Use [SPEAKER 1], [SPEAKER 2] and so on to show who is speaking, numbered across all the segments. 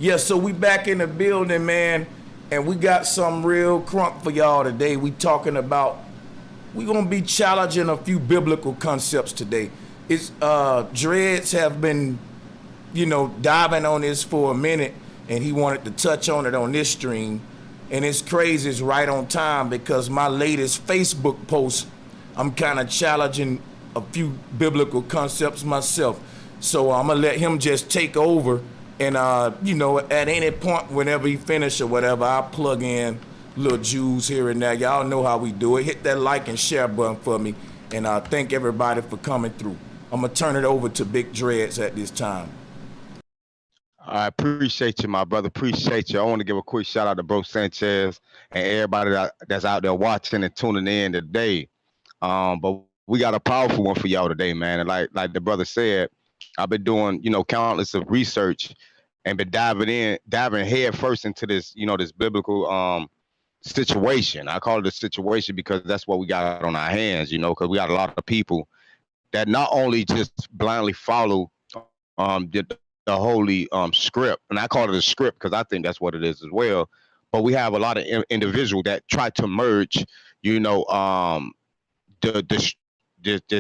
[SPEAKER 1] Yeah, so we back in the building, man, and we got some real crunk for y'all today. We gonna be challenging a few biblical concepts today. It's Dreads have been, diving on this for a minute, and he wanted to touch on it on this stream. And it's crazy, it's right on time because my latest Facebook post, I'm kind of challenging a few biblical concepts myself. So I'm gonna let him just take over, and at any point whenever he finish or whatever, I'll plug in little Jews here and there. Y'all know how we do it. Hit that like and share button for me, and thank everybody for coming through. I'm gonna turn it over to Big Dreads at this time.
[SPEAKER 2] I appreciate you, my brother. Appreciate you. I want to give a quick shout out to Bro Sanchez and everybody that's out there watching and tuning in today. But we got a powerful one for y'all today, man. And like the brother said, I've been doing, countless of research and been diving head first into this, this biblical situation. I call it a situation because that's what we got on our hands, because we got a lot of people that not only just blindly follow the holy script, and I call it a script because I think that's what it is as well. But we have a lot of individuals that try to merge, this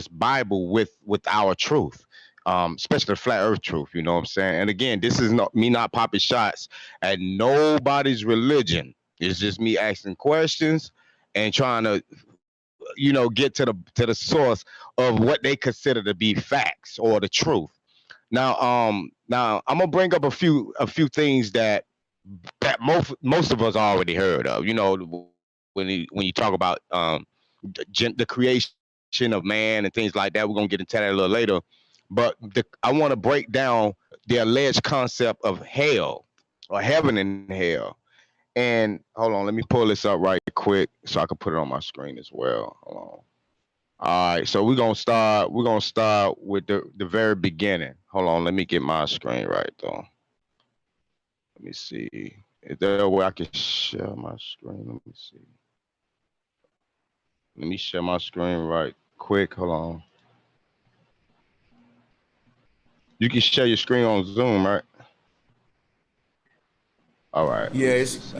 [SPEAKER 2] Bible with our truth, especially the flat Earth truth. You know what I'm saying? And again, this is not popping shots at nobody's religion. It's just me asking questions and trying to, get to the source of what they consider to be facts or the truth. Now I'm gonna bring up a few things that most of us already heard of. When you talk about the creation of man and things like that, we're gonna get into that a little later. But I want to break down the alleged concept of hell or heaven and hell. And hold on, let me pull this up right quick so I can put it on my screen as well. Hold on. All right, so we're gonna start with the very beginning. Hold on, let me get my screen right though. Let me see. Is there a way I can share my screen? Let me see. Let me share my screen right quick. Hold on. You can share your screen on Zoom, right? All right.
[SPEAKER 1] Yes,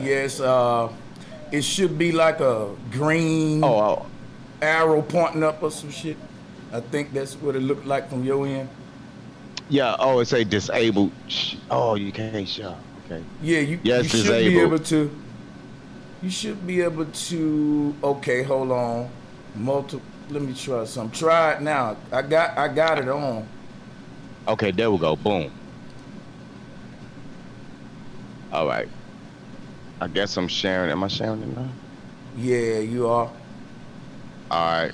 [SPEAKER 1] it should be like a green arrow pointing up or some shit. I think that's what it looked like from your end.
[SPEAKER 2] Yeah. Oh, it's a disabled. Oh, you can't show. Okay.
[SPEAKER 1] Yeah, you should be able to. You should be able to. Okay, hold on. Let me try something. Try it now. I got it on.
[SPEAKER 2] Okay, there we go. Boom. All right. I guess I'm sharing. Am I sharing it now?
[SPEAKER 1] Yeah, you are.
[SPEAKER 2] All right.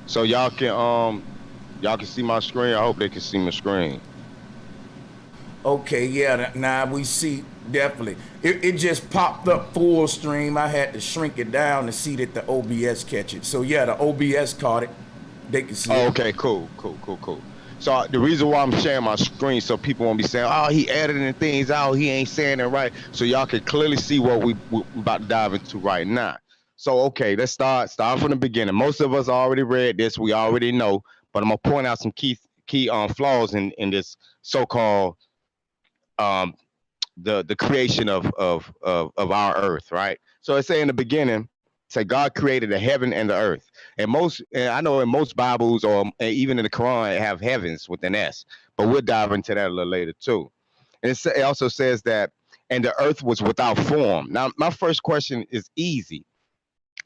[SPEAKER 2] So y'all can see my screen. I hope they can see my screen.
[SPEAKER 1] Okay, yeah. Now we see definitely. It just popped up full stream. I had to shrink it down to see that the OBS catch it. So yeah, the OBS caught it. They can see.
[SPEAKER 2] Oh, okay, cool. So the reason why I'm sharing my screen so people won't be saying, "Oh, he editing things out. He ain't saying it right." So y'all can clearly see what we about to dive into right now. So okay, let's start from the beginning. Most of us already read this. We already know, but I'm gonna point out some key flaws in this so-called the creation of our earth, right? So it say in the beginning, say God created the heaven and the earth. And I know in most Bibles or even in the Quran, it have heavens with an S, but we'll dive into that a little later too. And it also says that, and the earth was without form. Now, my first question is easy.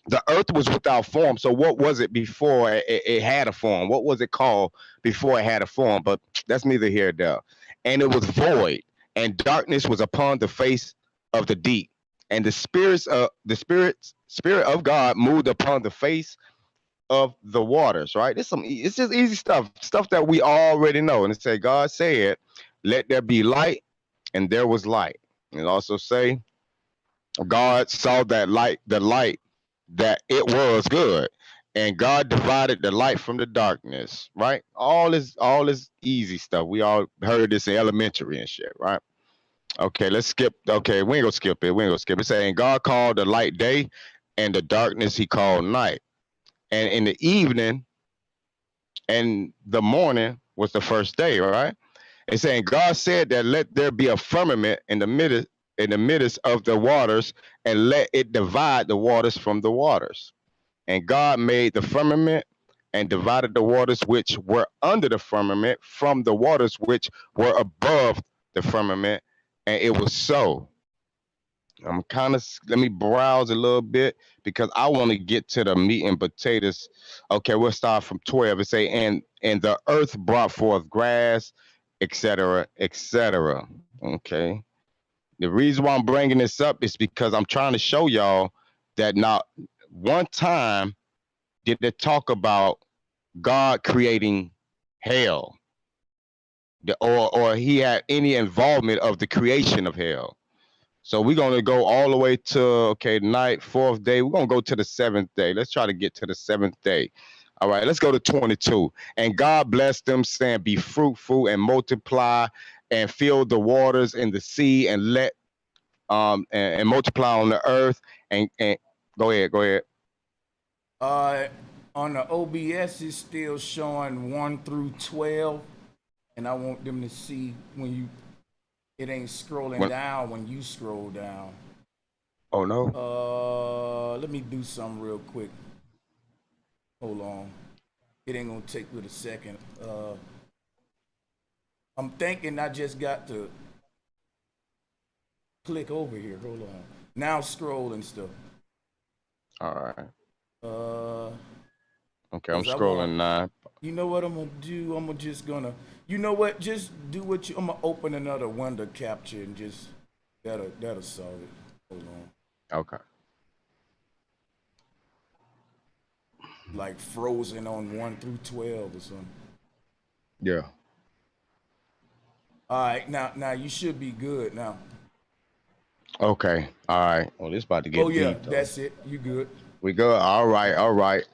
[SPEAKER 2] The earth was without form. So what was it before it had a form? What was it called before it had a form? But that's neither here nor there. And it was void, and darkness was upon the face of the deep. And the spirit of God moved upon the face of the waters, right? It's just easy stuff that we already know. And it said, God said, let there be light, and there was light. And it also say, God saw the light, that it was good. And God divided the light from the darkness, right? All this easy stuff. We all heard this in elementary and shit, right? Okay, let's skip. Okay, we ain't gonna skip it. It's saying God called the light day, and the darkness he called night. And in the evening and the morning was the first day, right? It's saying God said that let there be a firmament in the midst of the waters, and let it divide the waters from the waters. And God made the firmament and divided the waters which were under the firmament from the waters which were above the firmament, and it was so. I'm kind of let me browse a little bit because I want to get to the meat and potatoes. Okay, we'll start from 12. It say, and the earth brought forth grass, etc., etc. Okay. The reason why I'm bringing this up is because I'm trying to show y'all that not one time did it talk about God creating hell, or he had any involvement of the creation of hell. So we're gonna go all the way to night, fourth day. We're gonna go to the seventh day. Let's try to get to the seventh day. All right, let's go to 22. And God blessed them, saying, "Be fruitful and multiply, and fill the waters in the sea, and let and multiply on the earth." And go ahead.
[SPEAKER 1] On the OBS, it's still showing 1 through 12, and I want them to see when it ain't scrolling down when you scroll down.
[SPEAKER 2] Oh no.
[SPEAKER 1] Let me do something real quick. Hold on. It ain't gonna take but a second. I'm thinking I just got to click over here. Hold on. Now scrolling stuff.
[SPEAKER 2] All right. Okay, I'm
[SPEAKER 1] Cause
[SPEAKER 2] scrolling now.
[SPEAKER 1] You know what I'm gonna do? You know what? Just do what I'm gonna open another window capture and just that'll solve it. Hold on.
[SPEAKER 2] Okay.
[SPEAKER 1] Like frozen on 1 through 12 or something.
[SPEAKER 2] Yeah.
[SPEAKER 1] All right, now you should be good now.
[SPEAKER 2] Okay. All right. Well, this about to get deep.
[SPEAKER 1] That's it. You good?
[SPEAKER 2] We good. All right.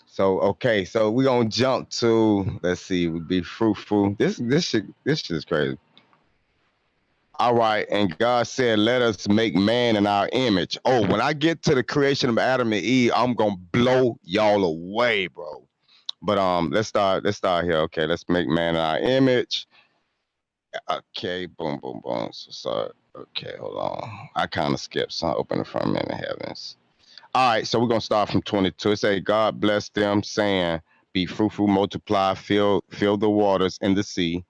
[SPEAKER 2] So so we're gonna jump to, let's see, would be fruitful. This shit is crazy. All right, and God said, "Let us make man in our image." Oh, when I get to the creation of Adam and Eve, I'm gonna blow y'all away, bro. But let's start here. Okay, let's make man in our image. Okay, boom. So sorry. Okay, hold on. I kind of skipped some. Open the firmament in the heavens. All right, so we're gonna start from 22. It say, God blessed them, saying, "Be fruitful, multiply, fill the waters in the sea,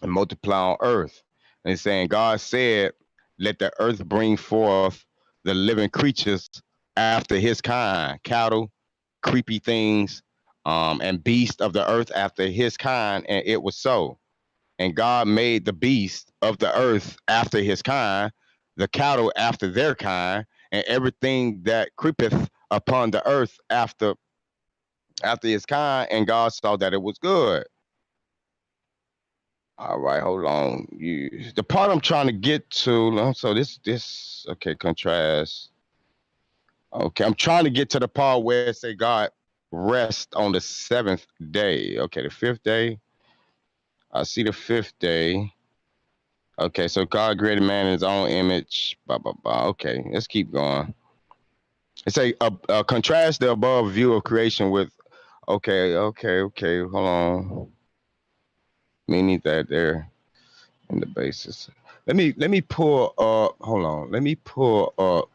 [SPEAKER 2] and multiply on earth." And it's saying, God said, "Let the earth bring forth the living creatures after his kind, cattle, creepy things, and beasts of the earth after his kind." And it was so. And God made the beasts of the earth after his kind, the cattle after their kind, and everything that creepeth upon the earth after his kind. And God saw that it was good. All right, hold on. The part I'm trying to get to. So this okay, contrast. Okay, I'm trying to get to the part where it say God rest on the seventh day. Okay, the fifth day. I see the fifth day. Okay, so God created man in his own image. Blah, blah, blah. Okay, let's keep going. It say contrast the above view of creation with. Okay. Hold on. Me need that there in the basis. Let me pull up. Hold on. Let me pull up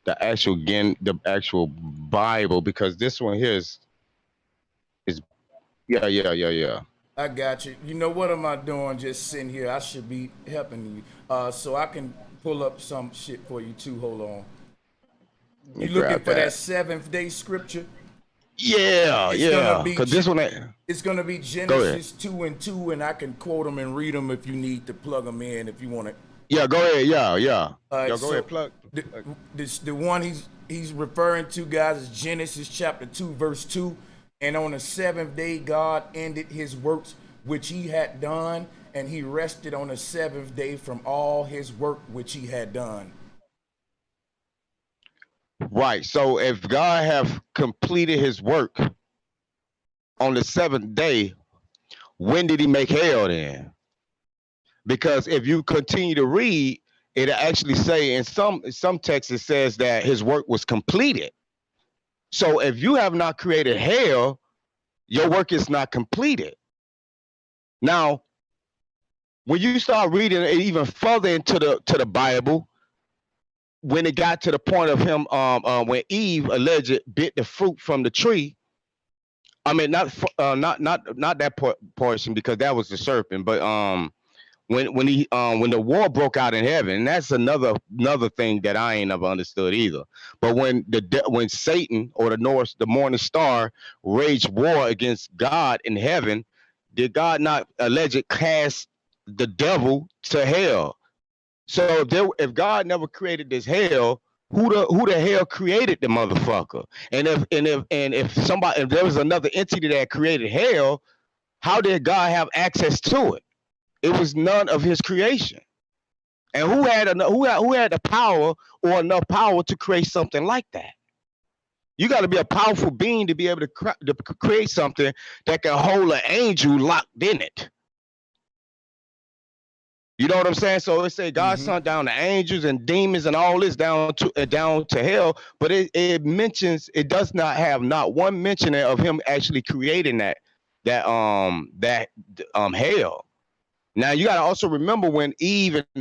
[SPEAKER 2] the actual Bible, because this one here is yeah.
[SPEAKER 1] I got you. You know what am I doing? Just sitting here. I should be helping you. So I can pull up some shit for you too. Hold on. You looking for that seventh day scripture?
[SPEAKER 2] Yeah. Because this one,
[SPEAKER 1] it's gonna be Genesis 2:2, and I can quote them and read them if you need to plug them in if you want to.
[SPEAKER 2] Yeah, go ahead. Yeah.
[SPEAKER 1] Yo,
[SPEAKER 2] go ahead, plug.
[SPEAKER 1] The one he's referring to, guys, is Genesis chapter 2, verse 2. And on the seventh day, God ended his works which he had done, and he rested on the seventh day from all his work which he had done.
[SPEAKER 2] Right. So if God have completed his work on the seventh day, when did he make hell then? Because if you continue to read, it actually say in some texts it says that his work was completed. So if you have not created hell, your work is not completed. Now, when you start reading it even further into the Bible, when it got to the point of him, when Eve alleged bit the fruit from the tree. I mean, not that portion because that was the serpent, but when the war broke out in heaven, and that's another thing that I ain't never understood either. But when Satan or the morning star waged war against God in heaven, did God not allegedly cast the devil to hell? So if God never created this hell, who the hell created the motherfucker? And if there was another entity that created hell, how did God have access to it? It was none of his creation. And who had the power or enough power to create something like that? You got to be a powerful being to be able to create something that can hold an angel locked in it. You know what I'm saying? So it say God sent down the angels and demons and all this down to hell, but it does not have not one mention of him actually creating that hell. Now you got to also remember when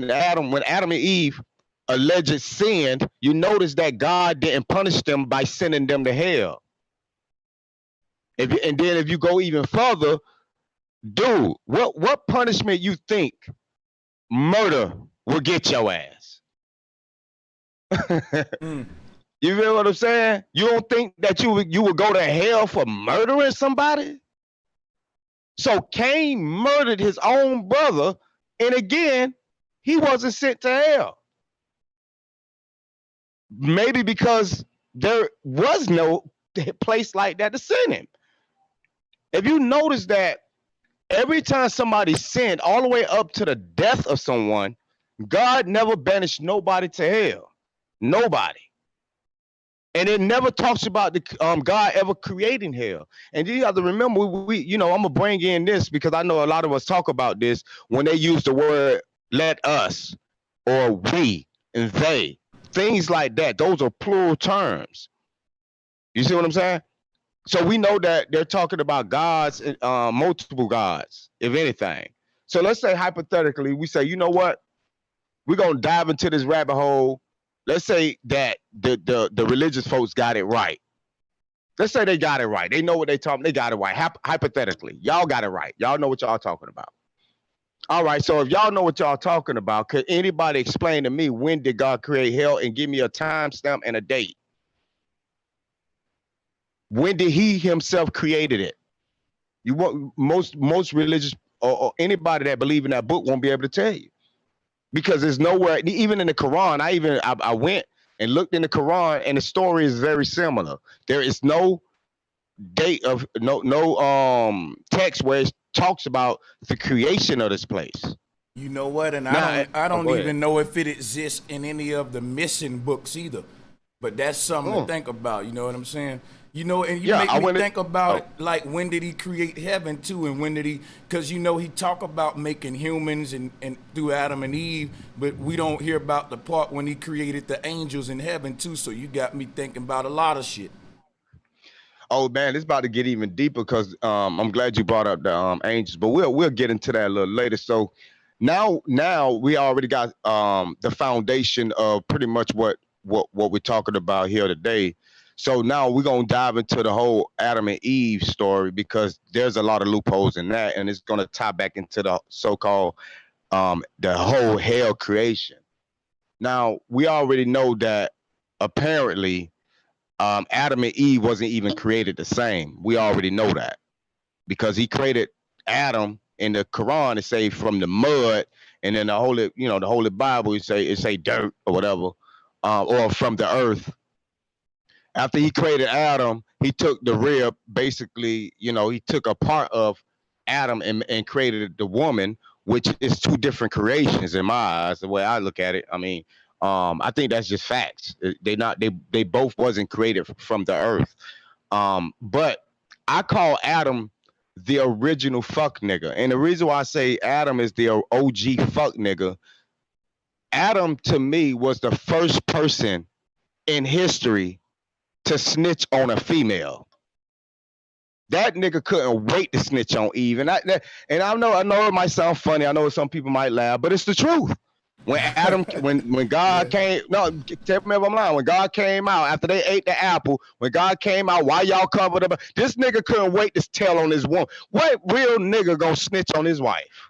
[SPEAKER 2] Adam and Eve alleged sinned, you notice that God didn't punish them by sending them to hell. And then if you go even further, dude, what punishment you think murder will get your ass? You feel what I'm saying? You don't think that you would go to hell for murdering somebody? So Cain murdered his own brother, and again, he wasn't sent to hell. Maybe because there was no place like that to send him. If you notice that every time somebody sinned, all the way up to the death of someone, God never banished nobody to hell. Nobody. And it never talks about the God ever creating hell. And you have to remember, I'm gonna bring in this because I know a lot of us talk about this when they use the word "let us" or "we" and "they," things like that. Those are plural terms. You see what I'm saying? So we know that they're talking about gods, multiple gods, if anything. So let's say hypothetically, we say, you know what? We're gonna dive into this rabbit hole. Let's say that the religious folks got it right. Let's say they got it right. They know what they talking. They got it right. Hypothetically, y'all got it right. Y'all know what y'all talking about. All right. So if y'all know what y'all talking about, could anybody explain to me when did God create hell and give me a timestamp and a date? When did he himself created it? You want most religious or anybody that believe in that book won't be able to tell you. Because there's nowhere, even in the Quran, I went and looked in the Quran, and the story is very similar. There is no date of no text where it talks about the creation of this place.
[SPEAKER 1] You know what? And I don't even know if it exists in any of the missing books either. But that's something to think about. You know what I'm saying? You know, and you make me think about it, like when did he create heaven too, and when did he? Because he talk about making humans and through Adam and Eve, but we don't hear about the part when he created the angels in heaven too. So you got me thinking about a lot of shit.
[SPEAKER 2] Oh man, it's about to get even deeper because I'm glad you brought up the angels, but we'll get into that a little later. So now we already got the foundation of pretty much what we're talking about here today. So now we're gonna dive into the whole Adam and Eve story because there's a lot of loopholes in that, and it's gonna tie back into the so-called the whole hell creation. Now we already know that apparently Adam and Eve wasn't even created the same. We already know that because he created Adam in the Quran. It say from the mud, and then the Holy Bible it say dirt or whatever, or from the earth. After he created Adam, he took the rib, basically, he took a part of Adam and created the woman, which is two different creations in my eyes, the way I look at it. I mean, I think that's just facts. They both wasn't created from the earth. But I call Adam the original fuck nigga. And the reason why I say Adam is the OG fuck nigga, Adam to me was the first person in history to snitch on a female. That nigga couldn't wait to snitch on Eve. And I know it might sound funny. I know some people might laugh, but it's the truth. When Adam, when God came, no, tell me if I'm lying. When God came out after they ate the apple, when God came out, why y'all covered up? This nigga couldn't wait to tell on his woman. What real nigga gonna snitch on his wife?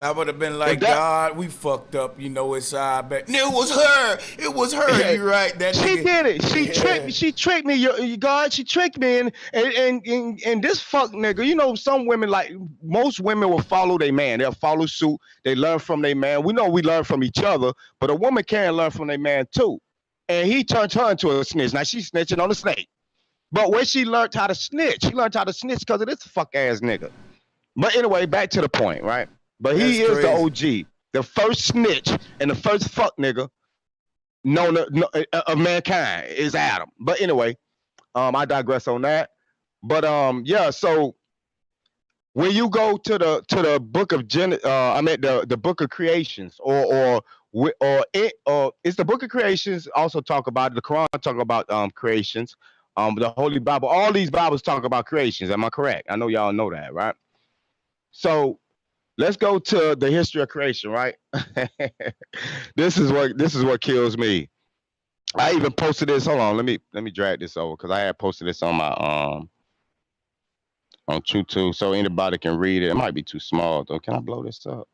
[SPEAKER 1] I would have been like, God, we fucked up, it's our bad. It was her. It was her. You right. That
[SPEAKER 2] she
[SPEAKER 1] nigga.
[SPEAKER 2] Did it. She tricked me. She tricked me. God, she tricked me. And this fuck nigga, some women, like most women, will follow their man. They'll follow suit. They learn from their man. We know we learn from each other, but a woman can learn from their man too. And he turned her into a snitch. Now she's snitching on the snake. But where she learned how to snitch, because of this fuck ass nigga. But anyway, back to the point, right? But he is the OG, the first snitch and the first fuck nigga known of mankind is Adam. But anyway, I digress on that. But yeah, so when you go to the book of the book of creations, or it's the book of creations also talk about the Quran talk about creations, the Holy Bible, all these Bibles talk about creations. Am I correct? I know y'all know that, right? So let's go to the history of creation, right? This is what kills me. I even posted this. Hold on, let me drag this over because I had posted this on my on YouTube so anybody can read it. It might be too small though. Can I blow this up?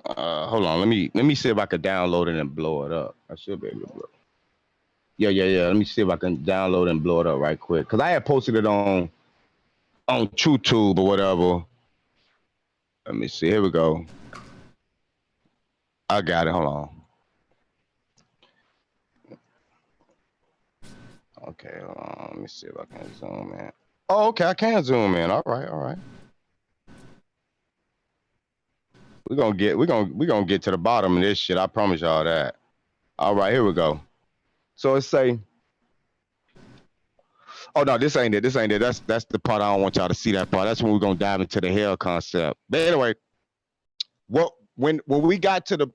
[SPEAKER 2] Hold on. Let me see if I can download it and blow it up. I should be able to blow it. Yeah. Let me see if I can download and blow it up right quick because I had posted it on YouTube or whatever. Let me see. Here we go. I got it. Hold on. Okay. Hold on. Let me see if I can zoom in. Oh, okay. I can zoom in. All right. We're gonna get to the bottom of this shit. I promise y'all that. All right. Here we go. So it say. Oh no, this ain't it. That's the part I don't want y'all to see. That part. That's when we're gonna dive into the hell concept. But anyway, when we got to the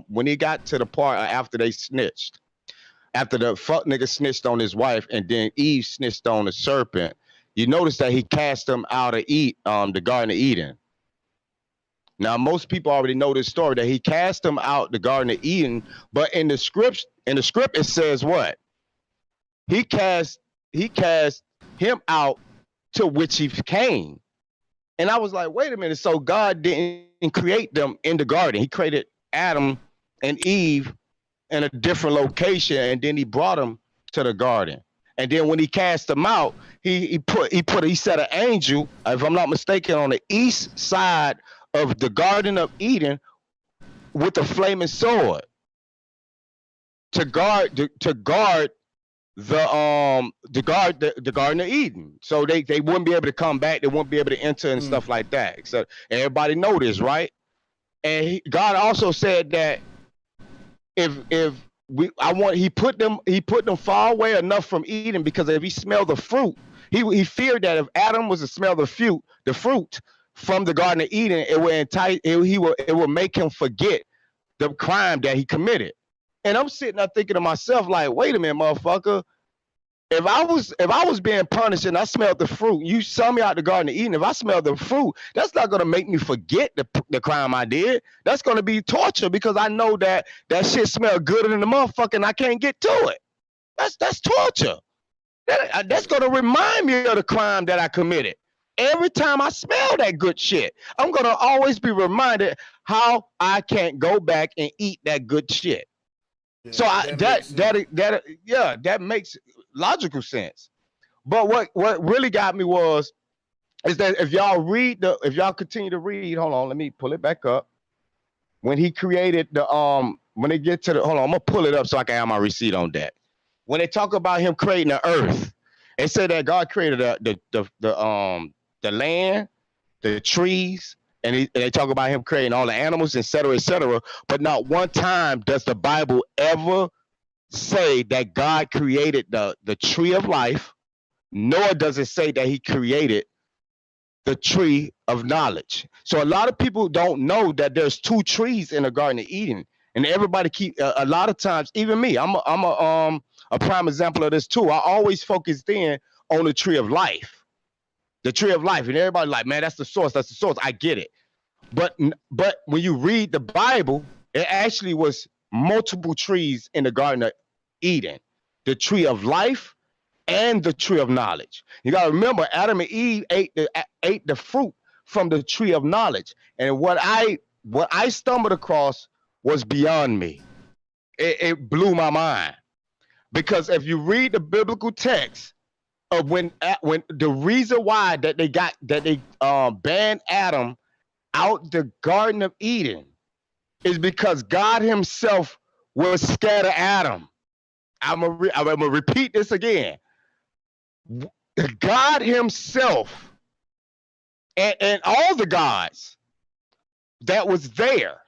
[SPEAKER 2] when he got to the part after they snitched, after the fuck nigga snitched on his wife and then Eve snitched on the serpent, you notice that he cast them out of the Garden of Eden. Now most people already know this story that he cast them out the Garden of Eden, but in the script it says what? He cast him out to which he came. And I was like, wait a minute. So God didn't create them in the garden. He created Adam and Eve in a different location. And then he brought them to the garden. And then when he cast them out, he set an angel, if I'm not mistaken, on the east side of the Garden of Eden with a flaming sword to guard the Garden of Eden, so they wouldn't be able to come back, they wouldn't be able to enter and stuff like that. So everybody know this, right? And God also said that he put them far away enough from Eden because if he smelled the fruit, he feared that if Adam was to smell the fruit from the Garden of Eden, it would make him forget the crime that he committed. And I'm sitting there thinking to myself, like, wait a minute, motherfucker. If I was being punished and I smelled the fruit, you saw me out the Garden of Eden. If I smelled the fruit, that's not gonna make me forget the crime I did. That's gonna be torture because I know that shit smelled gooder than the motherfucker and I can't get to it. That's torture. That's gonna remind me of the crime that I committed. Every time I smell that good shit, I'm gonna always be reminded how I can't go back and eat that good shit. Yeah, so that makes logical sense. But what really got me is that if y'all continue to read, hold on, let me pull it back up. When he created when they get to hold on, I'm gonna pull it up so I can have my receipt on that. When they talk about him creating the earth, they say that God created the land, the trees. And they talk about him creating all the animals, et cetera, but not one time does the Bible ever say that God created the tree of life, nor does it say that he created the tree of knowledge. So a lot of people don't know that there's two trees in the Garden of Eden, and everybody a lot of times, even me, I'm a prime example of this too. I always focused in on the tree of life. The tree of life. And everybody like, man, that's the source. That's the source. I get it. But when you read the Bible, it actually was multiple trees in the Garden of Eden. The tree of life and the tree of knowledge. You got to remember, Adam and Eve ate the fruit from the tree of knowledge. And what I stumbled across was beyond me. It blew my mind. Because if you read the biblical text of when the reason why that they banned Adam out the Garden of Eden is because God himself will scatter Adam. I'm gonna repeat this again. God himself and all the gods that was there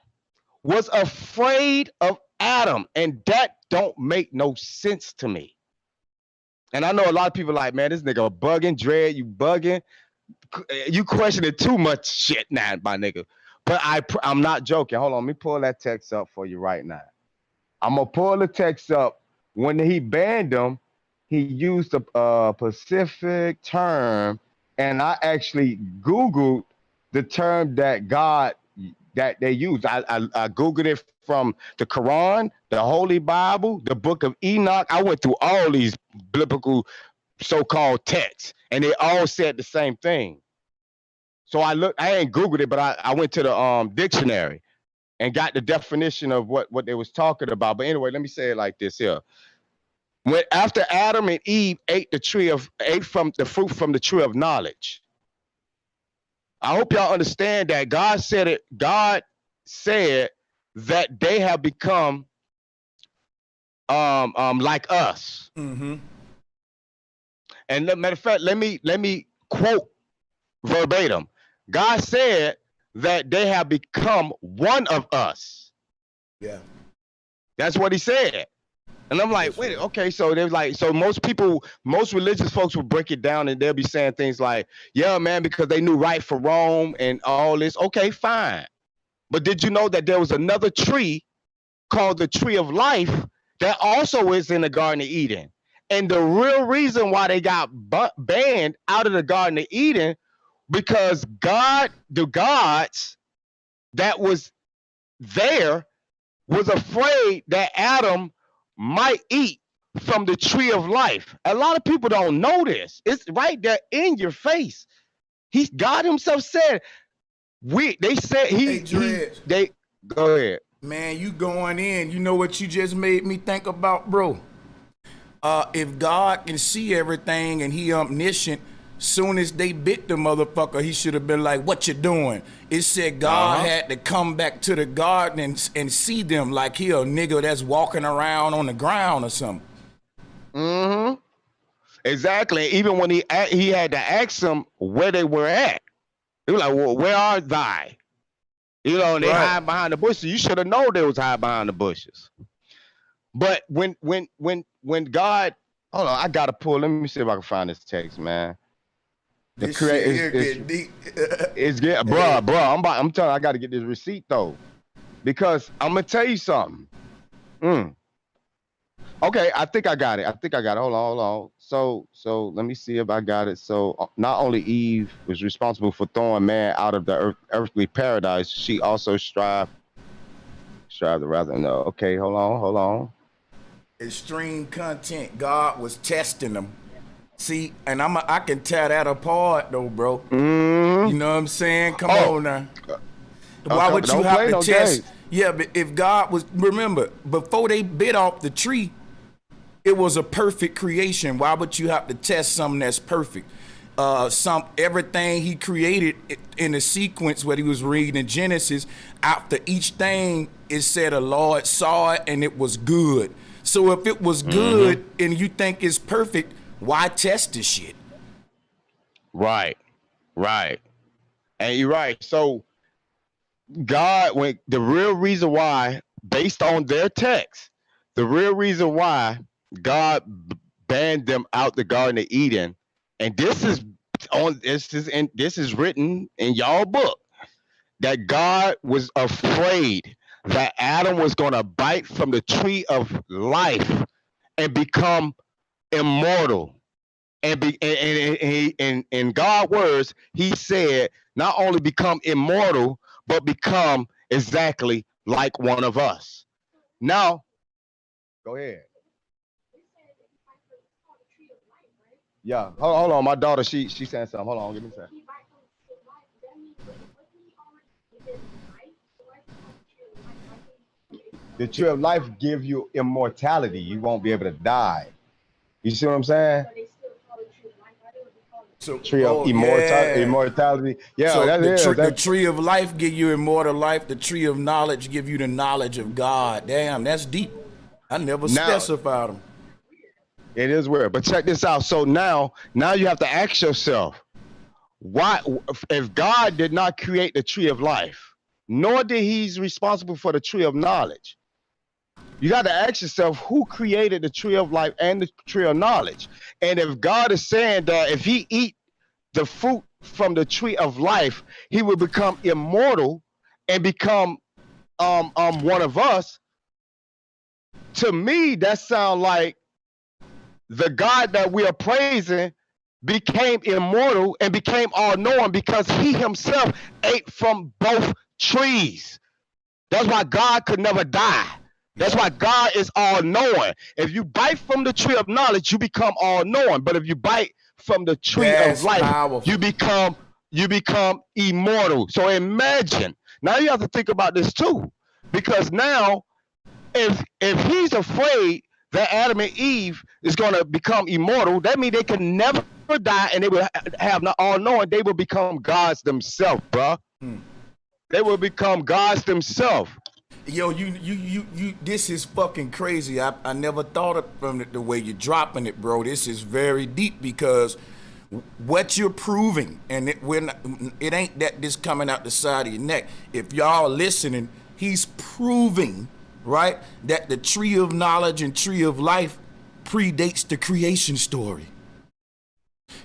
[SPEAKER 2] was afraid of Adam, and that don't make no sense to me. And I know a lot of people like, man, this nigga bugging, Dread, you bugging. You questioning too much shit now, my nigga. But I'm not joking. Hold on, let me pull that text up for you right now. I'm gonna pull the text up. When he banned them, he used a specific term, and I actually Googled the term that they used. I Googled it from the Quran, the Holy Bible, the Book of Enoch. I went through all these biblical so-called texts, and they all said the same thing. So I ain't Googled it, but I went to the dictionary and got the definition of what they was talking about. But anyway, let me say it like this here. When after Adam and Eve ate from the fruit from the tree of knowledge. I hope y'all understand that God said that they have become like us.
[SPEAKER 1] Mm-hmm.
[SPEAKER 2] And matter of fact, let me quote verbatim. God said that they have become one of us.
[SPEAKER 1] Yeah.
[SPEAKER 2] That's what he said. And I'm like, wait, okay, so they're like, so most religious folks will break it down and they'll be saying things like, yeah, man, because they knew right from wrong and all this. Okay, fine. But did you know that there was another tree called the tree of life that also is in the Garden of Eden? And the real reason why they got banned out of the Garden of Eden, because the gods that was there was afraid that Adam might eat from the tree of life. A lot of people don't know this. It's right there in your face. God himself said, go ahead.
[SPEAKER 1] Man, you going in. You know what you just made me think about, bro? If God can see everything and he omniscient, soon as they bit the motherfucker, he should have been like, what you doing? It said God had to come back to the garden and see them like he a nigga that's walking around on the ground or something.
[SPEAKER 2] Mm-hmm. Exactly. Even when he had to ask them where they were at. They were like, well, where are thy? You know, and they hide behind the bushes. You should have known they was hide behind the bushes. But when God, hold on, I gotta pull. Let me see if I can find this text, man.
[SPEAKER 1] This shit here get deep.
[SPEAKER 2] It's getting, bro. I'm telling you, I got to get this receipt though, because I'm gonna tell you something. Okay, I think I got it. Hold on. So let me see if I got it. So not only Eve was responsible for throwing man out of the earthly paradise, she also strived to rather know. Okay, hold on.
[SPEAKER 1] Extreme content. God was testing them. See, and I can tear that apart though, bro.
[SPEAKER 2] Mm-hmm.
[SPEAKER 1] You know what I'm saying? Come on now. Why would you have to test? Yeah, but if God was, remember, before they bit off the tree, it was a perfect creation. Why would you have to test something that's perfect? Everything he created in a sequence, what he was reading in Genesis, after each thing, it said the Lord saw it and it was good. So if it was good and you think it's perfect, why test this shit?
[SPEAKER 2] Right. And you're right. So God, the real reason why, based on their text, the real reason why God banned them out the Garden of Eden, and this is written in y'all book, that God was afraid that Adam was going to bite from the tree of life and become immortal. and be and he in God's words, he said, not only become immortal, but become exactly like one of us. Now, go ahead. Yeah, hold on. My daughter, she saying something. Hold on, give me a second. The tree of life give you immortality. You won't be able to die. You see what I'm saying?
[SPEAKER 1] So,
[SPEAKER 2] Tree of
[SPEAKER 1] yeah.
[SPEAKER 2] immortality. Yeah,
[SPEAKER 1] So
[SPEAKER 2] that is.
[SPEAKER 1] the tree of life give you immortal life. The tree of knowledge give you the knowledge of God. Damn, that's deep. I never
[SPEAKER 2] Now,
[SPEAKER 1] specified them.
[SPEAKER 2] it is weird. But check this out. So now you have to ask yourself, why, if God did not create the tree of life, nor did he's responsible for the tree of knowledge, you got to ask yourself, who created the tree of life and the tree of knowledge? And if God is saying that if he eat the fruit from the tree of life, he will become immortal and become one of us, to me, that sounds like the God that we are praising became immortal and became all-knowing because he himself ate from both trees. That's why God could never die. That's why God is all-knowing. If you bite from the tree of knowledge, you become all-knowing. But if you bite from the tree of
[SPEAKER 1] That's
[SPEAKER 2] life,
[SPEAKER 1] powerful.
[SPEAKER 2] you become immortal. So imagine. Now you have to think about this too, because now if he's afraid that Adam and Eve is going to become immortal, that means they can never die, and they will have not all knowing. They will become gods themselves, bro. They will become gods themselves.
[SPEAKER 1] Yo, you. This is fucking crazy. I never thought of from the way you're dropping it, bro. This is very deep because what you're proving, and it ain't that this coming out the side of your neck. If y'all listening, he's proving, right, that the tree of knowledge and tree of life predates the creation story.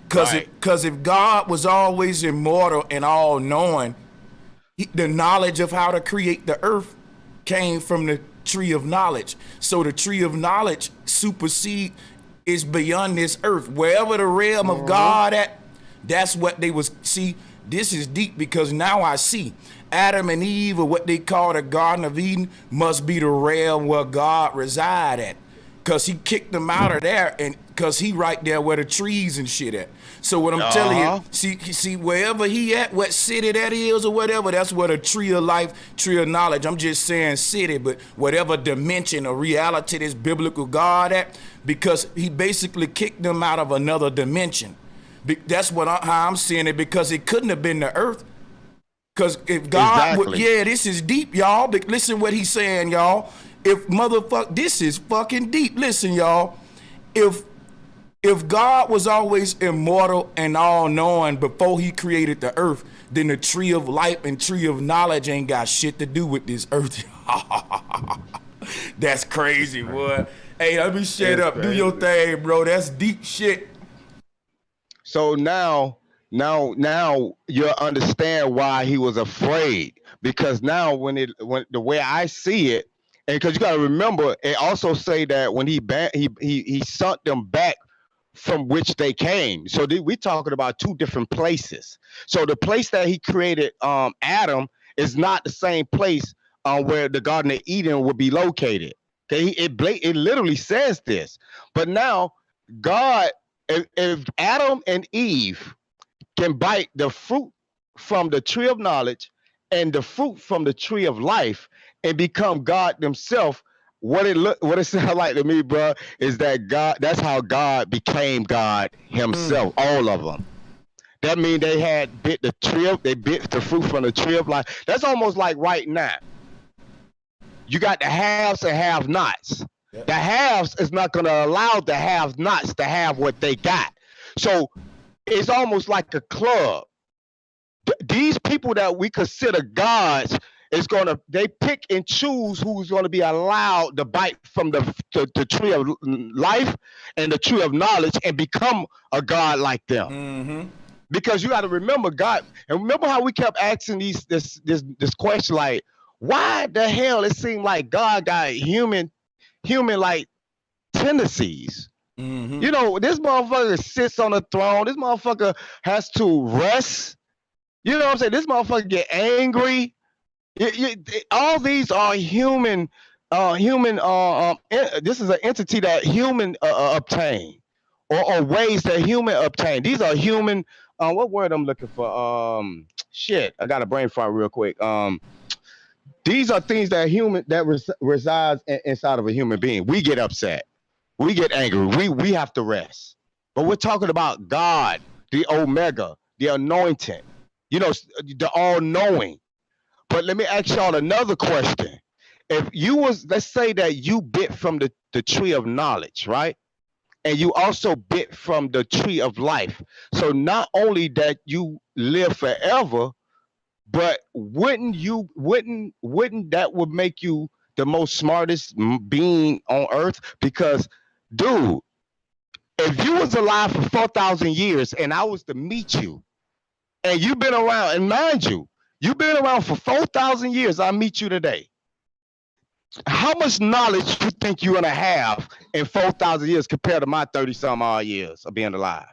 [SPEAKER 1] Because if God was always immortal and all knowing, the knowledge of how to create the earth came from the tree of knowledge. So the tree of knowledge supersede is beyond this earth. Wherever the realm of God at, that's what they was. See, this is deep because now I see Adam and Eve, or what they call the Garden of Eden, must be the realm where God reside at. Because he kicked them out of there, and because he right there where the trees and shit at. So what I'm telling you, see wherever he at, what city that is or whatever, that's where the tree of life, tree of knowledge, I'm just saying city, but whatever dimension or reality this biblical God at, because he basically kicked them out of another dimension. That's how I'm seeing it, because it couldn't have been the earth. Because if God would, this is deep, y'all. But listen what he's saying, y'all. This is fucking deep. Listen, y'all. If God was always immortal and all-knowing before he created the earth, then the tree of life and tree of knowledge ain't got shit to do with this earth. That's crazy, boy. Hey, let me shut up. Crazy. Do your thing, bro. That's deep shit.
[SPEAKER 2] So now you'll understand why he was afraid. Because now when the way I see it, and because you got to remember, it also say that when he sent them back from which they came. So we're talking about two different places. So the place that he created Adam is not the same place where the Garden of Eden would be located. Okay, it literally says this. But now God, if Adam and Eve can bite the fruit from the tree of knowledge and the fruit from the tree of life and become God themselves, what it sounds like to me, bro, is that God, that's how God became God himself, all of them. That means they bit the fruit from the tree of life. That's almost like right now. You got the haves and have-nots. Yep. The haves is not going to allow the have-nots to have what they got. So it's almost like a club. These people that we consider gods they pick and choose who's going to be allowed to bite from the tree of life and the tree of knowledge and become a god like them. Mm-hmm. Because you got to remember God, and remember how we kept asking this question, like, why the hell it seemed like God got human like tendencies? You know, this motherfucker sits on the throne. This motherfucker has to rest. You know what I'm saying? This motherfucker get angry. All these are human. This is an entity that human obtain, or ways that human obtain. These are human. What word I'm looking for? Shit, I got a brain fart real quick. These are things that human that resides inside of a human being. We get upset. We get angry. We have to rest. But we're talking about God, the Omega, the anointed, you know, the all-knowing. But let me ask y'all another question. If you was, let's say that you bit from the tree of knowledge, right? And you also bit from the tree of life. So not only that you live forever, but wouldn't that would make you the most smartest being on earth? Because, dude, if you was alive for 4,000 years and I was to meet you, and you've been around, and mind you, you've been around for 4,000 years, I meet you today. How much knowledge you think you're gonna have in 4,000 years compared to my 30-some odd years of being alive?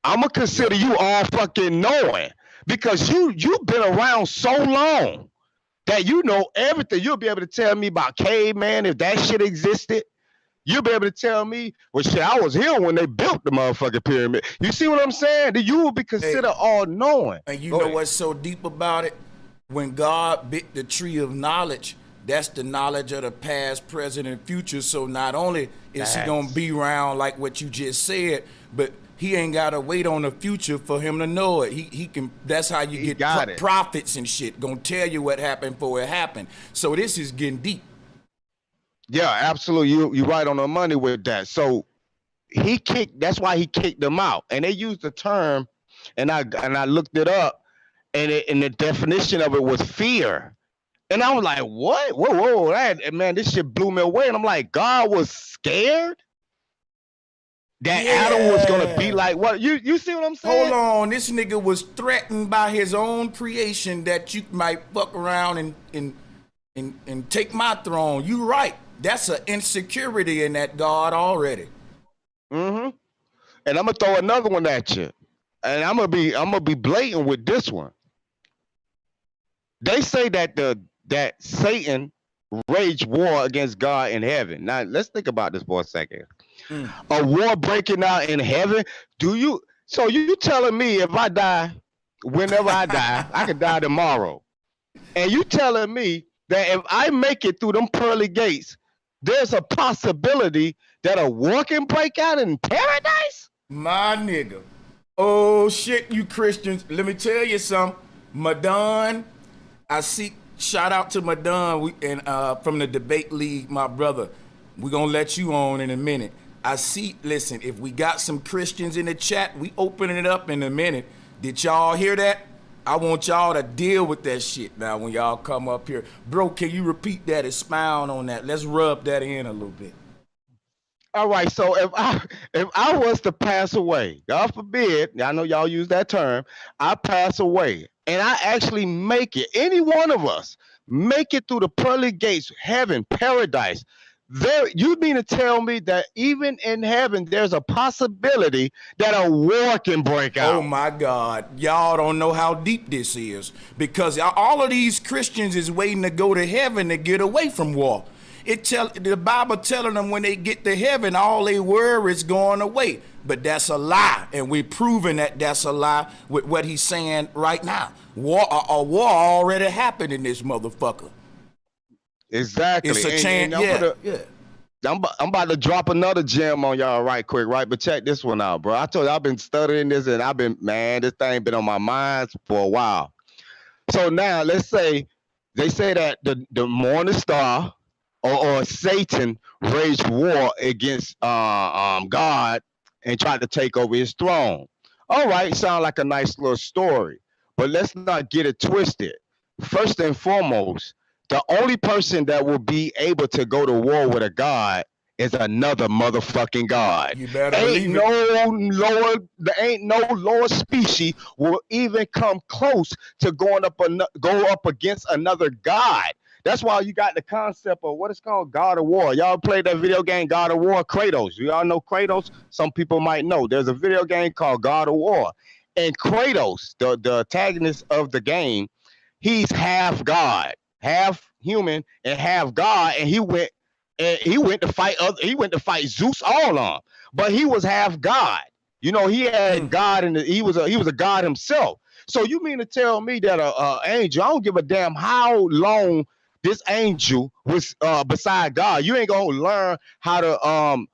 [SPEAKER 2] I'm gonna consider you all fucking knowing, because you've been around so long that you know everything. You'll be able to tell me about caveman if that shit existed. You'll be able to tell me, well, shit, I was here when they built the motherfucking pyramid. You see what I'm saying? That you will be considered all knowing.
[SPEAKER 1] And you know what's so deep about it? When God bit the tree of knowledge, that's the knowledge of the past, present, and future. So not only is he gonna be around like what you just said, but he ain't gotta wait on the future for him to know it. He can. That's how you get prophets and shit. Gonna tell you what happened before it happened. So this is getting deep.
[SPEAKER 2] Yeah, absolutely. You right on the money with that. So that's why he kicked them out. And they used the term, and I looked it up, and the definition of it was fear. And I was like, what? Whoa, man, this shit blew me away. And I'm like, God was scared that Adam was gonna be like what? You see what I'm saying?
[SPEAKER 1] Hold on, this nigga was threatened by his own creation that you might fuck around and take my throne. You right. That's an insecurity in that God already.
[SPEAKER 2] Mm-hmm. And I'm gonna throw another one at you, and I'm gonna be blatant with this one. They say that Satan waged war against God in heaven. Now let's think about this for a second. A war breaking out in heaven. So you telling me if I die, whenever I die, I could die tomorrow, and you telling me that if I make it through them pearly gates, there's a possibility that a war can break out in paradise?
[SPEAKER 1] My nigga. Oh shit, you Christians. Let me tell you something. Madon, shout out to Madon from the debate league, my brother. We're gonna let you on in a minute. Listen, if we got some Christians in the chat, we opening it up in a minute. Did y'all hear that? I want y'all to deal with that shit now when y'all come up here. Bro, can you repeat that, expound on that? Let's rub that in a little bit.
[SPEAKER 2] All right, so if I was to pass away, God forbid, I know y'all use that term, I pass away, and I actually make it, any one of us, make it through the pearly gates, heaven, paradise, you mean to tell me that even in heaven, there's a possibility that a war can break out?
[SPEAKER 1] Oh my God. Y'all don't know how deep this is, because all of these Christians is waiting to go to heaven to get away from war. The Bible telling them when they get to heaven, all they worry is going away. But that's a lie, and we're proving that that's a lie with what he's saying right now. A war already happened in this motherfucker.
[SPEAKER 2] Exactly.
[SPEAKER 1] It's a chance.
[SPEAKER 2] I'm about to drop another gem on y'all right quick, right? But check this one out, bro. I told you I've been studying this, and this thing been on my mind for a while. So now let's say they say that the morning star or Satan waged war against God and tried to take over his throne. All right, sound like a nice little story, but let's not get it twisted. First and foremost, the only person that will be able to go to war with a God is another motherfucking God.
[SPEAKER 1] You better believe it.
[SPEAKER 2] There ain't no lower species will even come close to go up against another God. That's why you got the concept of what is called God of War. Y'all played that video game God of War, Kratos. You all know Kratos? Some people might know. There's a video game called God of War. And Kratos, the antagonist of the game, he's half God, half human and half God, and he went to fight Zeus all on. But he was half God. You know, he had God, and he was a God himself. So you mean to tell me that a angel, I don't give a damn how long this angel was beside God, you ain't gonna learn how to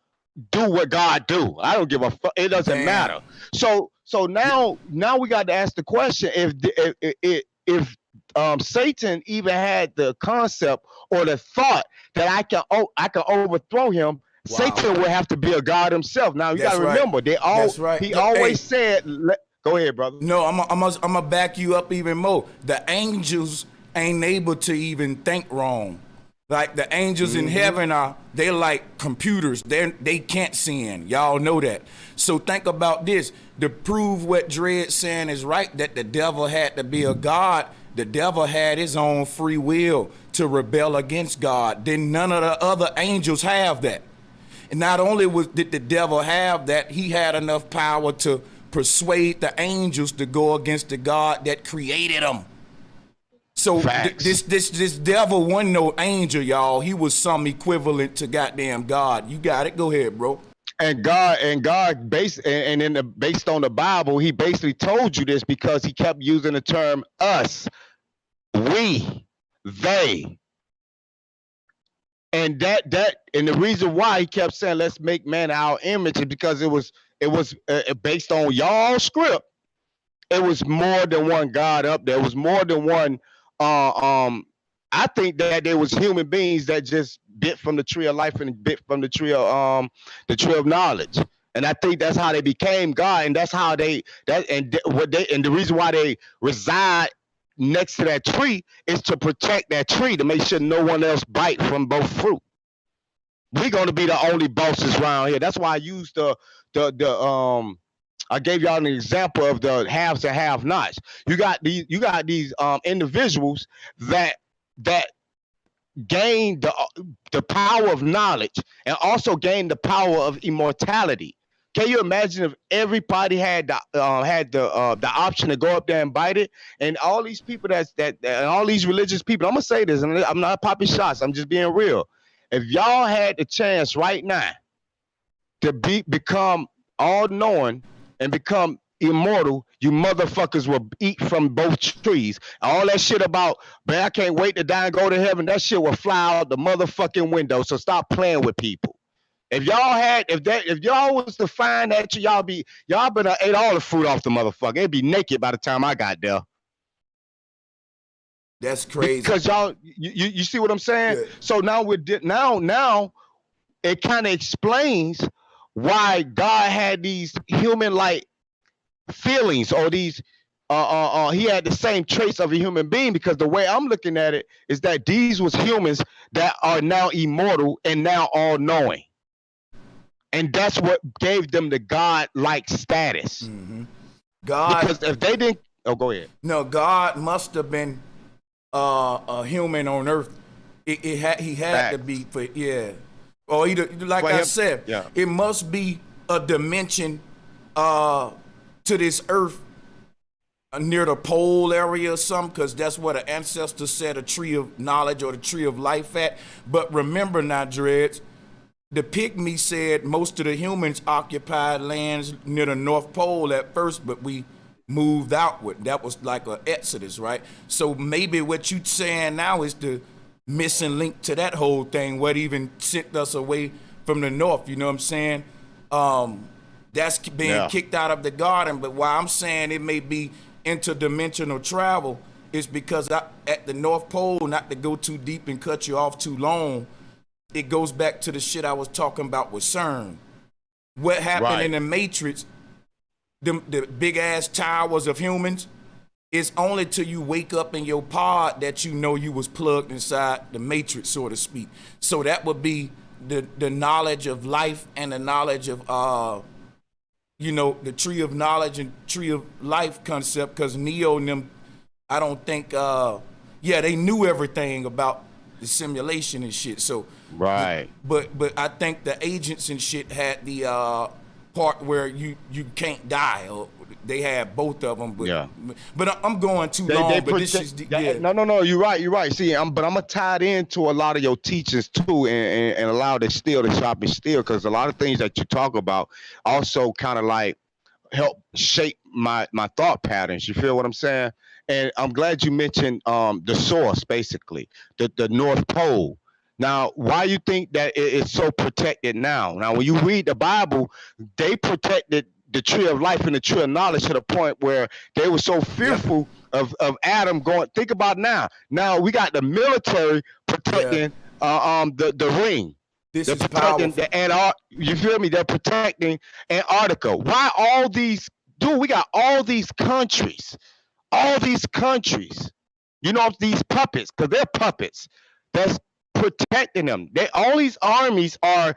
[SPEAKER 2] do what God do. I don't give a fuck. It doesn't matter. So now we got to ask the question: if Satan even had the concept or the thought that I can overthrow him, wow, Satan would have to be a God himself. Now you got to remember, he always said. Go ahead, brother.
[SPEAKER 1] No, I'm gonna back you up even more. The angels ain't able to even think wrong. Like the angels in heaven they're like computers. They can't sin. Y'all know that. So think about this. To prove what Dread's saying is right, that the devil had to be a God, the devil had his own free will to rebel against God. Then none of the other angels have that. And not only did the devil have that, he had enough power to persuade the angels to go against the God that created them. So this devil wasn't no angel, y'all. He was some equivalent to goddamn God. You got it. Go ahead, bro.
[SPEAKER 2] And God based on the Bible, he basically told you this because he kept using the term us, we, they. And and the reason why he kept saying let's make man our image is because it was based on y'all script. It was more than one God up there. It was more than one. I think that there was human beings that just bit from the tree of life and bit from the tree of knowledge. And I think that's how they became God, and that's how the reason why they reside next to that tree is to protect that tree, to make sure no one else bite from both fruit. We're gonna be the only bosses around here. That's why I used I gave y'all an example of the haves and have-nots. You got these individuals that gain the power of knowledge and also gain the power of immortality. Can you imagine if everybody had the option to go up there and bite it? And all these people and all these religious people, I'm gonna say this, and I'm not popping shots, I'm just being real. If y'all had the chance right now to become all-knowing and become immortal, you motherfuckers will eat from both trees. All that shit about, man, I can't wait to die and go to heaven, that shit will fly out the motherfucking window. So stop playing with people. If y'all was to find that, y'all been ate all the fruit off the motherfucker. It'd be naked by the time I got there.
[SPEAKER 1] That's crazy.
[SPEAKER 2] Because y'all, you see what I'm saying? Yeah. So now now it kind of explains why God had these human-like feelings, or these he had the same traits of a human being, because the way I'm looking at it is that these was humans that are now immortal and now all-knowing. And that's what gave them the God-like status.
[SPEAKER 1] Mm-hmm. God,
[SPEAKER 2] because if they didn't, go ahead.
[SPEAKER 1] No, God must have been a human on earth. He had to be for or either, like I said, it must be a dimension to this earth near the pole area or something, because that's where the ancestors said a tree of knowledge or the tree of life at. But remember now, Dreads, the Pygmy said most of the humans occupied lands near the North Pole at first, but we moved outward. That was like an exodus, right? So maybe what you saying now is the missing link to that whole thing, what even sent us away from the north, you know what I'm saying? That's being kicked out of the garden. But why I'm saying it may be interdimensional travel is because at the North Pole, not to go too deep and cut you off too long, it goes back to the shit I was talking about with CERN. What happened in the Matrix, the big ass towers of humans, it's only till you wake up in your pod that you know you was plugged inside the Matrix, so to speak. So that would be the knowledge of life and the knowledge of the tree of knowledge and tree of life concept, because Neo and them, I don't think they knew everything about the simulation and shit. So,
[SPEAKER 2] Right.
[SPEAKER 1] but I think the agents and shit had the part where you can't die, or they had both of them. But
[SPEAKER 2] Yeah.
[SPEAKER 1] but I'm going too long. But this is
[SPEAKER 2] No. You're right. See, but I'm gonna tie it into a lot of your teachings too, and allow the steel to sharpen steel, because a lot of things that you talk about also kind of like help shape my thought patterns. You feel what I'm saying? And I'm glad you mentioned the source, basically the North Pole. Now, why you think that it's so protected now? Now, when you read the Bible, they protected the tree of life and the tree of knowledge to the point where they were so fearful of Adam going. Think about now. Now we got the military protecting the ring.
[SPEAKER 1] This
[SPEAKER 2] They're
[SPEAKER 1] is
[SPEAKER 2] protecting
[SPEAKER 1] powerful.
[SPEAKER 2] you feel me? They're protecting Antarctica. Why all these? Dude, we got all these countries. You know, these puppets, because they're puppets. That's protecting them. All these armies are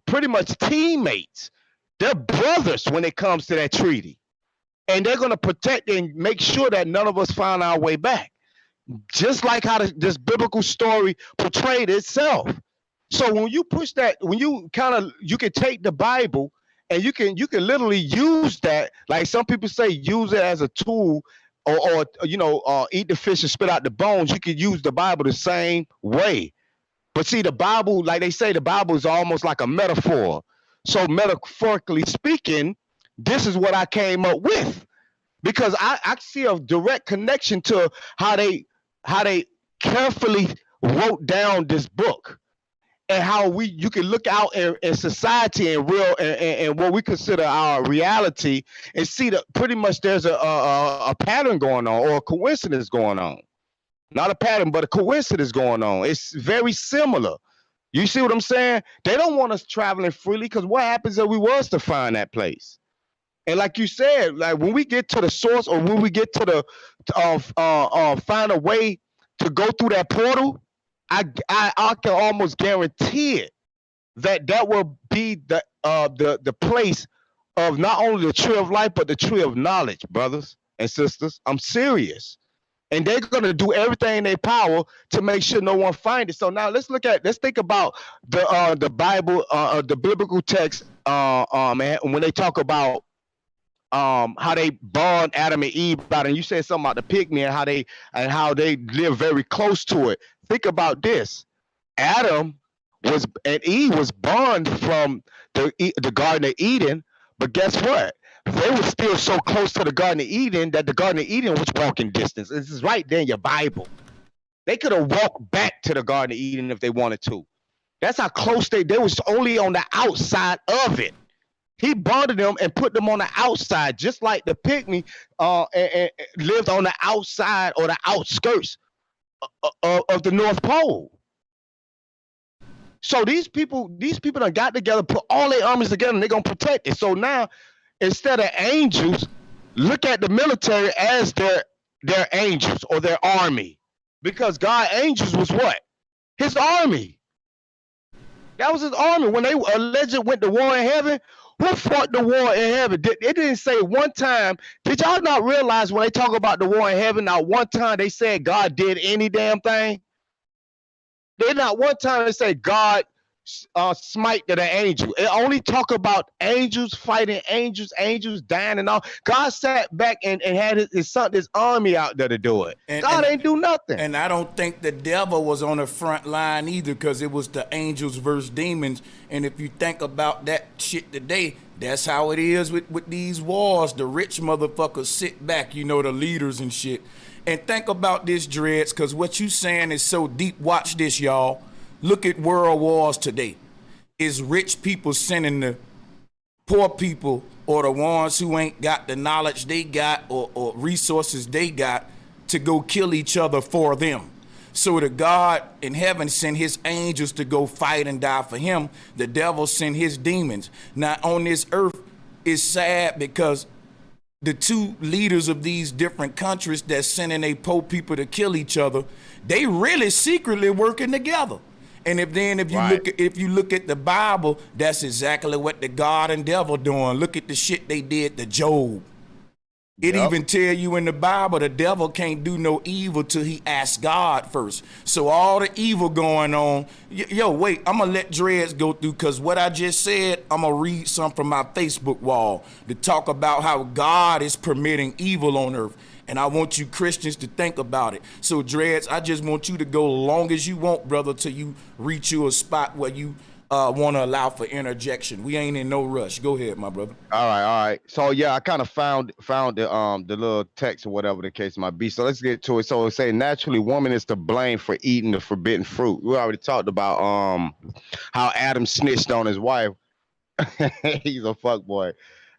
[SPEAKER 2] pretty much teammates. They're brothers when it comes to that treaty, and they're gonna protect and make sure that none of us find our way back. Just like how this biblical story portrayed itself. So when you push that, when you can take the Bible and you can literally use that, like some people say, use it as a tool, or eat the fish and spit out the bones. You can use the Bible the same way. But see, the Bible, like they say, the Bible is almost like a metaphor. So metaphorically speaking, this is what I came up with, because I see a direct connection to how they carefully wrote down this book, and how you can look out in society and and what we consider our reality, and see that pretty much there's a pattern going on, or a coincidence going on. Not a pattern, but a coincidence going on. It's very similar. You see what I'm saying? They don't want us traveling freely, because what happens if we was to find that place? And like you said, like when we get to the source, or when we get to the find a way to go through that portal, I can almost guarantee it that will be the place of not only the tree of life, but the tree of knowledge, brothers and sisters. I'm serious. And they're gonna do everything in their power to make sure no one finds it. So now let's think about the Bible, the biblical text, and when they talk about how they bond Adam and Eve out, and you said something about the pygmy and how they live very close to it. Think about this: Adam and Eve was born from the Garden of Eden, but guess what? They were still so close to the Garden of Eden that the Garden of Eden was walking distance. This is right there in your Bible. They could have walked back to the Garden of Eden if they wanted to. That's how close they was only on the outside of it. He bonded them and put them on the outside, just like the pygmy and lived on the outside or the outskirts of the North Pole. So these people done got together, put all their armies together, and they're gonna protect it. So now, instead of angels, look at the military as their angels or their army, because God's angels was what? His army. That was his army. When they allegedly went to war in heaven, who fought the war in heaven? It didn't say one time. Did y'all not realize when they talk about the war in heaven, not one time they said God did any damn thing? They not one time they say God smite to the angel. It only talk about angels fighting angels, angels dying and all. God sat back and had his army out there to do it. God ain't do nothing.
[SPEAKER 1] And I don't think the devil was on the front line either, because it was the angels versus demons. And if you think about that shit today, that's how it is with these wars. The rich motherfuckers sit back, the leaders and shit. And think about this, Dreads, because what you saying is so deep. Watch this, y'all. Look at world wars today. Is rich people sending the poor people, or the ones who ain't got the knowledge they got or resources they got, to go kill each other for them. So the God in heaven sent his angels to go fight and die for him. The devil sent his demons. Now on this earth, it's sad because the two leaders of these different countries that's sending their poor people to kill each other, they really secretly working together. And if you look at the Bible, that's exactly what the God and devil doing. Look at the shit they did to Job. It
[SPEAKER 2] Yep.
[SPEAKER 1] even tell you in the Bible the devil can't do no evil till he asks God first. So all the evil going on, yo, wait, I'm gonna let Dreads go through, because what I just said, I'm gonna read some from my Facebook wall to talk about how God is permitting evil on earth. And I want you Christians to think about it. So Dreads, I just want you to go long as you want, brother, till you reach you a spot where you want to allow for interjection. We ain't in no rush. Go ahead, my brother.
[SPEAKER 2] All right. So yeah, I kind of found the little text or whatever the case might be. So let's get to it. So it say naturally woman is to blame for eating the forbidden fruit. We already talked about how Adam snitched on his wife. He's a fuck boy.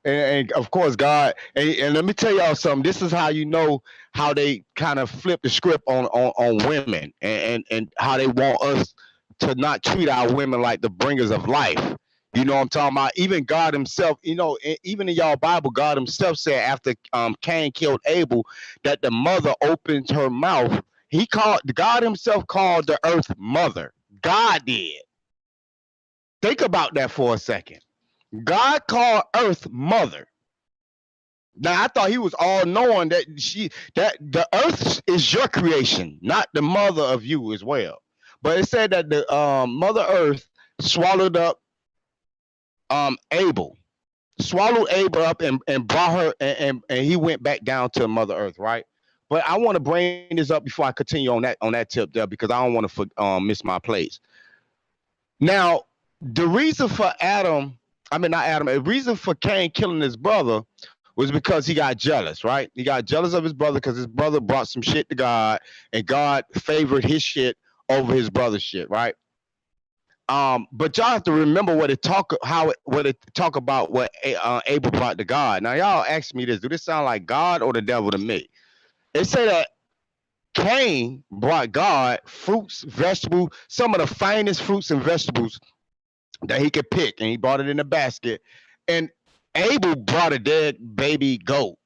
[SPEAKER 2] And of course God, and let me tell y'all something. This is how you know how they kind of flip the script on women, and how they want us to not treat our women like the bringers of life. You know what I'm talking about? Even God himself, even in y'all Bible, God himself said after Cain killed Abel, that the mother opened her mouth. God himself called the earth mother. God did. Think about that for a second. God called earth mother. Now I thought he was all knowing that the earth is your creation, not the mother of you as well. But it said that the Mother Earth swallowed up Abel, up and brought her, and he went back down to Mother Earth, right? But I want to bring this up before I continue on that tip there, because I don't want to miss my place. Now, the reason for the reason for Cain killing his brother was because he got jealous, right? He got jealous of his brother because his brother brought some shit to God, and God favored his shit over his brother's shit, right? But y'all have to remember what it talk about what Abel brought to God. Now y'all ask me this: do this sound like God or the devil to me? It say that Cain brought God fruits, vegetables, some of the finest fruits and vegetables that he could pick, and he brought it in a basket. And Abel brought a dead baby goat,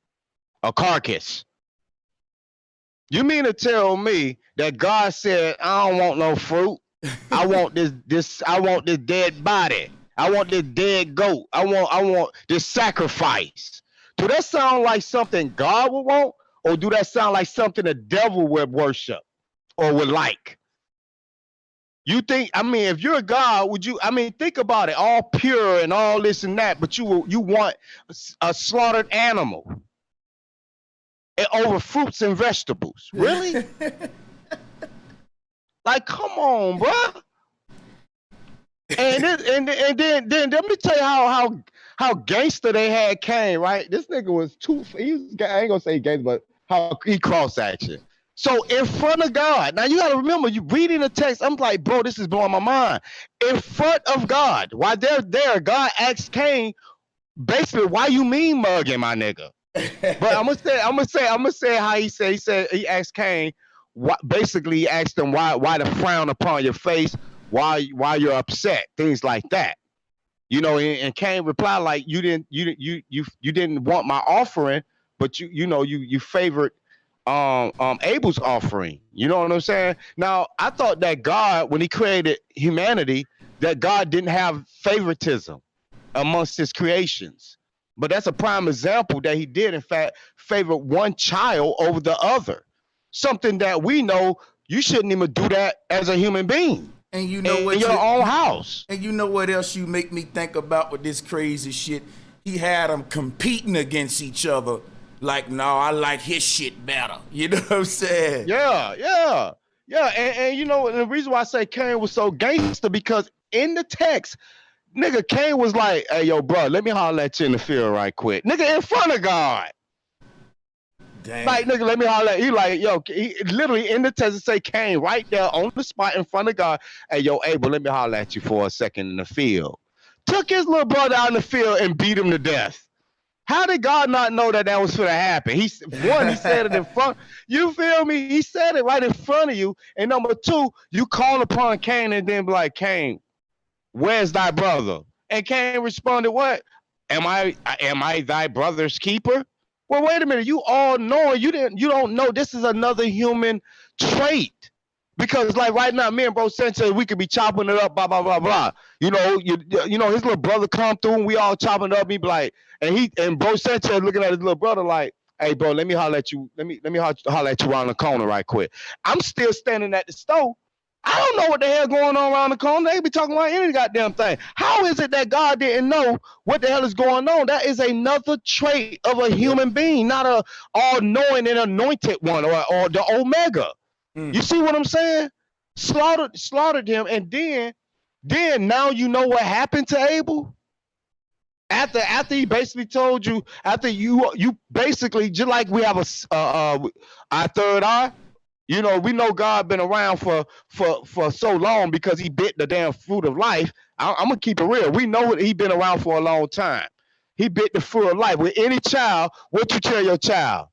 [SPEAKER 2] a carcass. You mean to tell me that God said, I don't want no fruit. I want I want this dead body. I want this dead goat. I want this sacrifice. Do that sound like something God would want? Or do that sound like something the devil would worship or would like? You think, if you're a God, think about it, all pure and all this and that, but you want a slaughtered animal over fruits and vegetables. Really? Like, come on, bro. And then let me tell you how gangster they had Cain, right? This nigga was I ain't gonna say gangster, but how he cross action. So in front of God, now you gotta remember, you reading the text, I'm like, bro, this is blowing my mind. In front of God, while they're there, God asked Cain, basically, why you mean mugging my nigga? But I'm gonna say how he said he asked Cain, basically he asked him why the frown upon your face, why you're upset, things like that. And Cain replied like, you didn't want my offering, but you favored Abel's offering. You know what I'm saying? Now, I thought that God, when he created humanity, that God didn't have favoritism amongst his creations. But that's a prime example that he did, in fact, favor one child over the other. Something that we know you shouldn't even do that as a human being.
[SPEAKER 1] And you know
[SPEAKER 2] in your own house.
[SPEAKER 1] And you know what else you make me think about with this crazy shit? He had them competing against each other. Like, no, I like his shit better. You know what I'm saying?
[SPEAKER 2] Yeah. And the reason why I say Cain was so gangster, because in the text, nigga, Cain was like, hey, yo, bro, let me holler at you in the field right quick. Nigga, in front of God. Damn. Like, nigga, let me holler at you. Like, yo, he literally in the text, say Cain right there on the spot in front of God. Hey, yo, Abel, let me holler at you for a second in the field. Took his little brother out in the field and beat him to death. How did God not know that was going to happen? He said it in front. You feel me? He said it right in front of you. And number two, you call upon Cain and then be like, Cain, where's thy brother? And Cain responded, what? Am I thy brother's keeper? Well, wait a minute. You all know you don't know this is another human trait. Because like right now, me and Bro Sanchez, we could be chopping it up, blah, blah, blah, blah. His little brother come through and we all chopping it up. He be like, and Bro Sanchez looking at his little brother like, Hey, bro, let me holler at you. Let me holler at you around the corner right quick. I'm still standing at the store. I don't know what the hell going on around the corner. They be talking about any goddamn thing. How is it that God didn't know what the hell is going on? That is another trait of a human being, not a all-knowing and anointed one, or the Omega. You see what I'm saying? Slaughtered him, and then now you know what happened to Abel. After he basically told you, after you basically, just like we have our third eye. You know, we know God been around for so long because he bit the damn fruit of life. I'm gonna keep it real. We know he been around for a long time. He bit the fruit of life. With any child, what you tell your child?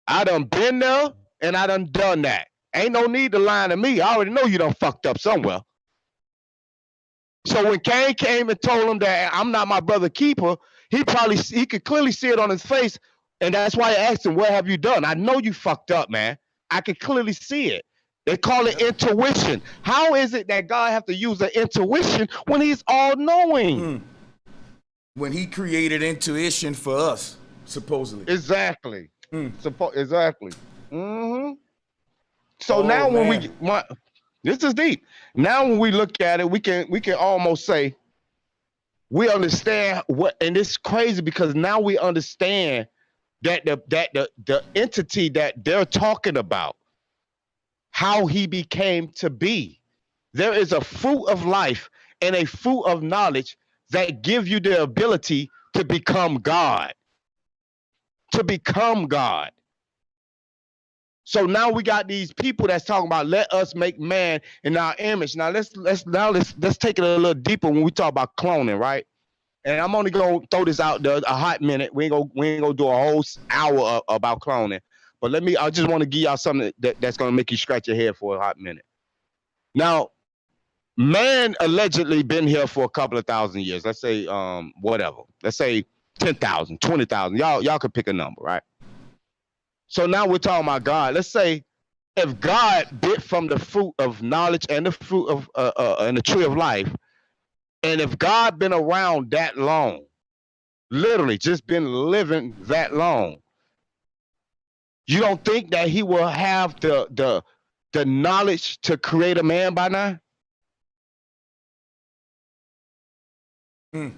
[SPEAKER 2] I done been there and I done that. Ain't no need to lie to me. I already know you done fucked up somewhere. So when Cain came and told him that I'm not my brother keeper, he could clearly see it on his face, and that's why I asked him, "What have you done? I know you fucked up, man. I could clearly see it." They call it intuition. How is it that God have to use an intuition when he's all-knowing?
[SPEAKER 1] When he created intuition for us, supposedly.
[SPEAKER 2] Exactly. Exactly. So now when this is deep. Now when we look at it, we can almost say we understand what, and it's crazy because now we understand that the entity that they're talking about, how he became to be. There is a fruit of life and a fruit of knowledge that give you the ability to become God. To become God. So now we got these people that's talking about let us make man in our image. Now let's take it a little deeper when we talk about cloning, right? And I'm only gonna throw this out there a hot minute. We ain't gonna do a whole hour about cloning. But I just want to give y'all something that's gonna make you scratch your head for a hot minute. Now, man allegedly been here for a couple of thousand years. Let's say whatever. Let's say 10,000, 20,000. Y'all could pick a number, right? So now we're talking about God. Let's say if God bit from the fruit of knowledge and the fruit of and the tree of life, and if God been around that long, literally just been living that long, you don't think that he will have the knowledge to create a man by now?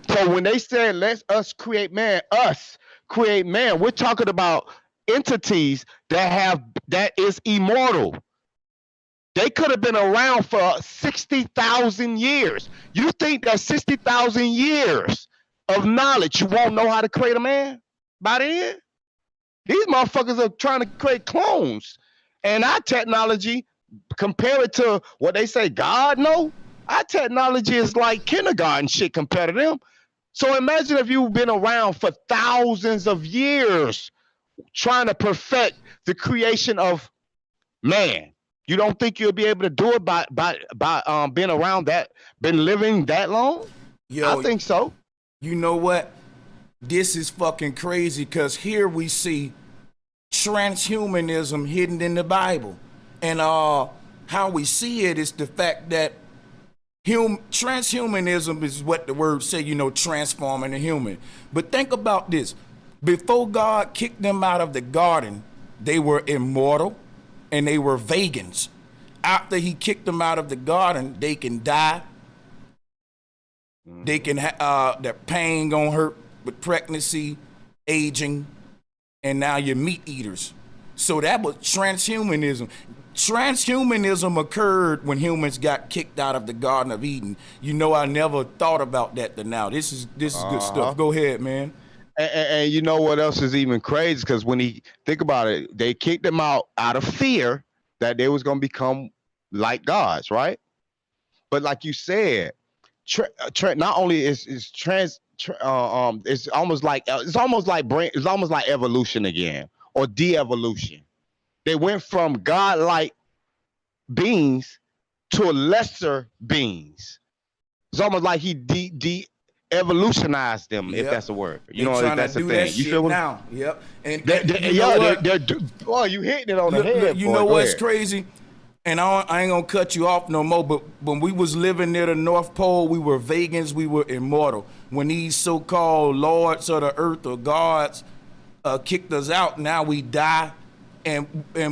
[SPEAKER 2] So when they said let us create man, we're talking about entities that is immortal. They could have been around for 60,000 years. You think that 60,000 years of knowledge you won't know how to create a man by then? These motherfuckers are trying to create clones, and our technology, compare it to what they say God know, our technology is like kindergarten shit compared to them. So imagine if you've been around for thousands of years trying to perfect the creation of man. You don't think you'll be able to do it by being around that, been living that long? Yo, I think so.
[SPEAKER 1] You know what? This is fucking crazy because here we see transhumanism hidden in the Bible. And how we see it is the fact that transhumanism is what the word say, transforming a human. But think about this. Before God kicked them out of the garden, they were immortal and they were vegans. After he kicked them out of the garden, they can die. They can their pain gonna hurt with pregnancy, aging, and now you're meat eaters. So that was transhumanism. Transhumanism occurred when humans got kicked out of the Garden of Eden. I never thought about that till now. This is good stuff. Go ahead, man.
[SPEAKER 2] And you know what else is even crazy? Because when think about it, they kicked them out of fear that they was gonna become like gods, right? But like you said, not only is it's almost like evolution again or de-evolution. They went from God-like beings to lesser beings. It's almost like he evolutionized them, if that's a word. If that's a thing. You feel
[SPEAKER 1] now? Yep. And
[SPEAKER 2] boy, you hitting it on the head.
[SPEAKER 1] You know what's crazy? And I ain't gonna cut you off no more, but when we was living near the North Pole, we were vegans, we were immortal. When these so-called lords of the earth or gods kicked us out. Now we die, and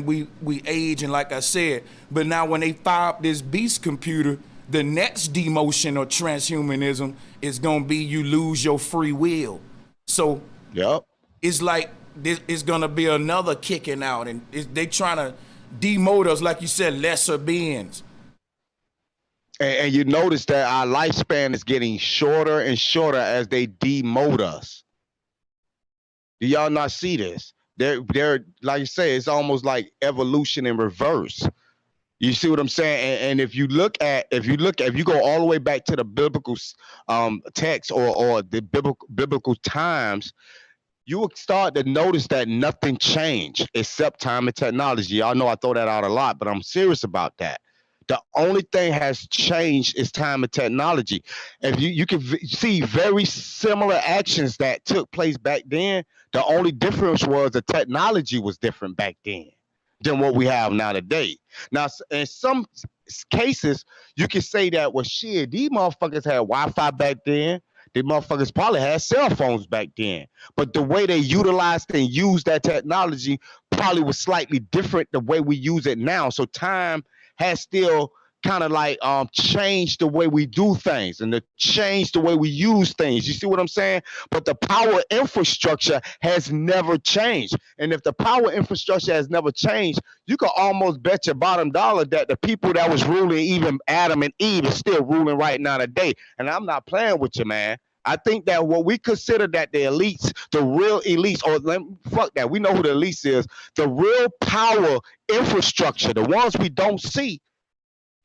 [SPEAKER 1] we age, and like I said, but now when they fire up this beast computer, the next demotion or transhumanism is gonna be you lose your free will. So
[SPEAKER 2] Yep.
[SPEAKER 1] it's like this is gonna be another kicking out, and they trying to demote us, like you said, lesser beings.
[SPEAKER 2] And you notice that our lifespan is getting shorter and shorter as they demote us. Do y'all not see this? They're like you say, it's almost like evolution in reverse. You see what I'm saying? And if you go all the way back to the biblical text or the biblical times, you will start to notice that nothing changed except time and technology. Y'all know I throw that out a lot, but I'm serious about that. The only thing has changed is time and technology. If you can see very similar actions that took place back then, the only difference was the technology was different back then than what we have now today. Now, in some cases, you can say that, well, shit, these motherfuckers had Wi-Fi back then. These motherfuckers probably had cell phones back then. But the way they utilized and used that technology probably was slightly different the way we use it now. So time has still kind of like changed the way we do things and changed the way we use things. You see what I'm saying? But the power infrastructure has never changed. And if the power infrastructure has never changed, you can almost bet your bottom dollar that the people that was ruling even Adam and Eve is still ruling right now today. And I'm not playing with you, man. I think that what we consider that the elites, the real elites, or fuck that, we know who the elites is, the real power infrastructure, the ones we don't see,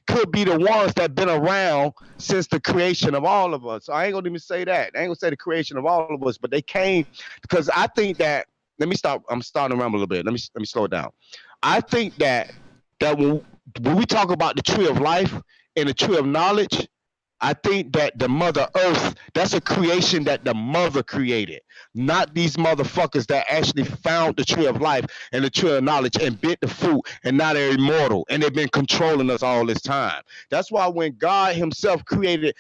[SPEAKER 2] could be the ones that been around since the creation of all of us. So I ain't gonna even say that. I ain't gonna say the creation of all of us, but they came because I think that. Let me stop. I'm starting to ramble a little bit. Let me slow it down. I think that when we talk about the tree of life and the tree of knowledge, I think that the Mother Earth, that's a creation that the mother created, not these motherfuckers that actually found the tree of life and the tree of knowledge and bit the fruit, and now they're immortal and they've been controlling us all this time. That's why when God himself created,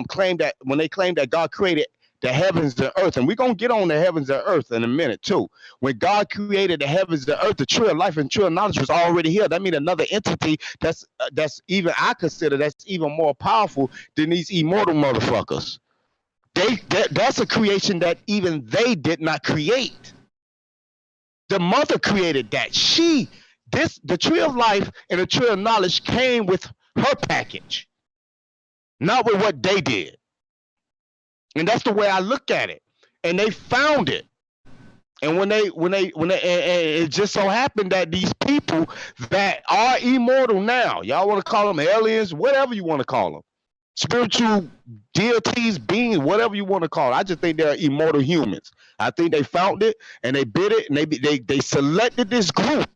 [SPEAKER 2] claimed that God created the heavens and earth, and we're going to get on the heavens and earth in a minute too. When God created the heavens and earth, the tree of life and tree of knowledge was already here. That means another entity that's even, I consider, that's even more powerful than these immortal motherfuckers. That's a creation that even they did not create. The mother created that. The tree of life and the tree of knowledge came with her package, not with what they did. And that's the way I look at it. And they found it. And when it just so happened that these people that are immortal now, y'all want to call them aliens, whatever you want to call them, spiritual deities, beings, whatever you want to call it. I just think they're immortal humans. I think they found it and they bid it, and they selected this group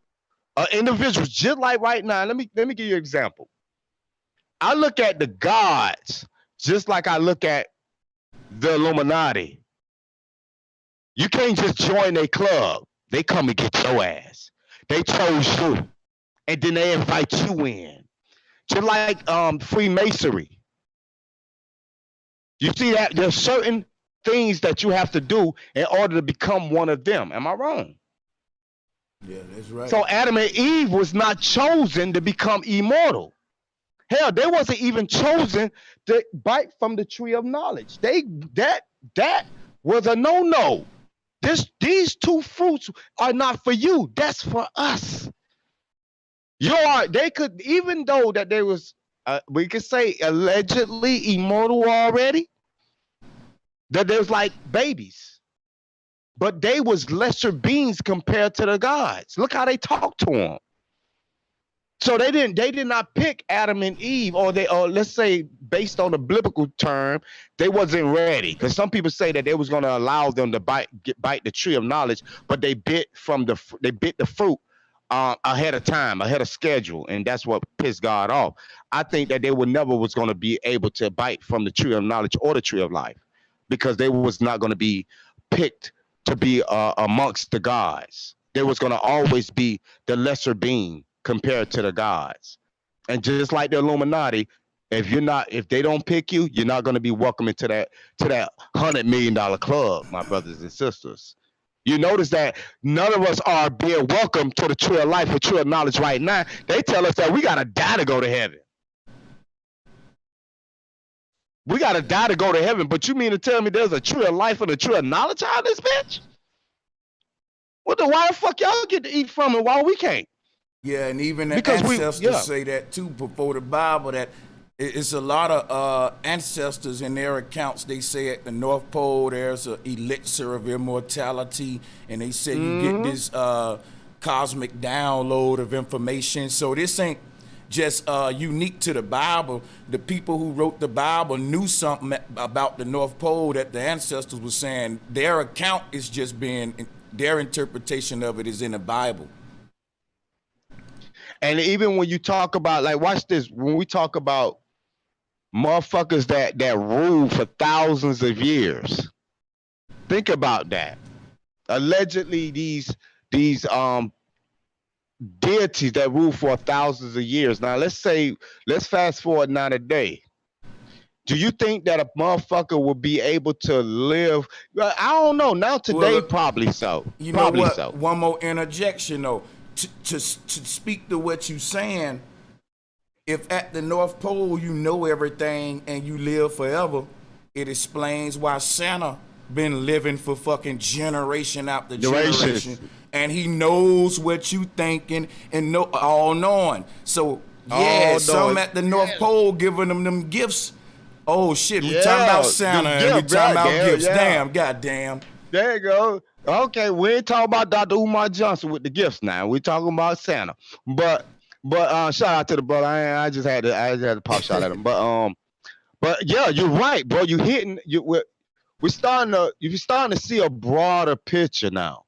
[SPEAKER 2] of individuals, just like right now. Let me give you an example. I look at the gods just like I look at the Illuminati. You can't just join a club. They come and get your ass. They chose you, and then they invite you in. Just like Freemasonry. You see that there's certain things that you have to do in order to become one of them. Am I wrong?
[SPEAKER 1] Yeah, that's right.
[SPEAKER 2] So Adam and Eve was not chosen to become immortal. Hell, they wasn't even chosen to bite from the tree of knowledge. That was a no-no. These two fruits are not for you. That's for us. They could, even though that they was, we could say allegedly immortal already, that they was like babies, but they was lesser beings compared to the gods. Look how they talk to them. So they did not pick Adam and Eve, or let's say based on the biblical term, they wasn't ready. Because some people say that they was going to allow them to bite the tree of knowledge, but they bit the fruit ahead of time, ahead of schedule, and that's what pissed God off. I think that they never was going to be able to bite from the tree of knowledge or the tree of life, because they was not going to be picked to be amongst the gods. They was going to always be the lesser being compared to the gods. And just like the Illuminati, if they don't pick you, you're not going to be welcome into that $100 million club, my brothers and sisters. You notice that none of us are being welcomed to the tree of life or tree of knowledge right now. They tell us that we gotta die to go to heaven. We gotta die to go to heaven. But you mean to tell me there's a tree of life and a tree of knowledge out of this bitch? Why the fuck y'all get to eat from it while we can't?
[SPEAKER 1] Yeah, and even the ancestors say that too before the Bible, that it's a lot of ancestors in their accounts. They say at the North Pole there's an elixir of immortality, and they say you get this cosmic download of information. So this ain't just unique to the Bible. The people who wrote the Bible knew something about the North Pole that the ancestors were saying. Their account is just being, their interpretation of it is in the Bible.
[SPEAKER 2] And even when you talk about, like, watch this, when we talk about motherfuckers that rule for thousands of years, think about that. Allegedly, these deities that rule for thousands of years. Now, let's fast forward now today. Do you think that a motherfucker will be able to live? I don't know. Now today, well, probably so.
[SPEAKER 1] You probably know what? So. One more interjection though. To speak to what you're saying, if at the North Pole you know everything and you live forever, it explains why Santa been living for fucking generation after generation, and he knows what you thinking and know all knowing. So yeah, some at the North Pole giving them gifts. Oh shit, we talking about Santa and we talking about gifts. Damn, goddamn.
[SPEAKER 2] There you go. Okay, we ain't talking about Dr. Umar Johnson with the gifts now. We talking about Santa. But shout out to the brother. I just had to pop shot at him. But yeah, you're right, bro. You're starting to see a broader picture now,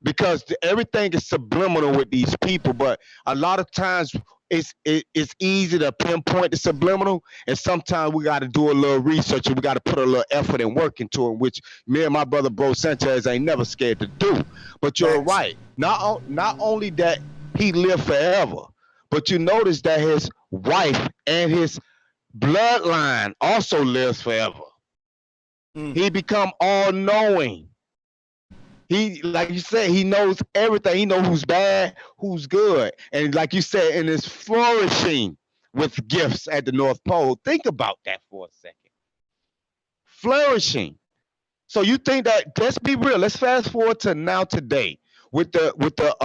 [SPEAKER 2] because everything is subliminal with these people. But a lot of times it's easy to pinpoint the subliminal, and sometimes we got to do a little research and we got to put a little effort and work into it, which me and my brother Bro Sanchez ain't never scared to do. But you're right. Not only that he lived forever, but you notice that his wife and his bloodline also lives forever. He become all-knowing. He, like you said, he knows everything. He knows who's bad, who's good. And like you said, and is flourishing with gifts at the North Pole. Think about that for a second. Flourishing. So you think that, let's be real. Let's fast forward to now today with the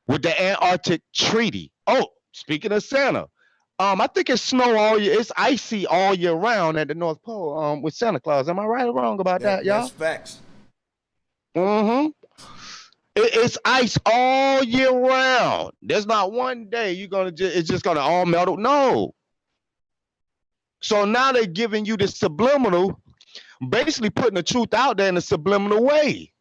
[SPEAKER 2] Antarctic Treaty. Oh, speaking of Santa, I think it's snow all year. It's icy all year round at the North Pole with Santa Claus. Am I right or wrong about that, y'all?
[SPEAKER 1] That's facts.
[SPEAKER 2] It's ice all year round. There's not one day it's just gonna all melt. No. So now they're giving you the subliminal, basically putting the truth out there in a subliminal way.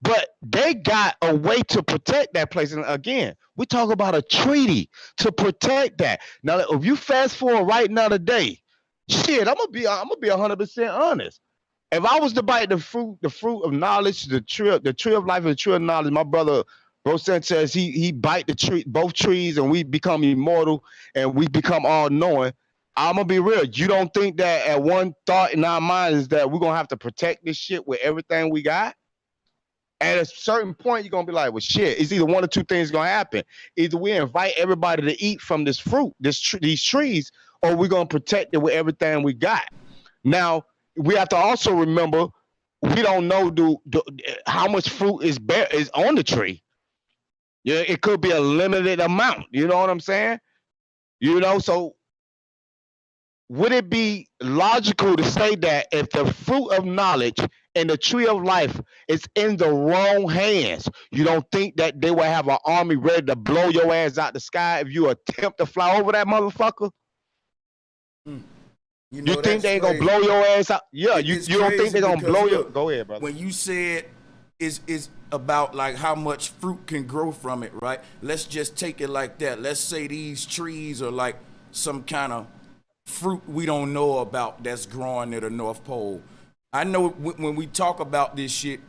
[SPEAKER 2] But they got a way to protect that place. And again, we talk about a treaty to protect that. Now, if you fast forward right now today, shit, I'm gonna be 100% honest. If I was to bite the fruit of knowledge, the tree of life and the tree of knowledge, my brother Bro Sanchez, he bite the tree, both trees, and we become immortal and we become all knowing. I'm gonna be real. You don't think that at one thought in our minds is that we're gonna have to protect this shit with everything we got? At a certain point, you're gonna be like, well, shit, it's either one or two things gonna happen. Either we invite everybody to eat from this fruit, these trees, or we're gonna protect it with everything we got. Now, we have to also remember, we don't know how much fruit is on the tree. Yeah, it could be a limited amount. You know what I'm saying? You know, so would it be logical to say that if the fruit of knowledge and the tree of life is in the wrong hands, you don't think that they will have an army ready to blow your ass out the sky if you attempt to fly over that motherfucker? You think they ain't gonna blow your ass out? Yeah, you don't think they're gonna blow your... Go ahead, brother.
[SPEAKER 1] When you said is about like how much fruit can grow from it, right? Let's just take it like that. Let's say these trees are like some kind of fruit we don't know about that's growing at the North Pole. I know when we talk about this shit,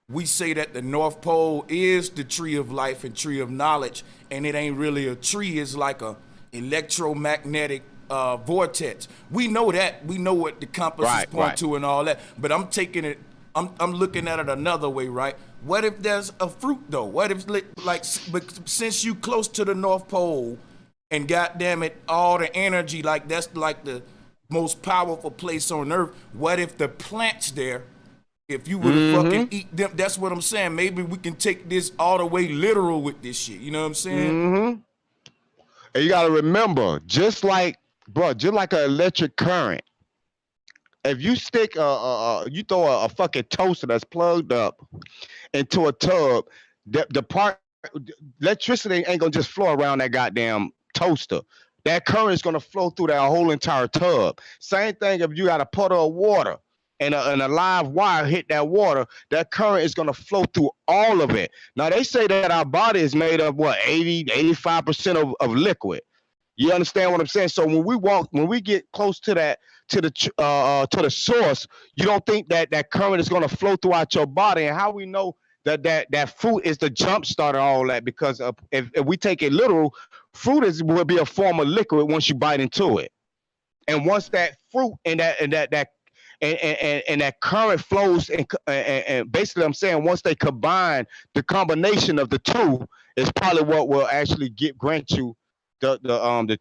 [SPEAKER 1] we say that the North Pole is the tree of life and tree of knowledge, and it ain't really a tree. It's like a electromagnetic vortex. We know that. We know what the compasses point to and all that. But I'm taking it I'm looking at it another way, right? What if there's a fruit though? What if like since you close to the North Pole, and goddamn it, all the energy, like that's like the most powerful place on earth. What if the plants there? If you were to fucking eat them, that's what I'm saying. Maybe we can take this all the way literal with this shit. You know what I'm saying?
[SPEAKER 2] And you gotta remember, just like an electric current. If you stick you throw a fucking toaster that's plugged up into a tub, the part electricity ain't gonna just flow around that goddamn toaster. That current is gonna flow through that whole entire tub. Same thing if you got a puddle of water and a live wire hit that water, that current is gonna flow through all of it. Now they say that our body is made of what, 85% of liquid. You understand what I'm saying? So when we get close to that, to the source, you don't think that current is gonna flow throughout your body. And how we know that fruit is the jump starter, all that, because if we take it literal, fruit will be a form of liquid once you bite into it. And once that fruit and that current flows, and basically I'm saying once they combine, the combination of the two is probably what will actually grant you the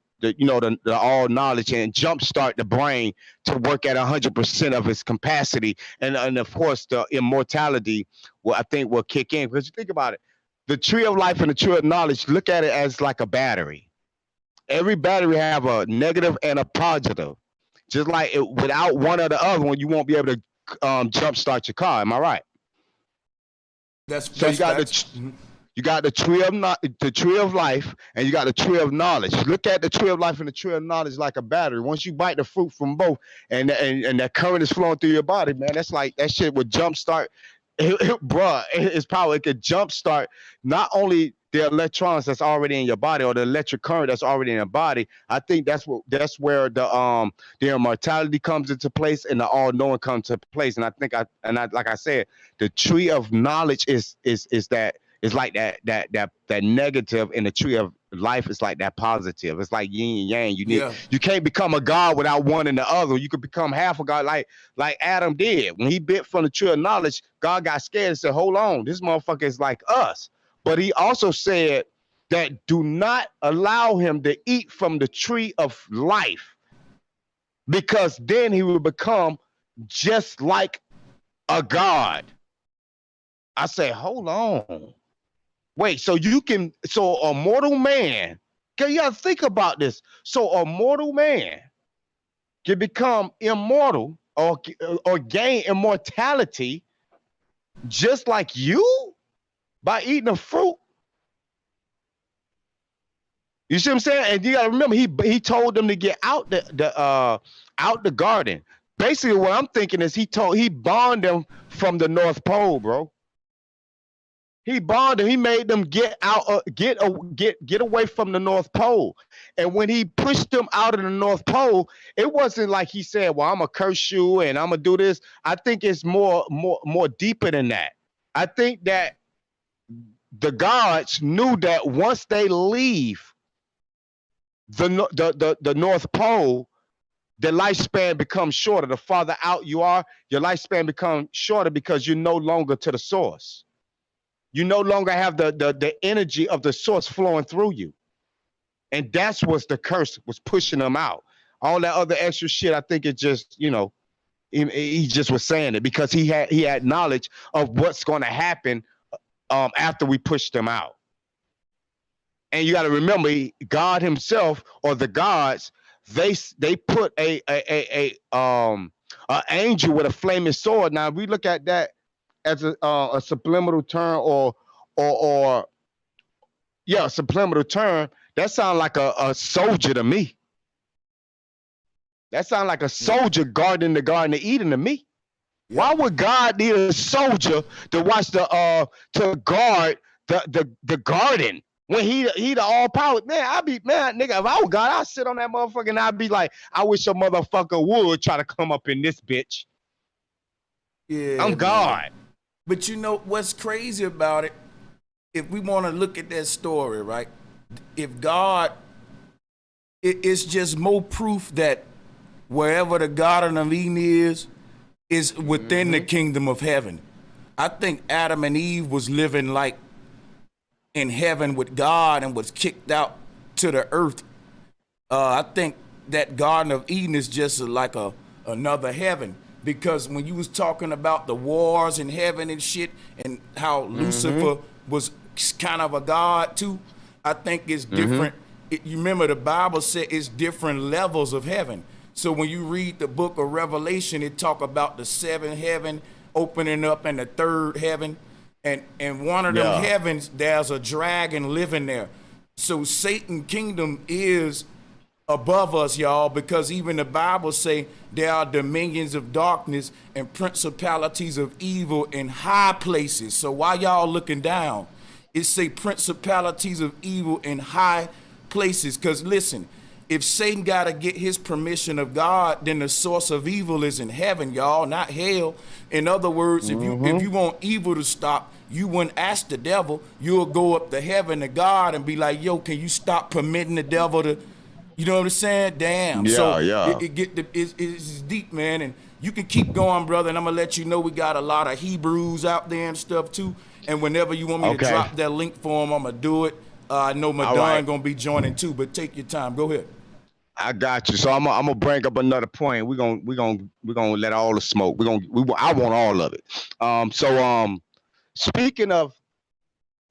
[SPEAKER 2] all knowledge and jumpstart the brain to work at 100% of its capacity, and of course the immortality I think will kick in. Because you think about it, the tree of life and the tree of knowledge, look at it as like a battery. Every battery have a negative and a positive. Just like without one or the other one, you won't be able to jumpstart your car. Am I right? You got the tree of life, and you got the tree of knowledge. Look at the tree of life and the tree of knowledge like a battery. Once you bite the fruit from both, and that current is flowing through your body, man, that's like that shit would jumpstart. It could jumpstart not only the electrons that's already in your body or the electric current that's already in your body. I think that's where the immortality comes into place and the all knowing comes into place. And I think like I said, the tree of knowledge is like that negative, and the tree of life is like that positive. It's like yin and yang. You can't become a god without one and the other. You could become half a god, like Adam did. When he bit from the tree of knowledge, God got scared and said, hold on, this motherfucker is like us. But he also said that do not allow him to eat from the tree of life, because then he will become just like a god. I say, hold on. Wait, so a mortal man, you gotta think about this. So a mortal man can become immortal or gain immortality just like you by eating a fruit. You see what I'm saying? And you gotta remember, he told them to get out the garden. Basically, what I'm thinking is he banned them from the North Pole, bro. He bonded. He made them get out, get away from the North Pole. And when he pushed them out of the North Pole, it wasn't like he said, "Well, I'm gonna curse you and I'm gonna do this." I think it's more deeper than that. I think that the gods knew that once they leave the North Pole, the lifespan becomes shorter. The farther out you are, your lifespan becomes shorter because you're no longer to the source. You no longer have the energy of the source flowing through you. And that's what the curse was pushing them out. All that other extra shit, I think it just, he just was saying it because he had knowledge of what's going to happen after we push them out. And you got to remember, God himself, or the gods, they put a angel with a flaming sword. Now, if we look at that as a subliminal term, or a subliminal term, that sounds like a soldier to me. That sounds like a soldier guarding the Garden of Eden to me. Yeah. Why would God need a soldier to watch to guard the garden when he the all power? Man, nigga, if I were God, I'd sit on that motherfucker and I'd be like, I wish a motherfucker would try to come up in this bitch. Yeah, I'm God. Man.
[SPEAKER 1] But you know what's crazy about it? If we want to look at that story, right? If God, it's just more proof that wherever the Garden of Eden is, is within the kingdom of heaven. I think Adam and Eve was living like in heaven with God and was kicked out to the earth. I think that Garden of Eden is just like another heaven, because when you was talking about the wars in heaven and shit and how Lucifer was kind of a god too, I think it's different. You remember the Bible said it's different levels of heaven. So when you read the book of Revelation, it talk about the seventh heaven opening up and the third heaven. And one of them heavens, there's a dragon living there. So Satan's kingdom is above us, y'all, because even the Bible say there are dominions of darkness and principalities of evil in high places. So while y'all looking down, it say principalities of evil in high places. Because listen, if Satan got to get his permission of God, then the source of evil is in heaven, y'all, not hell. In other words, if you want evil to stop, you wouldn't ask the devil. You'll go up to heaven to God and be like, yo, can you stop permitting the devil to, you know what I'm saying? Damn. It's deep, man. And you can keep going, brother. And I'm going to let you know we got a lot of Hebrews out there and stuff too. And whenever you want me to drop that link for them, I'm going to do it. I know Madon going to be joining too, but take your time. Go ahead.
[SPEAKER 2] I got you. So I'm gonna bring up another point. We're gonna let all the smoke. I want all of it. Speaking of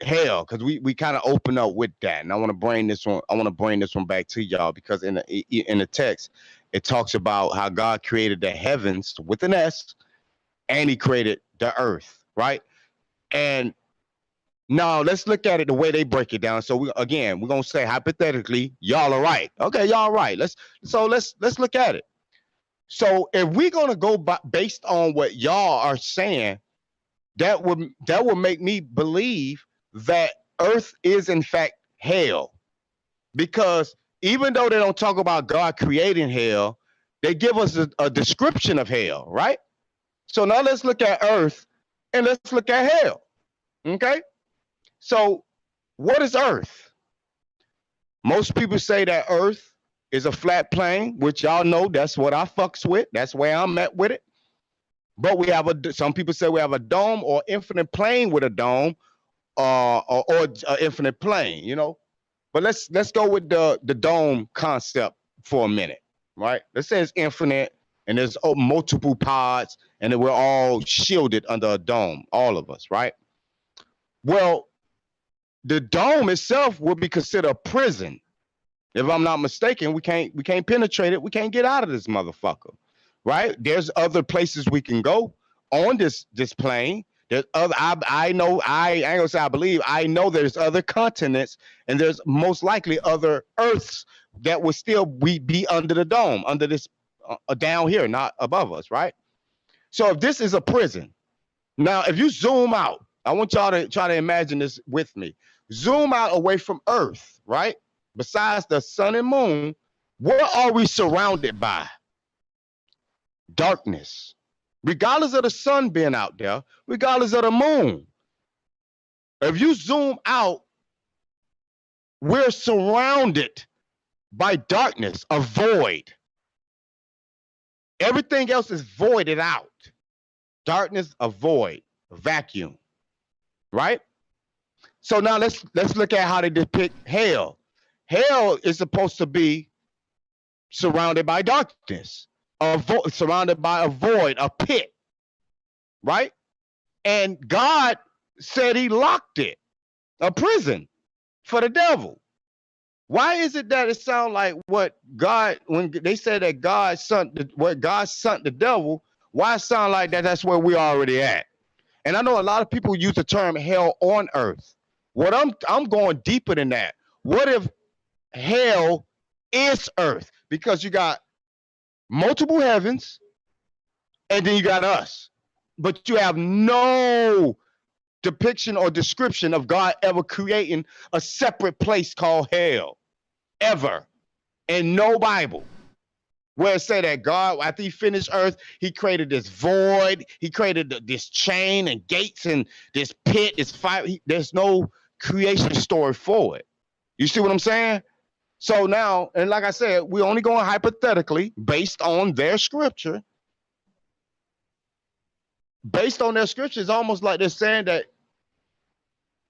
[SPEAKER 2] hell, because we kind of open up with that, and I want to bring this one back to y'all, because in the text it talks about how God created the heavens with an S, and He created the earth, right? And now let's look at it the way they break it down. So we're gonna say hypothetically, y'all are right. Okay, y'all right. Let's look at it. So if we're gonna go based on what y'all are saying, that would make me believe that Earth is in fact hell, because even though they don't talk about God creating hell, they give us a description of hell, right? So now let's look at Earth and let's look at hell. Okay. So what is Earth? Most people say that Earth is a flat plane, which y'all know that's what I fucks with. That's where I'm at with it. But we have some people say we have a dome or infinite plane with a dome, or an infinite plane, you know. But let's go with the dome concept for a minute, right? Let's say it's infinite and there's multiple pods and we're all shielded under a dome, all of us, right? Well, the dome itself will be considered a prison. If I'm not mistaken, we can't penetrate it. We can't get out of this motherfucker, right? There's other places we can go on this plane. There's other. I know. I ain't gonna say I believe. I know there's other continents, and there's most likely other Earths that would still be under the dome, under this down here, not above us, right? So if this is a prison, now if you zoom out, I want y'all to try to imagine this with me. Zoom out away from Earth, right? Besides the sun and moon, what are we surrounded by? Darkness. Regardless of the sun being out there, regardless of the moon. If you zoom out, we're surrounded by darkness, a void. Everything else is voided out. Darkness, a void, a vacuum, right? So now let's look at how they depict hell. Hell is supposed to be surrounded by darkness, surrounded by a void, a pit, right? And God said He locked it, a prison for the devil. Why is it that it sounds like what God, when they say that God sent the devil, why it sound like that's where we already at? And I know a lot of people use the term hell on earth. What I'm going deeper than that. What if hell is earth? Because you got multiple heavens and then you got us, but you have no depiction or description of God ever creating a separate place called hell, ever, in no Bible. Where it say that God, after He finished earth, He created this void, He created this chain and gates and this pit, this fire. There's no creation story for it. You see what I'm saying? So now, and like I said, we're only going hypothetically based on their scripture. based on their scriptures, almost like they're saying that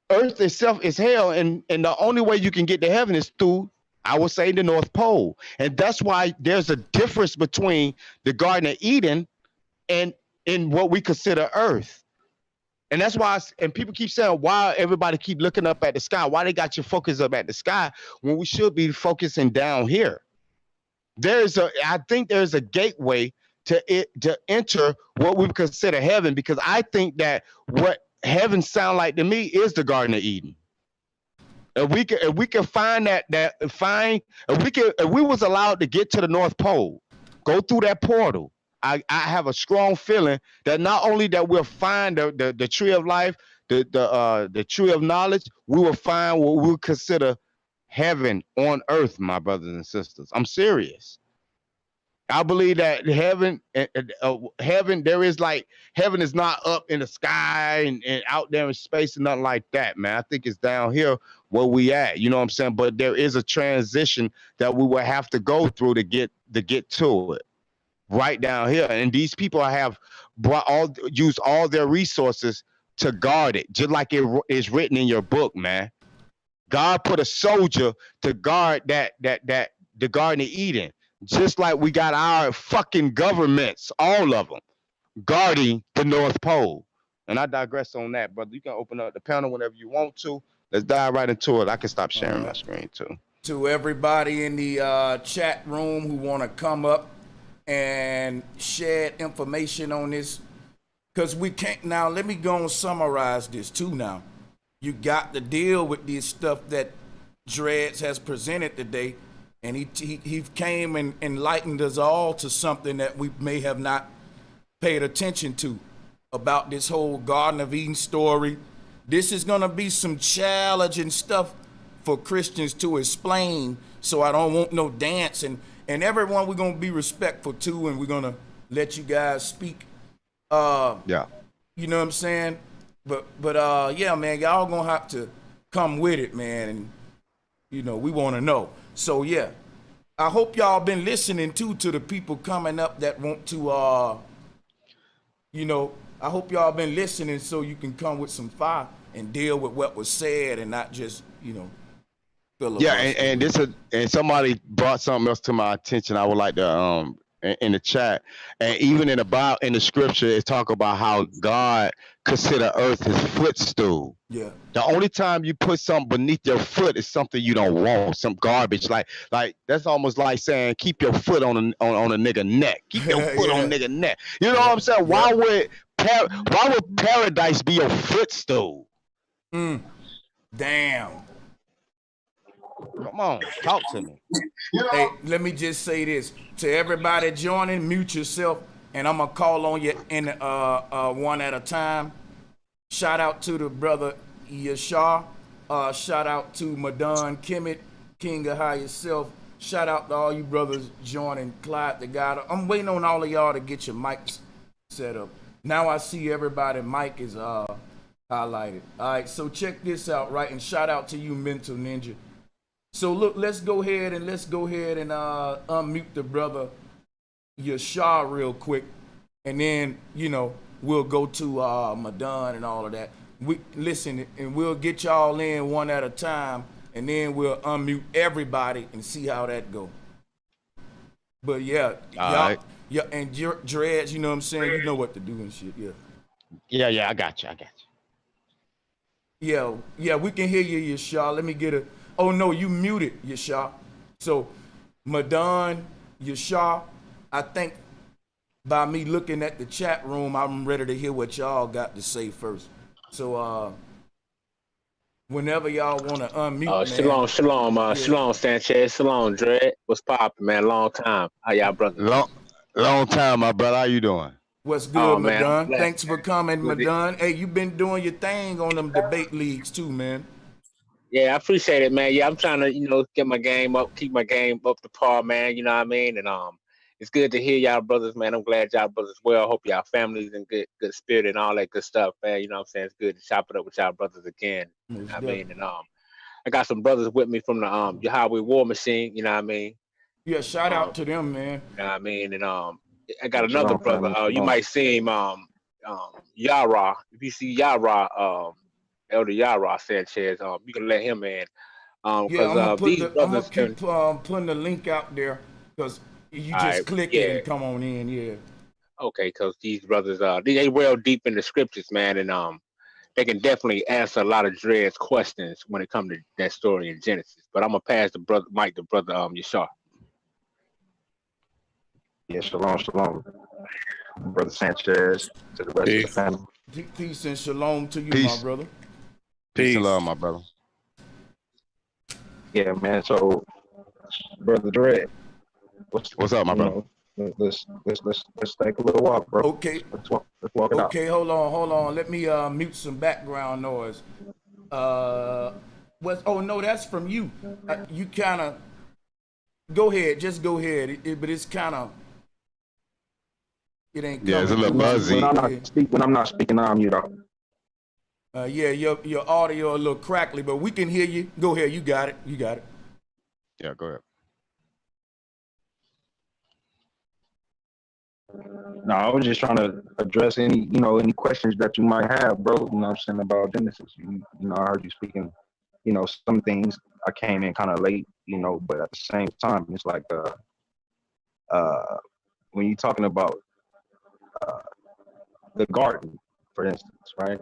[SPEAKER 2] earth itself is hell, and the only way you can get to heaven is through, I would say, the North Pole. And that's why there's a difference between the Garden of Eden and in what we consider earth. And that's why, and people keep saying, why everybody keep looking up at the sky? Why they got your focus up at the sky when we should be focusing down here? I think there's a gateway to enter what we consider heaven, because I think that what heaven sound like to me is the Garden of Eden. If we can find if we was allowed to get to the North Pole, go through that portal, I have a strong feeling that not only that we'll find the tree of life, the tree of knowledge, we will find what we'll consider heaven on earth, my brothers and sisters. I'm serious. I believe that heaven, there is like, heaven is not up in the sky and out there in space and nothing like that, man. I think it's down here where we at, you know what I'm saying? But there is a transition that we will have to go through to get to it, right down here. And these people have used all their resources to guard it, just like it is written in your book, man. God put a soldier to guard the Garden of Eden. Just like we got our fucking governments, all of them, guarding the North Pole. And I digress on that, brother. You can open up the panel whenever you want to. Let's dive right into it. I can stop sharing my screen too.
[SPEAKER 1] To everybody in the chat room who want to come up and share information on this, because we can't. Now, let me go and summarize this too now. You got to deal with this stuff that Dreads has presented today. And he came and enlightened us all to something that we may have not paid attention to about this whole Garden of Eden story. This is going to be some challenging stuff for Christians to explain, so I don't want no dance. And everyone, we're going to be respectful too, and we're going to let you guys speak.
[SPEAKER 2] Yeah.
[SPEAKER 1] You know what I'm saying? But yeah, man, y'all going to have to come with it, man. And, you know, we want to know. So yeah, I hope y'all been listening to the people coming up that want to, you know, I hope y'all been listening so you can come with some fire and deal with what was said and not just, you know,
[SPEAKER 2] yeah. And somebody brought something else to my attention. I would like to in the chat, and even in the scripture, it talk about how God consider earth his footstool.
[SPEAKER 1] Yeah.
[SPEAKER 2] The only time you put something beneath your foot is something you don't want, some garbage. Like that's almost like saying keep your foot on a nigga neck. Keep your foot on a nigga neck. You know what I'm saying? Why would paradise be your footstool?
[SPEAKER 1] Damn.
[SPEAKER 2] Come on, talk to me.
[SPEAKER 1] Hey, let me just say this to everybody joining. Mute yourself, and I'm gonna call on you in one at a time. Shout out to the brother Yashar. Shout out to Madon Kemet, King of High yourself. Shout out to all you brothers joining Clyde the God. I'm waiting on all of y'all to get your mics set up. Now I see everybody mic is highlighted. All right, so check this out, right? And shout out to you, Mental Ninja. So look, let's go ahead and unmute the brother Yashar real quick, and then, you know, we'll go to Madon and all of that. We listen, and we'll get y'all in one at a time, and then we'll unmute everybody and see how that go. But yeah,
[SPEAKER 2] all right.
[SPEAKER 1] Yeah, and Dreads, you know what I'm saying? You know what to do and shit.
[SPEAKER 2] Yeah, I got you.
[SPEAKER 1] Yeah, we can hear you, Yashar. Let me get a. Oh no, you muted, Yashar. So, Madon, Yashar, I think by me looking at the chat room, I'm ready to hear what y'all got to say first. So, whenever y'all want to unmute,
[SPEAKER 3] Shalom, Sanchez, shalom, Dread. What's poppin', man? Long time. How y'all, brother?
[SPEAKER 2] Long time, my brother. How you doing?
[SPEAKER 1] What's good, Madon? Thanks for coming, Madon. Hey, you been doing your thing on them debate leagues too, man.
[SPEAKER 3] Yeah, I appreciate it, man. Yeah, I'm trying to, you know, get my game up, keep my game up to par, man. You know what I mean? And it's good to hear y'all brothers, man. I'm glad y'all brothers well. Hope y'all families in good spirit and all that good stuff, man. You know what I'm saying? It's good to chop it up with y'all brothers again. You know what I mean? And I got some brothers with me from the Yahweh War Machine, you know what I mean?
[SPEAKER 1] Yeah, shout out to them, man.
[SPEAKER 3] You know what I mean? And I got another brother. You might see him. Yara. If you see Yara, Elder Yara Sanchez, you can let him in.
[SPEAKER 1] Yeah,
[SPEAKER 3] Because
[SPEAKER 1] I'm gonna put
[SPEAKER 3] these
[SPEAKER 1] the I'm gonna
[SPEAKER 3] brothers can.
[SPEAKER 1] keep putting the link out there because you
[SPEAKER 3] All right,
[SPEAKER 1] just click it
[SPEAKER 3] yeah,
[SPEAKER 1] and come on in. Yeah.
[SPEAKER 3] okay. Because these brothers, they well deep in the scriptures, man, and they can definitely answer a lot of Dred's questions when it comes to that story in Genesis. But I'm gonna pass the brother Mike, the brother Yashar.
[SPEAKER 4] Yeah, shalom, shalom, brother Sanchez, to the rest of the
[SPEAKER 5] Peace.
[SPEAKER 4] family.
[SPEAKER 1] Peace and shalom to you, my
[SPEAKER 2] Peace.
[SPEAKER 1] brother.
[SPEAKER 2] Peace and
[SPEAKER 5] Peace.
[SPEAKER 2] love, my brother.
[SPEAKER 4] Yeah, man. So, brother Dred,
[SPEAKER 2] What's up, my brother?
[SPEAKER 4] Let's take a little walk, bro.
[SPEAKER 1] Okay.
[SPEAKER 4] Let's walk it out.
[SPEAKER 1] Okay, hold on. Let me mute some background noise. Oh no, that's from you. You kind of go ahead, just go ahead. But it's kind of it ain't coming.
[SPEAKER 2] Yeah, it's a little buzzy.
[SPEAKER 4] When I'm not speaking, I'm mute out.
[SPEAKER 1] Yeah, your audio a little crackly, but we can hear you. Go ahead, you got it.
[SPEAKER 2] Yeah, go ahead.
[SPEAKER 4] No, I was just trying to address any questions that you might have, bro. You know what I'm saying, about Genesis. I heard you speaking, some things. I came in kind of late, but at the same time, it's like when you're talking about the garden, for instance, right?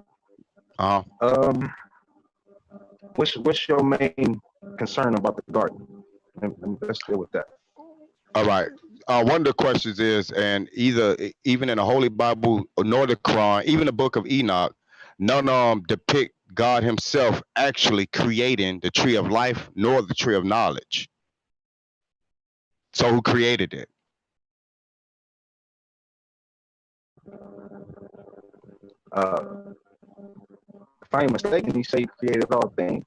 [SPEAKER 4] What's your main concern about the garden? Let's deal with that.
[SPEAKER 2] All right. One of the questions is, and even in the Holy Bible, nor the Quran, even the Book of Enoch, none of them depict God Himself actually creating the tree of life, nor the tree of knowledge. So who created it?
[SPEAKER 4] If I ain't mistaken, He said He created all things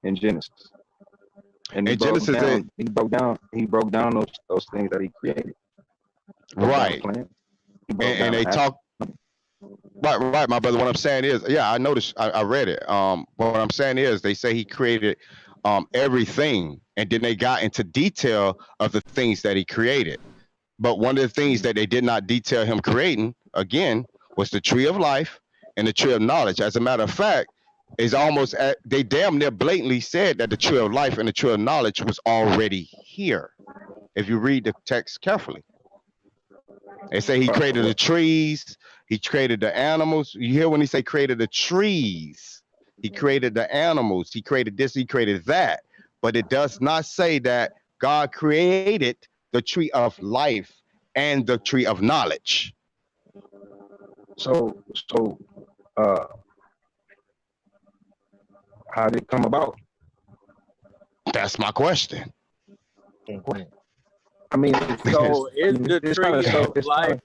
[SPEAKER 4] in Genesis. And he broke down those things that He created.
[SPEAKER 2] Right. And they talk. Right, my brother. What I'm saying is, yeah, I noticed. I read it. What I'm saying is, they say He created everything, and then they got into detail of the things that He created. But one of the things that they did not detail Him creating, again, was the tree of life and the tree of knowledge. As a matter of fact, is almost they damn near blatantly said that the tree of life and the tree of knowledge was already here. If you read the text carefully, they say He created the trees, He created the animals. You hear when He say created the trees, He created the animals, He created this, He created that. But it does not say that God created the tree of life and the tree of knowledge.
[SPEAKER 4] So how did it come about?
[SPEAKER 5] That's my question.
[SPEAKER 4] I mean,
[SPEAKER 6] so is the tree of life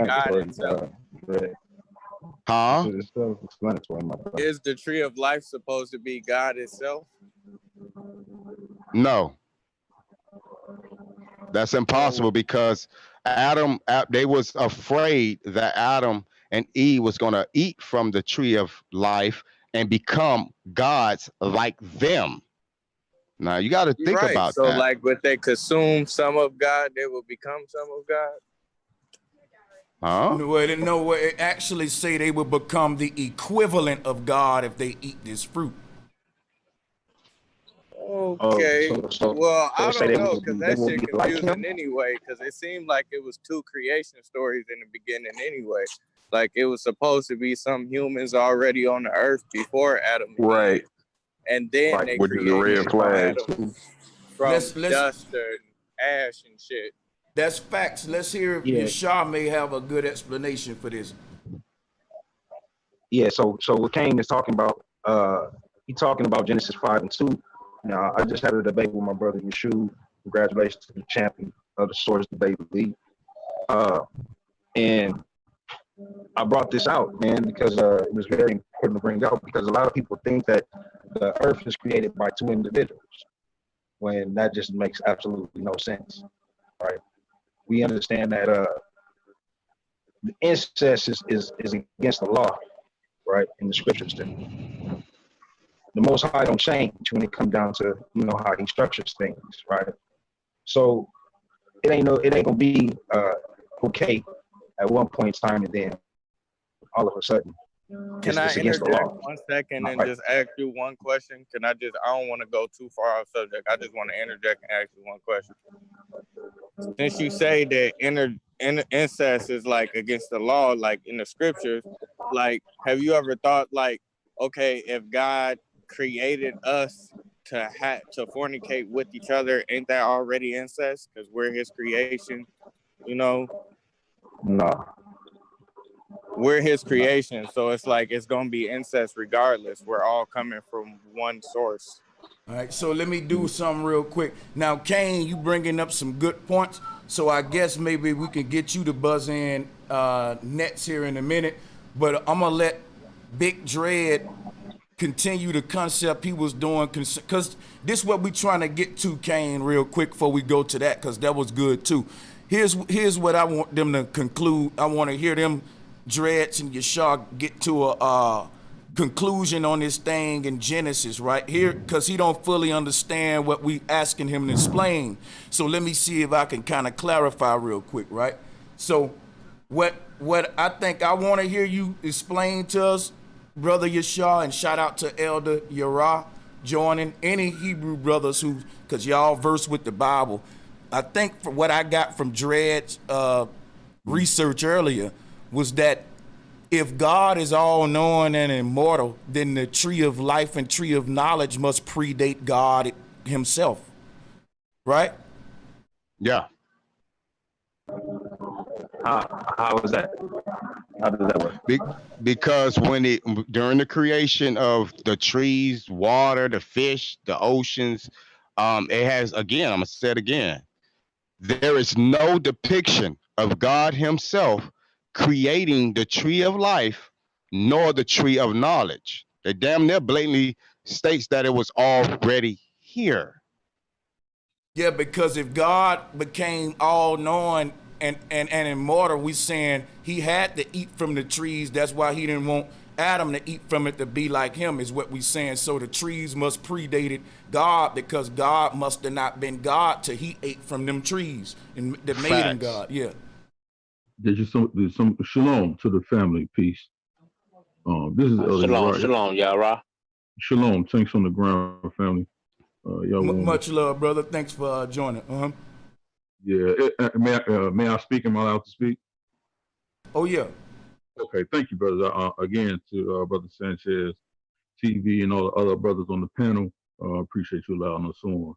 [SPEAKER 6] God Himself?
[SPEAKER 2] Huh?
[SPEAKER 4] It's self-explanatory, my brother.
[SPEAKER 6] Is the tree of life supposed to be God itself?
[SPEAKER 2] No. That's impossible because they was afraid that Adam and Eve was going to eat from the tree of life and become gods like them. Now you got to think about
[SPEAKER 6] so
[SPEAKER 2] that.
[SPEAKER 6] So like, would they consume some of God, they will become some of God?
[SPEAKER 2] Huh?
[SPEAKER 1] No, it actually say they will become the equivalent of God if they eat this fruit.
[SPEAKER 6] Okay. Well, I don't know, because that shit confusing anyway, because it seemed like it was two creation stories in the beginning anyway. Like it was supposed to be some humans already on the earth before Adam and Eve, and then they created the red flag from dust and ash and shit.
[SPEAKER 1] That's facts. Let's hear if Yashar may have a good explanation for this.
[SPEAKER 4] Yeah, so what Cain is talking about, he's talking about Genesis 5:2. Now, I just had a debate with my brother Yeshua. Congratulations to the champion of the Swords Debate League. And I brought this out, man, because it was very important to bring out, because a lot of people think that the earth is created by two individuals, when that just makes absolutely no sense, right? We understand that the incest is against the law, right, in the scriptures. The Most High don't change when it comes down to how He structures things, right? So it ain't gonna be okay at one point in time, and then all of a sudden,
[SPEAKER 6] Can I
[SPEAKER 4] it's against the
[SPEAKER 6] interject
[SPEAKER 4] law.
[SPEAKER 6] 1 second and
[SPEAKER 4] Right.
[SPEAKER 6] just ask you one question? I don't want to go too far off subject. I just want to interject and ask you one question. Since you say that incest is like against the law, like in the scriptures, like, have you ever thought like, okay, if God created us to fornicate with each other, ain't that already incest? Because we're His creation, you know?
[SPEAKER 4] No.
[SPEAKER 6] We're His creation, so it's like it's gonna be incest regardless. We're all coming from one source.
[SPEAKER 1] All right, so let me do something real quick. Now, Kane, you bringing up some good points, so I guess maybe we can get you to buzz in Nets here in a minute, but I'm gonna let Big Dread continue the concept he was doing, because this is what we trying to get to, Kane, real quick before we go to that, because that was good too. Here's what I want them to conclude. I want to hear them Dreads and Yashar get to a conclusion on this thing in Genesis right here, because he don't fully understand what we asking him to explain. So let me see if I can kind of clarify real quick, right? So what I think I want to hear you explain to us, Brother Yashar, and shout out to Elder Yarah joining, any Hebrew brothers who, because y'all versed with the Bible. I think for what I got from Dread's research earlier was that if God is all-knowing and immortal, then the tree of life and tree of knowledge must predate God himself, right?
[SPEAKER 2] Yeah.
[SPEAKER 4] How is that? How does that work?
[SPEAKER 2] Because during the creation of the trees, water, the fish, the oceans, it has, again, I'm gonna say it again, there is no depiction of God himself creating the tree of life nor the tree of knowledge. They damn near blatantly states that it was already here.
[SPEAKER 1] Yeah, because if God became all-knowing and immortal, we saying he had to eat from the trees. That's why he didn't want Adam to eat from it to be like him, is what we saying. So the trees must predated God, because God must have not been God till he ate from them trees and that made him God. Yeah.
[SPEAKER 7] There's some shalom to the family. Peace. This is
[SPEAKER 3] Shalom, Yara.
[SPEAKER 7] Shalom. Thanks on the ground, family. Y'all
[SPEAKER 1] much love, brother. Thanks for joining.
[SPEAKER 7] Yeah. May I speak? Am I allowed to speak?
[SPEAKER 1] Oh yeah.
[SPEAKER 7] Okay. Thank you, brother. Again, to Brother Sanchez TV and all the other brothers on the panel. Appreciate you allowing us on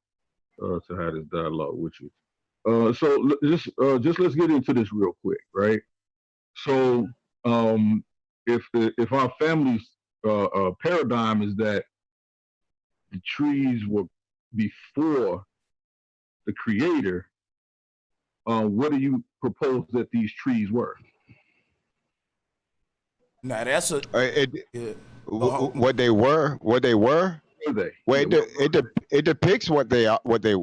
[SPEAKER 7] to have this dialogue with you. So just let's get into this real quick, right? So if our family's paradigm is that the trees were before the Creator, what do you propose that these trees were?
[SPEAKER 1] Now that's a
[SPEAKER 2] what they were.
[SPEAKER 7] Were they?
[SPEAKER 2] Well, it depicts what they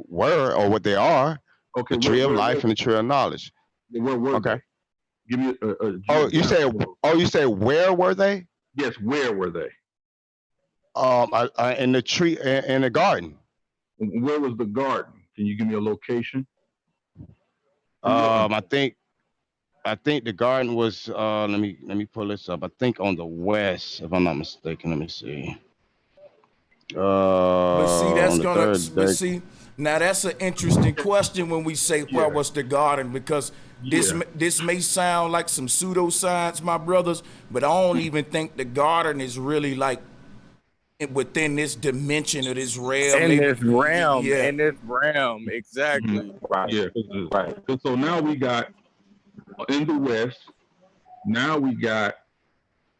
[SPEAKER 2] were or what they are.
[SPEAKER 7] Okay.
[SPEAKER 2] The tree of life and the tree of knowledge.
[SPEAKER 7] Where were
[SPEAKER 2] okay.
[SPEAKER 7] They? Give me
[SPEAKER 2] you say where were they?
[SPEAKER 7] Yes, where were they?
[SPEAKER 2] In the tree, in the garden.
[SPEAKER 7] Where was the garden? Can you give me a location?
[SPEAKER 2] I think the garden was. Let me pull this up. I think on the west, if I'm not mistaken. Let me see.
[SPEAKER 1] But see, that's gonna. But see, now that's an interesting question when we say where was the garden, because this may sound like some pseudoscience, my brothers, but I don't even think the garden is really like within this dimension of this realm.
[SPEAKER 6] In this realm, exactly.
[SPEAKER 7] Mm-hmm. Right. Yeah. Right. So now we got in the west. Now we got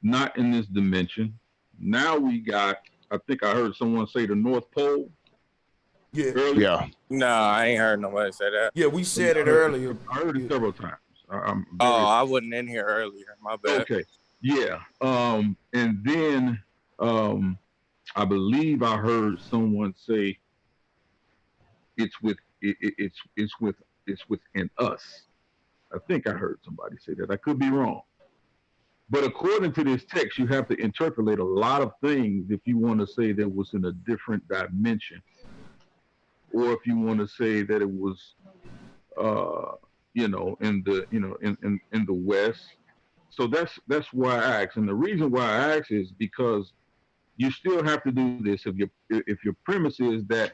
[SPEAKER 7] not in this dimension. Now we got. I think I heard someone say the North Pole.
[SPEAKER 1] Yeah.
[SPEAKER 7] Earlier.
[SPEAKER 2] Yeah.
[SPEAKER 6] No, I ain't heard nobody say that.
[SPEAKER 1] Yeah, we said it earlier.
[SPEAKER 7] I heard it several times.
[SPEAKER 6] I wasn't in here earlier. My bad.
[SPEAKER 7] Okay. Yeah. And then I believe I heard someone say it's within us. I think I heard somebody say that. I could be wrong. But according to this text, you have to interpolate a lot of things if you want to say that it was in a different dimension, or if you want to say that it was in the West. So that's why I ask. And the reason why I ask is because you still have to do this if your premise is that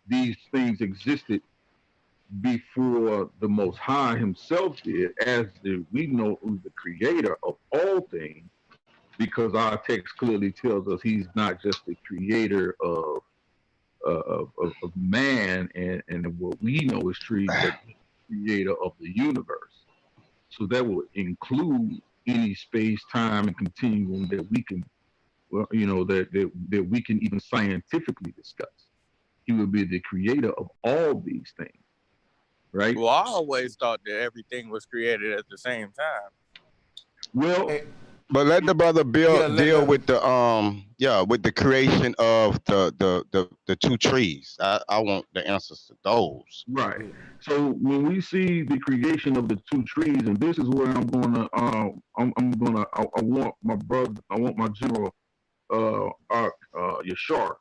[SPEAKER 7] these things existed before the Most High Himself did, we know who's the creator of all things, because our text clearly tells us He's not just the creator of man and what we know is true, but the creator of the universe. So that will include any space, time, and continuum that we can, that we can even scientifically discuss. He would be the creator of all these things, right?
[SPEAKER 6] Well, I always thought that everything was created at the same time.
[SPEAKER 7] Well,
[SPEAKER 2] but let the brother deal with the creation of the two trees. I want the answers to those.
[SPEAKER 7] Right. So when we see the creation of the two trees, and this is where I want my general Yashar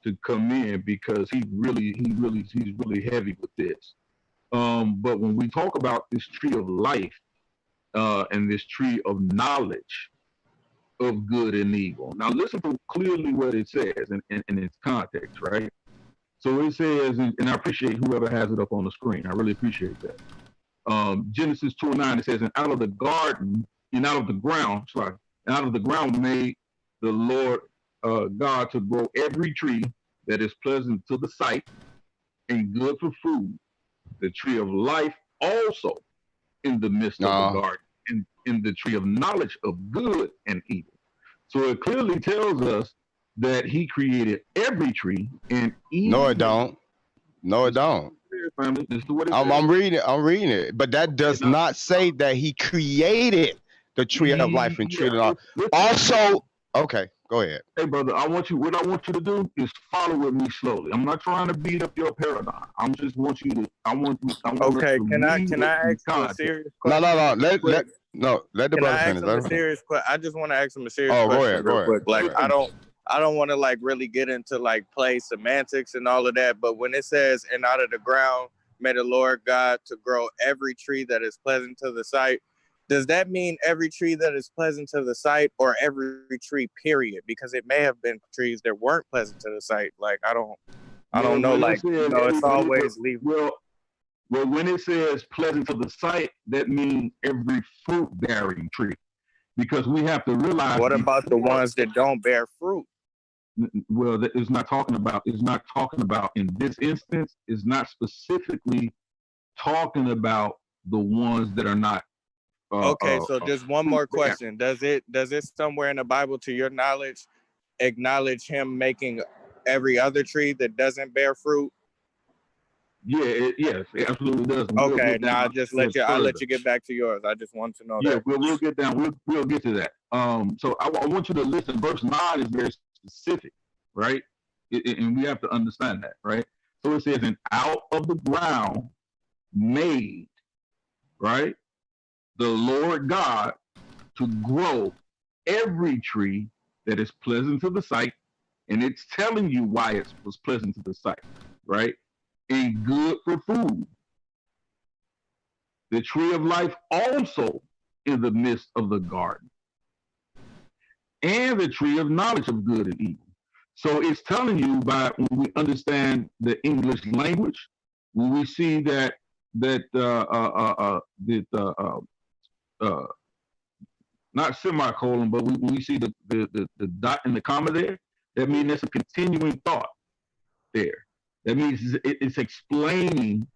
[SPEAKER 7] to come in, because he's really heavy with this. But when we talk about this tree of life and this tree of knowledge of good and evil, now listen to clearly what it says in its context, right? So it says, and I appreciate whoever has it up on the screen. I really appreciate that. Genesis 2:9, it says, and out of the garden, and out of the ground made the Lord God to grow every tree that is pleasant to the sight and good for food, the tree of life also in the midst of the garden, and in the tree of knowledge of good and evil. So it clearly tells us that He created every tree and evil.
[SPEAKER 2] No, it don't. I'm reading it, but that does not say that He created the tree of life and tree of knowledge. Also, okay, go ahead.
[SPEAKER 7] Hey, brother, what I want you to do is follow with me slowly. I'm not trying to beat up your paradigm. I just want you to.
[SPEAKER 6] Okay, can I ask you a serious question?
[SPEAKER 2] No. Let the brother finish.
[SPEAKER 6] I just want to ask him a serious question.
[SPEAKER 2] Go ahead.
[SPEAKER 6] Like, I don't want to like really get into like play semantics and all of that, but when it says, and out of the ground made the Lord God to grow every tree that is pleasant to the sight, does that mean every tree that is pleasant to the sight, or every tree period? Because it may have been trees that weren't pleasant to the sight. Like, I don't know. Like, it's always leave.
[SPEAKER 7] Well, when it says pleasant to the sight, that means every fruit bearing tree, because we have to realize.
[SPEAKER 6] What about the ones that don't bear fruit?
[SPEAKER 7] Well, it's not talking about in this instance, is not specifically talking about the ones that are not.
[SPEAKER 6] Okay, so just one more question. Does it somewhere in the Bible, to your knowledge, acknowledge Him making every other tree that doesn't bear fruit?
[SPEAKER 7] Yes, it absolutely does.
[SPEAKER 6] Okay, now I'll let you get back to yours. I just want to know that.
[SPEAKER 7] Yeah, we'll get down. We'll get to that. So I want you to listen. Verse 9 is very specific, right? And we have to understand that, right? So it says, and out of the ground made, right, the Lord God to grow every tree that is pleasant to the sight, and it's telling you why it was pleasant to the sight, right? And good for food. The tree of life also in the midst of the garden, and the tree of knowledge of good and evil. So it's telling you, when we understand the English language, when we see that not semicolon, but when we see the dot and the comma there, that means there's a continuing thought there. That means it's explaining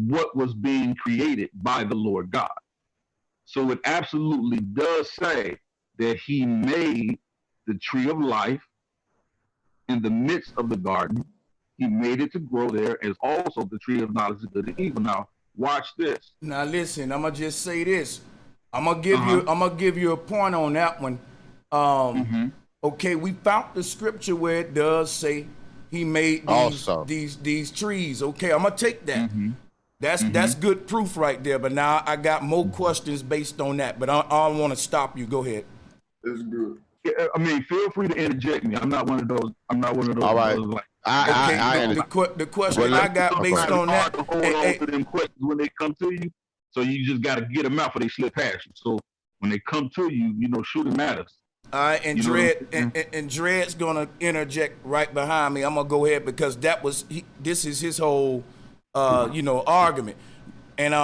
[SPEAKER 7] what was being created by the Lord God. So it absolutely does say that He made the tree of life in the midst of the garden. He made it to grow there, as also the tree of knowledge of good and evil. Now, watch this.
[SPEAKER 1] Now listen, I'm gonna just say this. I'm gonna give you a point on that one. Okay, we found the scripture where it does say He made these trees. Okay, I'm gonna take that. That's good proof right there. But now I got more questions based on that. But I don't want to stop you. Go ahead.
[SPEAKER 8] It's good.
[SPEAKER 7] Yeah, I mean, feel free to interject me. I'm not one of those.
[SPEAKER 2] All right.
[SPEAKER 7] Like
[SPEAKER 1] The question I got based on that.
[SPEAKER 7] To hold on to them questions when they come to you. So you just got to get them out before they slip past you. So when they come to you, shooting matters.
[SPEAKER 1] All right, and Dread's gonna interject right behind me. I'm gonna go ahead because this is his whole argument. And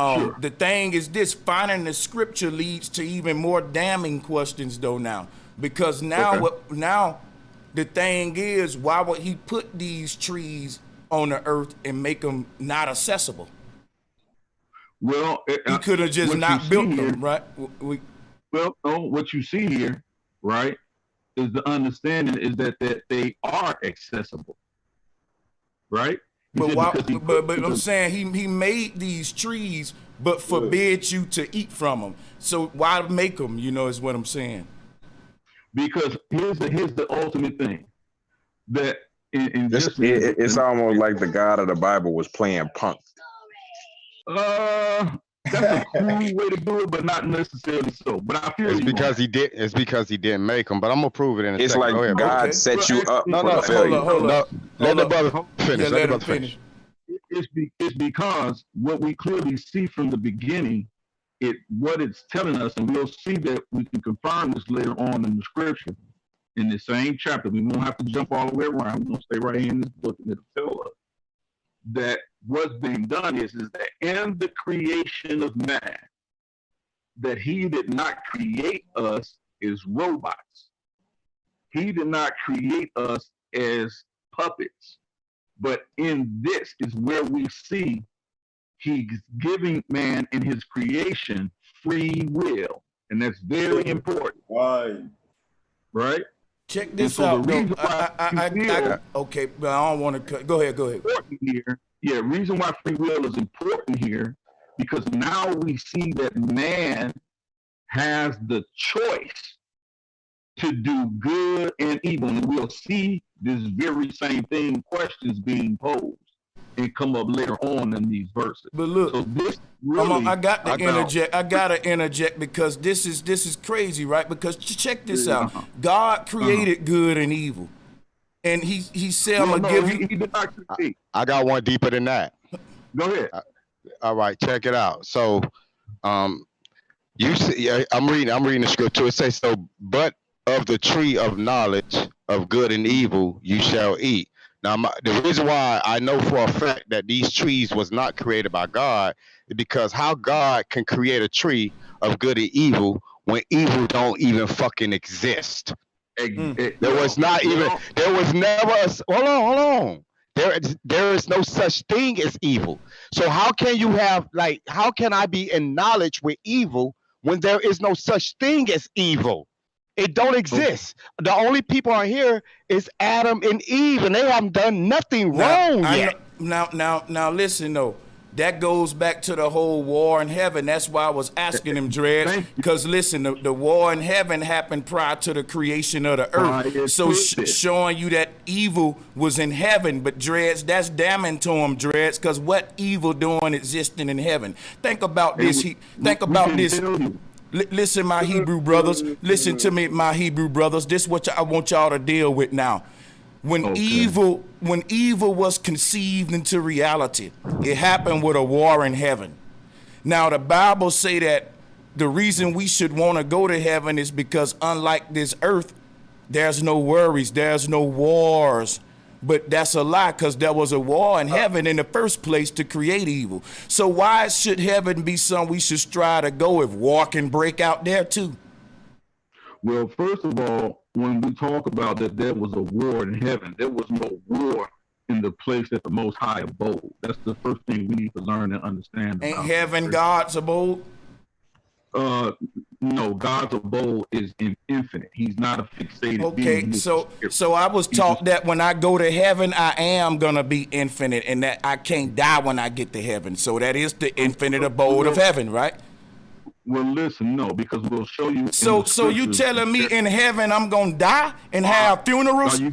[SPEAKER 1] the thing is this: finding the scripture leads to even more damning questions, though. Now, because now the thing is, why would he put these trees on the earth and make them not accessible?
[SPEAKER 7] Well,
[SPEAKER 1] he could have just not built them, right?
[SPEAKER 7] What you see here, right, is the understanding is that they are accessible, right?
[SPEAKER 1] But I'm saying he made these trees, but forbid you to eat from them. So why make them? Is what I'm saying.
[SPEAKER 7] Because here's the ultimate thing that
[SPEAKER 8] it's almost like the God of the Bible was playing punk.
[SPEAKER 7] That's a cool way to do it, but not necessarily so. But I feel
[SPEAKER 2] it's because he didn't make them. But I'm gonna prove it in a second.
[SPEAKER 8] It's like God set you up.
[SPEAKER 2] No, hold up. Let the brother finish. Let the brother finish.
[SPEAKER 7] It's because what we clearly see from the beginning, what it's telling us, and we'll see that we can confirm this later on in the scripture, in the same chapter. We won't have to jump all the way around. We're gonna stay right here in this book, and it'll tell us that what's being done is that in the creation of man, that he did not create us as robots. He did not create us as puppets. But in this is where we see he's giving man in his creation free will. And that's very important.
[SPEAKER 8] Why?
[SPEAKER 7] Right?
[SPEAKER 1] Check this out. Okay, but I don't want to go ahead.
[SPEAKER 7] Reason why free will is important here, because now we see that man has the choice to do good and evil. And we'll see this very same thing, questions being posed, and come up later on in these verses.
[SPEAKER 1] But look,
[SPEAKER 7] so this really,
[SPEAKER 1] I got to interject. I gotta interject because this is crazy, right? Because check this out. God created good and evil, and he said, "I'm gonna give you."
[SPEAKER 2] He did not create. I got one deeper than that.
[SPEAKER 7] Go ahead.
[SPEAKER 2] All right, check it out. So, you see, I'm reading the scripture. It says, "So, but of the tree of knowledge of good and evil you shall eat." Now, the reason why I know for a fact that these trees was not created by God is because how God can create a tree of good and evil when evil don't even fucking exist. There was never hold on. There is no such thing as evil. So how can you how can I be in knowledge with evil when there is no such thing as evil? It don't exist. The only people on here is Adam and Eve, and they haven't done nothing wrong yet.
[SPEAKER 1] Now, listen though. That goes back to the whole war in heaven. That's why I was asking him, Dread. Because listen, the war in heaven happened prior to the creation of the earth. So showing you that evil was in heaven. But Dreads, that's damning to him, Dreads, because what evil doing existing in heaven? Think about this. Listen, my Hebrew brothers. Listen to me, my Hebrew brothers. This is what I want y'all to deal with now. When evil was conceived into reality, it happened with a war in heaven. Now the Bible say that the reason we should want to go to heaven is because unlike this earth, there's no worries, there's no wars. But that's a lie, because there was a war in heaven in the first place to create evil. So why should heaven be something we should strive to go if war can break out there too?
[SPEAKER 7] Well, first of all, when we talk about that there was a war in heaven, there was no war in the place that the Most High abode. That's the first thing we need to learn and understand.
[SPEAKER 1] Ain't heaven God's abode?
[SPEAKER 7] No, God's abode is infinite. He's not a fixated being.
[SPEAKER 1] So I was taught that when I go to heaven, I am gonna be infinite, and that I can't die when I get to heaven. So that is the infinite abode of heaven, right?
[SPEAKER 7] Well, listen, no, because we'll show you.
[SPEAKER 1] So you telling me in heaven I'm gonna die and have funerals?
[SPEAKER 7] Are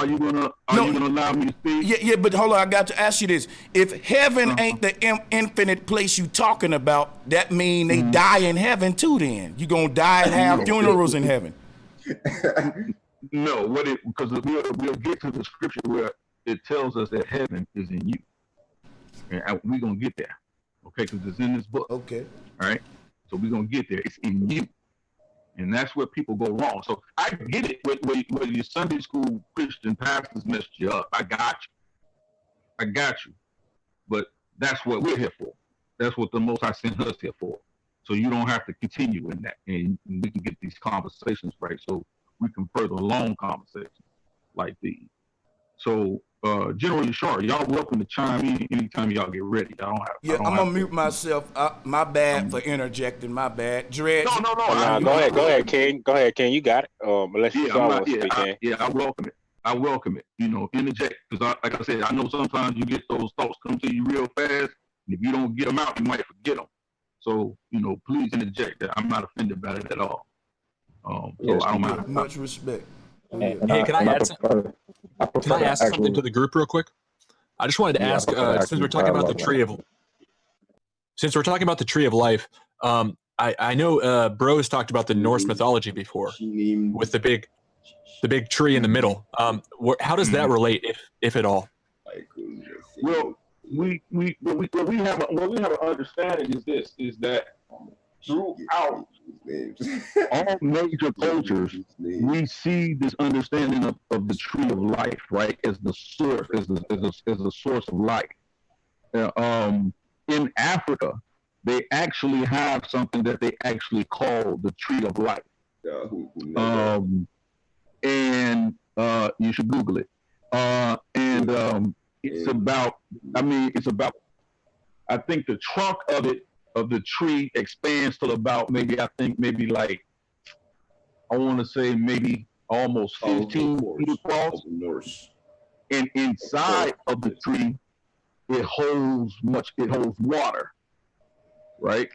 [SPEAKER 7] you gonna allow me to speak?
[SPEAKER 1] Yeah, but hold on, I got to ask you this. If heaven ain't the infinite place you talking about, that mean they die in heaven too then? You gonna die and have funerals in heaven?
[SPEAKER 7] No, because we'll get to the scripture where it tells us that heaven is in you. And we're going to get there. Okay, because it's in this book.
[SPEAKER 1] Okay.
[SPEAKER 7] All right. So we're going to get there. It's in you. And that's where people go wrong. So I get it where your Sunday school Christian pastors messed you up. I got you. But that's what we're here for. That's what the Most High sent us here for. So you don't have to continue in that. And we can get these conversations right so we can further long conversations like these. So, General Yashar, y'all welcome to chime in anytime y'all get ready.
[SPEAKER 1] I'm gonna mute myself. My bad for interjecting. My bad. Dread.
[SPEAKER 3] No. Go ahead, King. Go ahead, King. You got it. Unless you want to speak in.
[SPEAKER 7] I welcome it. I welcome it. You know, interject because, like I said, I know sometimes you get those thoughts come to you real fast. And if you don't get them out, you might forget them. So, you know, please interject. I'm not offended by it at all. So I don't mind.
[SPEAKER 1] Much respect.
[SPEAKER 9] Hey, can I add something? Can I ask something to the group real quick? I just wanted to ask, since we're talking about the tree of life, I know Bros talked about the Norse mythology before with the big tree in the middle. How does that relate, if at all?
[SPEAKER 7] Well, we have an understanding is that throughout all major cultures, we see this understanding of the tree of life, right, as the source, as the source of life. In Africa, they actually have something that they actually call the tree of life. And you should Google it. It's about, I think the trunk of the tree expands to about maybe almost 15 feet across. And inside of the tree, it holds water, right?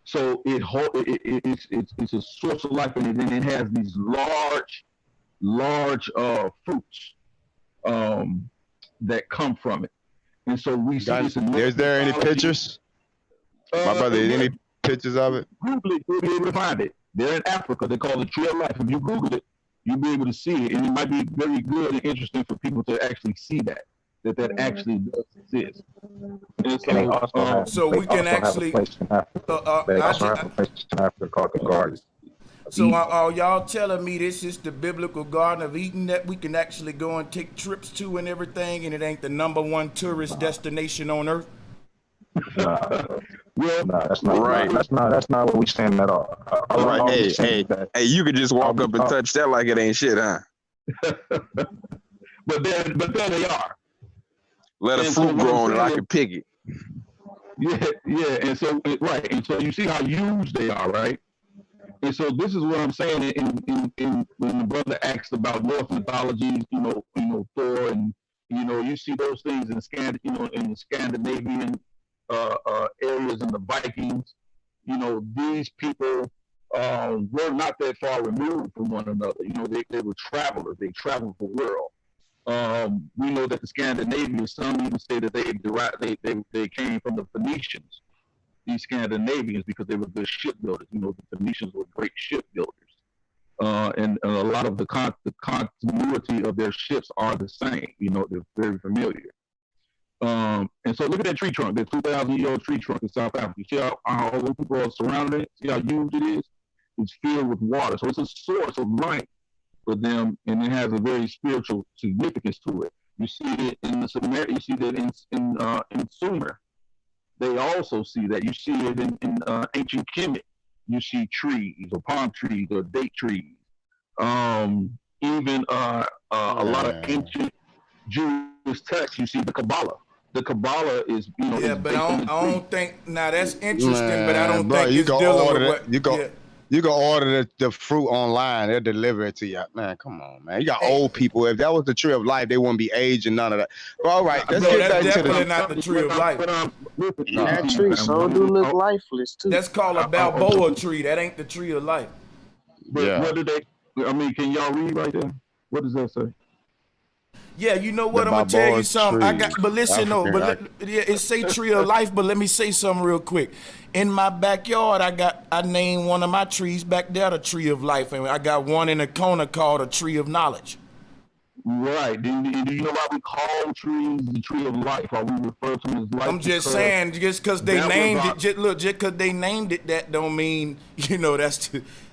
[SPEAKER 7] So it's a source of life, and then it has these large fruits that come from it. And so we see this.
[SPEAKER 2] Is there any pictures? My brother, any pictures of it?
[SPEAKER 7] Google it, you'll be able to find it. They're in Africa. They call it Tree of Life. If you Google it, you'll be able to see it. And it might be very good and interesting for people to actually see that actually does exist. And
[SPEAKER 1] so we can actually.
[SPEAKER 4] They also have a place in Africa called the Garden.
[SPEAKER 1] So are y'all telling me this is the biblical Garden of Eden that we can actually go and take trips to and everything, and it ain't the #1 tourist destination on earth?
[SPEAKER 4] No, that's not right. That's not what we saying at all.
[SPEAKER 8] Right. Hey, you could just walk up and touch that like it ain't shit, huh?
[SPEAKER 7] But there they are.
[SPEAKER 8] Let a fruit grow on it, I can pick it.
[SPEAKER 7] Yeah, and so and so you see how huge they are, right? And so this is what I'm saying. In when the brother asked about Norse mythologies, you know Thor, and you see those things in the Scandinavian areas and the Vikings. These people were not that far removed from one another. They were travelers. They traveled the world. We know that the Scandinavians, some even say that they came from the Phoenicians, these Scandinavians, because they were good shipbuilders. The Phoenicians were great shipbuilders. And a lot of the continuity of their ships are the same. They're very familiar. And so look at that tree trunk, that 2,000-year-old tree trunk in South Africa. You see how all those people are surrounded it? See how huge it is? It's filled with water. So it's a source of life for them, and it has a very spiritual significance to it. You see it in the Sumer. You see that in Sumer. They also see that. You see it in ancient Kemet. You see trees or palm trees or date trees. Even a lot of ancient Jewish texts. You see the Kabbalah. The Kabbalah is,
[SPEAKER 1] Yeah, but I don't think. Now that's interesting, but I don't think it's dealing with what.
[SPEAKER 2] You can order the fruit online. They'll deliver it to you. Man, come on, man. You got old people. If that was the tree of life, they wouldn't be aging, none of that. Well, all right, let's get back to
[SPEAKER 1] definitely not the tree of life.
[SPEAKER 6] That tree so do look lifeless, too.
[SPEAKER 1] That's called a Balboa tree. That ain't the tree of life.
[SPEAKER 7] But what do they, can y'all read right there? What does that say?
[SPEAKER 1] Yeah, you know what? I'm gonna tell you something. But listen, it say tree of life. But let me say something real quick. In my backyard, I named one of my trees back there the tree of life, and I got one in the corner called a tree of knowledge.
[SPEAKER 7] Right. Do you know why we call trees the tree of life? Or we refer to them as life?
[SPEAKER 1] I'm just saying, just because they named it, just because they named it, that don't mean that's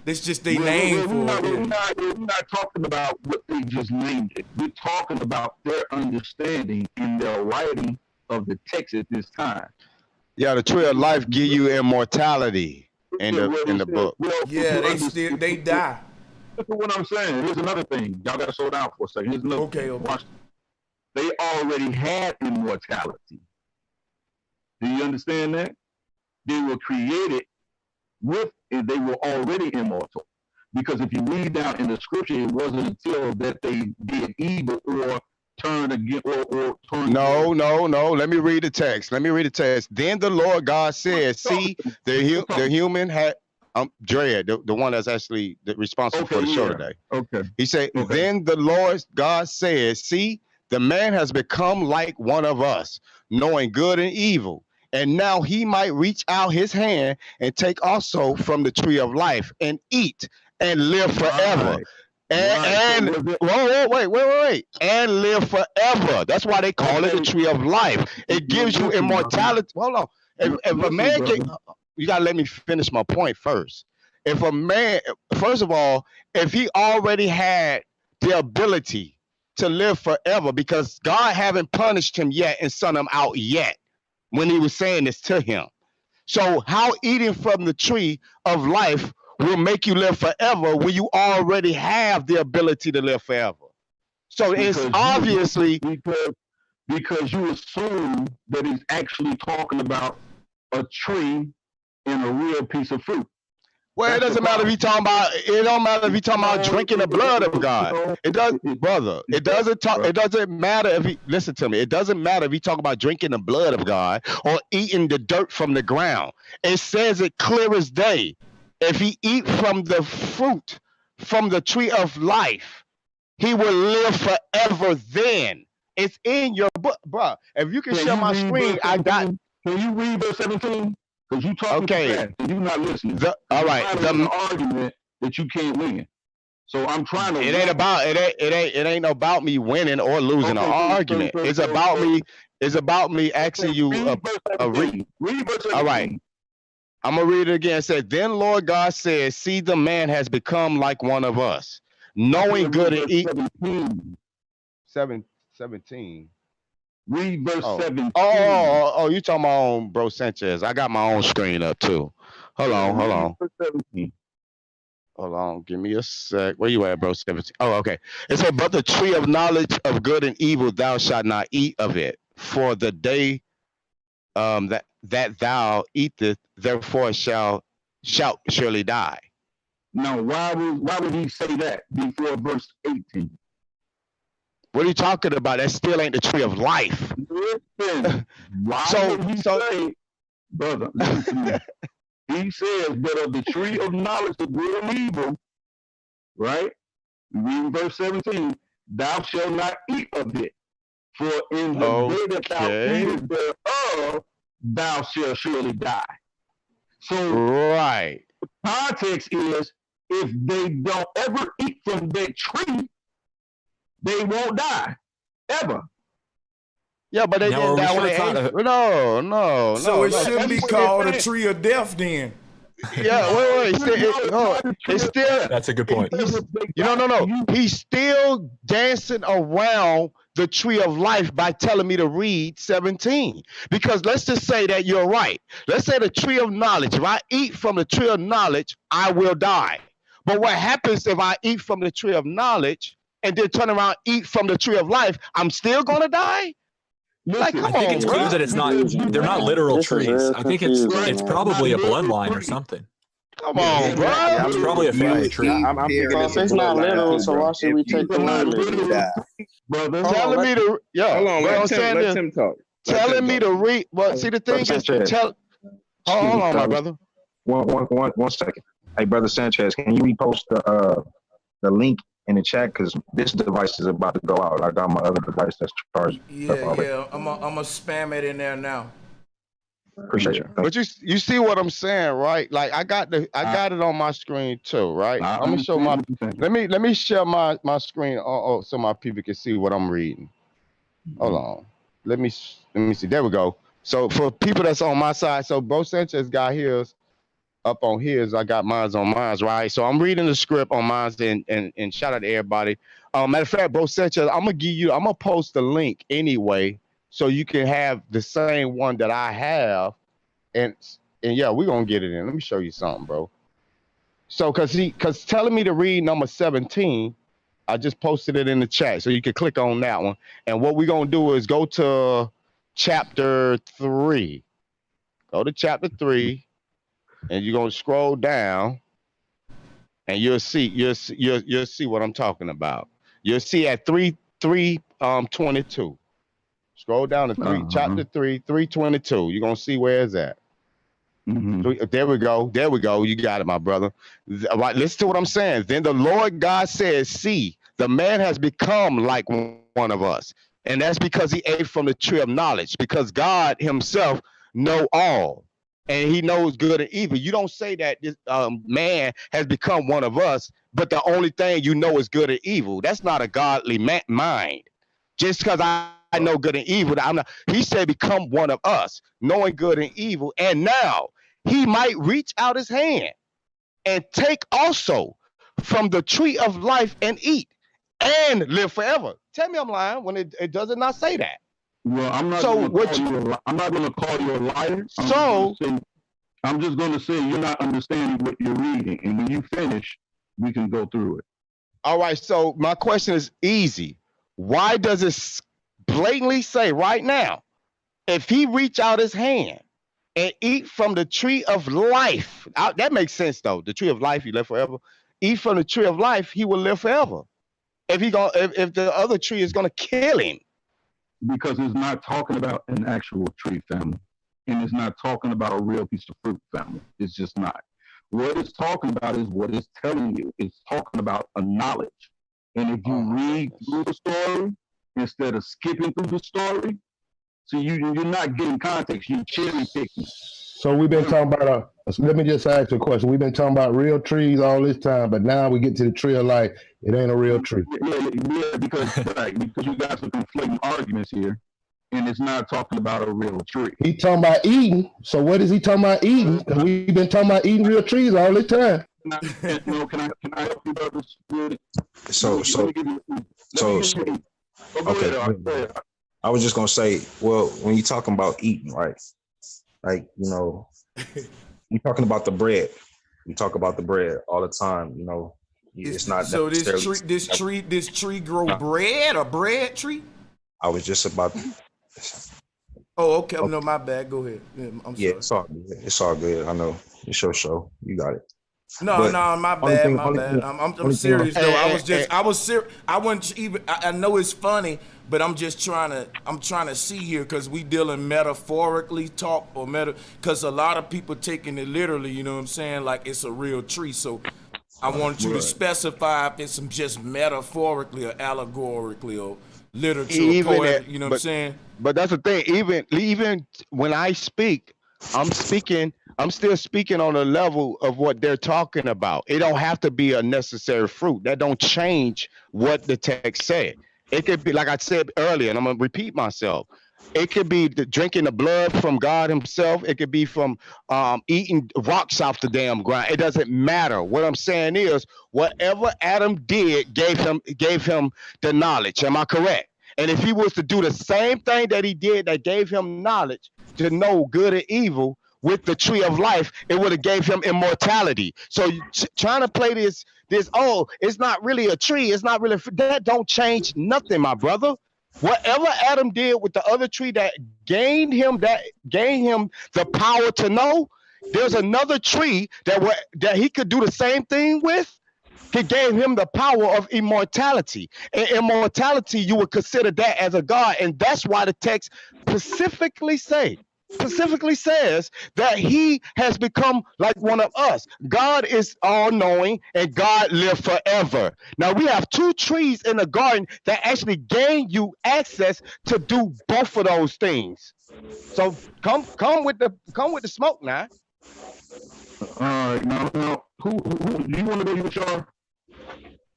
[SPEAKER 1] just they name for it.
[SPEAKER 7] We're not talking about what they just named it. We're talking about their understanding in their writing of the text at this time.
[SPEAKER 2] Yeah, the tree of life give you immortality in the book.
[SPEAKER 1] Yeah, they die.
[SPEAKER 7] That's what I'm saying. Here's another thing. Y'all got to slow down for a second. Here's another thing. Watch. They already had immortality. Do you understand that? They were created with it. They were already immortal. Because if you read down in the scripture, it wasn't until that they did evil or turned again or turned.
[SPEAKER 2] No. Let me read the text. Then the Lord God said, "See, the human had." Dre, the one that's actually responsible for the show today.
[SPEAKER 7] Okay.
[SPEAKER 2] He said, Then the Lord God said, "See, the man has become like one of us, knowing good and evil. And now he might reach out his hand and take also from the tree of life and eat and live forever." And wait. And live forever. That's why they call it the tree of life. It gives you immortality. Hold on. If a man can... You gotta let me finish my point first. If a man, first of all, if he already had the ability to live forever, because God haven't punished him yet and sent him out yet when he was saying this to him. So how eating from the tree of life will make you live forever when you already have the ability to live forever? So it's obviously
[SPEAKER 7] because you assume that he's actually talking about a tree and a real piece of fruit.
[SPEAKER 2] Well, it doesn't matter if you talking about. It don't matter if you talking about drinking the blood of God. It does, brother. It doesn't talk. It doesn't matter if he listen to me. It doesn't matter if you talk about drinking the blood of God or eating the dirt from the ground. It says it clear as day. If he eat from the fruit from the tree of life, he will live forever. Then it's in your book, bro. If you can share my screen, I got.
[SPEAKER 7] Can you read verse 17? Because you talking fast and you're not listening.
[SPEAKER 2] All right.
[SPEAKER 7] The argument that you can't win. So I'm trying to.
[SPEAKER 2] It ain't about me winning or losing an argument. It's about me. It's about me asking you a read.
[SPEAKER 7] Read verse 17.
[SPEAKER 2] All right. I'm gonna read it again. It says, "Then Lord God says, see, the man has become like one of us, knowing good and evil." 17.
[SPEAKER 7] Read verse 17.
[SPEAKER 2] Oh, you talking about Bro Sanchez. I got my own screen up too. Hold on. Hold on. Give me a sec. Where you at, Bro 17? Oh, okay. It said, "But the tree of knowledge of good and evil, thou shalt not eat of it, for the day that thou eatest, therefore shalt surely die."
[SPEAKER 7] Now, why would he say that before verse 18?
[SPEAKER 2] What are you talking about? That still ain't the tree of life.
[SPEAKER 7] Listen, why would he say, brother, listen to me. He says, "But of the tree of knowledge of good and evil," right? Read verse 17, "thou shalt not eat of it, for in the day that thou eatest thereof, thou shalt surely die." So,
[SPEAKER 2] right.
[SPEAKER 7] The context is, if they don't ever eat from that tree, they won't die ever.
[SPEAKER 2] Yeah, but they didn't die when they ate. No.
[SPEAKER 1] So it shouldn't be called a tree of death then.
[SPEAKER 2] Yeah, wait. It's still.
[SPEAKER 9] That's a good point.
[SPEAKER 2] No. He's still dancing around the tree of life by telling me to read 17. Because let's just say that you're right. Let's say the tree of knowledge. If I eat from the tree of knowledge, I will die. But what happens if I eat from the tree of knowledge and then turn around, eat from the tree of life? I'm still gonna die.
[SPEAKER 9] Listen, I think it's clear that it's not. They're not literal trees. I think it's probably a bloodline or something.
[SPEAKER 2] Come on, bro.
[SPEAKER 9] It's probably a family tree.
[SPEAKER 10] If it's not literal, so why should we take the literally?
[SPEAKER 7] Brother,
[SPEAKER 2] telling me to
[SPEAKER 6] hold on, let him talk.
[SPEAKER 2] Telling me to read. Well, see, the thing is, hold on, my brother.
[SPEAKER 4] One second. Hey, brother Sanchez, can you repost the link in the chat? Because this device is about to go out. I got my other device that's charged.
[SPEAKER 1] Yeah. I'm gonna spam it in there now.
[SPEAKER 4] Appreciate you.
[SPEAKER 2] But you see what I'm saying, right? Like I got it on my screen too, right? I'm gonna show my let me share my screen so my people can see what I'm reading. Hold on. Let me see. There we go. So for people that's on my side, so Bro Sanchez got his up on his, I got mine's on mine's, right? So I'm reading the script on mine's and shout out to everybody. Matter of fact, Bro Sanchez, I'm gonna post the link anyway, so you can have the same one that I have, and yeah, we're gonna get it in. Let me show you something, bro. So cause telling me to read number 17, I just posted it in the chat, so you can click on that one. And what we're gonna do is go to chapter 3. Go to chapter 3. And you're gonna scroll down, and you'll see what I'm talking about. You'll see at 3:22. Scroll down to chapter 3, 3:22. You're gonna see where it's at. There we go. You got it, my brother. All right, listen to what I'm saying. Then the Lord God says, "See, the man has become like one of us, and that's because he ate from the tree of knowledge. Because God Himself know all." And he knows good and evil. You don't say that this man has become one of us, but the only thing you know is good and evil. That's not a godly mind. Just because I know good and evil, he said become one of us, knowing good and evil. And now he might reach out his hand and take also from the tree of life and eat and live forever. Tell me I'm lying when it does not say that.
[SPEAKER 7] Well, I'm not going to call you a liar. I'm just going to say you're not understanding what you're reading, and when you finish, we can go through it.
[SPEAKER 2] All right. So my question is easy. Why does it blatantly say right now, if he reach out his hand and eat from the tree of life, that makes sense though. The tree of life, he live forever. Eat from the tree of life, he will live forever. If the other tree is going to kill him.
[SPEAKER 7] Because it's not talking about an actual tree, family. And it's not talking about a real piece of fruit, family. It's just not. What it's talking about is what it's telling you. It's talking about a knowledge. And if you read through the story, instead of skipping through the story, so you're not getting context, you're cherry picking.
[SPEAKER 11] So we've been talking about, let me just ask you a question. We've been talking about real trees all this time, but now we get to the tree of life. It ain't a real tree.
[SPEAKER 7] Yeah, because you guys are conflating arguments here, and it's not talking about a real tree.
[SPEAKER 11] He talking about eating. So what is he talking about eating? Because we've been talking about eating real trees all this time.
[SPEAKER 7] Can I help you brothers?
[SPEAKER 12] Okay. I was just gonna say, well, when you're talking about eating, right? Like, you're talking about the bread. We talk about the bread all the time, It's not
[SPEAKER 1] so this tree grow bread, a bread tree?
[SPEAKER 12] I was just about
[SPEAKER 1] Oh, okay. No, my bad. Go ahead. I'm sorry.
[SPEAKER 12] It's all good. It's all good. I know. It's your show. You got it.
[SPEAKER 1] No, my bad. I'm serious though. I was serious. I wouldn't even. I know it's funny, but I'm just trying to see here because we dealing metaphorically talk or because a lot of people taking it literally. You know what I'm saying? Like it's a real tree. So I wanted you to specify if it's just metaphorically or allegorically or literature, or poetry, you know what I'm saying?
[SPEAKER 2] But that's the thing. Even when I speak, I'm still speaking on a level of what they're talking about. It don't have to be a necessary fruit. That don't change what the text said. It could be, like I said earlier, and I'm gonna repeat myself. It could be drinking the blood from God Himself. It could be from eating rocks off the damn ground. It doesn't matter. What I'm saying is, whatever Adam did gave him the knowledge. Am I correct? And if he was to do the same thing that he did, that gave him knowledge to know good and evil with the tree of life, it would have gave him immortality. So trying to play this, it's not really a tree. It's not really, that don't change nothing, my brother. Whatever Adam did with the other tree that gained him the power to know, there's another tree that he could do the same thing with. He gave him the power of immortality. And immortality, you would consider that as a God. And that's why the text specifically says that he has become like one of us. God is all-knowing and God lives forever. Now we have two trees in the garden that actually gain you access to do both of those things. So come with the smoke now.
[SPEAKER 7] All right, now who do you want to go, Yashar?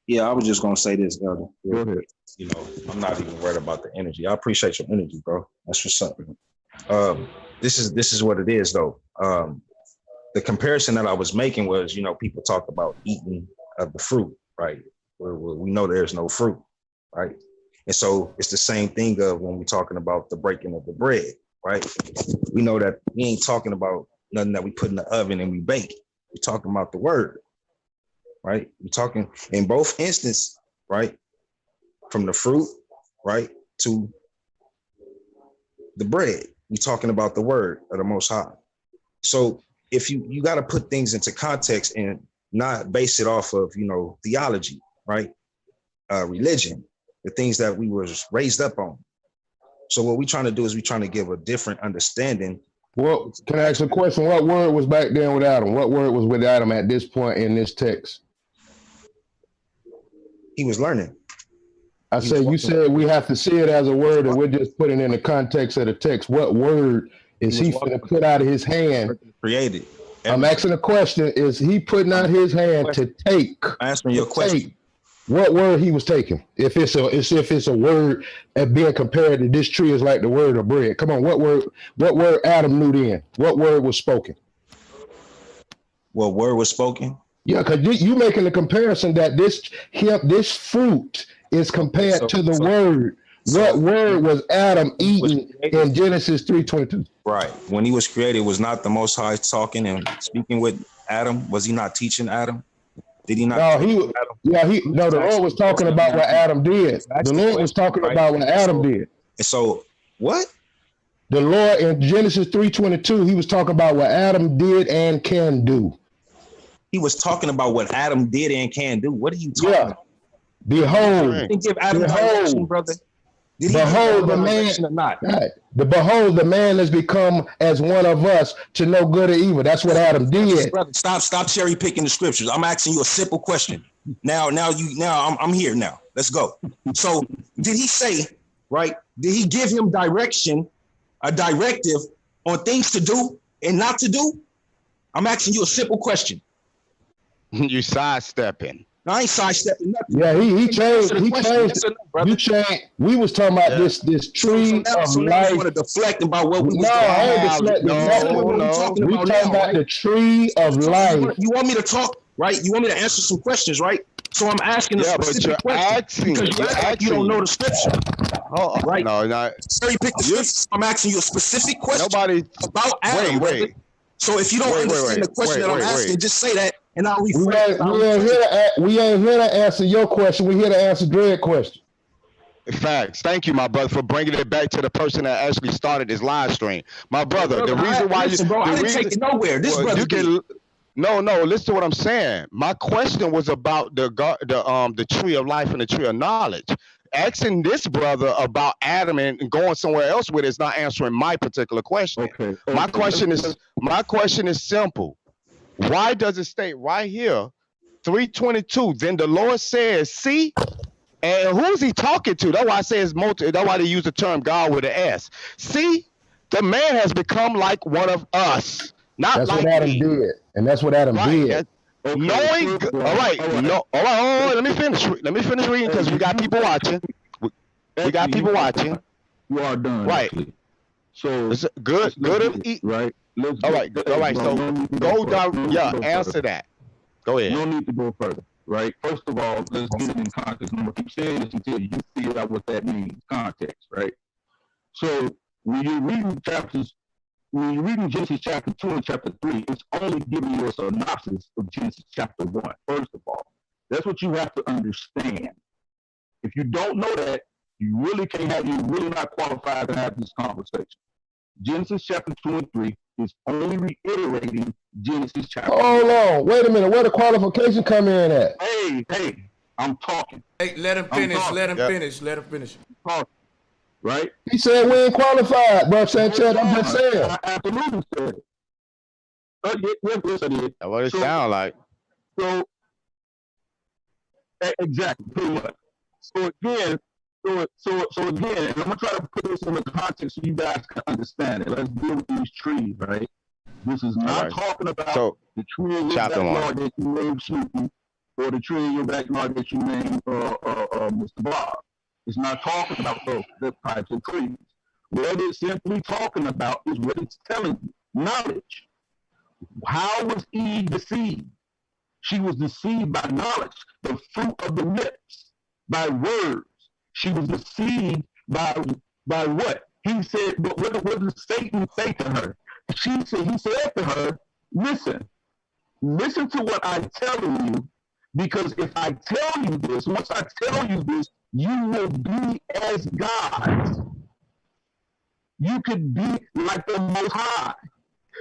[SPEAKER 12] Yeah, I was just gonna say this, Elder.
[SPEAKER 7] Go ahead.
[SPEAKER 12] You know, I'm not even worried about the energy. I appreciate your energy, bro. That's what's up. This is what it is, though. The comparison that I was making was, you know, people talk about eating of the fruit, right? Where we know there's no fruit, right? And so it's the same thing of when we're talking about the breaking of the bread, right? We know that we ain't talking about nothing that we put in the oven and we bake. We're talking about the word, right? We're talking in both instances, right? From the fruit, right, to the bread. We're talking about the word of the Most High. So if you got to put things into context and not base it off of, you know, theology, right? Religion, the things that we was raised up on. So what we're trying to do is we're trying to give a different understanding.
[SPEAKER 11] Well, can I ask a question? What word was back then with Adam? What word was with Adam at this point in this text?
[SPEAKER 12] He was learning.
[SPEAKER 11] I said, you said we have to see it as a word, and we're just putting it in the context of the text. What word is he going to put out of his hand?
[SPEAKER 12] Created.
[SPEAKER 11] I'm asking a question. Is he putting out his hand to take?
[SPEAKER 12] Answering your question.
[SPEAKER 11] What word he was taking? If it's a word being compared to this tree is like the word of bread. Come on, what word Adam knew then? What word was spoken?
[SPEAKER 12] What word was spoken?
[SPEAKER 11] Yeah, because you making the comparison that this fruit is compared to the word. What word was Adam eating in Genesis 3:22?
[SPEAKER 12] Right. When he was created, was not the Most High talking and speaking with Adam? Was he not teaching Adam? Did he not?
[SPEAKER 11] No, the Lord was talking about what Adam did. The Lord was talking about what Adam did.
[SPEAKER 12] And so what?
[SPEAKER 11] The Lord in Genesis 3:22, he was talking about what Adam did and can do.
[SPEAKER 12] He was talking about what Adam did and can do. What are you talking about?
[SPEAKER 11] Behold,
[SPEAKER 12] didn't give Adam direction, brother. Did
[SPEAKER 11] behold, the man,
[SPEAKER 12] or not?
[SPEAKER 11] Right. Behold, the man has become as one of us to know good or evil. That's what Adam did.
[SPEAKER 12] Brother, stop cherry picking the scriptures. I'm asking you a simple question. Now I'm here now. Let's go. So did he say, right? Did he give him direction, a directive on things to do and not to do? I'm asking you a simple question.
[SPEAKER 2] You sidestepping.
[SPEAKER 12] I ain't sidestepping nothing.
[SPEAKER 11] Yeah, he changed. He changed. You changed. We was talking about this tree of life.
[SPEAKER 12] You want to deflect about what we was
[SPEAKER 11] I ain't deflecting. We talking about the tree of life.
[SPEAKER 12] You want me to talk, right? You want me to answer some questions, right? So I'm asking a specific question because you don't know the scripture. Right?
[SPEAKER 2] No, not.
[SPEAKER 12] Cherry pick the scripture. I'm asking you a specific question about Adam.
[SPEAKER 2] Wait.
[SPEAKER 12] So if you don't understand the question that I'm asking, just say that. And I'll
[SPEAKER 11] we ain't here to answer your question. We're here to answer Greg's question.
[SPEAKER 2] Facts. Thank you, my brother, for bringing it back to the person that actually started this live stream. My brother, the reason why
[SPEAKER 12] I didn't take it nowhere. This brother
[SPEAKER 2] No, listen to what I'm saying. My question was about the tree of life and the tree of knowledge. Asking this brother about Adam and going somewhere else with it is not answering my particular question.
[SPEAKER 7] Okay.
[SPEAKER 2] My question is simple. Why does it state right here, 3:22? Then the Lord says, "See," and who's he talking to? That's why I say it's multi. That's why they use the term God with an S. See, the man has become like one of us.
[SPEAKER 11] That's like what Adam did, and that's what Adam did.
[SPEAKER 2] Knowing, all right. Let me finish reading because we got people watching. We got people watching.
[SPEAKER 7] You are done,
[SPEAKER 2] right?
[SPEAKER 7] Actually. So
[SPEAKER 2] it's good.
[SPEAKER 7] Right.
[SPEAKER 2] All right. So go down. Yeah, answer that. Go ahead.
[SPEAKER 7] No need to go further. Right. First of all, let's get it in context. I'm gonna keep saying this until you figure out what that means. Context. Right. So when you're reading Genesis chapter 2 and chapter 3, it's only giving you a synopsis of Genesis chapter 1. First of all, that's what you have to understand. If you don't know that, you're really not qualified to have this conversation. Genesis chapter 2 and 3 is only reiterating Genesis chapter 1.
[SPEAKER 11] Hold on, wait a minute. Where the qualification come in at?
[SPEAKER 7] Hey, I'm talking.
[SPEAKER 1] Hey, let him finish. Let him finish.
[SPEAKER 7] Right?
[SPEAKER 11] He said we ain't qualified, bro. Sanchez, I'm just saying.
[SPEAKER 7] I absolutely said it. Yes, I did.
[SPEAKER 2] That's what it sounds like.
[SPEAKER 7] So, exactly, pretty much. So again, So again, and I'm gonna try to put this in the context so you guys can understand it. Let's deal with these trees, right? This is not talking about the tree in your backyard that you named Snoopy, or the tree in your backyard that you named Mr. Bob. It's not talking about those types of trees. What it's simply talking about is what it's telling you: knowledge. How was Eve deceived? She was deceived by knowledge, the fruit of the lips, by words. She was deceived by what? He said, but what did Satan say to her? He said to her, listen to what I'm telling you, because if I tell you this, once I tell you this, you will be as gods. You could be like the Most High.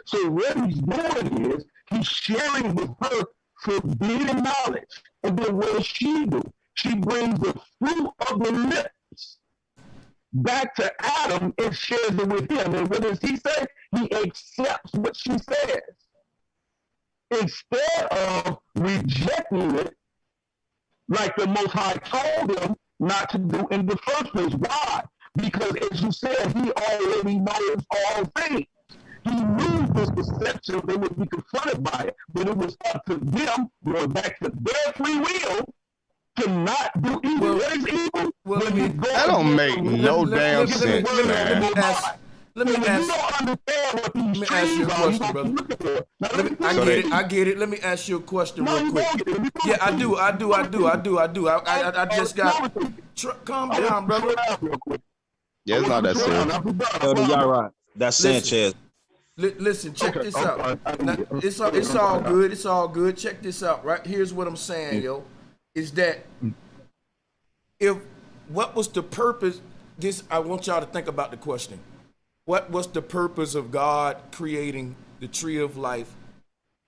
[SPEAKER 7] So what he's doing is he's sharing with her forbidden knowledge. And then what does she do? She brings the fruit of the lips back to Adam and shares it with him. And what does he say? He accepts what she says. Instead of rejecting it, like the Most High told him not to do in the first place. Why? Because as you said, he already knows all things. He knew this deception, they would be confronted by it, but it was up to them, going back to their free will, to not do evil. What is evil?
[SPEAKER 5] That don't make no damn sense, man.
[SPEAKER 1] Let me ask you a question, brother. I get it. Let me ask you a question real quick. Yeah, I do. I just got. Calm down, brother.
[SPEAKER 2] Yeah, it's not that serious.
[SPEAKER 12] Y'all right. That's Sanchez.
[SPEAKER 1] Listen, check this out. Now, it's all good. It's all good. Check this out. Right here's what I'm saying, yo. Is that what was the purpose? I want y'all to think about the question. What was the purpose of God creating the tree of life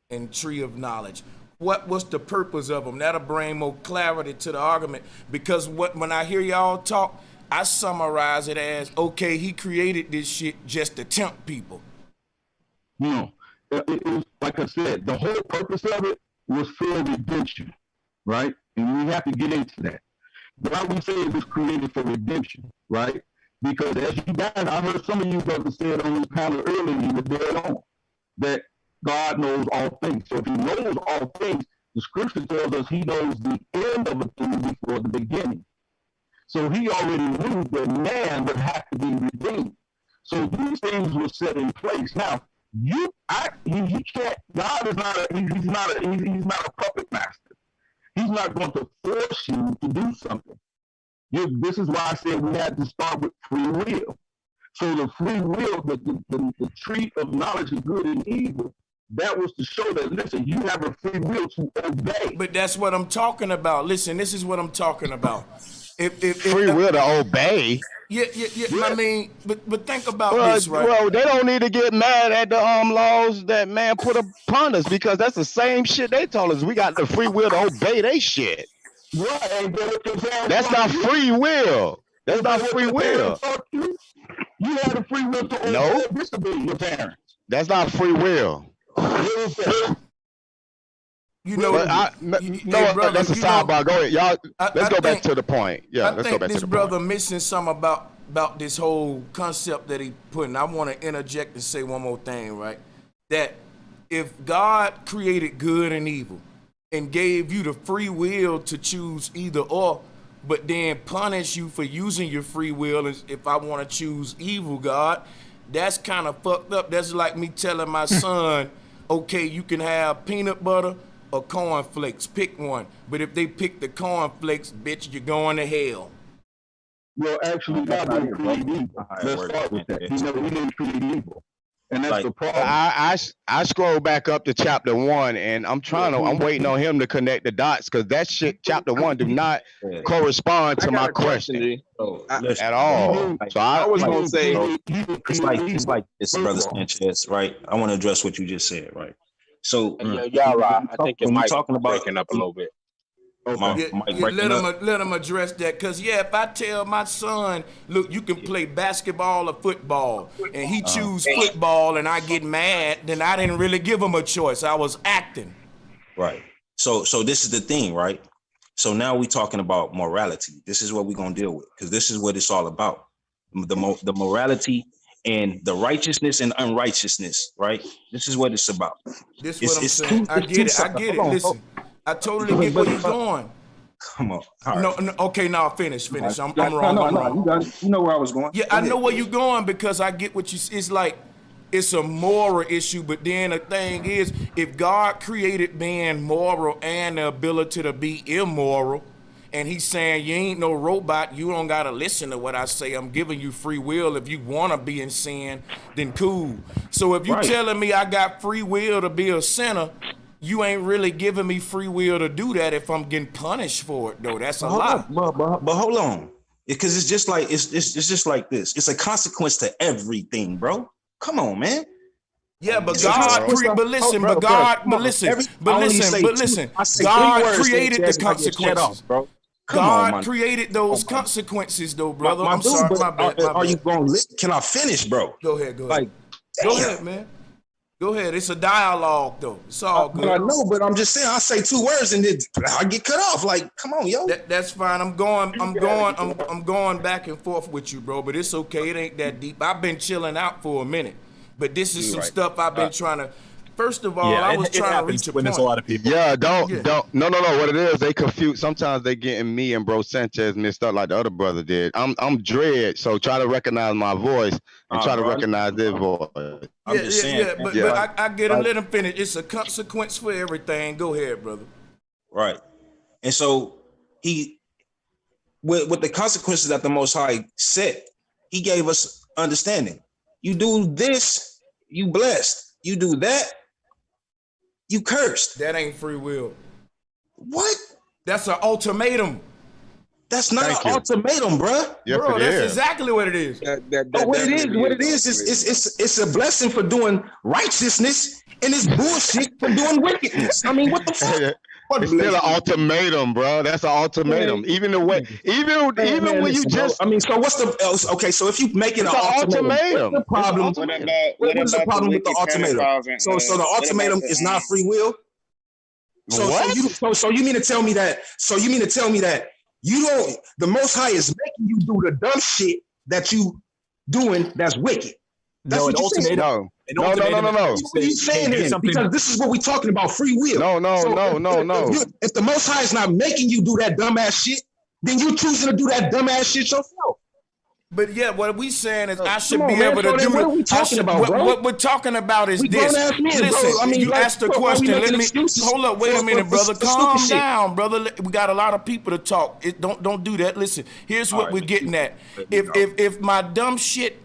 [SPEAKER 1] and tree of knowledge? What was the purpose of them? That'll bring more clarity to the argument, because when I hear y'all talk, I summarize it as, okay, he created this shit just to tempt people.
[SPEAKER 7] No, it was, like I said, the whole purpose of it was for redemption, right? And we have to get into that. Why we say it was created for redemption, right? Because as you guys, I heard some of you brothers say it on this panel earlier, you were dead on, that God knows all things. So if he knows all things, the scripture tells us he knows the end of a thing before the beginning. So he already knew that man would have to be redeemed. So these things were set in place. Now, you can't. God is not he's not a puppet master. He's not going to force you to do something. This is why I said we had to start with free will. So the free will, the tree of knowledge of good and evil, that was to show that, listen, you have a free will to obey.
[SPEAKER 1] But that's what I'm talking about. Listen, this is what I'm talking about. If
[SPEAKER 5] free will to obey.
[SPEAKER 1] Yeah. I mean, but think about this, right?
[SPEAKER 5] Well, they don't need to get mad at the laws that man put upon us, because that's the same shit they told us. We got the free will to obey they shit.
[SPEAKER 7] Right.
[SPEAKER 5] That's not free will. That's not free will.
[SPEAKER 7] You have the free will to obey or disobey your parents.
[SPEAKER 5] That's not free will.
[SPEAKER 1] You know,
[SPEAKER 5] brother, that's a sidebar. Go ahead, y'all. Let's go back to the point. Yeah, let's go back to the point.
[SPEAKER 1] This brother missing something about this whole concept that he put in. I want to interject and say one more thing, right? That if God created good and evil and gave you the free will to choose either or, but then punish you for using your free will if I want to choose evil, God, that's kind of fucked up. That's like me telling my son, okay, you can have peanut butter or cornflakes, pick one. But if they pick the cornflakes, bitch, you're going to hell.
[SPEAKER 7] Well, actually, God didn't create evil. Let's start with that. He didn't create evil. And that's the problem.
[SPEAKER 5] I scroll back up to chapter 1, and I'm waiting on him to connect the dots, because that shit, chapter 1, do not correspond to my question at all. So I was gonna say
[SPEAKER 12] it's like this, brother Sanchez, right? I want to address what you just said, right? So
[SPEAKER 3] y'all right. I think your mic breaking up a little bit.
[SPEAKER 1] Let him address that, because if I tell my son, look, you can play basketball or football, and he choose football and I get mad, then I didn't really give him a choice. I was acting.
[SPEAKER 12] Right. So this is the thing, right? So now we're talking about morality. This is what we're gonna deal with, because this is what it's all about. The morality and the righteousness and unrighteousness, right? This is what it's about.
[SPEAKER 1] This is what I'm saying. I get it. I get it. Listen, I totally get where you're going.
[SPEAKER 12] Come on. All right.
[SPEAKER 1] No, okay, now finish. I'm
[SPEAKER 12] No,
[SPEAKER 1] wrong.
[SPEAKER 12] no,
[SPEAKER 1] I'm
[SPEAKER 12] no,
[SPEAKER 1] wrong.
[SPEAKER 12] you know where I was going.
[SPEAKER 1] Yeah, I know where you're going because I get what you. It's like it's a moral issue, but then the thing is, if God created man moral and the ability to be immoral, and He's saying you ain't no robot, you don't gotta listen to what I say. I'm giving you free will. If you wanna be in sin, then cool. So if you're telling me I got free will to be a sinner, you ain't really giving me free will to do that if I'm getting punished for it, though. That's a lie.
[SPEAKER 12] But hold on, because it's just like it's just like this. It's a consequence to everything, bro. Come on, man.
[SPEAKER 1] Yeah, but God, but listen, God created the consequences, bro. God created those consequences, though, brother. I'm sorry, my bad.
[SPEAKER 12] Are you going to listen? Can I finish, bro?
[SPEAKER 1] Go ahead.
[SPEAKER 12] Like,
[SPEAKER 1] go ahead, man. Go ahead. It's a dialogue, though. It's all good.
[SPEAKER 12] I know, but I'm just saying. I say 2 words and then I get cut off. Like, come on, yo.
[SPEAKER 1] That's fine. I'm going back and forth with you, bro. But it's okay. It ain't that deep. I've been chilling out for a minute, but this is some stuff I've been trying to. First of all, I was trying to reach a point.
[SPEAKER 9] There's a lot of people.
[SPEAKER 5] Yeah, don't. No. What it is, they confuse. Sometimes they getting me and Bro Sanchez mixed up like the other brother did. I'm Dread, so try to recognize my voice and try to recognize their voice.
[SPEAKER 1] But I get him. Let him finish. It's a consequence for everything. Go ahead, brother.
[SPEAKER 12] Right, and so he, with the consequences that the Most High set, He gave us understanding. You do this, you blessed. You do that, you cursed.
[SPEAKER 1] That ain't free will.
[SPEAKER 12] What?
[SPEAKER 1] That's an ultimatum.
[SPEAKER 12] That's not an ultimatum, bruh.
[SPEAKER 5] Yes,
[SPEAKER 1] bro, that's exactly what it is.
[SPEAKER 12] What it is, it's a blessing for doing righteousness, and it's bullshit for doing wickedness. I mean, what the fuck?
[SPEAKER 5] It's still an ultimatum, bro. That's an ultimatum. Even the way, even when you just.
[SPEAKER 12] I mean, so what's the okay? So if you make it an ultimatum, what's the problem? What is the problem with the ultimatum? So the ultimatum is not free will. So you mean to tell me that? So you mean to tell me that you don't? The Most High is making you do the dumb shit that you doing that's wicked. That's what you're saying.
[SPEAKER 5] No.
[SPEAKER 12] What are you saying then? Because this is what we're talking about, free will.
[SPEAKER 5] No.
[SPEAKER 12] If the Most High is not making you do that dumbass shit, then you choosing to do that dumbass shit yourself.
[SPEAKER 1] But yeah, what we saying is I should be able to do what we're talking about is this. Listen, you asked the question. Let me hold up. Wait a minute, brother. Calm down, brother. We got a lot of people to talk. Don't do that. Listen, here's what we're getting at. If my dumb shit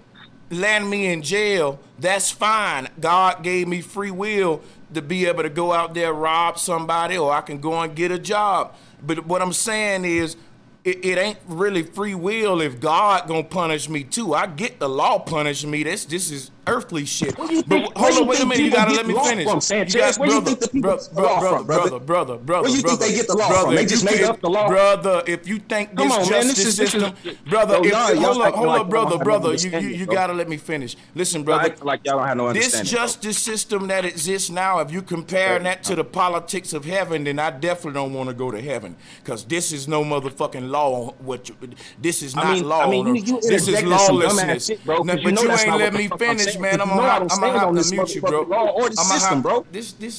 [SPEAKER 1] land me in jail, that's fine. God gave me free will to be able to go out there, rob somebody, or I can go and get a job. But what I'm saying is, it ain't really free will if God gonna punish me too. I get the law punish me. This is earthly shit. But hold on, wait a minute. You gotta let me finish. Brother.
[SPEAKER 12] Where you think they get the law from? They just made up the law.
[SPEAKER 1] Brother, if you think this justice system, brother, hold up, brother. You gotta let me finish. Listen, brother.
[SPEAKER 12] Like y'all don't have no understanding.
[SPEAKER 1] This justice system that exists now, if you compare that to the politics of heaven, then I definitely don't want to go to heaven, because this is no motherfucking law. This is not law. This is lawlessness. But you ain't let me finish, man. I'm gonna have to mute you, bro.
[SPEAKER 12] Law or the system, bro.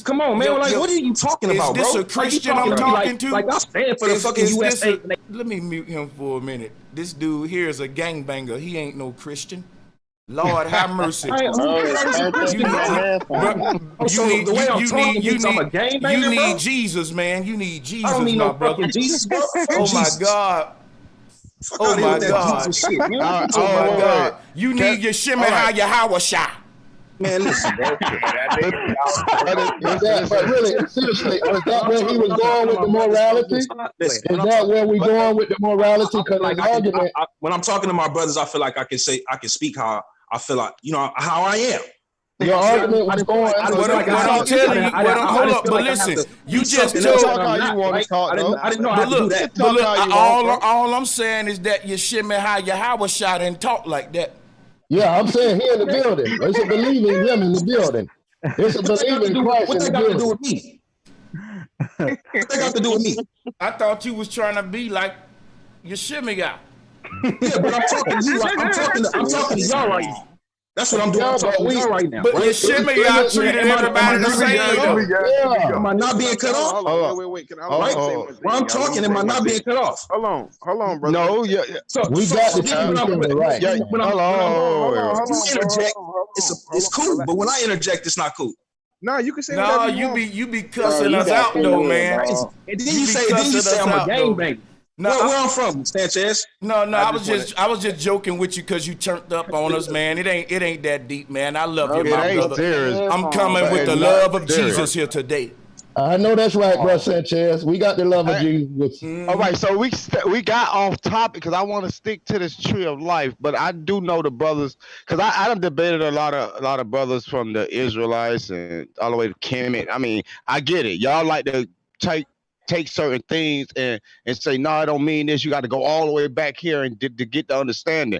[SPEAKER 12] Come on, man. Like, what are you talking about, bro?
[SPEAKER 1] Is this a Christian I'm talking to?
[SPEAKER 12] Like, I stand for the fucking USA.
[SPEAKER 1] Let me mute him for a minute. This dude here is a gangbanger. He ain't no Christian. Lord have mercy. You need Jesus, man. You need Jesus,
[SPEAKER 12] I don't need
[SPEAKER 1] my
[SPEAKER 12] no
[SPEAKER 1] brother.
[SPEAKER 12] fucking Jesus, bro.
[SPEAKER 1] Oh my God. Oh my God. Oh my God. You need your shimmy how your Hawashah.
[SPEAKER 12] Man, listen, bro.
[SPEAKER 11] But really, seriously, is that where he was going with the morality? Is that where we going with the morality? Because like argument.
[SPEAKER 12] When I'm talking to my brothers, I feel like I can speak how I feel like, how I am.
[SPEAKER 11] Your argument was going.
[SPEAKER 1] What I'm telling you, hold up, but listen, you just told
[SPEAKER 5] how you want to talk.
[SPEAKER 12] I didn't know how to do that.
[SPEAKER 1] But look, all I'm saying is that you shimmy how your Hawashah and talk like that.
[SPEAKER 11] Yeah, I'm saying here in the building. It's a believing him in the building. It's a believing Christ in the building.
[SPEAKER 12] What they got to do with me? What they got to do with me?
[SPEAKER 1] I thought you was trying to be like your shimmy guy.
[SPEAKER 12] Yeah, but I'm talking to you. I'm talking to y'all right now. That's what I'm doing. I'm talking to y'all right now.
[SPEAKER 1] But
[SPEAKER 12] right?
[SPEAKER 1] your shimmy guy treated everybody the same though.
[SPEAKER 12] Am I not being cut off?
[SPEAKER 8] Hold on, wait. Can I
[SPEAKER 12] Right?
[SPEAKER 8] say one thing?
[SPEAKER 12] When I'm talking, am I not being cut off?
[SPEAKER 8] Hold on, brother.
[SPEAKER 5] No, yeah.
[SPEAKER 12] So
[SPEAKER 11] We got the time right.
[SPEAKER 12] When you interject, it's cool. But when I interject, it's not cool.
[SPEAKER 8] No, you can say
[SPEAKER 1] No,
[SPEAKER 8] whatever
[SPEAKER 1] you be cussing us out though, man.
[SPEAKER 12] And then you say I'm a gang banger.
[SPEAKER 1] No,
[SPEAKER 12] where I'm from, Sanchez?
[SPEAKER 1] No, I was just joking with you because you turned up on us, man. It ain't that deep, man. I love you, my brother.
[SPEAKER 5] Serious.
[SPEAKER 1] I'm coming with the love of Jesus here today.
[SPEAKER 11] I know that's right, bro, Sanchez. We got the love of Jesus.
[SPEAKER 5] All right, so we got off topic because I want to stick to this tree of life, but I do know the brothers because I done debated a lot of brothers from the Israelites and all the way to Kemet. I mean, I get it. Y'all like to take certain things and say, no, I don't mean this. You got to go all the way back here and to get the understanding.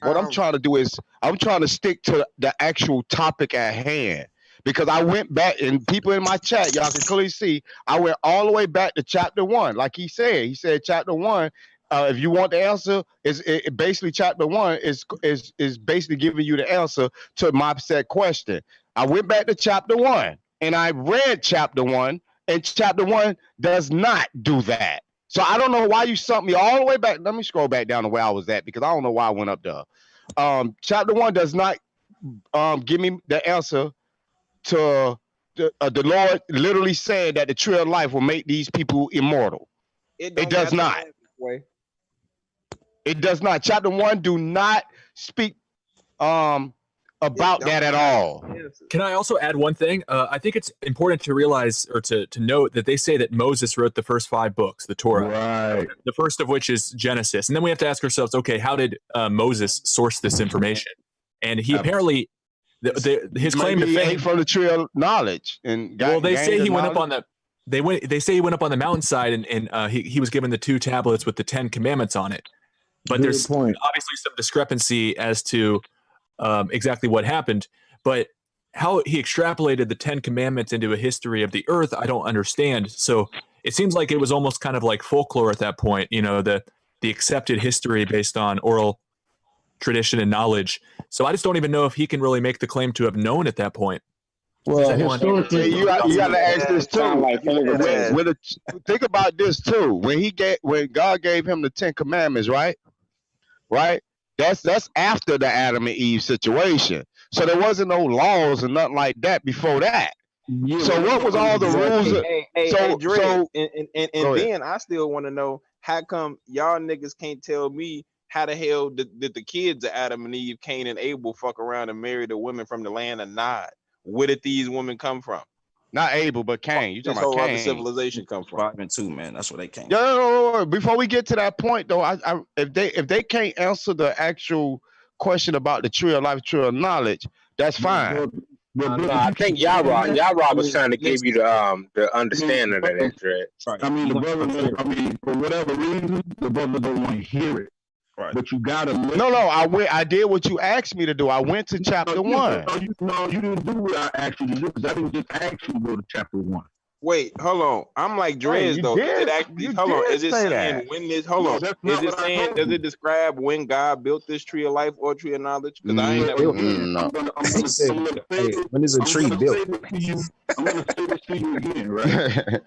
[SPEAKER 5] What I'm trying to do is I'm trying to stick to the actual topic at hand. Because I went back, and people in my chat, y'all can clearly see, I went all the way back to chapter 1. Like he said chapter 1, if you want the answer, basically chapter 1 is basically giving you the answer to my set question. I went back to chapter 1, and I read chapter 1, and chapter 1 does not do that. So I don't know why you sent me all the way back. Let me scroll back down to where I was at, because I don't know why I went up there. Chapter 1 does not give me the answer to the Lord literally said that the tree of life will make these people immortal. It does not. It does not. Chapter 1 do not speak about that at all.
[SPEAKER 9] Can I also add one thing? I think it's important to realize or to note that they say that Moses wrote the first 5 books, the Torah.
[SPEAKER 7] Right.
[SPEAKER 9] The first of which is Genesis. And then we have to ask ourselves, okay, how did Moses source this information? And he apparently... his claim to fame
[SPEAKER 5] from the tree of knowledge, and
[SPEAKER 9] they say he went up on the they say he went up on the mountainside and he was given the 2 tablets with the 10 commandments on it. But there's obviously some discrepancy as to exactly what happened. But how he extrapolated the 10 commandments into a history of the earth, I don't understand. So it seems like it was almost kind of like folklore at that point. You know, the accepted history based on oral tradition and knowledge. So I just don't even know if he can really make the claim to have known at that point.
[SPEAKER 11] Well, historically,
[SPEAKER 5] you got to ask this too. Think about this too. When God gave him the 10 commandments, right? That's after the Adam and Eve situation. So there wasn't no laws and nothing like that before that. Yeah, so what was all the rules?
[SPEAKER 13] And then I still want to know, how come y'all niggas can't tell me how the hell did the kids of Adam and Eve, Cain and Abel, fuck around and marry the women from the land of Nod? Where did these women come from?
[SPEAKER 5] Not Abel, but Cain. You talking about Cain?
[SPEAKER 13] Other civilization come from?
[SPEAKER 12] 5 and 2, man. That's where they came.
[SPEAKER 5] No. Before we get to that point, though, if they can't answer the actual question about the tree of life, tree of knowledge, that's fine.
[SPEAKER 3] I think Yara was trying to give you the understanding of that dread.
[SPEAKER 7] I mean, the brother. I mean, for whatever reason, the brother don't want to hear it. Right. But you gotta listen.
[SPEAKER 5] No, I did what you asked me to do. I went to chapter 1.
[SPEAKER 7] No, you didn't do what I asked you to do, because I didn't just ask you to go to chapter 1.
[SPEAKER 13] Wait, hold on. I'm like Drez though. Is it saying when this? Hold on. Is it saying? Does it describe when God built this tree of life or tree of knowledge? Because I ain't never.
[SPEAKER 12] No. When is a tree built?
[SPEAKER 7] I'm gonna say this to you again, right? I'm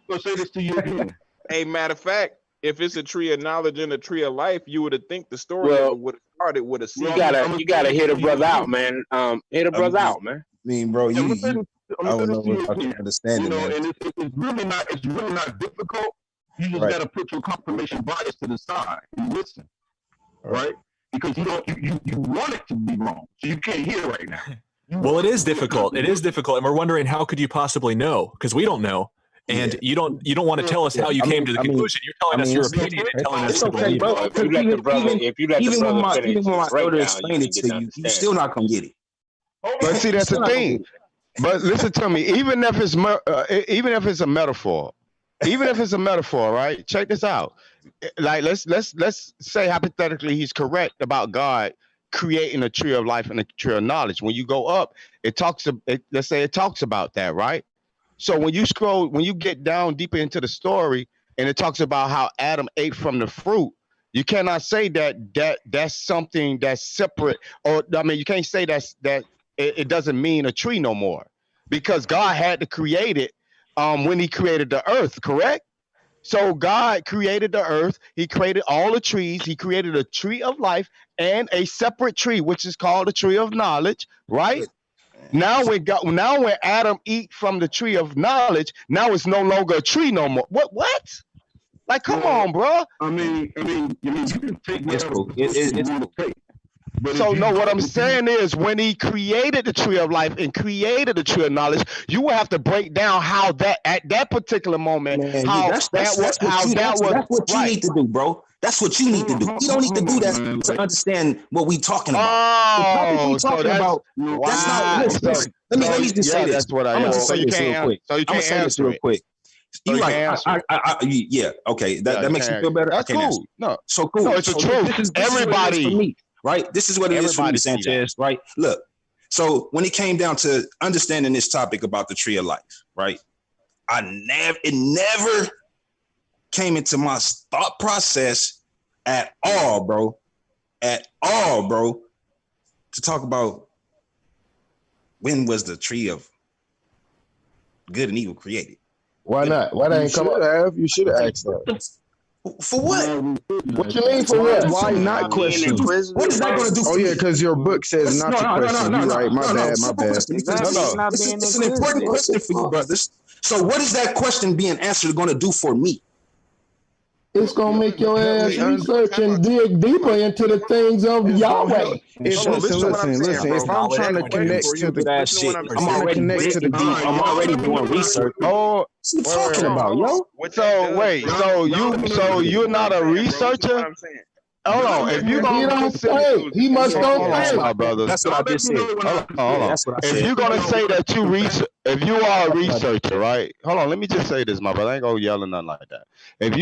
[SPEAKER 7] gonna say this to you again.
[SPEAKER 13] Hey, matter of fact, if it's a tree of knowledge and a tree of life, you would have think the story would have started with a seed.
[SPEAKER 3] You gotta hit a brother out, man. Hit a brother out, man.
[SPEAKER 12] I mean, bro, I don't know if I can understand it, man.
[SPEAKER 7] And it's really not difficult. You just gotta put your confirmation bias to the side and listen, right? Because you want it to be wrong, so you can't hear right now.
[SPEAKER 9] Well, it is difficult. It is difficult, and we're wondering, how could you possibly know? Because we don't know. And you don't want to tell us how you came to the conclusion. You're telling us your opinion and telling us to believe.
[SPEAKER 3] Bro. If you let the brother
[SPEAKER 12] even when my elder explain it to you, you're still not gonna get it.
[SPEAKER 5] But see, that's the thing. But listen to me. Even if it's a metaphor, right? Check this out. Like let's say hypothetically he's correct about God creating a tree of life and a tree of knowledge. When you go up, let's say it talks about that, right? So when you get down deeper into the story, and it talks about how Adam ate from the fruit, you cannot say that's something that's separate, or I mean, you can't say that it doesn't mean a tree no more, because God had to create it when He created the earth, correct? So God created the earth. He created all the trees. He created a tree of life and a separate tree, which is called the tree of knowledge, right? Now when Adam eat from the tree of knowledge, now it's no longer a tree no more. What? Like, come on, bro.
[SPEAKER 7] I mean, you can take whatever you want to take.
[SPEAKER 5] So no, what I'm saying is, when He created the tree of life and created the tree of knowledge, you will have to break down how that at that particular moment,
[SPEAKER 12] Man,
[SPEAKER 5] that's
[SPEAKER 12] what you need to do, bro. That's what you need to do. You don't need to do that to understand what we talking about.
[SPEAKER 5] Oh,
[SPEAKER 12] the topic we talking about. That's not. Listen, let me just say this.
[SPEAKER 5] That's what I am. So you can't real quick. So you can't answer
[SPEAKER 12] real quick.
[SPEAKER 5] So
[SPEAKER 12] you like, yeah, okay. That makes you feel better.
[SPEAKER 5] That's cool. No,
[SPEAKER 12] so cool.
[SPEAKER 5] No, it's the truth.
[SPEAKER 12] This
[SPEAKER 5] Everybody.
[SPEAKER 12] is for me, right? This is what it is for me, Sanchez, right? Look, so when it came down to understanding this topic about the tree of life, right? It never came into my thought process at all, bro, to talk about when was the tree of good and evil created.
[SPEAKER 11] Why not? Why they ain't come up?
[SPEAKER 8] You should have asked that.
[SPEAKER 12] For what?
[SPEAKER 11] What you mean for what?
[SPEAKER 8] Why not question?
[SPEAKER 12] What is that going to do?
[SPEAKER 8] Oh yeah, because your book says not to question. You're right. My bad.
[SPEAKER 12] This is an important question for you, brothers. So what is that question being answered going to do for me?
[SPEAKER 11] It's gonna make your ass research and dig deeper into the things of Yahweh.
[SPEAKER 8] Listen. If I'm trying to connect to the shit, I'm
[SPEAKER 12] already doing research.
[SPEAKER 5] Oh,
[SPEAKER 12] what you talking about, yo?
[SPEAKER 5] So wait, so you're not a researcher? Hold on. If you gonna
[SPEAKER 11] say, he must don't say,
[SPEAKER 5] my brother.
[SPEAKER 12] That's what I just said.
[SPEAKER 5] Hold on.
[SPEAKER 12] That's what I said.
[SPEAKER 5] If you're gonna say that if you are a researcher, right? Hold on. Let me just say this, my brother. I ain't gonna yell or nothing like that. If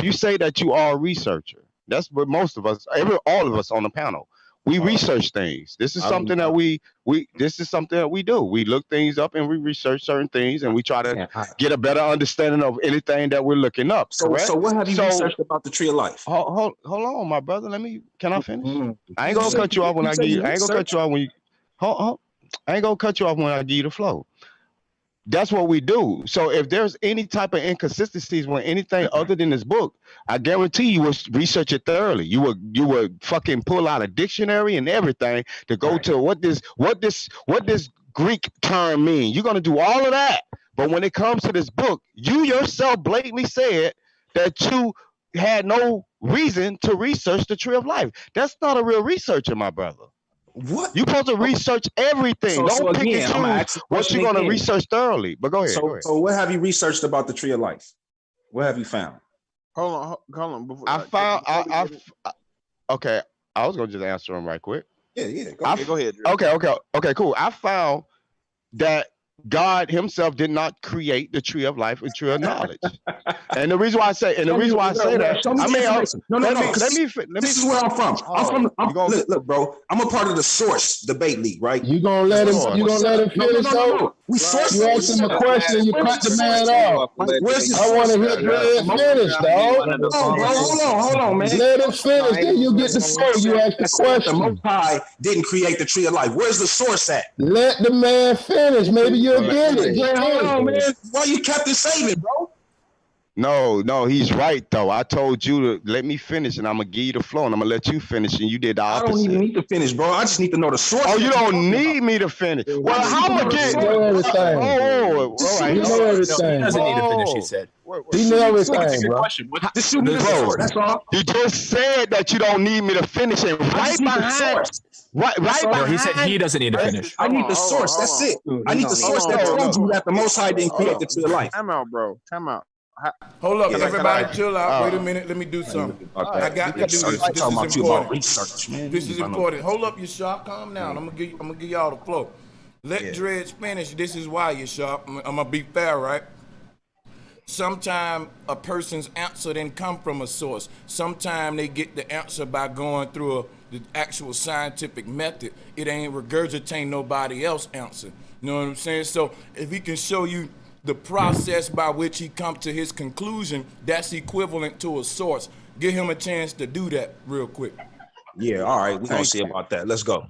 [SPEAKER 5] you say that you are a researcher, that's what most of us, all of us on the panel, we research things. This is something that we do. We look things up and we research certain things and we try to get a better understanding of anything that we're looking up.
[SPEAKER 12] So what have you researched about the tree of life?
[SPEAKER 5] Hold on, my brother. Can I finish? I ain't gonna cut you off when I give you. I ain't gonna cut you off when you. I ain't gonna cut you off when I give you the flow. That's what we do. So if there's any type of inconsistencies with anything other than this book, I guarantee you will research it thoroughly. You would fucking pull out a dictionary and everything to go to what this Greek term mean. You're gonna do all of that. But when it comes to this book, you yourself blatantly said that you had no reason to research the tree of life. That's not a real researcher, my brother.
[SPEAKER 12] What?
[SPEAKER 5] You're supposed to research everything. Don't pick and choose what you're going to research thorouhtly. But go ahead.
[SPEAKER 12] So what have you researched about the tree of life? What have you found?
[SPEAKER 13] Hold on.
[SPEAKER 5] Okay. I was going to just answer him right quick.
[SPEAKER 12] Yeah.
[SPEAKER 13] Go ahead.
[SPEAKER 5] Okay, cool. I found that God Himself did not create the tree of life and tree of knowledge. And the reason why I say that,
[SPEAKER 12] this is where I'm from. Look, bro. I'm a part of the Source debate league, right?
[SPEAKER 11] You gonna let him finish though?
[SPEAKER 12] We source.
[SPEAKER 11] You ask him a question, you cut the man off. I want to hear Dred finish, dog.
[SPEAKER 12] Hold on, man.
[SPEAKER 11] Let him finish, then you get the flow. You ask the question.
[SPEAKER 12] The Most High didn't create the tree of life. Where's the source at?
[SPEAKER 11] Let the man finish. Maybe you'll get it.
[SPEAKER 12] Hold on, man. Why you kept it saving, bro?
[SPEAKER 5] No, he's right though. I told you to let me finish, and I'm gonna give you the flow, and I'm gonna let you finish, and you did the opposite.
[SPEAKER 12] I don't even need to finish, bro. I just need to know the source.
[SPEAKER 5] Oh, you don't need me to finish. Well, how am I getting?
[SPEAKER 11] He know everything.
[SPEAKER 5] He
[SPEAKER 9] doesn't need to finish. He said.
[SPEAKER 11] He know everything, bro.
[SPEAKER 12] Just shoot me the source. That's all.
[SPEAKER 5] You just said that you don't need me to finish, and right behind.
[SPEAKER 9] No, he said he doesn't need to finish.
[SPEAKER 12] I need the source. That's it. I need the source that told you that the Most High didn't create the tree of life.
[SPEAKER 13] Time out, bro. Time out.
[SPEAKER 1] Hold up, everybody chill out. Wait a minute, let me do something. I got to do this. This is important. This is important. Hold up, you sharp. Calm down. I'm gonna give y'all the flow. Let Dredge finish. This is why you sharp. I'm gonna be fair, right? Sometimes a person's answer didn't come from a source. Sometimes they get the answer by going through the actual scientific method. It ain't regurgitating nobody else's answer. You know what I'm saying? So if he can show you the process by which he comes to his conclusion, that's equivalent to a source. Give him a chance to do that real quick.
[SPEAKER 12] Yeah, all right, we're gonna see about that. Let's go.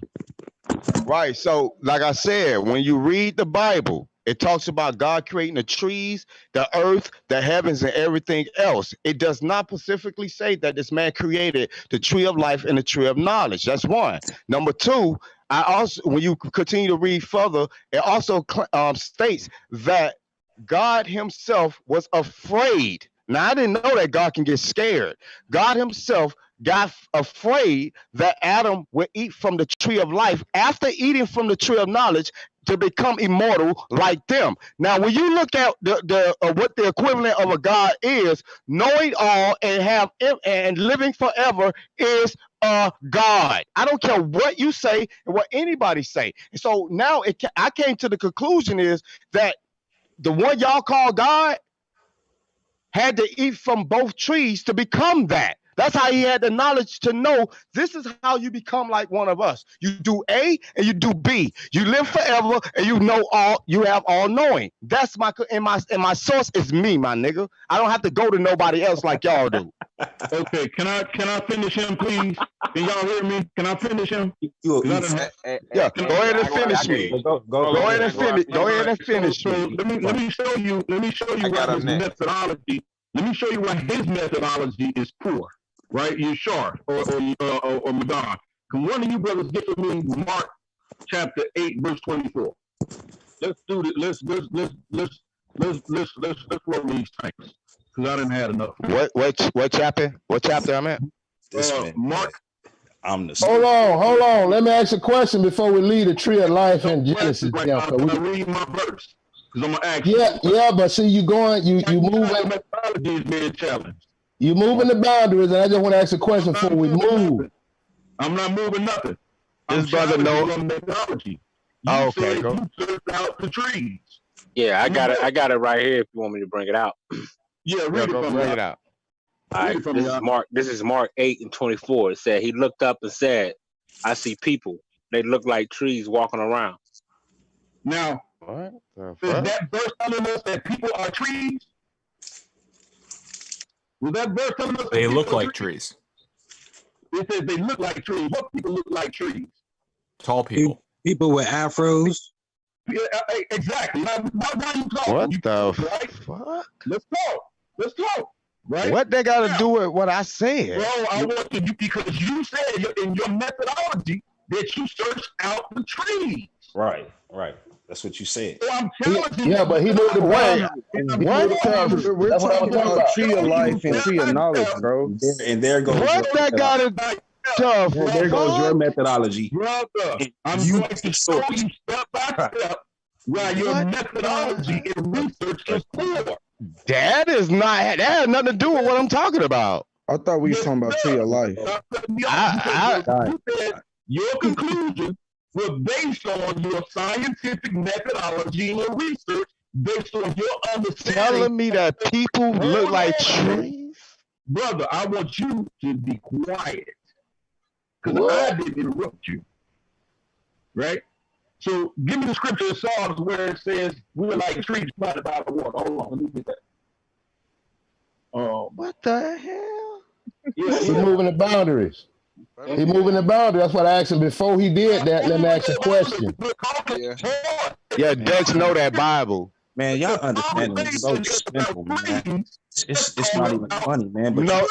[SPEAKER 5] Right. So, like I said, when you read the Bible, it talks about God creating the trees, the earth, the heavens, and everything else. It does not specifically say that this man created the tree of life and the tree of knowledge. That's one. Number two, I also, when you continue to read further, it also states that God himself was afraid. Now, I didn't know that God can get scared. God himself got afraid that Adam would eat from the tree of life after eating from the tree of knowledge to become immortal like them. Now, when you look at what the equivalent of a God is, knowing all and living forever is a God. I don't care what you say and what anybody say. And so now I came to the conclusion is that the one y'all call God had to eat from both trees to become that. That's how he had the knowledge to know this is how you become like one of us. You do A and you do B. You live forever and you know all. You have all knowing. That's my source is me, my nigga. I don't have to go to nobody else like y'all do.
[SPEAKER 7] Okay, can I finish him, please? Can y'all hear me? Can I finish him?
[SPEAKER 5] Yeah, go ahead and finish me. Go ahead and finish. Go ahead and finish me.
[SPEAKER 7] Let me show you. What his methodology. Let me show you why his methodology is poor. Right, you sure or Madonna? Can one of you brothers get to me Mark chapter 8 verse 24? Let's do it. Let's roll these tanks because I didn't have enough.
[SPEAKER 5] What chapter? What chapter I'm at?
[SPEAKER 7] Mark.
[SPEAKER 11] Hold on. Let me ask a question before we leave the tree of life in Genesis.
[SPEAKER 7] Right, I'm gonna read my verse because I'm gonna ask.
[SPEAKER 11] Yeah, but see, you moving.
[SPEAKER 7] Methodology is being challenged.
[SPEAKER 11] You moving the boundaries, and I just want to ask a question before we move.
[SPEAKER 7] I'm not moving nothing.
[SPEAKER 5] This brother knows
[SPEAKER 7] methodology.
[SPEAKER 5] Okay, go.
[SPEAKER 7] You searched out the trees.
[SPEAKER 3] Yeah, I got it. I got it right here. If you want me to bring it out.
[SPEAKER 7] Yeah, read it
[SPEAKER 5] out.
[SPEAKER 3] All right, this is Mark. This is Mark 8:24. It said he looked up and said, "I see people. They look like trees walking around."
[SPEAKER 7] Now,
[SPEAKER 5] what the
[SPEAKER 7] is
[SPEAKER 5] fuck?
[SPEAKER 7] that verse telling us that people are trees? Was that verse telling us
[SPEAKER 9] they look like trees?
[SPEAKER 7] It says they look like trees. What people look like trees?
[SPEAKER 9] Tall people.
[SPEAKER 14] People with afros.
[SPEAKER 7] Yeah, exactly. Now you talk.
[SPEAKER 5] What the
[SPEAKER 7] fuck? Let's talk. Right?
[SPEAKER 5] What they got to do with what I said?
[SPEAKER 7] Bro, I want you because you said in your methodology that you searched out the trees.
[SPEAKER 12] Right. That's what you said.
[SPEAKER 7] So I'm challenging
[SPEAKER 11] Yeah, but he knew the way.
[SPEAKER 8] We're talking about tree of life and tree of knowledge, bro.
[SPEAKER 12] And there goes
[SPEAKER 5] what that got to do?
[SPEAKER 12] There goes your methodology.
[SPEAKER 7] Brother, I'm going to show you step by step why your methodology in research is poor.
[SPEAKER 5] That has nothing to do with what I'm talking about.
[SPEAKER 8] I thought we were talking about tree of life.
[SPEAKER 7] Your conclusion was based on your scientific methodology and your research, based on your understanding.
[SPEAKER 5] Telling me that people look like trees?
[SPEAKER 7] Brother, I want you to be quiet. Because I didn't interrupt you. Right? So give me the scripture in Psalms where it says we're like trees planted by the water. Hold on, let me get that.
[SPEAKER 5] What the hell?
[SPEAKER 11] He's moving the boundaries. He moving the boundary. That's what I asked him before he did that. Let me ask a question.
[SPEAKER 5] Yeah, Dutch know that Bible.
[SPEAKER 12] Man, y'all understand it. It's so simple, man. It's not even funny, man. But
[SPEAKER 5] no, what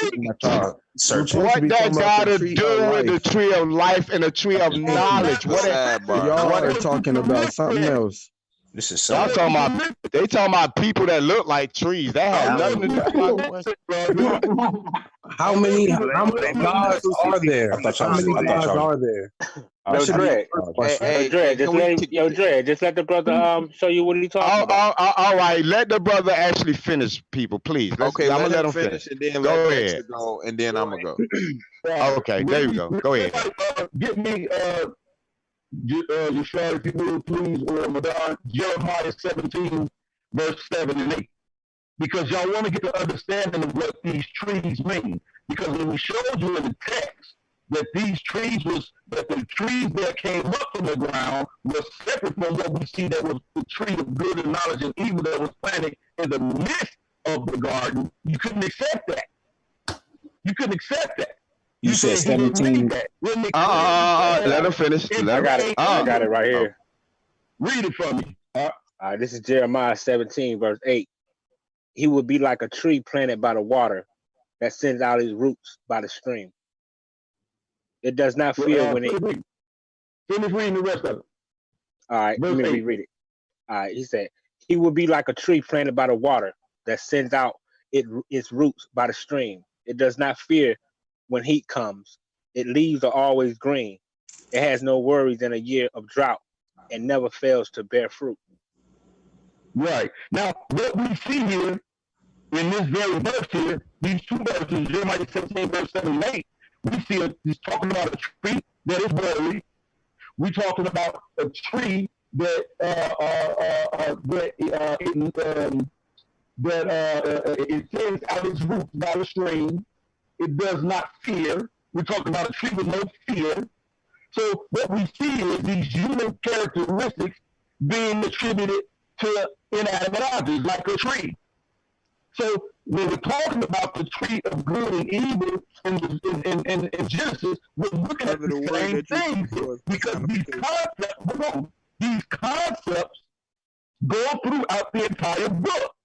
[SPEAKER 5] that got to do with the tree of life and the tree of knowledge?
[SPEAKER 8] Y'all are talking about something else.
[SPEAKER 12] This is
[SPEAKER 5] y'all talking about. They talking about people that look like trees. That has nothing to do with my question.
[SPEAKER 14] How many gods are there? How many gods are there?
[SPEAKER 3] Dre, just let the brother show you what he's talking about.
[SPEAKER 5] All right, let the brother actually finish, people, please. I'm gonna let him finish.
[SPEAKER 15] And then
[SPEAKER 5] go ahead.
[SPEAKER 15] Go, and then I'm gonna go.
[SPEAKER 5] Okay, there you go. Go ahead.
[SPEAKER 7] Get me Yeshua, if you will, please, or Madonna, Jeremiah 17, verse 7 and 8. Because y'all want to get the understanding of what these trees mean. Because when we showed you in the text that the trees that came up from the ground were separate from what we see that was the tree of good and knowledge and evil that was planted in the midst of the garden, you couldn't accept that. You couldn't accept that.
[SPEAKER 14] You said 17.
[SPEAKER 2] Let him finish.
[SPEAKER 3] I got it right here.
[SPEAKER 7] Read it for me.
[SPEAKER 3] All right, this is Jeremiah 17, verse 8. He would be like a tree planted by the water that sends out his roots by the stream. It does not fear when it...
[SPEAKER 7] Finish reading the rest of it.
[SPEAKER 3] All right, let me reread it. All right, he said, he will be like a tree planted by the water that sends out its roots by the stream. It does not fear when heat comes. Its leaves are always green. It has no worries in a year of drought and never fails to bear fruit.
[SPEAKER 7] Right. Now, what we see here in this very verse here, these two verses, Jeremiah 17, verse 7 and 8, we see he's talking about a tree that is worthy. We're talking about a tree that it sends out its roots by the stream. It does not fear. We're talking about a tree with no fear. So what we see is these human characteristics being attributed to inanimate objects like a tree. So when we're talking about the tree of good and evil in Genesis, we're looking at the same thing because these concepts go throughout the entire book.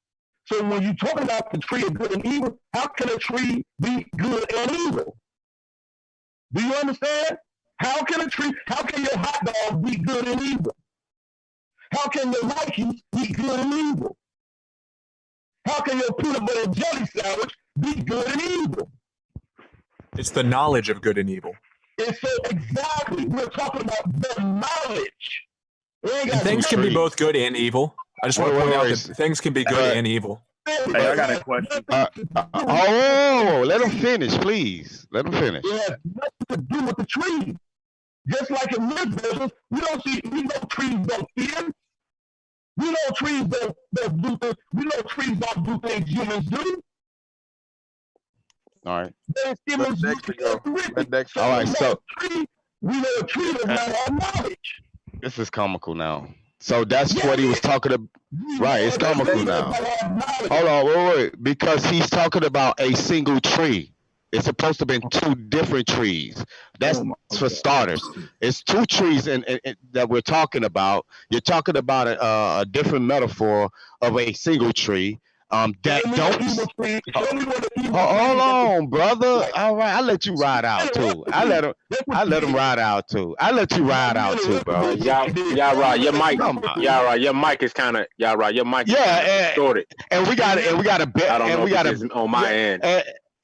[SPEAKER 7] So when you're talking about the tree of good and evil, how can a tree be good and evil? Do you understand? How can your hot dog be good and evil? How can your Nike be good and evil? How can your peanut butter and jelly sandwich be good and evil?
[SPEAKER 9] It's the knowledge of good and evil.
[SPEAKER 7] And so exactly, we're talking about the knowledge.
[SPEAKER 9] And things can be both good and evil. I just want to point out that things can be good and evil.
[SPEAKER 15] Hey, I got a question.
[SPEAKER 2] Let him finish, please. Let him finish.
[SPEAKER 7] It has nothing to do with the tree. Just like in this business, we know trees don't fear. We know trees don't do things. We know trees don't do things humans do.
[SPEAKER 2] All right.
[SPEAKER 7] Humans do
[SPEAKER 2] All right, so
[SPEAKER 7] we know a tree does not have knowledge.
[SPEAKER 2] This is comical now. So that's what he was talking about. Right, it's comical now. Hold on, wait. Because he's talking about a single tree. It's supposed to have been two different trees. That's for starters. It's two trees that we're talking about. You're talking about a different metaphor of a single tree. That don't. Hold on, brother. All right, I'll let you ride out too. I let him ride out too. I let you ride out too, bro.
[SPEAKER 3] Y'all right. Your mic. Y'all right. Your mic is kind of. Y'all right. Your mic.
[SPEAKER 2] Yeah,
[SPEAKER 3] distorted.
[SPEAKER 2] And we got a bet.
[SPEAKER 3] I don't know.
[SPEAKER 2] We got
[SPEAKER 3] on my end.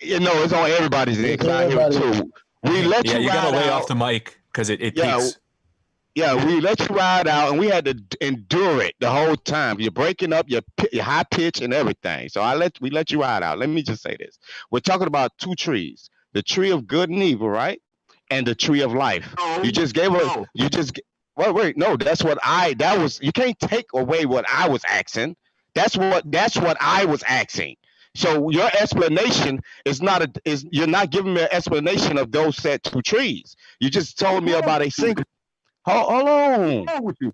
[SPEAKER 2] It's on everybody's end. Cause I hear too. We let you.
[SPEAKER 9] Yeah, you
[SPEAKER 2] ride
[SPEAKER 9] gotta lay
[SPEAKER 2] out.
[SPEAKER 9] off the mic because it peaks.
[SPEAKER 2] Yeah, we let you ride out, and we had to endure it the whole time. You're breaking up your high pitch and everything. So we let you ride out. Let me just say this: we're talking about two trees: the tree of good and evil, right, and the tree of life. You just gave us. You just wait. No, that's what that was. You can't take away what I was asking. That's what I was asking. So your explanation is you're not giving me an explanation of those said two trees. You just told me about a single. Hold on.
[SPEAKER 7] What's wrong with you?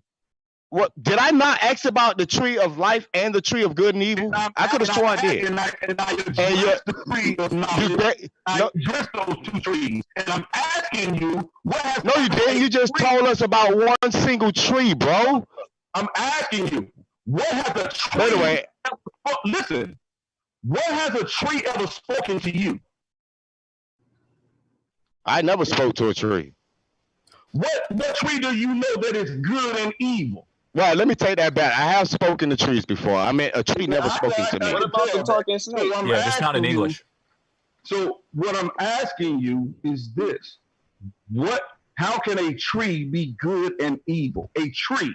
[SPEAKER 2] What did I not ask about the tree of life and the tree of good and evil? I could have sworn I did.
[SPEAKER 7] And I addressed the tree of knowledge. I addressed those two trees. And I'm asking you, what has
[SPEAKER 2] No, you didn't. You just told us about one single tree, bro.
[SPEAKER 7] I'm asking you, what has a tree?
[SPEAKER 2] By the way,
[SPEAKER 7] listen, what has a tree ever spoken to you?
[SPEAKER 2] I never spoke to a tree.
[SPEAKER 7] What tree do you know that is good and evil?
[SPEAKER 2] Well, let me take that back. I have spoken to trees before. I mean, a tree never spoken to me.
[SPEAKER 14] What about the talking snake?
[SPEAKER 9] Yeah, just not in English.
[SPEAKER 7] So what I'm asking you is this: how can a tree be good and evil? A tree.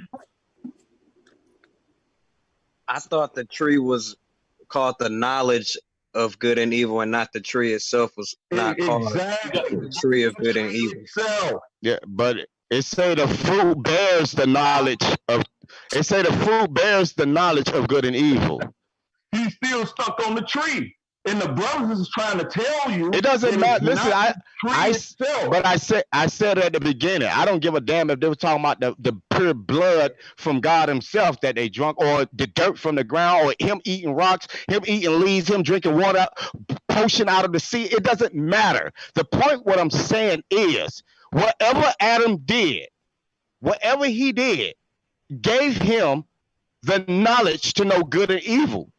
[SPEAKER 14] I thought the tree was called the knowledge of good and evil, and not the tree itself was not called the tree of good and evil.
[SPEAKER 2] Yeah, but it say the fruit bears the knowledge of. It say the fruit bears the knowledge of good and evil.
[SPEAKER 7] He's still stuck on the tree. And the brothers is trying to tell you
[SPEAKER 5] it doesn't matter. Listen, I said at the beginning, I don't give a damn if they were talking about the pure blood from God himself that they drunk, or the dirt from the ground, or him eating rocks, him eating leaves, him drinking water, potion out of the sea. It doesn't matter. The point, what I'm saying is, whatever Adam did, whatever he did, gave him the knowledge to know good and evil.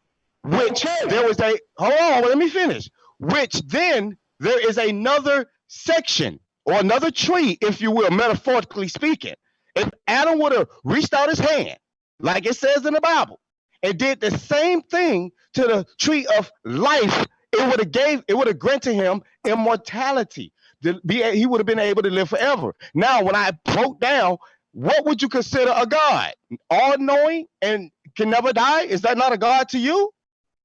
[SPEAKER 5] Which there was hold on, let me finish. Which then there is another section or another tree, if you will, metaphorically speaking. If Adam would have reached out his hand, like it says in the Bible, and did the same thing to the tree of life, it would have granted him immortality. He would have been able to live forever. Now, when I broke down, what would you consider a God? All-knowing and can never die? Is that not a God to you?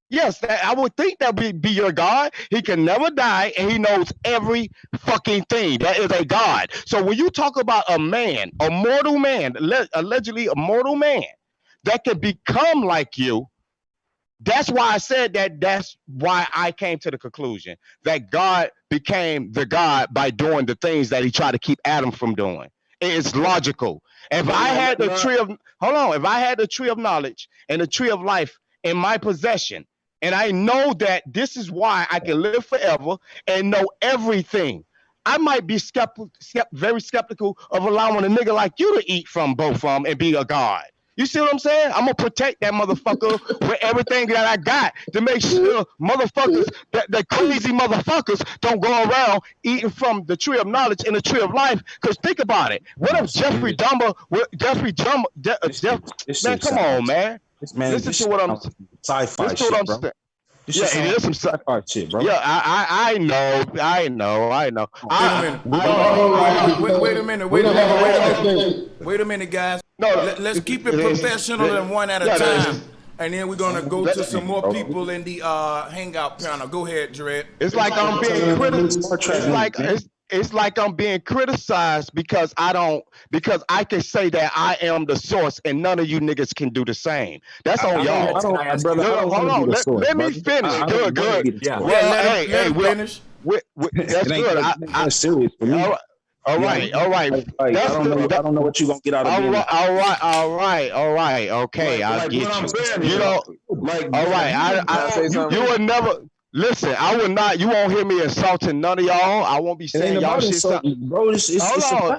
[SPEAKER 5] Yes, I would think that would be your God. He can never die, and he knows every fucking thing. That is a God. So when you talk about a man, a mortal man, allegedly a mortal man, that could become like you, that's why I said that. That's why I came to the conclusion that God became the God by doing the things that he tried to keep Adam from doing. It's logical. If I had the tree of, if I had the tree of knowledge and the tree of life in my possession, and I know that this is why I can live forever and know everything, I might be very skeptical of allowing a nigga like you to eat from both of them and be a God. You see what I'm saying? I'm gonna protect that motherfucker with everything that I got to make sure motherfuckers, that the crazy motherfuckers don't go around eating from the tree of knowledge and the tree of life. Because think about it. What if Jeffrey Dahmer, man, come on, man. Listen to what I'm
[SPEAKER 12] sci-fi shit, bro.
[SPEAKER 5] Yeah, it is some
[SPEAKER 12] sci-fi shit, bro.
[SPEAKER 5] Yeah, I know.
[SPEAKER 1] Wait a minute, guys. No, let's keep it professional and one at a time. And then we're gonna go to some more people in the hangout panel. Go ahead, Dredd.
[SPEAKER 5] It's like I'm being criticized. It's like I'm being criticized because I can say that I am the source and none of you niggas can do the same. That's on y'all. Hold on. Let me finish. Good. Yeah. Well, hey, finish. That's good.
[SPEAKER 12] I'm serious for me.
[SPEAKER 5] All right.
[SPEAKER 12] I don't know what you're gonna get out of it.
[SPEAKER 5] All right. Okay, I'll get you. You know, all right. You will never. Listen, I will not. You won't hear me insulting none of y'all. I won't be saying y'all shit.
[SPEAKER 12] Bro, it's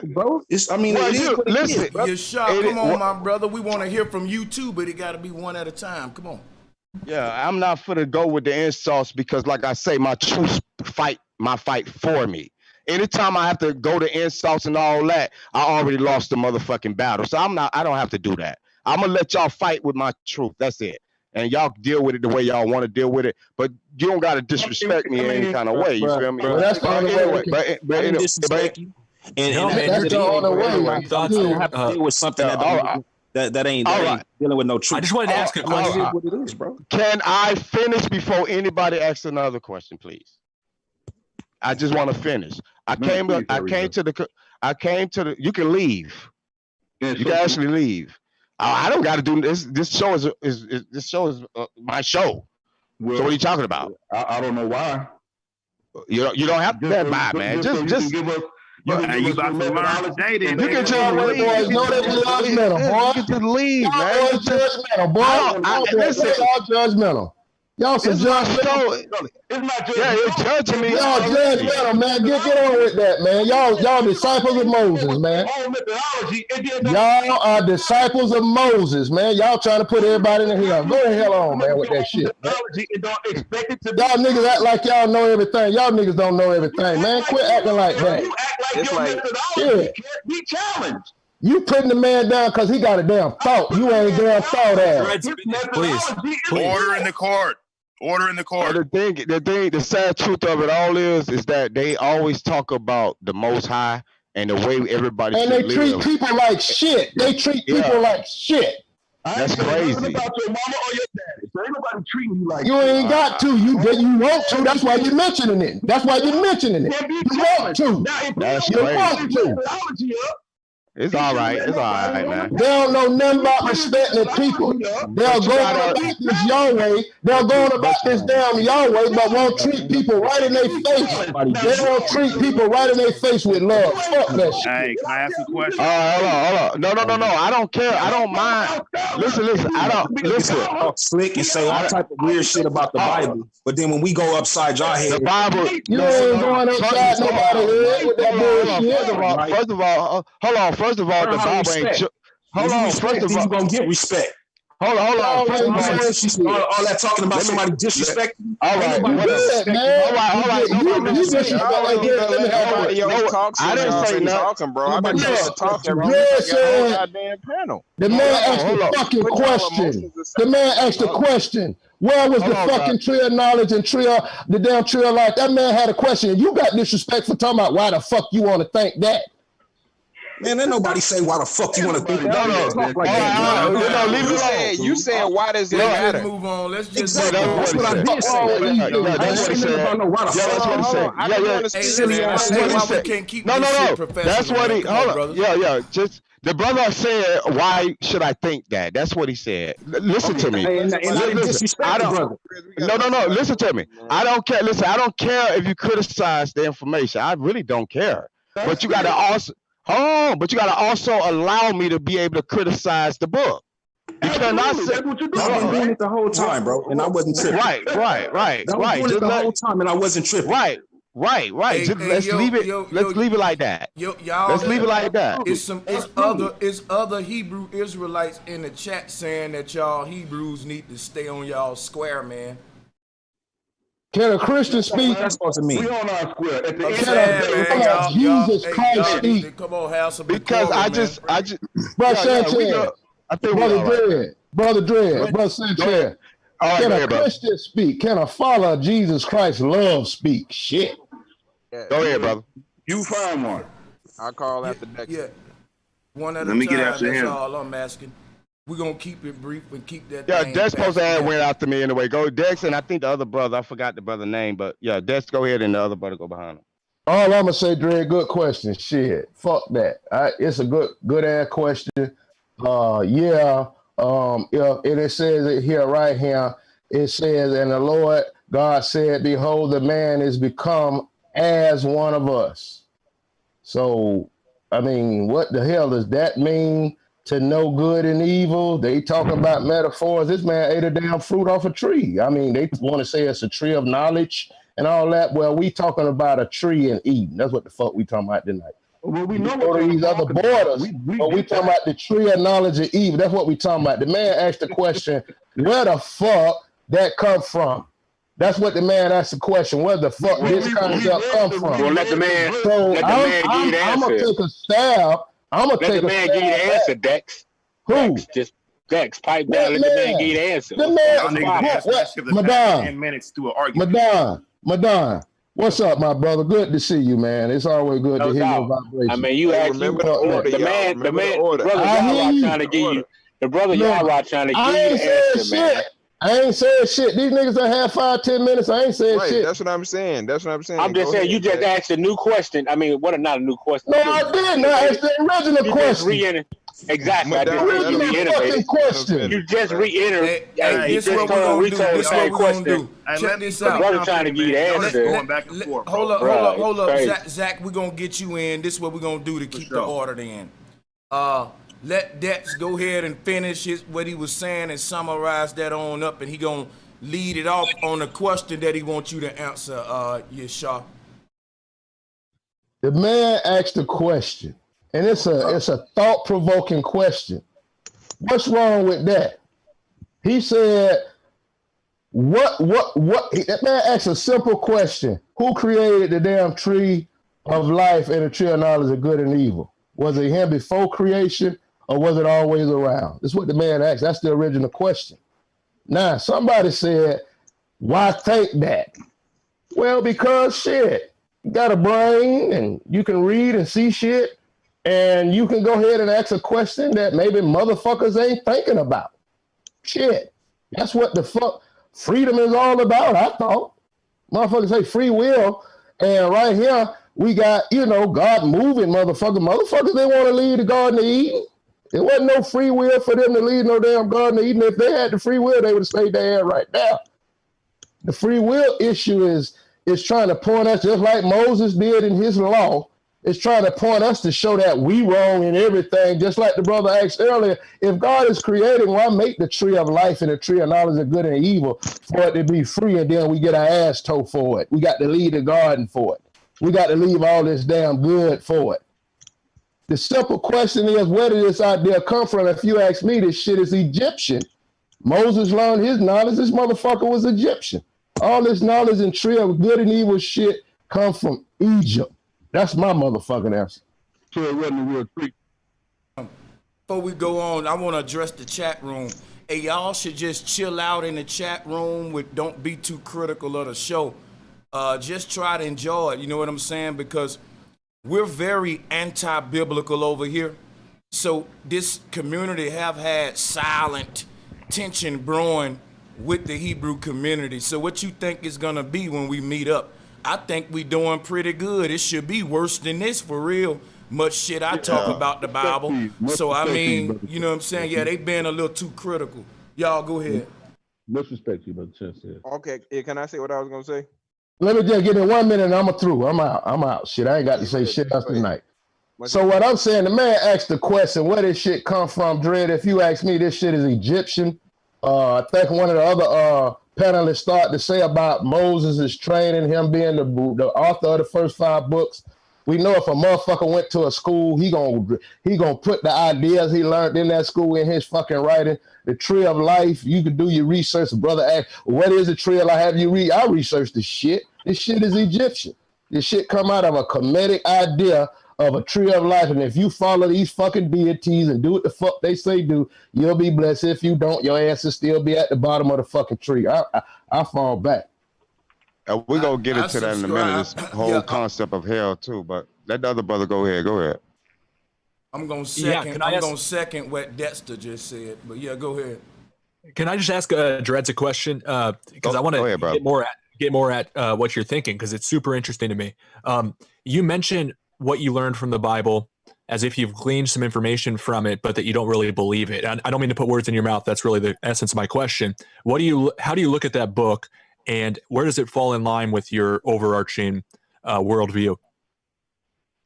[SPEAKER 12] bro.
[SPEAKER 5] Listen.
[SPEAKER 1] You're sharp. Come on, my brother. We want to hear from you too, but it got to be one at a time. Come on.
[SPEAKER 5] Yeah, I'm not finna go with the insults because, like I say, my troops fight my fight for me. Anytime I have to go to insults and all that, I already lost the motherfucking battle. So I don't have to do that. I'm gonna let y'all fight with my truth. That's it. And y'all deal with it the way y'all want to deal with it. But you don't gotta disrespect me in any kind of way. You feel me?
[SPEAKER 11] Well, that's fine.
[SPEAKER 5] Anyway,
[SPEAKER 12] And that's the only way. Thoughts have to deal with something that ain't dealing with no truth.
[SPEAKER 9] I just wanted to ask a question.
[SPEAKER 12] What it is, bro.
[SPEAKER 5] Can I finish before anybody asks another question, please? I just want to finish. I came to the. You can leave. You can actually leave. I don't got to do this. This show is my show. Well, so what are you talking about?
[SPEAKER 7] I don't know why.
[SPEAKER 5] You don't have to stand by, man. Just give us.
[SPEAKER 15] You about to learn today, then.
[SPEAKER 5] You can just leave.
[SPEAKER 11] Know that we judgmental, boy.
[SPEAKER 5] You can just leave, man.
[SPEAKER 11] Y'all judgmental, boy.
[SPEAKER 5] Listen,
[SPEAKER 11] y'all judgmental. Y'all some judgmental.
[SPEAKER 7] It's not just
[SPEAKER 5] yeah, you're judging me.
[SPEAKER 11] Y'all judgmental, man. Get on with that, man. Y'all disciples of Moses, man. Y'all are disciples of Moses, man. Y'all trying to put everybody in the hell. Go the hell on, man, with that shit. Y'all niggas act like y'all know everything. Y'all niggas don't know everything, man. Quit acting like that.
[SPEAKER 7] You act like your methodology can't be challenged.
[SPEAKER 11] You putting the man down because he got a damn thought. You ain't damn thought ass.
[SPEAKER 9] Please.
[SPEAKER 15] Order in the court. Order in the court.
[SPEAKER 5] The sad truth of it all is that they always talk about the Most High and the way everybody
[SPEAKER 11] and they treat people like shit. They treat people like shit.
[SPEAKER 5] That's crazy.
[SPEAKER 7] About your mama or your daddy. So ain't nobody treating you like
[SPEAKER 11] you ain't got to. You want to. That's why you're mentioning it. You want to.
[SPEAKER 5] That's crazy.
[SPEAKER 11] You want to.
[SPEAKER 5] It's all right. It's all right, man.
[SPEAKER 11] They don't know nothing about respecting people. They'll go on about this your way. They'll go on about this damn your way, but won't treat people right in their face. They won't treat people right in their face with love. Fuck that shit.
[SPEAKER 15] Hey, can I ask a question?
[SPEAKER 5] Hold on. No. I don't care. I don't mind. Listen. I don't listen.
[SPEAKER 12] Slick and say all type of weird shit about the Bible, but then when we go upside your head,
[SPEAKER 5] the Bible.
[SPEAKER 11] You ain't going upside nobody's head with that bullshit.
[SPEAKER 5] First of all, hold on. First of all, the Bible ain't. Hold on. First of all,
[SPEAKER 12] you gonna get respect.
[SPEAKER 5] Hold on. First of
[SPEAKER 12] all that talking about somebody disrespecting.
[SPEAKER 5] All right.
[SPEAKER 11] All right. You disrespect.
[SPEAKER 5] I didn't say nothing,
[SPEAKER 13] bro. I've been talking. Goddamn panel.
[SPEAKER 11] The man asked the fucking question. The man asked the question. Where was the fucking tree of knowledge and the damn tree of life? That man had a question. And you got disrespectful talking about why the fuck you want to think that.
[SPEAKER 12] Man, ain't nobody say why the fuck you want to think that.
[SPEAKER 13] You said why does it matter?
[SPEAKER 1] Let's move on. Let's just
[SPEAKER 12] that's what I did say. That's what he said.
[SPEAKER 5] That's what he. Hold on. Yeah. Just the brother said, "Why should I think that?" That's what he said. Listen to me. I don't. No. Listen to me. I don't care. Listen, I don't care if you criticize the information. I really don't care. But you got to also. But you got to also allow me to be able to criticize the book. You cannot say.
[SPEAKER 12] I've been doing it the whole time, bro, and I wasn't tripping.
[SPEAKER 5] Right.
[SPEAKER 12] Doing it the whole time, and I wasn't tripping.
[SPEAKER 5] Right. Let's leave it like that. Let's leave it like that.
[SPEAKER 1] It's other Hebrew Israelites in the chat saying that y'all Hebrews need to stay on y'all square, man.
[SPEAKER 11] Can a Christian speak?
[SPEAKER 12] That's supposed to mean.
[SPEAKER 15] We on our square.
[SPEAKER 11] Can Jesus Christ speak?
[SPEAKER 1] Come on, have some.
[SPEAKER 5] Because I just.
[SPEAKER 11] Brother Sanchez. Brother Dread. Brother Sanchez. Can a Christian speak? Can a follower of Jesus Christ love speak? Shit.
[SPEAKER 5] Go ahead, brother.
[SPEAKER 15] You find one.
[SPEAKER 13] I'll call after Dex.
[SPEAKER 1] Yeah. One at a
[SPEAKER 15] Let me
[SPEAKER 1] time.
[SPEAKER 15] get after
[SPEAKER 1] That's
[SPEAKER 15] him.
[SPEAKER 1] all I'm asking. We're going to keep it brief and keep that.
[SPEAKER 5] Yeah, Dex supposed to have went after me anyway. Go Dex, and I think the other brother, I forgot the brother's name, but yeah, Dex, go ahead, and the other brother go behind him.
[SPEAKER 11] All I'm gonna say, Dre, good question. Shit, fuck that. It's a good ass question. And it says it here, right here. It says, and the Lord God said, behold, the man is become as one of us. So, I mean, what the hell does that mean? To know good and evil? They talking about metaphors. This man ate a damn fruit off a tree. I mean, they want to say it's a tree of knowledge and all that. Well, we talking about a tree in Eden. That's what the fuck we talking about tonight.
[SPEAKER 15] Well, we know
[SPEAKER 11] what these other borders, but we talking about the tree of knowledge of evil. That's what we talking about. The man asked the question, where the fuck that come from? That's what the man asked the question. Where the fuck this concept come from?
[SPEAKER 3] Well, let the man give the answer.
[SPEAKER 11] I'm gonna take a stab.
[SPEAKER 3] Let the man give you the answer, Dex.
[SPEAKER 11] Who?
[SPEAKER 3] Dex, pipe down. Let the man give you the answer.
[SPEAKER 11] The man,
[SPEAKER 15] 10 minutes to an argument.
[SPEAKER 11] Madon, what's up, my brother? Good to see you, man. It's always good to hear your vibration.
[SPEAKER 3] I mean, you actually
[SPEAKER 13] remember the order.
[SPEAKER 3] The man, brother
[SPEAKER 11] I
[SPEAKER 3] Yara trying to give you. The brother Yara trying to give you the answer, man.
[SPEAKER 11] I ain't said shit. These niggas done had 5-10 minutes. I ain't said shit.
[SPEAKER 13] That's what I'm saying.
[SPEAKER 3] I'm just saying, you just asked a new question. I mean, not a new question?
[SPEAKER 11] No, I didn't. I asked the original question.
[SPEAKER 3] Exactly. I didn't reiterate
[SPEAKER 11] question.
[SPEAKER 3] You just reiterated.
[SPEAKER 1] This is what we're going to do. Check this out.
[SPEAKER 3] Brother trying to give you the answer.
[SPEAKER 1] Hold up. Zach, we're going to get you in. This is what we're going to do to keep the order then. Let Dex go ahead and finish what he was saying and summarize that on up, and he gonna lead it off on the question that he wants you to answer, Yeshua.
[SPEAKER 11] The man asked a question, and it's a thought-provoking question. What's wrong with that? He said, what? That man asked a simple question. Who created the damn tree of life and the tree of knowledge of good and evil? Was it him before creation? Or was it always around? That's what the man asked. That's the original question. Now, somebody said, why think that? Well, because shit, you got a brain and you can read and see shit, and you can go ahead and ask a question that maybe motherfuckers ain't thinking about. Shit, that's what the fuck freedom is all about, I thought. Motherfuckers say free will, and right here, We got, you know, God moving motherfuckers. Motherfuckers, they want to leave the Garden of Eden. It wasn't no free will for them to leave no damn Garden of Eden. If they had the free will, they would have stayed there right now. The free will issue is trying to point us, just like Moses did in his law, it's trying to point us to show that we wrong in everything. Just like the brother asked earlier, if God is creating, why make the tree of life and the tree of knowledge of good and evil for it to be free, and then we get our ass towed for it? We got to leave the garden for it. We got to leave all this damn good for it. The simple question is, where did this idea come from? If you ask me, this shit is Egyptian. Moses learned his knowledge. This motherfucker was Egyptian. All this knowledge and tree of good and evil shit come from Egypt. That's my motherfucking answer.
[SPEAKER 7] So it wasn't a real tree.
[SPEAKER 1] Before we go on, I want to address the chat room. Hey, y'all should just chill out in the chat room. Don't be too critical of the show. Just try to enjoy it. You know what I'm saying? Because we're very anti-biblical over here. So this community have had silent tension brewing with the Hebrew community. So what you think is going to be when we meet up? I think we doing pretty good. It should be worse than this for real. Much shit I talk about the Bible. So I mean, you know what I'm saying? Yeah, they been a little too critical. Y'all go ahead.
[SPEAKER 7] Much respect to you, Brother Sanchez.
[SPEAKER 13] Okay, can I say what I was gonna say?
[SPEAKER 11] Let me just get in 1 minute and I'm through. I'm out. Shit, I ain't got to say shit else tonight. So what I'm saying, the man asked the question, where this shit come from, Dread? If you ask me, this shit is Egyptian. I think one of the other panelists started to say about Moses' training, him being the author of the first 5 books. We know if a motherfucker went to a school, he gonna put the ideas he learned in that school in his fucking writing. The tree of life, you could do your research. Brother asked, what is the tree of life? Have you read? I researched this shit. This shit is Egyptian. This shit come out of a Kemetic idea of a tree of life. And if you follow these fucking deities and do what the fuck they say do, you'll be blessed. If you don't, your ass will still be at the bottom of the fucking tree. I fall back.
[SPEAKER 5] We're going to get into that in a minute, this whole concept of hell too, but let the other brother go ahead.
[SPEAKER 1] I'm going to second what Dexter just said, but yeah, go ahead.
[SPEAKER 9] Can I just ask Dreads a question? Because I want to get more at what you're thinking, because it's super interesting to me. You mentioned what you learned from the Bible as if you've gleaned some information from it, but that you don't really believe it. And I don't mean to put words in your mouth. That's really the essence of my question. How do you look at that book, and where does it fall in line with your overarching worldview?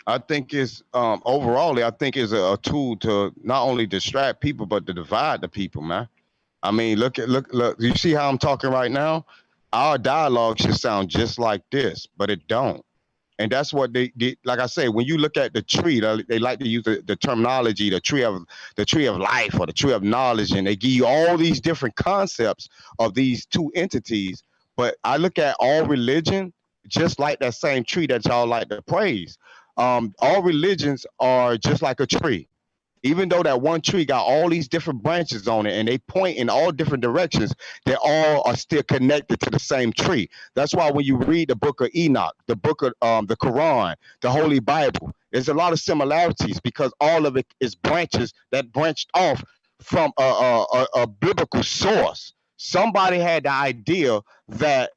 [SPEAKER 5] I think it's overall, I think it's a tool to not only distract people, but to divide the people, man. I mean, look. You see how I'm talking right now? Our dialogue should sound just like this, but it don't. And that's what they did. Like I say, when you look at the tree, they like to use the terminology, the tree of life or the tree of knowledge, and they give you all these different concepts of these two entities. But I look at all religion just like that same tree that y'all like to praise. All religions are just like a tree. Even though that one tree got all these different branches on it and they point in all different directions, they all are still connected to the same tree. That's why when you read the book of Enoch, the book of the Quran, the Holy Bible, there's a lot of similarities because all of it is branches that branched off from a biblical source. Somebody had the idea that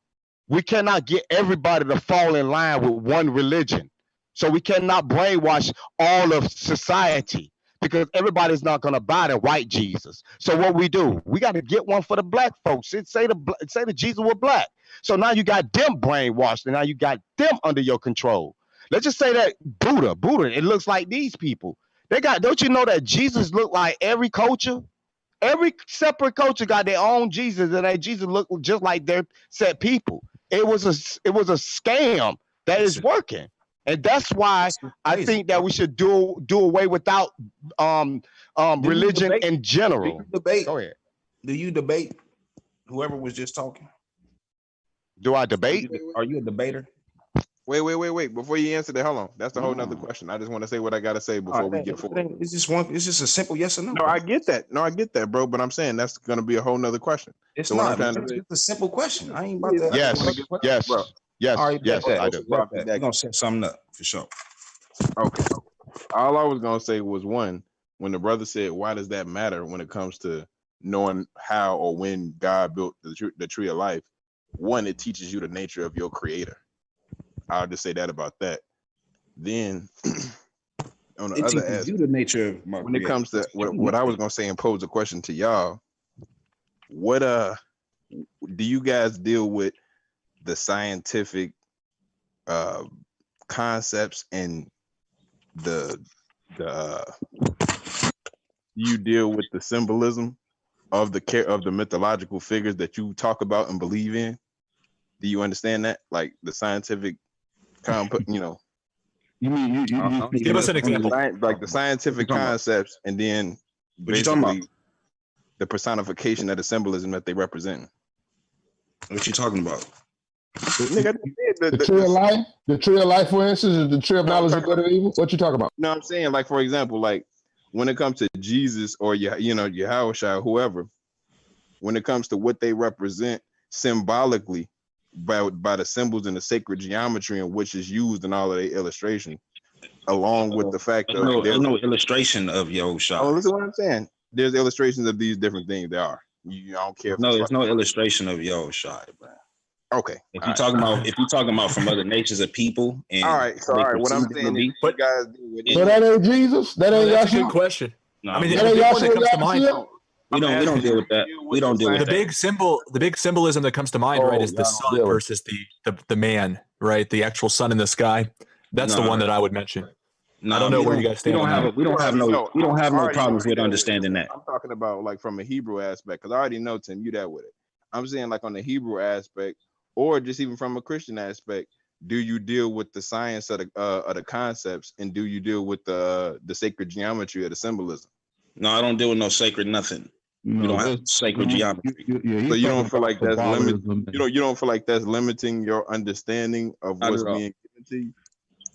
[SPEAKER 5] we cannot get everybody to fall in line with one religion. So we cannot brainwash all of society, because everybody's not going to buy the white Jesus. So what we do, we got to get one for the black folks. Say the Jesus was black. So now you got them brainwashed, and now you got them under your control. Let's just say that Buddha, it looks like these people. Don't you know that Jesus looked like every culture? Every separate culture got their own Jesus, and that Jesus looked just like their set people. It was a scam that is working. And that's why I think that we should do away without religion in general. Go ahead.
[SPEAKER 12] Do you debate whoever was just talking?
[SPEAKER 5] Do I debate?
[SPEAKER 12] Are you a debater?
[SPEAKER 13] Wait. Before you answer that, hold on. That's a whole nother question. I just want to say what I gotta say before we get forward.
[SPEAKER 12] It's just a simple yes or no.
[SPEAKER 13] No, I get that, bro. But I'm saying that's gonna be a whole nother question.
[SPEAKER 12] It's not. It's a simple question. I ain't about to.
[SPEAKER 5] Yes.
[SPEAKER 12] Bro.
[SPEAKER 5] Yes,
[SPEAKER 12] right,
[SPEAKER 5] yes, I do.
[SPEAKER 12] You're gonna set something up for sure.
[SPEAKER 13] Okay. All I was gonna say was, one, when the brother said, why does that matter when it comes to knowing how or when God built the tree of life? One, it teaches you the nature of your creator. I'll just say that about that. Then on the
[SPEAKER 12] It
[SPEAKER 13] other
[SPEAKER 12] teaches
[SPEAKER 13] aspect,
[SPEAKER 12] you the nature of my
[SPEAKER 13] when it comes to what I was gonna say and pose a question to y'all, what do you guys deal with the scientific concepts and the you deal with the symbolism of the mythological figures that you talk about and believe in? Do you understand that, like the scientific
[SPEAKER 7] You mean you
[SPEAKER 9] give us an example,
[SPEAKER 13] like the scientific concepts, and then basically the personification of the symbolism that they represent?
[SPEAKER 12] What you talking about?
[SPEAKER 11] The tree of life, the tree of life, for instance, is the tree of knowledge of good and evil. What you talking about?
[SPEAKER 13] No, I'm saying, like, for example, like when it comes to Jesus or Yahushua, whoever, when it comes to what they represent symbolically by the symbols and the sacred geometry in which is used in all of their illustrations, along with the fact that
[SPEAKER 12] there's no illustration of Yahushua.
[SPEAKER 13] Oh, listen to what I'm saying. There's illustrations of these different things. There are. I don't care.
[SPEAKER 12] No, there's no illustration of Yahushua, bro.
[SPEAKER 13] Okay.
[SPEAKER 12] If you're talking about from other natures of people, and
[SPEAKER 13] all right. What I'm saying is,
[SPEAKER 11] but guys, so that ain't Jesus. That ain't
[SPEAKER 9] that's
[SPEAKER 11] Yahshua.
[SPEAKER 9] a good question.
[SPEAKER 12] No,
[SPEAKER 9] I mean, the big one that comes to mind.
[SPEAKER 12] We don't deal with that. We don't deal with
[SPEAKER 9] the big symbolism that comes to mind, right, is the sun versus the man, right? The actual sun in the sky. That's the one that I would mention. I don't know where you guys stand.
[SPEAKER 12] We don't have no problems with understanding that.
[SPEAKER 13] I'm talking about like from a Hebrew aspect, because I already know, Tim, you that with it. I'm saying like on the Hebrew aspect, or just even from a Christian aspect, do you deal with the science of the concepts, and do you deal with the sacred geometry of the symbolism?
[SPEAKER 12] No, I don't deal with no sacred nothing.
[SPEAKER 7] No,
[SPEAKER 12] we don't have sacred geometry.
[SPEAKER 13] So you don't feel like that's limiting. You don't feel like that's limiting your understanding of what's being given to you.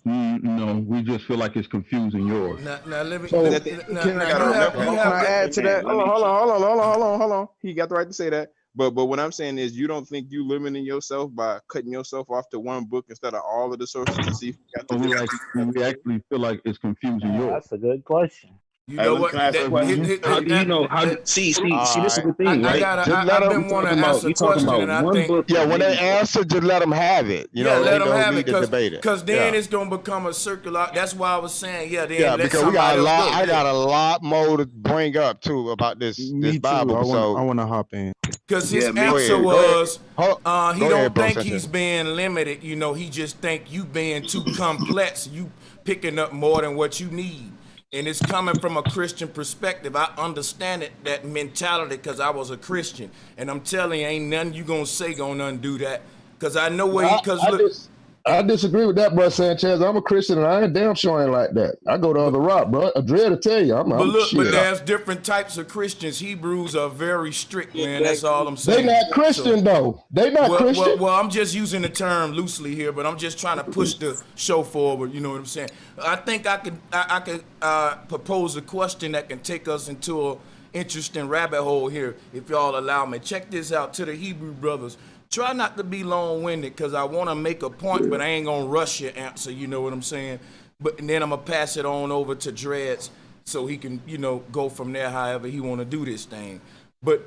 [SPEAKER 7] No, we just feel like it's confusing yours.
[SPEAKER 1] Now let me.
[SPEAKER 13] Can I add to that? Hold on. He got the right to say that. But what I'm saying is, you don't think you limiting yourself by cutting yourself off to one book instead of all of the sources to see if you got
[SPEAKER 7] we actually feel like it's confusing yours.
[SPEAKER 16] That's a good question.
[SPEAKER 1] You know what?
[SPEAKER 12] How do you know? See, this is the thing, right?
[SPEAKER 1] I've been wanting to ask a question, and I think
[SPEAKER 5] when they answer, just let them have it. You know,
[SPEAKER 1] let
[SPEAKER 5] they
[SPEAKER 1] them have it,
[SPEAKER 5] debate it.
[SPEAKER 1] Because then it's gonna become a circular. That's why I was saying,
[SPEAKER 5] because we got a lot. I got a lot more to bring up too about this Bible.
[SPEAKER 17] I want to hop in.
[SPEAKER 1] Because his answer was, he don't think he's being limited. You know, he just think you being too complex. You picking up more than what you need. And it's coming from a Christian perspective. I understand that mentality because I was a Christian. And I'm telling you, ain't nothing you gonna say gonna undo that. Because I know where
[SPEAKER 11] I disagree with that, bro, Sanchez. I'm a Christian and I ain't damn sure ain't like that. I go to other rock, bro. Dread to tell you,
[SPEAKER 1] but there's different types of Christians. Hebrews are very strict, man. That's all I'm saying.
[SPEAKER 11] They not Christian though. They not Christian.
[SPEAKER 1] Well, I'm just using the term loosely here, but I'm just trying to push the show forward. You know what I'm saying? I think I could propose a question that can take us into an interesting rabbit hole here, if y'all allow me. Check this out to the Hebrew brothers. Try not to be long-winded because I want to make a point, but I ain't going to rush your answer, you know what I'm saying? But then I'm going to pass it on over to Dreads so he can, go from there however he want to do this thing. But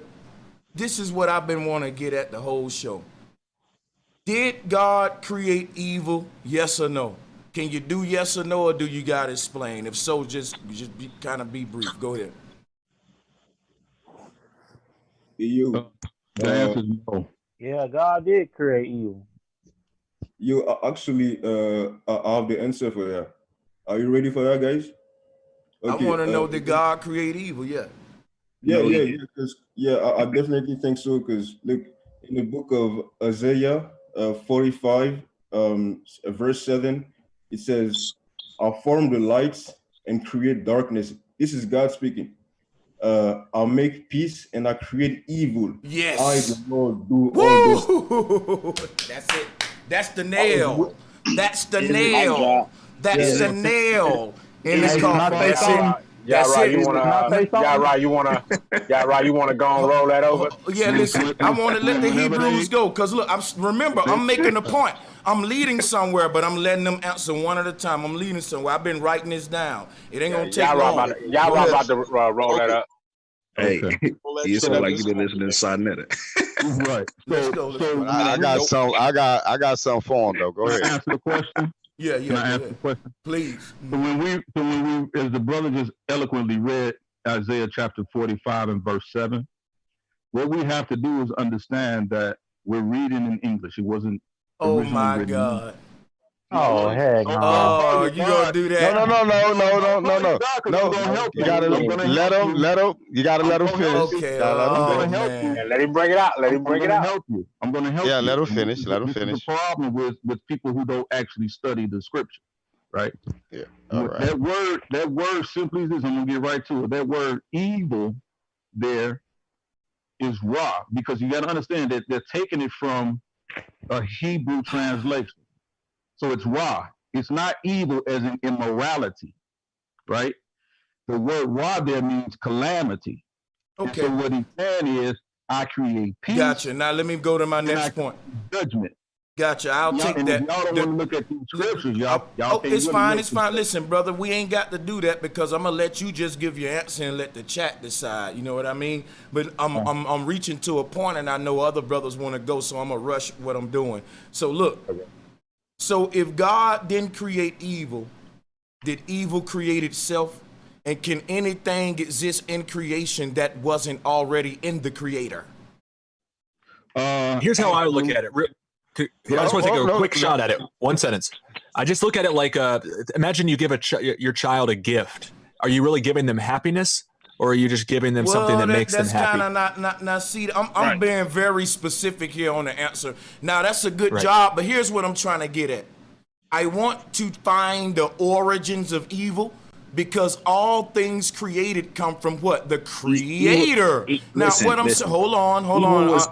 [SPEAKER 1] this is what I've been wanting to get at the whole show. Did God create evil, yes or no? Can you do yes or no, or do you got to explain? If so, just be brief. Go ahead.
[SPEAKER 15] You.
[SPEAKER 7] The answer is no.
[SPEAKER 16] Yeah, God did create evil.
[SPEAKER 15] You actually I have the answer for that. Are you ready for that, guys?
[SPEAKER 1] Okay, I want to know, did God create evil? Yeah.
[SPEAKER 15] Yeah, I definitely think so. Because look, in the book of Isaiah 45, verse 7, it says, "I'll form the lights and create darkness." This is God speaking. I'll make peace and I create evil.
[SPEAKER 1] Yes.
[SPEAKER 15] I, the Lord, do all this.
[SPEAKER 1] That's it. That's the nail. That's the nail. That's the nail in this coffin. That's it.
[SPEAKER 3] You wanna go and roll that over?
[SPEAKER 1] Yeah, listen, I want to let the Hebrews go because look, I'm making a point. I'm leading somewhere, but I'm letting them answer one at a time. I'm leading somewhere. I've been writing this down. It ain't gonna take long.
[SPEAKER 3] Y'all about to roll that up.
[SPEAKER 12] Hey, you sound like you been listening to Sonetta.
[SPEAKER 7] Right.
[SPEAKER 5] I got some for him though. Go ahead.
[SPEAKER 7] Answer the question.
[SPEAKER 1] Yeah,
[SPEAKER 7] Can I ask a question?
[SPEAKER 1] Please.
[SPEAKER 7] So when we, as the brother just eloquently read Isaiah chapter 45 and verse 7, what we have to do is understand that we're reading in English. It wasn't
[SPEAKER 1] Oh my
[SPEAKER 7] written
[SPEAKER 1] God.
[SPEAKER 16] Oh, heck no.
[SPEAKER 1] Oh, you gonna do that?
[SPEAKER 5] No. You gotta let him. You gotta let him finish.
[SPEAKER 1] Okay.
[SPEAKER 3] Yeah, let him bring it out. Let him bring it out.
[SPEAKER 7] I'm gonna help you.
[SPEAKER 5] Yeah, let him finish. Let him
[SPEAKER 7] This is
[SPEAKER 5] finish.
[SPEAKER 7] the problem with people who don't actually study the scripture, right?
[SPEAKER 5] Yeah. All right.
[SPEAKER 7] That word simply is this. I'm gonna get right to it. That word evil there is ra, because you gotta understand that they're taking it from a Hebrew translation. So it's ra. It's not evil as in immorality, right? The word ra there means calamity.
[SPEAKER 1] Okay.
[SPEAKER 7] And so what he's saying is, I create peace.
[SPEAKER 1] Gotcha. Now let me go to my next point.
[SPEAKER 7] Judgment.
[SPEAKER 1] Gotcha. I'll take
[SPEAKER 7] and
[SPEAKER 1] that.
[SPEAKER 7] If y'all don't want to look at these scriptures, y'all can't
[SPEAKER 1] it's
[SPEAKER 7] really
[SPEAKER 1] fine.
[SPEAKER 7] make
[SPEAKER 1] It's fine. Listen, brother, we ain't got to do that because I'm gonna let you just give your answer and let the chat decide. You know what I mean? But I'm reaching to a point, and I know other brothers want to go, so I'm gonna rush what I'm doing. So look. So if God didn't create evil, did evil create itself? And can anything exist in creation that wasn't already in the creator?
[SPEAKER 9] Here's how I look at it. I just want to take a quick shot at it. One sentence. I just look at it like, imagine you give your child a gift. Are you really giving them happiness, or are you just giving them something that makes them happy?
[SPEAKER 1] That's kind of not. See, I'm being very specific here on the answer. Now, that's a good job, but here's what I'm trying to get at. I want to find the origins of evil, because all things created come from what? The Creator. Now, what I'm saying, hold on.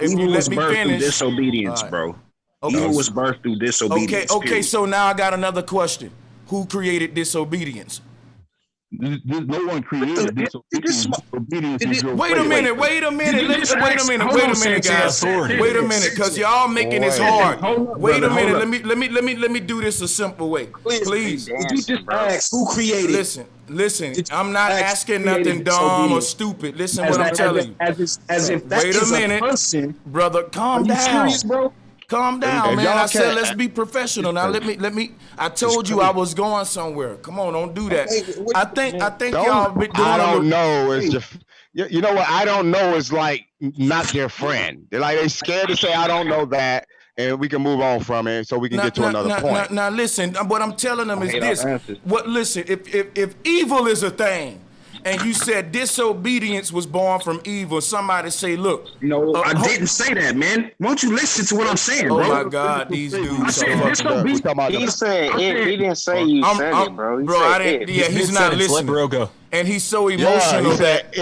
[SPEAKER 1] If you let me finish.
[SPEAKER 12] Disobedience, bro. Okay. Evil was birthed through disobedience.
[SPEAKER 1] Okay. So now I got another question. Who created disobedience?
[SPEAKER 7] No one created disobedience.
[SPEAKER 1] Wait a minute, guys. Wait a minute, because y'all making this hard. Wait a minute. Let me do this a simple way. Please.
[SPEAKER 12] Did you just ask who created?
[SPEAKER 1] Listen. I'm not asking nothing dumb or stupid. Listen what I'm telling you.
[SPEAKER 12] As if that
[SPEAKER 1] Wait a minute, brother. Calm down.
[SPEAKER 12] Serious, bro?
[SPEAKER 1] Calm down, man. I said let's be professional. Now let me. I told you I was going somewhere. Come on, don't do that. I think y'all been doing.
[SPEAKER 5] I don't know. It's just, you know what? I don't know. Is like not their friend. They're like, they scared to say I don't know that, and we can move on from it so we can get to another point.
[SPEAKER 1] Now listen. What I'm telling them is this. Listen. If evil is a thing, and you said disobedience was born from evil, somebody say, look.
[SPEAKER 12] No, I didn't say that, man. Won't you listen to what I'm saying, bro?
[SPEAKER 1] Oh my God, these dudes.
[SPEAKER 10] He said it. He didn't say you said it, bro.
[SPEAKER 1] I didn't. Yeah, he's not listening.
[SPEAKER 9] Let bro go.
[SPEAKER 1] And he's so emotional that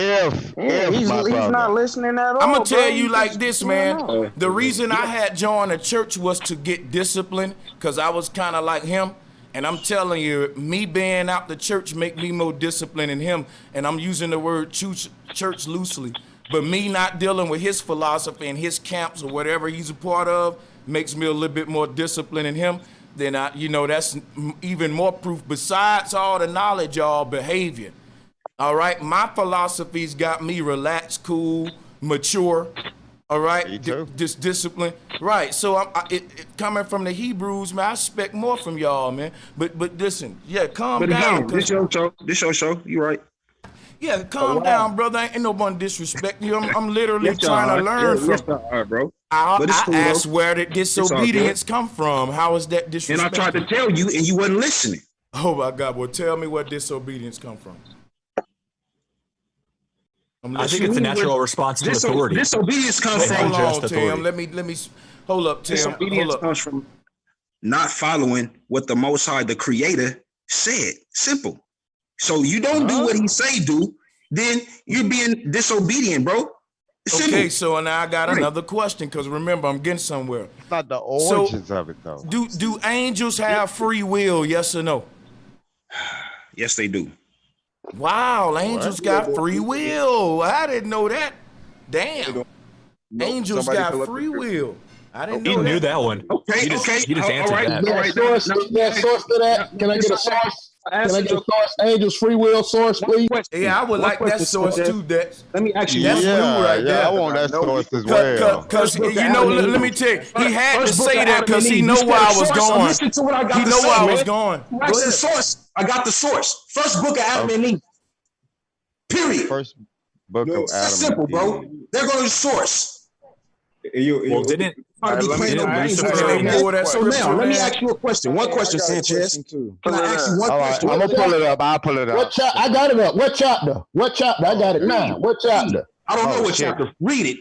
[SPEAKER 10] he's not listening at all.
[SPEAKER 1] I'm gonna tell you like this, man. The reason I had joined a church was to get disciplined, because I was kind of like him. And I'm telling you, me being out the church make me more disciplined than him. And I'm using the word church loosely. But me not dealing with his philosophy and his camps or whatever he's a part of makes me a little bit more disciplined than him. Then that's even more proof. Besides all the knowledge, y'all behavior. All right, my philosophy's got me relaxed, cool, mature. All right, just discipline. Right, so coming from the Hebrews, man, I expect more from y'all, man. But listen, calm down.
[SPEAKER 12] This your show. You right.
[SPEAKER 1] Yeah, calm down, brother. Ain't no one disrespect you. I'm literally trying to learn from.
[SPEAKER 12] Yes, all right, bro.
[SPEAKER 1] I asked where did disobedience come from? How is that disrespect?
[SPEAKER 12] And I tried to tell you, and you wasn't listening.
[SPEAKER 1] Oh my God! Well, tell me where disobedience come from.
[SPEAKER 9] I think it's a natural response to authority.
[SPEAKER 12] Disobedience comes from.
[SPEAKER 1] Hold on, Tim. Let me hold up, Tim.
[SPEAKER 12] Disobedience comes from not following what the Most High, the Creator, said. Simple. So you don't do what He say do, then you're being disobedient, bro.
[SPEAKER 1] Okay, so now I got another question, because remember, I'm getting somewhere.
[SPEAKER 5] It's not the origins of it, though.
[SPEAKER 1] Do angels have free will? Yes or no?
[SPEAKER 12] Yes, they do.
[SPEAKER 1] Wow, angels got free will. I didn't know that. Damn. Angels got free will. I didn't know that.
[SPEAKER 9] He knew that one.
[SPEAKER 12] Okay,
[SPEAKER 9] He just answered that.
[SPEAKER 11] Source to that? Can I get a source? Can I get a source, Angel's free will source, please?
[SPEAKER 1] Yeah, I would like that source too. That
[SPEAKER 12] let me ask you.
[SPEAKER 1] That's blue right there.
[SPEAKER 5] I want that source as well.
[SPEAKER 1] Because you know, let me tell you, he had to say that because he know where I was going.
[SPEAKER 12] Listen to what I got
[SPEAKER 1] He
[SPEAKER 12] to
[SPEAKER 1] know
[SPEAKER 12] say,
[SPEAKER 1] where I
[SPEAKER 12] man.
[SPEAKER 1] was going.
[SPEAKER 12] That's the source. I got the source. First book of Adam and Eve. Period.
[SPEAKER 5] First book of Adam.
[SPEAKER 12] That's simple, bro. They're going to the source.
[SPEAKER 9] Well, didn't
[SPEAKER 12] So now, let me ask you a question. One question, Sanchez. Can I ask you one question?
[SPEAKER 5] I'm gonna pull it up. I'll pull it up.
[SPEAKER 11] What chapter? I got it up. What chapter? What chapter? I got it now. What chapter?
[SPEAKER 12] I don't know what chapter. Read it.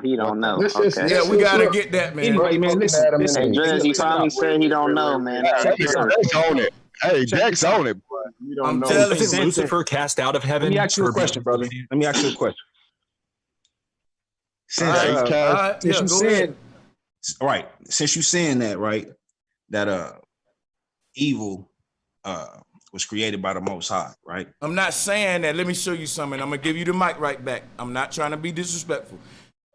[SPEAKER 10] He don't know.
[SPEAKER 1] Yeah, we gotta get that, man.
[SPEAKER 12] Anyway, man, listen.
[SPEAKER 10] Hey, Judge, he finally said he don't know, man.
[SPEAKER 5] Dex on it. Hey, Dex on it.
[SPEAKER 1] I'm telling you,
[SPEAKER 9] Lucifer cast out of heaven.
[SPEAKER 12] Let me ask you a question, brother. Let me ask you a question. Since you said, right, since you saying that, right, that evil was created by the Most High, right?
[SPEAKER 1] I'm not saying that. Let me show you something. I'm gonna give you the mic right back. I'm not trying to be disrespectful.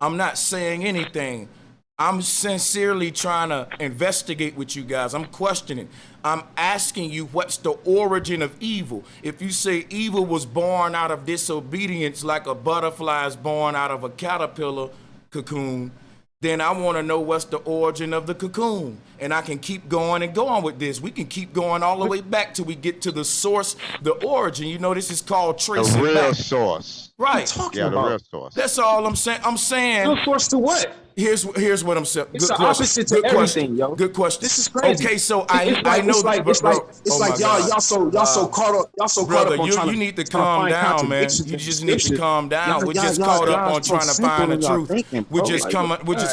[SPEAKER 1] I'm not saying anything. I'm sincerely trying to investigate with you guys. I'm questioning. I'm asking you, what's the origin of evil? If you say evil was born out of disobedience, like a butterfly is born out of a caterpillar cocoon, then I want to know what's the origin of the cocoon. And I can keep going and going with this. We can keep going all the way back till we get to the source, the origin. You know, this is called tracing
[SPEAKER 5] The real
[SPEAKER 1] back.
[SPEAKER 5] source.
[SPEAKER 1] Right.
[SPEAKER 5] Yeah, the real source.
[SPEAKER 1] That's all I'm saying. I'm saying.
[SPEAKER 12] Real source to what?
[SPEAKER 1] Here's what I'm saying.
[SPEAKER 12] It's the opposite to everything, yo.
[SPEAKER 1] Good question.
[SPEAKER 12] This is crazy.
[SPEAKER 1] Okay, so I know
[SPEAKER 12] it's like y'all so caught up. Y'all so
[SPEAKER 1] brother,
[SPEAKER 12] caught up on
[SPEAKER 1] you need to calm down, man. You just need to calm down. We're just caught up on trying to find the truth. We're just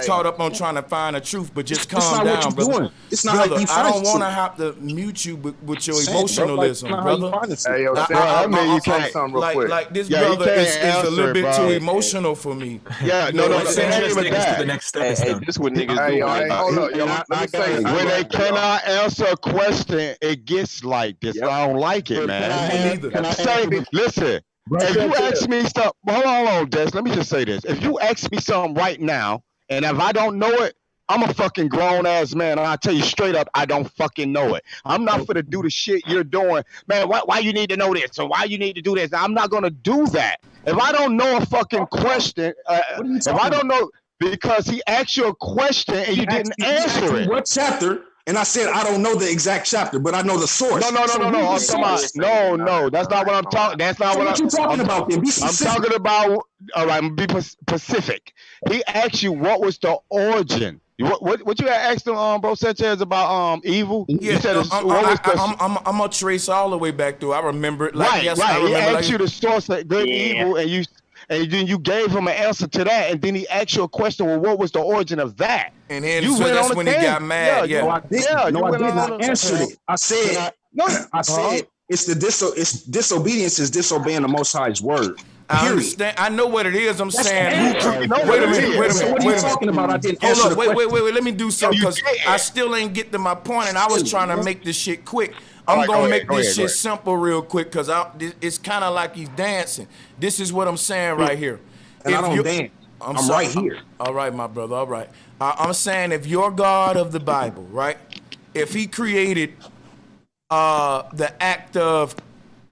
[SPEAKER 1] caught up on trying to find the truth. But just calm down, brother.
[SPEAKER 12] It's not like you
[SPEAKER 1] I don't want to have to mute you with your emotionalism, brother.
[SPEAKER 6] Hey, yo, I mean, you can't
[SPEAKER 1] like this brother is a little bit too emotional for me.
[SPEAKER 5] Yeah, no.
[SPEAKER 9] The next step is done.
[SPEAKER 6] This what niggas do. Hold up, yo. Let me say
[SPEAKER 5] when they cannot answer a question, it gets like this. Yep. I don't like it, man. Listen, if you ask me something, hold on, Des. Let me just say this. If you ask me something right now, and if I don't know it, I'm a fucking grown ass man, and I tell you straight up, I don't fucking know it. I'm not for to do the shit you're doing, man. Why you need to know this, or why you need to do this? I'm not gonna do that. If I don't know a fucking question, if I don't know. Because he asked you a question and you didn't answer it.
[SPEAKER 12] What chapter? And I said I don't know the exact chapter, but I know the source.
[SPEAKER 5] No. I'm talking about, no. That's not what I'm talking. That's not what
[SPEAKER 12] you talking about. Then be
[SPEAKER 5] specific. I'm talking about. All right, be specific. He asked you what was the origin. What you asked him, bro Sanchez, about evil?
[SPEAKER 1] Yeah, I'm gonna trace all the way back through. I remember it. Like,
[SPEAKER 5] right. He asked you the source of good and evil, and then you gave him an answer to that, and then he asked you a question. Well, what was the origin of that?
[SPEAKER 1] And then so that's when he got mad.
[SPEAKER 12] No, I didn't. I answered it. I said, it's disobedience is disobeying the Most High's word.
[SPEAKER 1] I understand. I know what it is. I'm saying. Wait a minute.
[SPEAKER 12] So what are you talking about? I didn't answer the question.
[SPEAKER 1] Wait. Let me do something because I still ain't get to my point, and I was trying to make this shit quick. I'm gonna make this shit simple real quick because it's kind of like he's dancing. This is what I'm saying right here.
[SPEAKER 12] And I don't dance. I'm right here.
[SPEAKER 1] All right, my brother. All right. I'm saying if your God of the Bible, right? If he created the act of,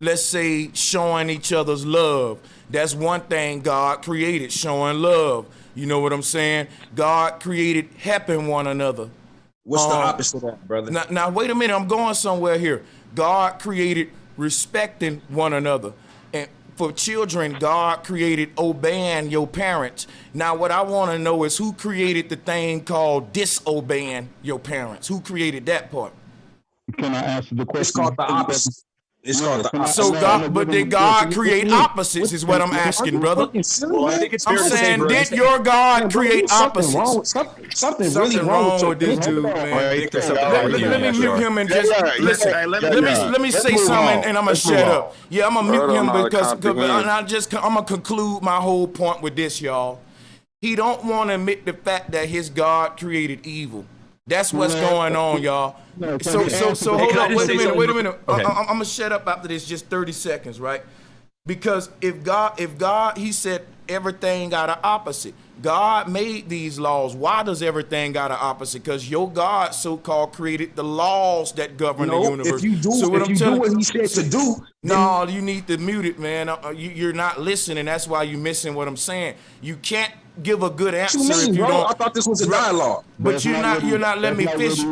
[SPEAKER 1] let's say, showing each other's love, that's one thing God created, showing love. You know what I'm saying? God created helping one another.
[SPEAKER 12] What's the opposite of that, brother?
[SPEAKER 1] Now, wait a minute. I'm going somewhere here. God created respecting one another. And for children, God created obeying your parents. Now, what I want to know is who created the thing called disobeying your parents? Who created that part?
[SPEAKER 7] Can I answer the question?
[SPEAKER 12] It's called the opposite. It's called the opposite.
[SPEAKER 1] So God, but did God create opposites is what I'm asking, brother.
[SPEAKER 9] Well, I think it's fair
[SPEAKER 1] I'm
[SPEAKER 9] to say,
[SPEAKER 1] saying,
[SPEAKER 9] bro,
[SPEAKER 1] did your God create opposites?
[SPEAKER 12] Something really wrong with
[SPEAKER 1] this dude, man. Let me mute him and just listen. Let me say something, and I'm gonna shut up. Yeah, I'm gonna mute him because I'm gonna conclude my whole point with this, y'all. He don't want to admit the fact that his God created evil. That's what's going on, y'all. So hold on. Wait a minute.
[SPEAKER 9] Okay.
[SPEAKER 1] I'm gonna shut up after this. Just 30 seconds, right? Because if God, he said everything got an opposite. God made these laws. Why does everything got an opposite? Because your God, so-called, created the laws that govern the universe.
[SPEAKER 12] If you do, what he said to do,
[SPEAKER 1] no, you need to mute it, man. You're not listening. That's why you're missing what I'm saying. You can't give a good answer
[SPEAKER 12] What you mean,
[SPEAKER 1] if you
[SPEAKER 12] bro?
[SPEAKER 1] don't.
[SPEAKER 12] I thought this was a dialogue.
[SPEAKER 1] But you're not letting me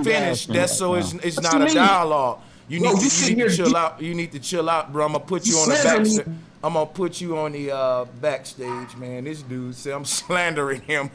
[SPEAKER 1] finish. That's so it's not a dialogue. You need to chill out. You need to chill out, bro. I'm gonna put you on the backstage. I'm gonna put you on the backstage, man. This dude said I'm slandering him.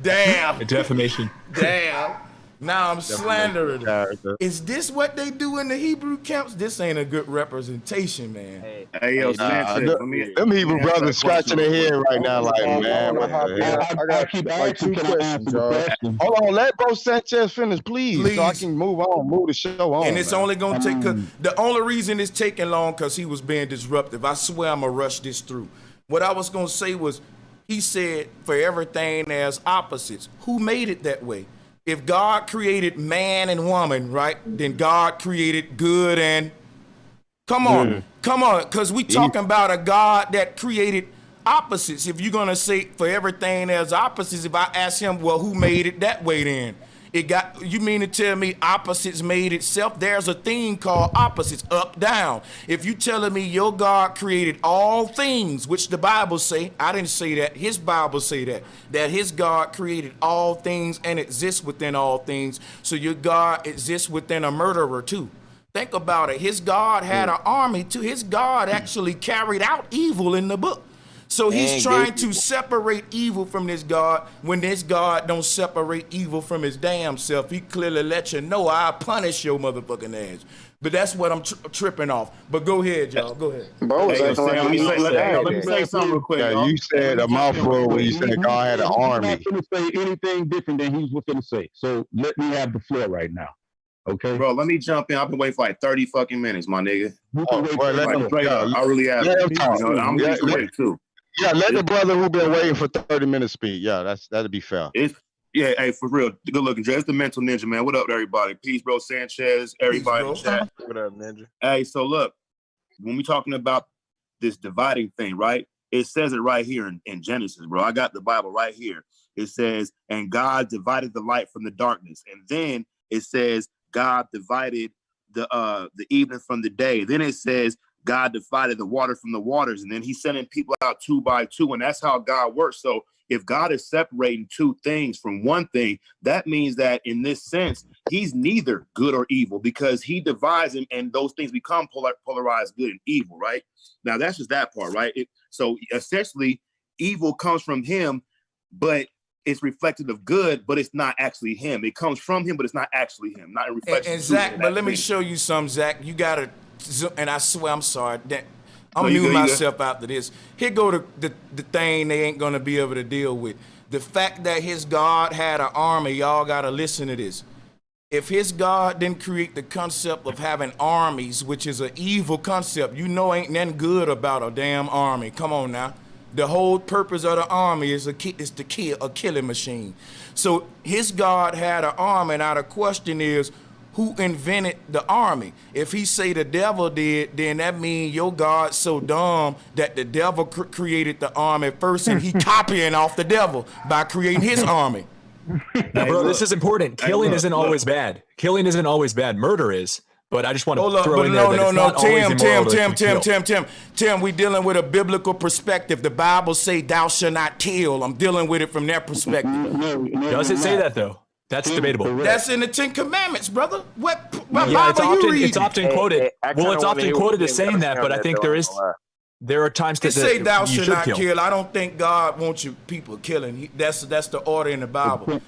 [SPEAKER 1] Damn.
[SPEAKER 9] Defamation.
[SPEAKER 1] Damn. Now I'm slandering him. Is this what they do in the Hebrew camps? This ain't a good representation, man.
[SPEAKER 5] Hey, yo, them Hebrew brothers scratching their head right now, like, man.
[SPEAKER 16] I keep asking questions,
[SPEAKER 5] Hold on, let Bro Sanchez finish, please, so I can move the show on.
[SPEAKER 1] And it's only gonna take. The only reason it's taking long because he was being disruptive. I swear I'm gonna rush this through. What I was gonna say was, he said, for everything there's opposites. Who made it that way? If God created man and woman, right, then God created good and... Come on, because we talking about a God that created opposites. If you're going to say for everything there's opposites, if I ask him, well, who made it that way then? You mean to tell me opposites made itself? There's a thing called opposites, up, down. If you telling me your God created all things, which the Bible say, I didn't say that, his Bible say that his God created all things and exists within all things, so your God exists within a murderer too. Think about it. His God had an army too. His God actually carried out evil in the book. So he's trying to separate evil from this God when this God don't separate evil from his damn self. He clearly let you know, I'll punish your motherfucking ass. But that's what I'm tripping off. But go ahead, y'all. Go ahead.
[SPEAKER 16] Bro, let me say something real quick.
[SPEAKER 5] Yeah, you said a mouthful when you said God had an army.
[SPEAKER 7] I'm not going to say anything different than he's going to say. So let me have the floor right now. Okay,
[SPEAKER 16] bro, let me jump in. I've been waiting for like 30 fucking minutes, my nigga.
[SPEAKER 5] I
[SPEAKER 16] really have. I'm getting ready too.
[SPEAKER 5] Yeah, let the brother who been waiting for 30 minutes speak. Yeah, that'd be fair.
[SPEAKER 16] Hey, for real. Good looking, Jay. It's the mental ninja, man. What up, everybody? Peace, bro. Sanchez, everybody in the chat.
[SPEAKER 13] What up, ninja?
[SPEAKER 16] Hey, so look, when we talking about this dividing thing, right? It says it right here in Genesis, bro. I got the Bible right here. It says, and God divided the light from the darkness. And then it says, God divided the evening from the day. Then it says, God divided the water from the waters, and then he's sending people out two by two, and that's how God works. So if God is separating two things from one thing, that means that in this sense, he's neither good or evil, because he divides them and those things become polarized good and evil, right? Now, that's just that part, right? So essentially, evil comes from him, but it's reflective of good, but it's not actually him. It comes from him, but it's not actually him. Not a reflection.
[SPEAKER 1] And Zach, but let me show you some, Zach. You got to... And I swear, I'm sorry. I'm muting myself after this. Here go the thing they ain't gonna be able to deal with. The fact that his God had an army, y'all gotta listen to this. If his God didn't create the concept of having armies, which is an evil concept, you know ain't nothing good about a damn army. Come on now. The whole purpose of the army is to kill a killing machine. So his God had an army. Now the question is, who invented the army? If he say the devil did, then that means your God's so dumb that the devil created the army first, and he copying off the devil by creating his army.
[SPEAKER 9] Now, bro, this is important. Killing isn't always bad. Killing isn't always bad. Murder is. But I just want to throw in there that it's not always immoral to kill.
[SPEAKER 1] Tim, we dealing with a biblical perspective. The Bible say thou shalt not kill. I'm dealing with it from that perspective.
[SPEAKER 9] Does it say that though? That's debatable.
[SPEAKER 1] That's in the 10 Commandments, brother. What
[SPEAKER 9] yeah,
[SPEAKER 1] Bible you read?
[SPEAKER 9] It's often quoted. Well, it's often quoted as saying that, but I think there are times that
[SPEAKER 1] it say thou shalt not kill. I don't think God wants you people killing. That's the order in the Bible.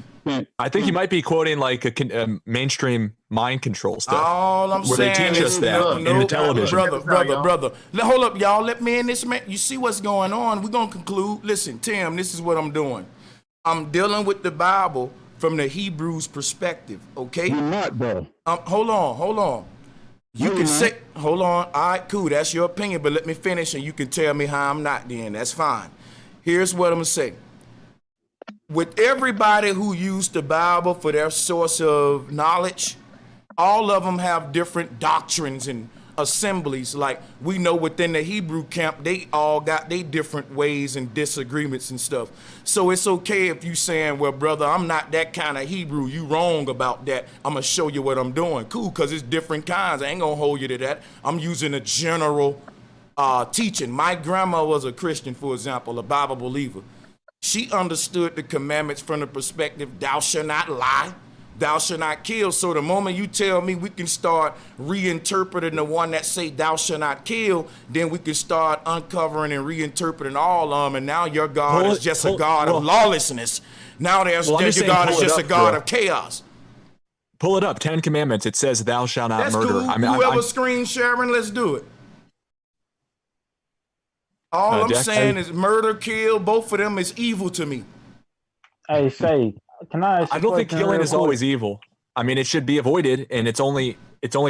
[SPEAKER 9] I think he might be quoting like a mainstream mind control stuff.
[SPEAKER 1] All I'm
[SPEAKER 9] where
[SPEAKER 1] saying
[SPEAKER 9] they teach us that in the television.
[SPEAKER 1] Brother. Hold up, y'all. Let me in this, man. You see what's going on? We're gonna conclude. Listen, Tim, this is what I'm doing. I'm dealing with the Bible from the Hebrews perspective, okay?
[SPEAKER 7] You're not, bro.
[SPEAKER 1] Hold on. You can say, hold on. All right, cool. That's your opinion, but let me finish and you can tell me how I'm not then. That's fine. Here's what I'm gonna say. With everybody who used the Bible for their source of knowledge, all of them have different doctrines and assemblies. Like we know within the Hebrew camp, they all got their different ways and disagreements and stuff. So it's okay if you saying, well, brother, I'm not that kind of Hebrew. You wrong about that. I'm going to show you what I'm doing. Cool, because it's different kinds. I ain't going to hold you to that. I'm using a general teaching. My grandma was a Christian, for example, a Bible believer. She understood the commandments from the perspective, thou shalt not lie, thou shalt not kill. So the moment you tell me we can start reinterpreting the one that say thou shalt not kill, then we can start uncovering and reinterpreting all of them. And now your God is just a God of lawlessness. Now your God is just a God of chaos.
[SPEAKER 9] Pull it up, 10 Commandments. It says thou shalt not murder.
[SPEAKER 1] Cool.
[SPEAKER 9] I mean,
[SPEAKER 1] whoever screen sharing, let's do it. All I'm saying is murder, kill, both of them is evil to me.
[SPEAKER 17] Hey, say, can I ask you
[SPEAKER 9] I don't think killing is always evil. I mean, it should be avoided, and it's only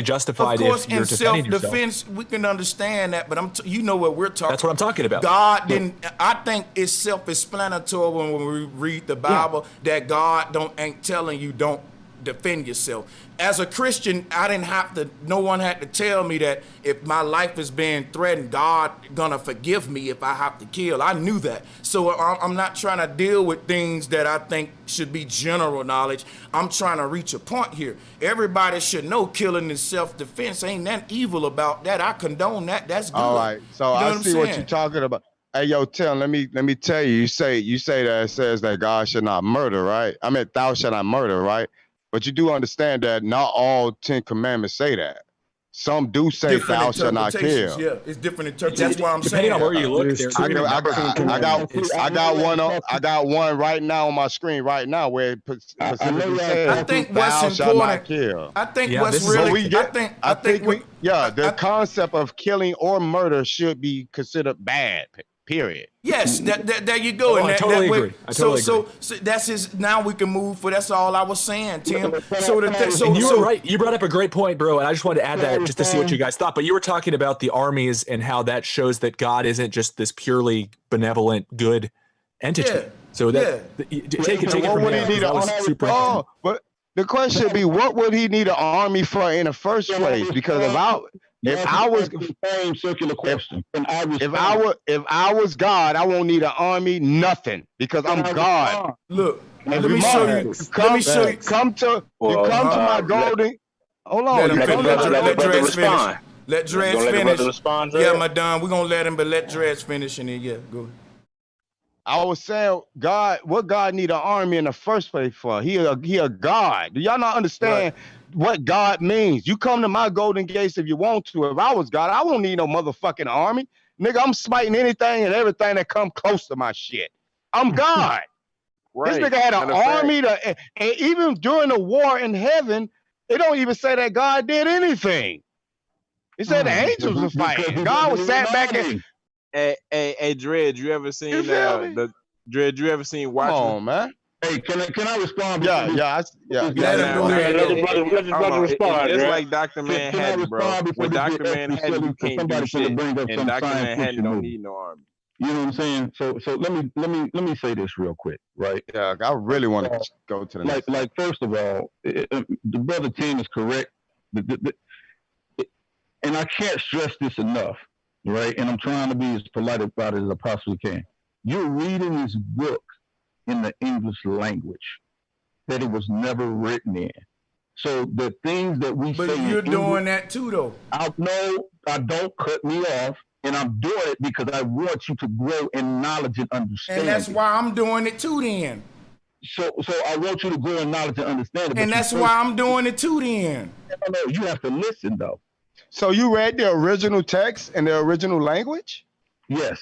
[SPEAKER 9] justified
[SPEAKER 1] of course,
[SPEAKER 9] if you're
[SPEAKER 1] in
[SPEAKER 9] defending
[SPEAKER 1] self-defense,
[SPEAKER 9] yourself.
[SPEAKER 1] we can understand that, but you know what we're talking.
[SPEAKER 9] That's what I'm talking about.
[SPEAKER 1] God didn't. I think it's self-explanatory when we read the Bible that God ain't telling you don't defend yourself. As a Christian, I didn't have to. No one had to tell me that if my life is being threatened, God gonna forgive me if I have to kill. I knew that. So I'm not trying to deal with things that I think should be general knowledge. I'm trying to reach a point here. Everybody should know killing is self-defense. Ain't nothing evil about that. I condone that. That's good.
[SPEAKER 5] All right. So
[SPEAKER 1] you know
[SPEAKER 5] I see what you're talking about. Hey, yo, Tim, let me tell you. You say that it says that God should not murder, right? I mean, thou shalt not murder, right? But you do understand that not all 10 commandments say that. Some do say
[SPEAKER 1] different
[SPEAKER 5] thou shalt not kill.
[SPEAKER 1] Yeah, it's different interpretations. That's why I'm saying.
[SPEAKER 9] Depending on where you look,
[SPEAKER 5] I got one right now on my screen right now where it specifically says
[SPEAKER 1] I think
[SPEAKER 5] thou
[SPEAKER 1] what's
[SPEAKER 5] shalt not
[SPEAKER 1] important.
[SPEAKER 5] kill.
[SPEAKER 1] I think what's really.
[SPEAKER 5] The concept of killing or murder should be considered bad. Period.
[SPEAKER 1] Yes, there you go.
[SPEAKER 9] I totally agree.
[SPEAKER 1] So that's his. Now we can move. That's all I was saying, Tim.
[SPEAKER 9] And you were right. You brought up a great point, bro. And I just wanted to add that just to see what you guys thought. But you were talking about the armies and how that shows that God isn't just this purely benevolent, good entity.
[SPEAKER 1] Yeah.
[SPEAKER 9] So take it from there.
[SPEAKER 5] But the question would be, what would he need an army for in the first place? Because if I was God, I won't need an army, nothing, because I'm God.
[SPEAKER 1] Look, let me show you.
[SPEAKER 5] Come to my golden. Hold on.
[SPEAKER 1] Let Dredge finish. Let Dredge finish. Yeah, Madame, we're gonna let him, but let Dredge finish, and then go.
[SPEAKER 5] I was saying, what God need an army in the first place for? He a God. Do y'all not understand what God means? You come to my golden gates if you want to. If I was God, I won't need no motherfucking army. Nigga, I'm smiting anything and everything that come close to my shit. I'm God. This nigga had an army and even during the war in heaven, it don't even say that God did anything. It said the angels were fighting. God was sat back and
[SPEAKER 13] Hey, Dredge, you ever seen Dredge? You ever seen Watchmen?
[SPEAKER 5] Come on, man.
[SPEAKER 7] Hey, can I respond?
[SPEAKER 13] Let his brother respond. It's like Dr. Manhattan, bro. With Dr. Manhattan, you can't do shit, and Dr. Manhattan don't need no army.
[SPEAKER 7] You know what I'm saying? So let me say this real quick, right?
[SPEAKER 5] Yeah, I really want to go to the next.
[SPEAKER 7] Like first of all, the brother Tim is correct, and I can't stress this enough. Right, and I'm trying to be as polite about it as I possibly can. You're reading this book in the English language that it was never written in. So the things that we say.
[SPEAKER 1] But you're doing that too, though.
[SPEAKER 7] I don't cut me off, and I'm doing it because I want you to grow in knowledge and understanding.
[SPEAKER 1] And that's why I'm doing it too, then.
[SPEAKER 7] So I want you to grow in knowledge and understanding.
[SPEAKER 1] And that's why I'm doing it too, then.
[SPEAKER 7] No, you have to listen though.
[SPEAKER 5] So you read the original text in the original language?
[SPEAKER 7] Yes.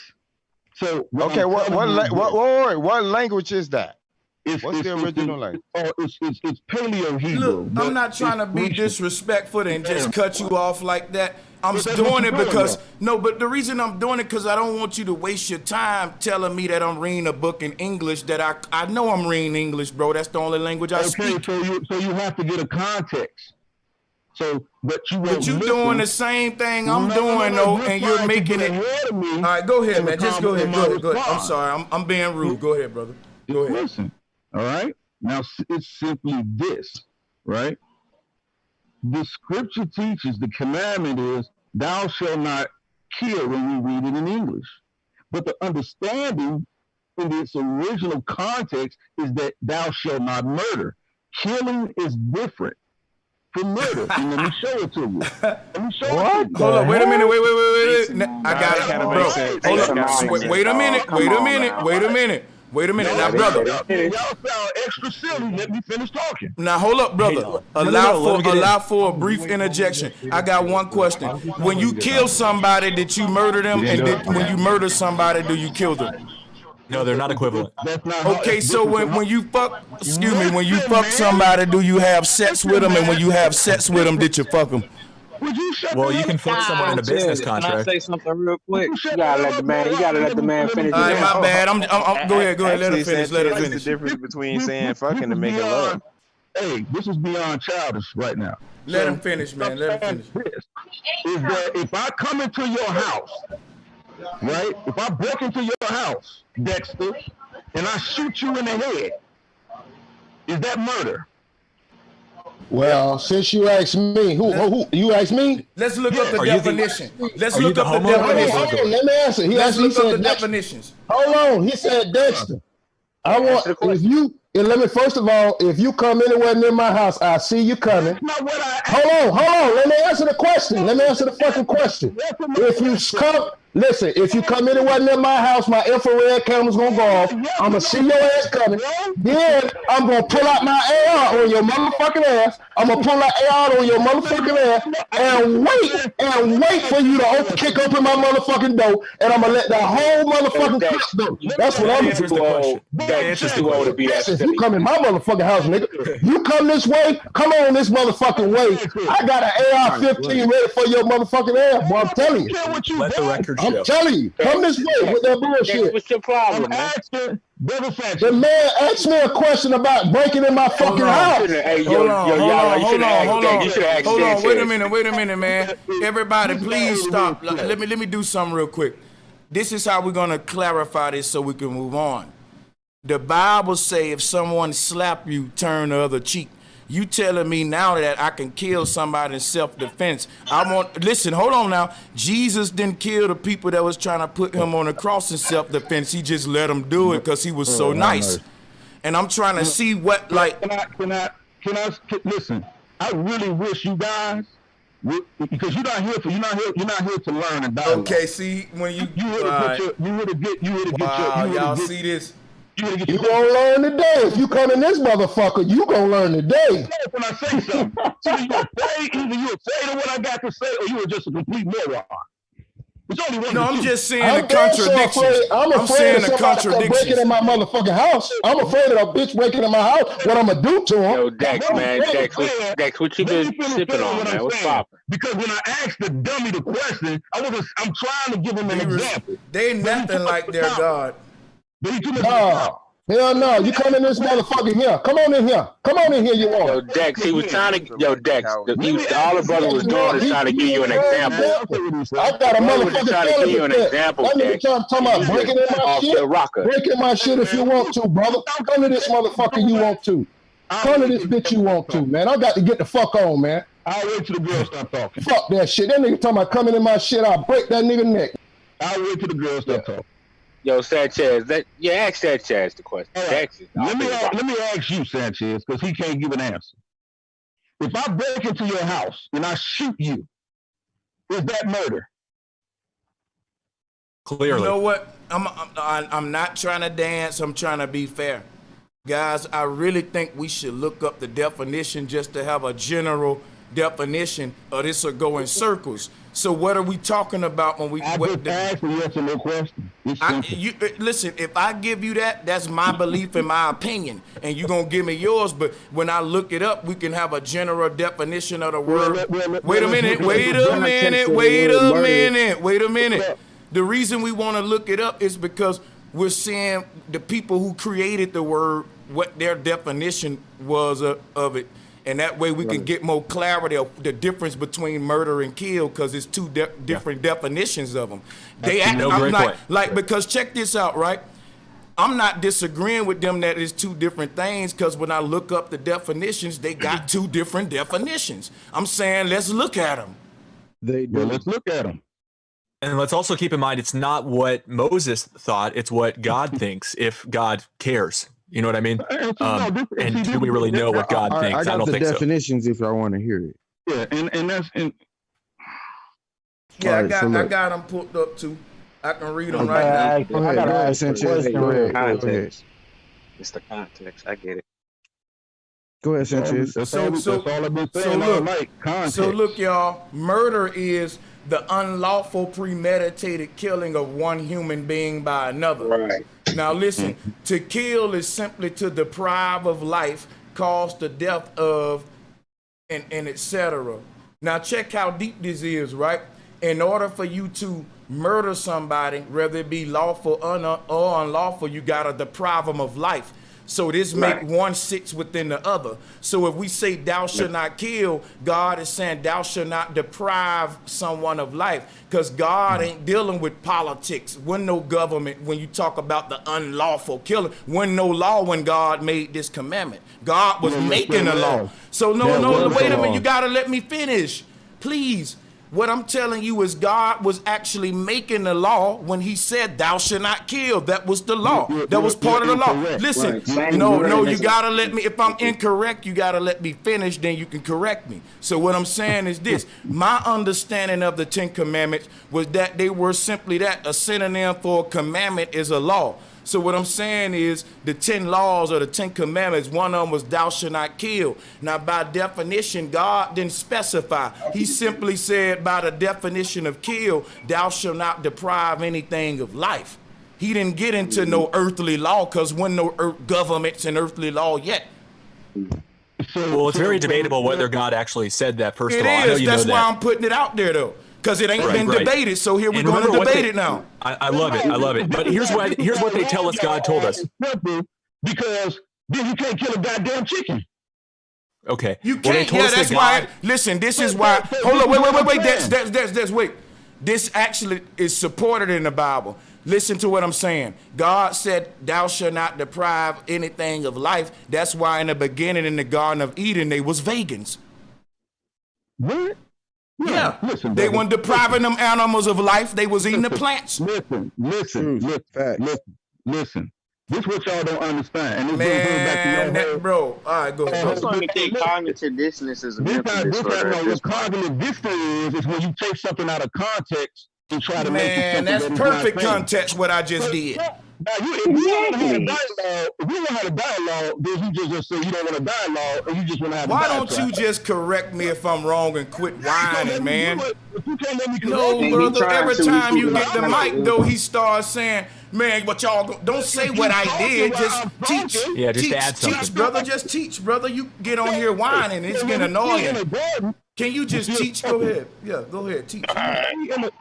[SPEAKER 7] So
[SPEAKER 5] okay, what language is that? What's the original language?
[SPEAKER 7] It's Paleo Hebrew.
[SPEAKER 1] Look, I'm not trying to be disrespectful and just cut you off like that. I'm doing it because but the reason I'm doing it because I don't want you to waste your time telling me that I'm reading a book in English that I know I'm reading English, bro. That's the only language I speak.
[SPEAKER 7] So you have to get a context. But you
[SPEAKER 1] doing the same thing I'm doing though, and you're making it. All right, go ahead, man. Just go ahead. Go ahead. I'm sorry. I'm being rude. Go ahead, brother. Go ahead.
[SPEAKER 7] Listen. All right. Now it's simply this, right? The scripture teaches the commandment is thou shalt not kill when we read it in English. But the understanding in its original context is that thou shalt not murder. Killing is different from murder. And let me show it to you. Let me show it to you.
[SPEAKER 1] Hold up, wait a minute, wait. I got it, bro. Hold up, wait a minute. Now, brother.
[SPEAKER 7] Y'all sound extra silly. Let me finish talking.
[SPEAKER 1] Now, hold up, brother. Allow for a brief interjection. I got one question. When you kill somebody, did you murder them? And when you murder somebody, do you kill them?
[SPEAKER 9] No, they're not equivalent.
[SPEAKER 1] Okay, so when you fuck, when you fuck somebody, do you have sex with them? And when you have sex with them, did you fuck them?
[SPEAKER 9] Well, you can fuck someone in a business contract.
[SPEAKER 14] Can I say something real quick?
[SPEAKER 3] You gotta let the man finish.
[SPEAKER 1] All right, my bad. Go ahead. Let him finish.
[SPEAKER 13] The difference between saying fucking and making love.
[SPEAKER 7] Hey, this is beyond childish right now.
[SPEAKER 1] Let him finish, man. Let him finish.
[SPEAKER 7] Is that if I come into your house, right? If I break into your house, Dexter, and I shoot you in the head, is that murder?
[SPEAKER 11] Well, since you asked me, who you asked me?
[SPEAKER 1] Let's look up the definition. Let's look up the definition.
[SPEAKER 11] Let me answer. He said the
[SPEAKER 1] definitions.
[SPEAKER 11] Hold on. He said Dexter. I want let me first of all, if you come anywhere near my house, I see you coming. Hold on. Let me answer the question. Let me answer the fucking question. If you come anywhere near my house, my infrared camera's gonna go off. I'm gonna see your ass coming. Then I'm gonna pull out my AR on your motherfucking ass. I'm gonna pull that AR on your motherfucking ass and wait for you to kick open my motherfucking door, and I'm gonna let the whole motherfucking clip go. That's what I'm gonna do. If you come in my motherfucking house, nigga, you come this way, come on this motherfucking way. I got an AR-15 ready for your motherfucking ass, boy. I'm telling you.
[SPEAKER 9] Let the record show.
[SPEAKER 11] I'm telling you, come this way with that bullshit.
[SPEAKER 3] What's your problem, man?
[SPEAKER 11] The man asked me a question about breaking in my fucking house.
[SPEAKER 1] Hold on. Wait a minute, man. Everybody, please stop. Let me do something real quick. This is how we're gonna clarify this so we can move on. The Bible say if someone slap you, turn the other cheek. You telling me now that I can kill somebody in self-defense? Listen, hold on now. Jesus didn't kill the people that was trying to put him on the cross in self-defense. He just let them do it because he was so nice. And I'm trying to see what
[SPEAKER 7] Can I listen? I really wish you guys, because you're not here to learn and dialogue.
[SPEAKER 1] Okay, see when you y'all see this.
[SPEAKER 11] You gonna learn today. If you come in this motherfucker, you gonna learn today.
[SPEAKER 7] When I say something, so either you're afraid of what I got to say, or you are just a complete moron. It's only one.
[SPEAKER 1] No, I'm just saying the contradictions.
[SPEAKER 11] I'm saying the contradictions. Breaking in my motherfucking house. I'm afraid of a bitch breaking in my house. What I'm gonna do to him?
[SPEAKER 3] Yo, Dex, man, Dex, what you been sipping on, man? What's poppin'?
[SPEAKER 7] Because when I asked the dummy the question, I'm trying to give him an example.
[SPEAKER 1] They ain't nothing like their God.
[SPEAKER 11] No. Hell no, you come in this motherfucker here. Come on in here, you want.
[SPEAKER 3] Yo, Dex, he was trying to, all the brother was doing is trying to give you an example.
[SPEAKER 11] I got a motherfucker
[SPEAKER 3] trying to give you an example,
[SPEAKER 11] Dex. Talking about breaking in my shit. Breaking my shit if you want to, brother. Come to this motherfucker you want to. Come to this bitch you want to, man. I got to get the fuck on, man.
[SPEAKER 7] I'll wait till the girl stop talking.
[SPEAKER 11] Fuck that shit. That nigga talking about coming in my shit, I'll break that nigga neck.
[SPEAKER 7] I'll wait till the girl stop talking.
[SPEAKER 3] Yo, Sanchez, ask Sanchez the question.
[SPEAKER 7] Right. Let me ask you, Sanchez, because he can't give an answer. If I break into your house and I shoot you, is that murder?
[SPEAKER 9] Clearly.
[SPEAKER 1] You know what? I'm not trying to dance. I'm trying to be fair. Guys, I really think we should look up the definition just to have a general definition, or this will go in circles. So what are we talking about when we?
[SPEAKER 7] No question.
[SPEAKER 1] Listen, if I give you that, that's my belief and my opinion, and you're gonna give me yours. But when I look it up, we can have a general definition of the word. Wait a minute. The reason we want to look it up is because we're seeing the people who created the word, what their definition was of it. And that way we can get more clarity of the difference between murder and kill, because it's two different definitions of them. Because check this out, right? I'm not disagreeing with them that it's two different things, because when I look up the definitions, they got two different definitions. I'm saying let's look at them.
[SPEAKER 18] They do.
[SPEAKER 7] Well, let's look at them.
[SPEAKER 9] And let's also keep in mind, it's not what Moses thought; it's what God thinks. If God cares, you know what I mean? And do we really know what God thinks?
[SPEAKER 18] I got
[SPEAKER 9] don't
[SPEAKER 18] the
[SPEAKER 9] think
[SPEAKER 18] definitions if y'all want to hear it.
[SPEAKER 7] Yeah, and that's
[SPEAKER 1] Yeah,
[SPEAKER 18] Right,
[SPEAKER 1] I got them pulled up too. I can read them
[SPEAKER 18] Okay,
[SPEAKER 1] right now.
[SPEAKER 18] Go ahead, Sanchez. Go ahead.
[SPEAKER 14] Context. It's the context. I get it.
[SPEAKER 18] Go ahead, Sanchez.
[SPEAKER 7] That's all I've been saying all night. Context.
[SPEAKER 1] So look, y'all, murder is the unlawful premeditated killing of one human being by another.
[SPEAKER 3] Right.
[SPEAKER 1] Now listen, to kill is simply to deprive of life, cause the death of, and etc. Now check how deep this is, right? In order for you to murder somebody, whether it be lawful or unlawful, you gotta deprive them of life. So this make one sits within the other. So if we say thou shalt not kill, God is saying thou shalt not deprive someone of life, because God ain't dealing with politics. When no government, when you talk about the unlawful killing, when no law when God made this commandment. God was making a law. So no, wait a minute, you gotta let me finish, please. What I'm telling you is God was actually making the law when he said thou shalt not kill. That was the law. That was part of the law. Listen, no, you gotta let me, if I'm incorrect, you gotta let me finish, then you can correct me. So what I'm saying is this, my understanding of the 10 Commandments was that they were simply that, a synonym for a commandment is a law. So what I'm saying is the 10 laws or the 10 commandments, one of them was thou shalt not kill. Now by definition, God didn't specify. He simply said by the definition of kill, thou shalt not deprive anything of life. He didn't get into no earthly law, because when no governments and earthly law yet.
[SPEAKER 9] Well, it's very debatable whether God actually said that, first of all.
[SPEAKER 1] It is. That's why I'm putting it out there, though. Because it ain't been debated, so here we're going to debate it now.
[SPEAKER 9] I love it. I love it. But here's what they tell us God told us.
[SPEAKER 7] Because then you can't kill a goddamn chicken.
[SPEAKER 9] Okay.
[SPEAKER 1] You can't. Yeah, that's why. Listen, this is why. Hold on. Wait. That's wait. This actually is supported in the Bible. Listen to what I'm saying. God said, thou shalt not deprive anything of life. That's why in the beginning in the Garden of Eden, they was vegans.
[SPEAKER 7] What?
[SPEAKER 1] Yeah,
[SPEAKER 7] listen,
[SPEAKER 1] they weren't depriving them animals of life. They was eating the plants.
[SPEAKER 7] Listen. This is what y'all don't understand. And
[SPEAKER 1] man, bro. All right, go ahead.
[SPEAKER 10] I'm starting to think cognitive dissonance is a myth.
[SPEAKER 7] What cognitive dissonance is when you take something out of context and try to make it something
[SPEAKER 1] that's perfect context what I just did.
[SPEAKER 7] Now, if you don't have a dialogue, then you just say you don't want a dialogue, and you just want to have.
[SPEAKER 1] Why don't you just correct me if I'm wrong and quit whining, man? No, brother. Every time you get the mic, though, he starts saying, "Man, but y'all don't say what I did. Just teach.
[SPEAKER 9] Yeah, just add something.
[SPEAKER 1] Teach, brother. Just teach, brother. You get on here whining. It's getting annoying. Can you just teach? Go ahead. Yeah, go ahead. Teach.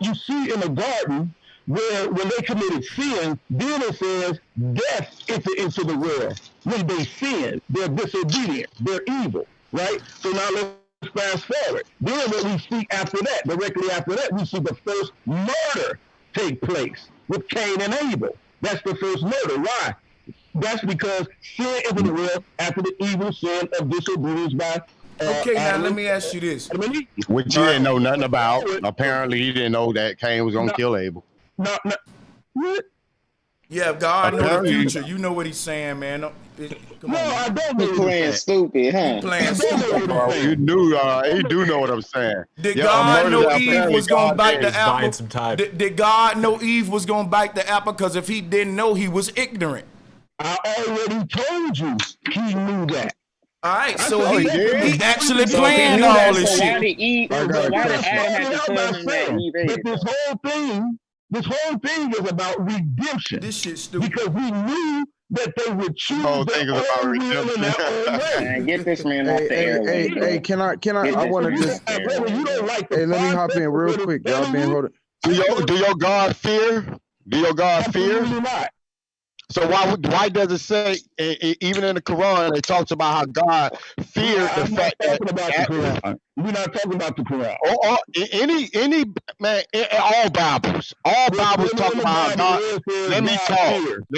[SPEAKER 7] You see in the garden. Where when they committed sin, then it says death entered into the world. When they sin, they're disobedient, they're evil, right? So now let's fast forward. Then what we see after that, directly after that, we see the first murder take place with Cain and Abel. That's the first murder. Why? That's because sin entered the world after the evil sin of disobedience by
[SPEAKER 1] okay, now let me ask you this.
[SPEAKER 5] Which you didn't know nothing about. Apparently, you didn't know that Cain was going to kill Abel.
[SPEAKER 7] No. What?
[SPEAKER 1] Yeah, God knows the future. You know what he's saying, man. Come on.
[SPEAKER 7] I don't
[SPEAKER 10] know. He's playing stupid, huh?
[SPEAKER 1] Playing stupid.
[SPEAKER 5] You knew, he do know what I'm saying.
[SPEAKER 1] Did God know Eve was going to bite the apple?
[SPEAKER 9] Some time.
[SPEAKER 1] Did God know Eve was going to bite the apple? Because if he didn't know, he was ignorant.
[SPEAKER 7] I already told you he knew that.
[SPEAKER 1] All right, so he actually planned all this shit.
[SPEAKER 10] Why did Adam have to tell him that Eve ate it?
[SPEAKER 7] This whole thing is about redemption.
[SPEAKER 1] This shit's stupid.
[SPEAKER 7] Because we knew that they would choose their own will and their own way.
[SPEAKER 10] Man, get this man off the air.
[SPEAKER 18] Hey, can I? I want to just.
[SPEAKER 7] Hey, let
[SPEAKER 18] me hop in real quick. Y'all been holding.
[SPEAKER 5] Do your God fear? Do your God fear?
[SPEAKER 7] Absolutely not.
[SPEAKER 5] So why does it say, even in the Quran, it talks about how God feared the fact that
[SPEAKER 7] we're not talking about the Quran.
[SPEAKER 5] Or any man, all Bibles talk about how God. Let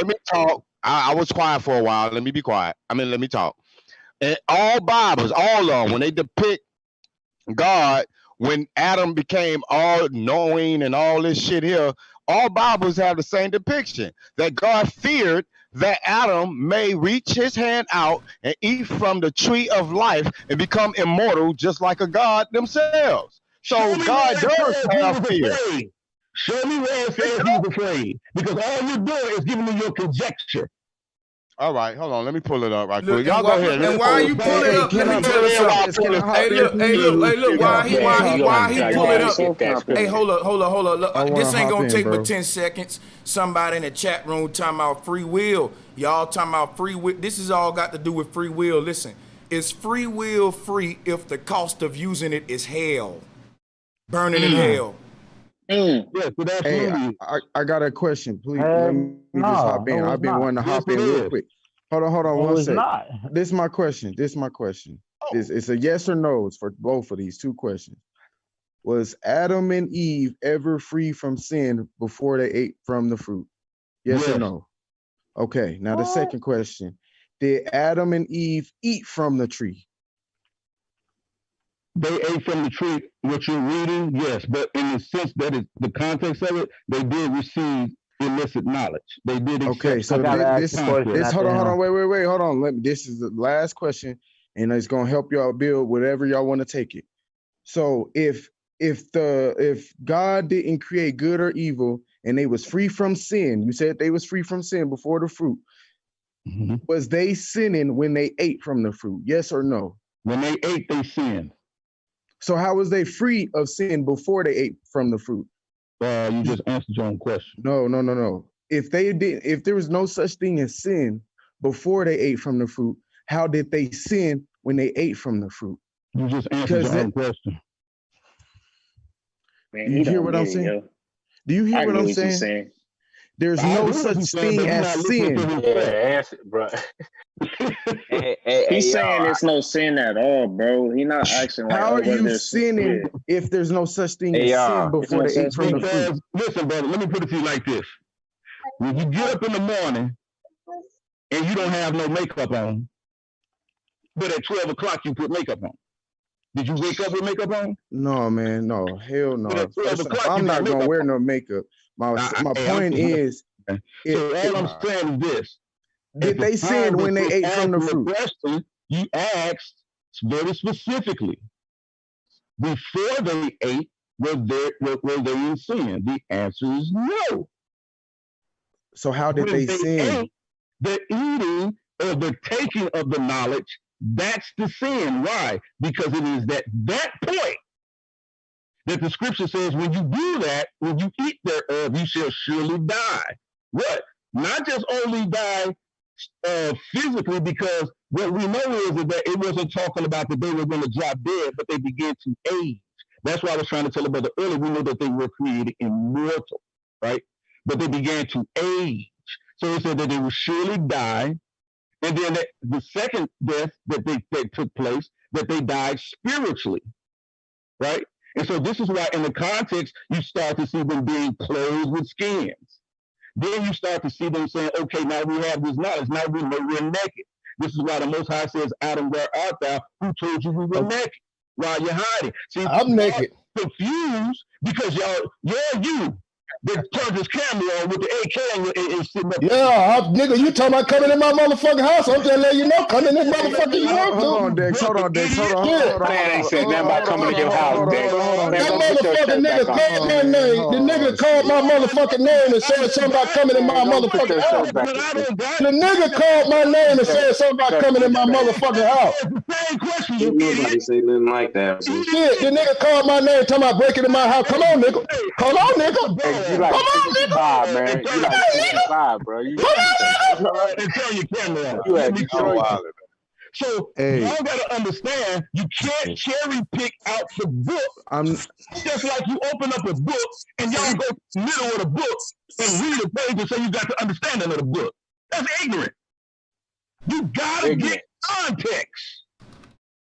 [SPEAKER 5] me talk. I was quiet for a while. Let me be quiet. Let me talk. And all Bibles, all of them, when they depict God when Adam became all knowing and all this shit here, all Bibles have the same depiction that God feared that Adam may reach his hand out and eat from the tree of life and become immortal just like a God themselves. So God does have fear.
[SPEAKER 10] Show me where it says he was afraid. Because all you're doing is giving me your conjecture.
[SPEAKER 5] All right, hold on. Let me pull it up right quick. Y'all go ahead.
[SPEAKER 1] And while you pull it up, let me tell you something. Hey, look. While he pull it up. Hey, hold up. Look, this ain't gonna take but 10 seconds. Somebody in the chat room talking about free will. Y'all talking about free will. This is all got to do with free will. Listen, is free will free if the cost of using it is hell? Burning in hell.
[SPEAKER 10] Yes, but
[SPEAKER 18] hey, I got a question, please. Let me just hop in. I've been wanting to hop in real quick. Hold on one second. This is my question. It's a yes or no for both of these two questions. Was Adam and Eve ever free from sin before they ate from the fruit? Yes or no? Okay, now the second question. Did Adam and Eve eat from the tree?
[SPEAKER 10] They ate from the tree. What you're reading, yes, but in the sense that is the context of it, they did receive illicit knowledge. They did.
[SPEAKER 18] Okay, so this hold on, wait, hold on. This is the last question, and it's gonna help y'all build whatever y'all want to take it. So if God didn't create good or evil, and they was free from sin, you said they was free from sin before the fruit. Mm-hmm. Was they sinning when they ate from the fruit? Yes or no?
[SPEAKER 10] When they ate, they sinned.
[SPEAKER 18] So how was they free of sin before they ate from the fruit?
[SPEAKER 10] You just answered your own question.
[SPEAKER 18] No. If there was no such thing as sin before they ate from the fruit, how did they sin when they ate from the fruit?
[SPEAKER 10] You just answered your own question.
[SPEAKER 18] Man, you hear what I'm saying? Do you hear what I'm saying? There's no such thing as sin.
[SPEAKER 3] Yeah, answer, bro.
[SPEAKER 10] He's
[SPEAKER 3] saying there's no sin at all, bro. He's not asking like,
[SPEAKER 18] how are you sinning if there's no such thing as sin before they ate from the fruit?
[SPEAKER 10] Listen, brother, let me put it to you like this. When you get up in the morning and you don't have no makeup on, but at 12 o'clock you put makeup on. Did you wake up with makeup on?
[SPEAKER 18] No, man, no. Hell no. I'm not going to wear no makeup. My point is...
[SPEAKER 10] So all I'm saying is this.
[SPEAKER 18] Did they sin when they ate from the fruit?
[SPEAKER 10] Question, you asked very specifically, before they ate, were they in sin? The answer is no.
[SPEAKER 18] So how did they sin?
[SPEAKER 10] Ate, the eating or the taking of the knowledge, that's the sin. Why? Because it is that point that the scripture says, when you do that, when you eat thereof, you shall surely die. What? Not just only die physically, because what we know is that it wasn't talking about that they were going to drop dead, but they began to age. That's why I was trying to tell about earlier. We know that they were created immortal, right? But they began to age. So it said that they would surely die. And then the second death that took place, that they died spiritually, right? And so this is why in the context, you start to see them being clothed with skins. Then you start to see them saying, okay, now we have this knowledge. Now we know we're naked. This is why the Most High says, Adam, where art thou? Who told you we were naked? While you're hiding. See,
[SPEAKER 11] I'm naked.
[SPEAKER 10] Confused because you that turned his camera on with the AK and sitting up.
[SPEAKER 11] Yeah, nigga, you talking about coming in my motherfucking house. I'm just letting you know, come in this motherfucking yard.
[SPEAKER 18] Hold on, Dex. Hold on.
[SPEAKER 3] Man ain't said nothing about coming to your house, Dex.
[SPEAKER 11] That motherfucking nigga called my name. The nigga called my motherfucking name and said something about coming in my motherfucking house. The nigga called my name and said something about coming in my motherfucking house.
[SPEAKER 10] Same question,
[SPEAKER 19] you nobody say nothing like that.
[SPEAKER 11] Shit, the nigga called my name, talking about breaking in my house. Come on, nigga. Hold on, nigga.
[SPEAKER 3] You like 65, man. You like 65, bro.
[SPEAKER 10] Come on, and turn your camera on.
[SPEAKER 3] You had Detroit.
[SPEAKER 10] So y'all gotta understand, you can't cherry pick out the book. Just like you open up a book and y'all go middle of the book and read a page and say you got the understanding of the book. That's ignorant. You gotta get context.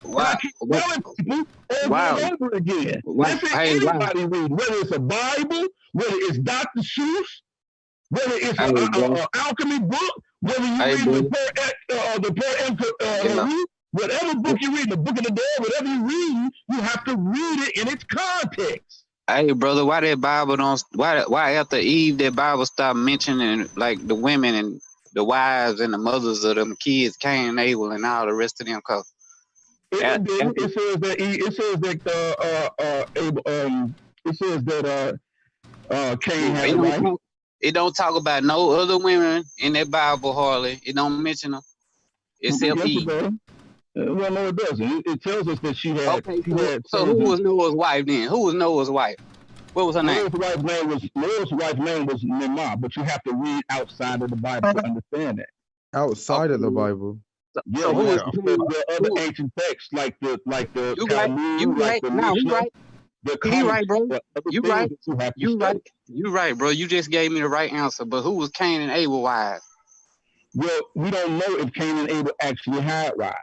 [SPEAKER 19] Wow.
[SPEAKER 10] Telling people over and over again. Listen, anybody read, whether it's a Bible, whether it's Dr. Seuss, whether it's an alchemy book, whether you read the Poor Whatever book you read, the book of the dead, whatever you read, you have to read it in its context.
[SPEAKER 20] Hey, brother, why that Bible don't? Why after Eve that Bible stopped mentioning like the women and the wives and the mothers of them kids, Cain and Abel, and all the rest of them? Cause
[SPEAKER 10] it says that Cain had a wife.
[SPEAKER 20] It don't talk about no other women in that Bible hardly. It don't mention them except Eve.
[SPEAKER 10] Well, no, it doesn't. It tells us that she had.
[SPEAKER 20] Okay, so who was Noah's wife then? Who was Noah's wife? What was her name?
[SPEAKER 10] Noah's wife's name was Nimah, but you have to read outside of the Bible to understand that.
[SPEAKER 18] Outside of the Bible.
[SPEAKER 10] Yeah, so the other ancient texts like the Talmud,
[SPEAKER 20] you right. No, you right. You right, bro. You right. You right, bro. You just gave me the right answer. But who was Cain and Abel wives?
[SPEAKER 10] Well, we don't know if Cain and Abel actually had wives.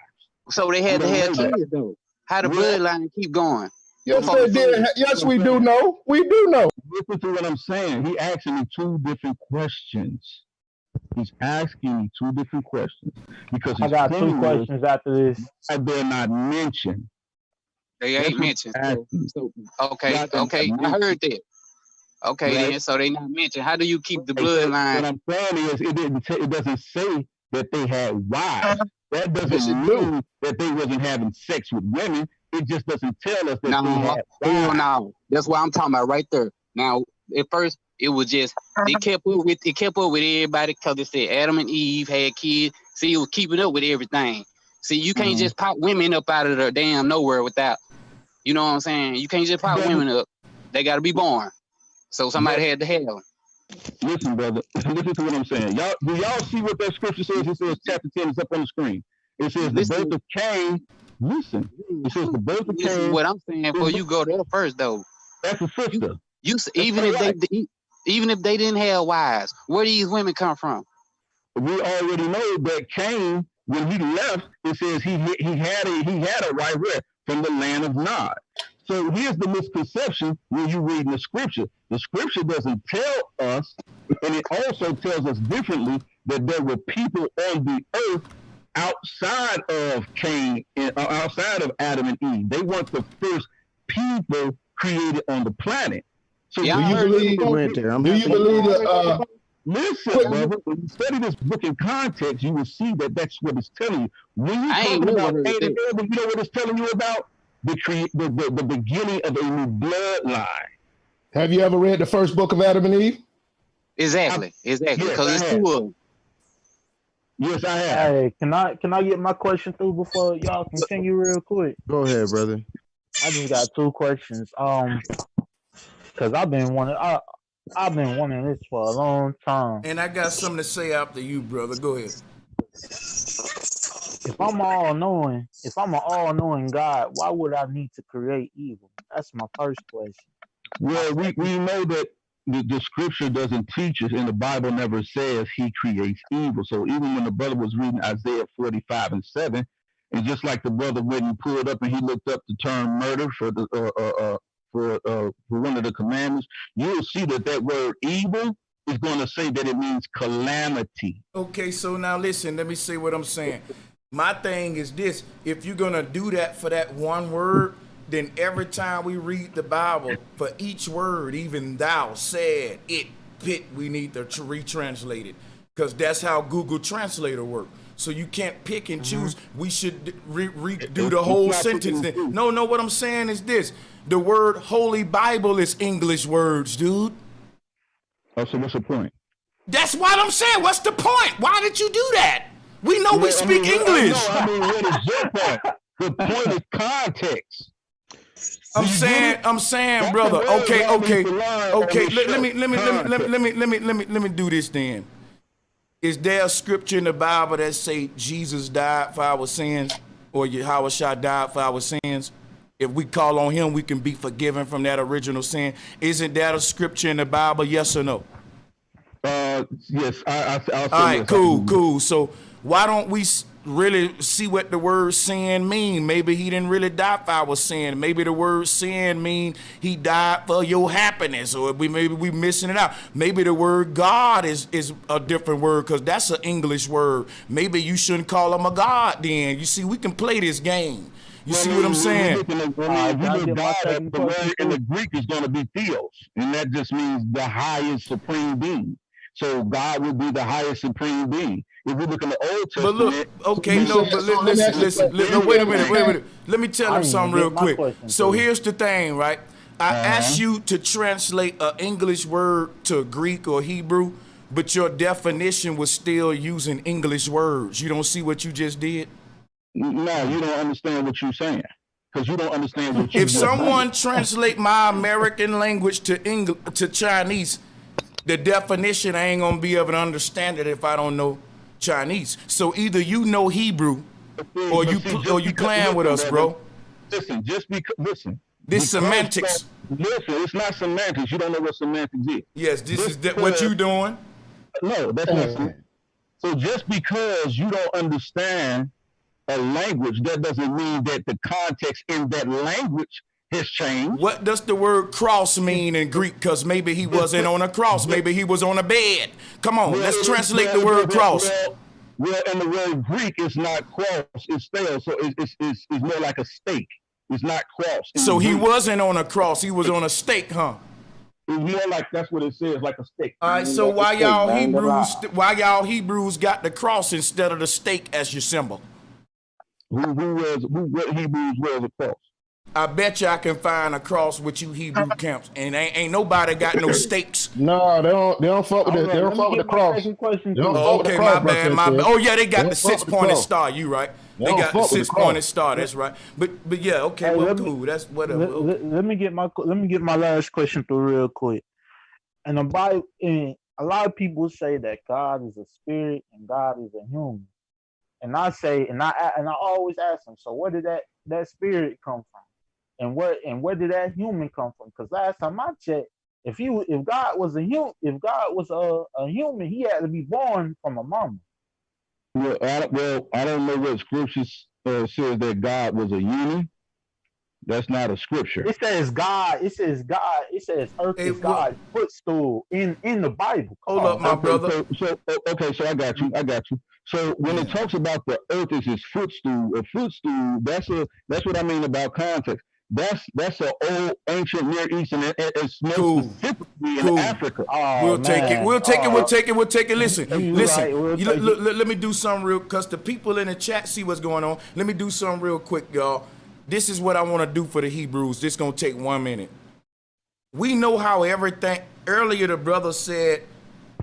[SPEAKER 20] So they had to have kids, though. How the bloodline keep going?
[SPEAKER 11] Yes, they did. Yes, we do know. We do know.
[SPEAKER 10] Listen to what I'm saying. He asking me two different questions. He's asking me two different questions because
[SPEAKER 17] I got two questions after this.
[SPEAKER 10] They're not mentioned.
[SPEAKER 20] They ain't mentioned. So, okay. I heard that. Okay, right. Then so they not mentioned. How do you keep the bloodline?
[SPEAKER 10] What I'm saying is, it doesn't say that they had wives. That doesn't mean that they wasn't having sex with women. It just doesn't tell us that they had wives.
[SPEAKER 20] No, that's what I'm talking about right there. Now, at first, it was just it kept up with everybody because it said Adam and Eve had kids. See, it was keeping up with everything. See, you can't just pop women up out of the damn nowhere without, you know what I'm saying? You can't just pop women up. They got to be born. So somebody had to have them.
[SPEAKER 10] Listen, brother. Listen to what I'm saying. Do y'all see what that scripture says? It says chapter 10 is up on the screen. It says the birth of Cain. Listen. It says the birth of Cain.
[SPEAKER 20] What I'm saying before you go there first, though.
[SPEAKER 10] That's a sister.
[SPEAKER 20] Even if they didn't have wives, where do these women come from?
[SPEAKER 10] We already know that Cain, when he left, it says he had a wife from the land of Nod. So here's the misconception when you read the scripture. The scripture doesn't tell us, and it also tells us differently, that there were people on the earth outside of Cain, outside of Adam and Eve. They weren't the first people created on the planet. So
[SPEAKER 11] do you believe that?
[SPEAKER 10] Listen, brother, when you study this book in context, you will see that that's what it's telling you. When you talk about Cain and Abel, you know what it's telling you about? The beginning of a new bloodline.
[SPEAKER 11] Have you ever read the first book of Adam and Eve?
[SPEAKER 20] Exactly.
[SPEAKER 10] Yes,
[SPEAKER 20] because it's two of them.
[SPEAKER 10] Yes, I have.
[SPEAKER 17] Hey, can I get my question through before y'all continue real quick?
[SPEAKER 18] Go ahead, brother.
[SPEAKER 17] I just got two questions. Because I've been wanting this for a long time.
[SPEAKER 1] And I got something to say after you, brother. Go ahead.
[SPEAKER 17] If I'm an all-knowing God, why would I need to create evil? That's my first question.
[SPEAKER 10] Well, we know that the scripture doesn't teach us, and the Bible never says he creates evil. So even when the brother was reading Isaiah 45:7, and just like the brother went and pulled up and he looked up the term murder for one of the commandments, you'll see that word evil is going to say that it means calamity.
[SPEAKER 1] Okay, so now listen, let me say what I'm saying. My thing is this: if you're gonna do that for that one word, then every time we read the Bible, for each word, even thou, said, it, pit, we need to retranslate it, because that's how Google Translator works. So you can't pick and choose. We should redo the whole sentence. Then. No, what I'm saying is this: the word Holy Bible is English words, dude.
[SPEAKER 10] Oh, so what's the point?
[SPEAKER 1] That's what I'm saying. What's the point? Why did you do that? We know we speak English.
[SPEAKER 10] What is your point? The point is context.
[SPEAKER 1] I'm saying, brother. Okay. Let me do this then. Is there a scripture in the Bible that say Jesus died for our sins, or Yahweh died for our sins? If we call on him, we can be forgiven from that original sin. Isn't that a scripture in the Bible? Yes or no?
[SPEAKER 10] Yes. I'll say
[SPEAKER 1] all right,
[SPEAKER 10] yes.
[SPEAKER 1] cool. So why don't we really see what the word sin mean. Maybe he didn't really die for our sin. Maybe the word sin mean he died for your happiness, or maybe we missing it out. Maybe the word God is a different word because that's an English word. Maybe you shouldn't call him a God then. You see, we can play this game. You see what I'm saying?
[SPEAKER 10] The word in the Greek is going to be theos, and that just means the highest supreme being. So God would be the highest supreme being. If we look in the Old Testament,
[SPEAKER 1] but look, okay, listen. Wait a minute. Let me tell him something real quick. So here's the thing, right? I asked you to translate an English word to Greek or Hebrew, but your definition was still using English words. You don't see what you just did?
[SPEAKER 10] No, you don't understand what you're saying, because you don't understand what you.
[SPEAKER 1] If someone translate my American language to Chinese, the definition I ain't gonna be able to understand it if I don't know Chinese. So either you know Hebrew, or you playing with us, bro.
[SPEAKER 10] Listen,
[SPEAKER 1] This semantics.
[SPEAKER 10] Listen, it's not semantics. You don't know what semantics is.
[SPEAKER 1] Yes, this is what you doing.
[SPEAKER 10] No, that's not. So just because you don't understand a language, that doesn't mean that the context in that language has changed.
[SPEAKER 1] What does the word cross mean in Greek? Because maybe he wasn't on a cross. Maybe he was on a bed. Come on, let's translate the word cross.
[SPEAKER 10] Well, in the word Greek, it's not cross, it's theos, so it's more like a stake. It's not cross.
[SPEAKER 1] So he wasn't on a cross, he was on a stake, huh?
[SPEAKER 10] It's more like, that's what it says, like a stake.
[SPEAKER 1] All right, so why y'all Hebrews got the cross instead of the stake as your symbol?
[SPEAKER 10] What Hebrews was a cross?
[SPEAKER 1] I bet you I can find a cross with you Hebrew camps, and ain't nobody got no stakes.
[SPEAKER 11] No, they don't fuck with They don't fuck with the cross.
[SPEAKER 1] Okay, my bad. Oh yeah, they got the 6-pointed star. You right? They got the 6-pointed star. That's right. But yeah, okay, well, cool. That's whatever.
[SPEAKER 17] Let me get my last question through real quick. And the Bible, a lot of people say that God is a spirit and God is a human. And I say, and I always ask them, so where did that spirit come from? And where did that human come from? Because last time I checked, if God was a human, he had to be born from a mama.
[SPEAKER 10] Well, I don't know what scriptures says that God was a human. That's not a scripture.
[SPEAKER 17] It says God. It says earth is God's footstool in the Bible.
[SPEAKER 1] Hold up, my brother.
[SPEAKER 10] So I got you. So when it talks about the earth is his footstool, a footstool, that's what I mean about context. That's an old ancient Near East, and it's more specifically in Africa.
[SPEAKER 1] We'll take it. Listen. Let me do something real, because the people in the chat see what's going on. Let me do something real quick, y'all. This is what I want to do for the Hebrews. This gonna take 1 minute. We know how everything. Earlier, the brother said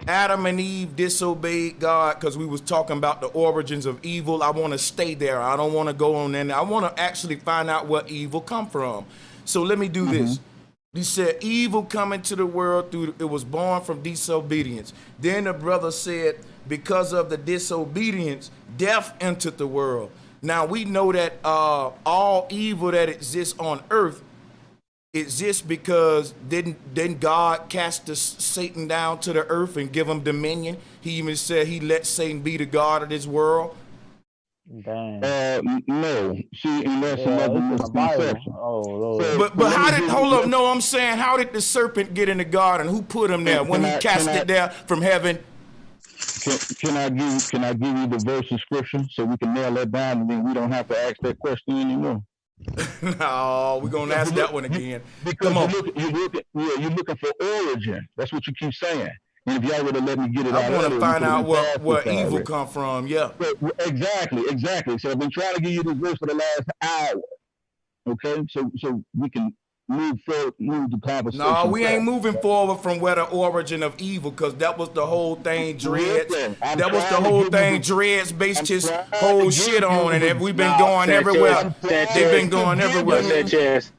[SPEAKER 1] Adam and Eve disobeyed God because we was talking about the origins of evil. I want to stay there. I don't want to go on in. I want to actually find out where evil come from. So let me do this. He said evil come into the world it was born from disobedience. Then the brother said because of the disobedience, death entered the world. Now we know that all evil that exists on earth exists because didn't God cast Satan down to the earth and give him dominion? He even said he let Satan be the God of this world.
[SPEAKER 17] Dang.
[SPEAKER 10] No. See, and that's another misconception.
[SPEAKER 1] But how did hold up? No, I'm saying how did the serpent get in the garden? Who put him there when he cast it there from heaven?
[SPEAKER 10] Can I give you the verse of scripture so we can nail that down, and then we don't have to ask that question anymore?
[SPEAKER 1] No, we're gonna ask that one again.
[SPEAKER 10] Because you're looking for origin. That's what you keep saying. And if y'all would have let me get it out,
[SPEAKER 1] I want to find out where evil come from. Yeah.
[SPEAKER 10] Exactly. So I've been trying to give you this verse for the last hour. Okay, so we can move the conversation.
[SPEAKER 1] No, we ain't moving forward from where the origin of evil, because that was the whole thing Dreads. That was the whole thing Dreads based his whole shit on, and we've been going everywhere. They've been going everywhere.
[SPEAKER 3] Sanchez.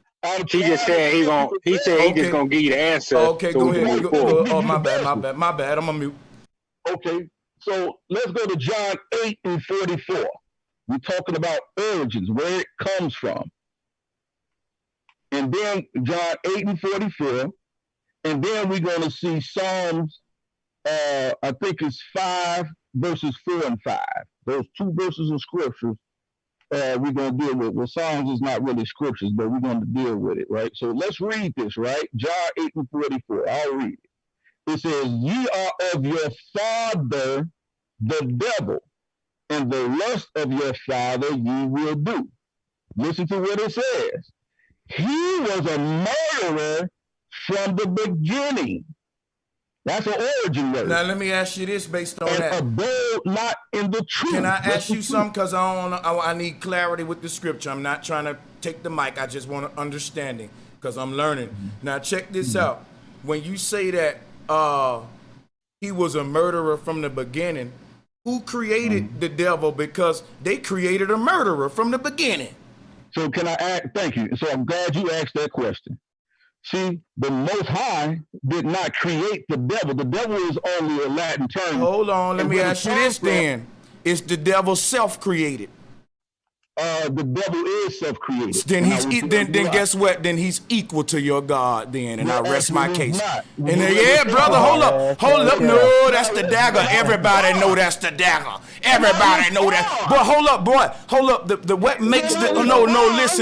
[SPEAKER 3] He just said he just gonna give you the answer.
[SPEAKER 1] Okay, go ahead. Oh, my bad. I'm on mute.
[SPEAKER 10] Okay, so let's go to John 8:44. We're talking about origins, where it comes from. And then John 8:44, and then we're going to see Psalms I think it's 5 verses 4 and 5. Those 2 verses of scriptures we're going to deal with. Well, Psalms is not really scriptures, but we're going to deal with it, right? So let's read this, right? John 8:44. I'll read it. It says, ye are of your father, the devil, and the lust of your father ye will do. Listen to what it says. He was a murderer from the beginning. That's an origin word.
[SPEAKER 1] Now let me ask you this based on that.
[SPEAKER 10] Abode not in the truth.
[SPEAKER 1] Can I ask you something? Because I need clarity with the scripture. I'm not trying to take the mic. I just want understanding because I'm learning. Now check this out. When you say that he was a murderer from the beginning, who created the devil? Because they created a murderer from the beginning.
[SPEAKER 10] So can I ask? Thank you. So I'm glad you asked that question. See, the Most High did not create the devil. The devil is only a Latin term.
[SPEAKER 1] Hold on, let me ask you this then. Is the devil self-created?
[SPEAKER 10] The devil is self-created.
[SPEAKER 1] Then guess what? Then he's equal to your God then, and I rest my case. And then, brother, hold up. No, that's the dagger. Everybody know that's the dagger. Everybody know that. But hold up. The what makes the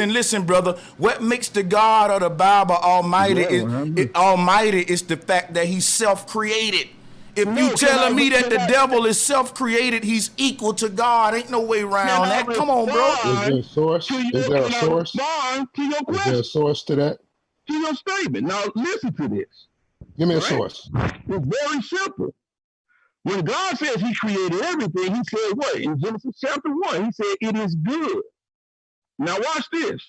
[SPEAKER 1] listen, brother. What makes the God of the Bible Almighty is the fact that he's self-created. If you telling me that the devil is self-created, he's equal to God. Ain't no way around that. Come on, bro.
[SPEAKER 11] Is there a source? Is there a source? Is there a source to that?
[SPEAKER 10] To your statement. Now listen to this.
[SPEAKER 11] Give me a source.
[SPEAKER 10] It's very simple. When God says he created everything, he said what? In Genesis chapter 1, he said it is good. Now watch this.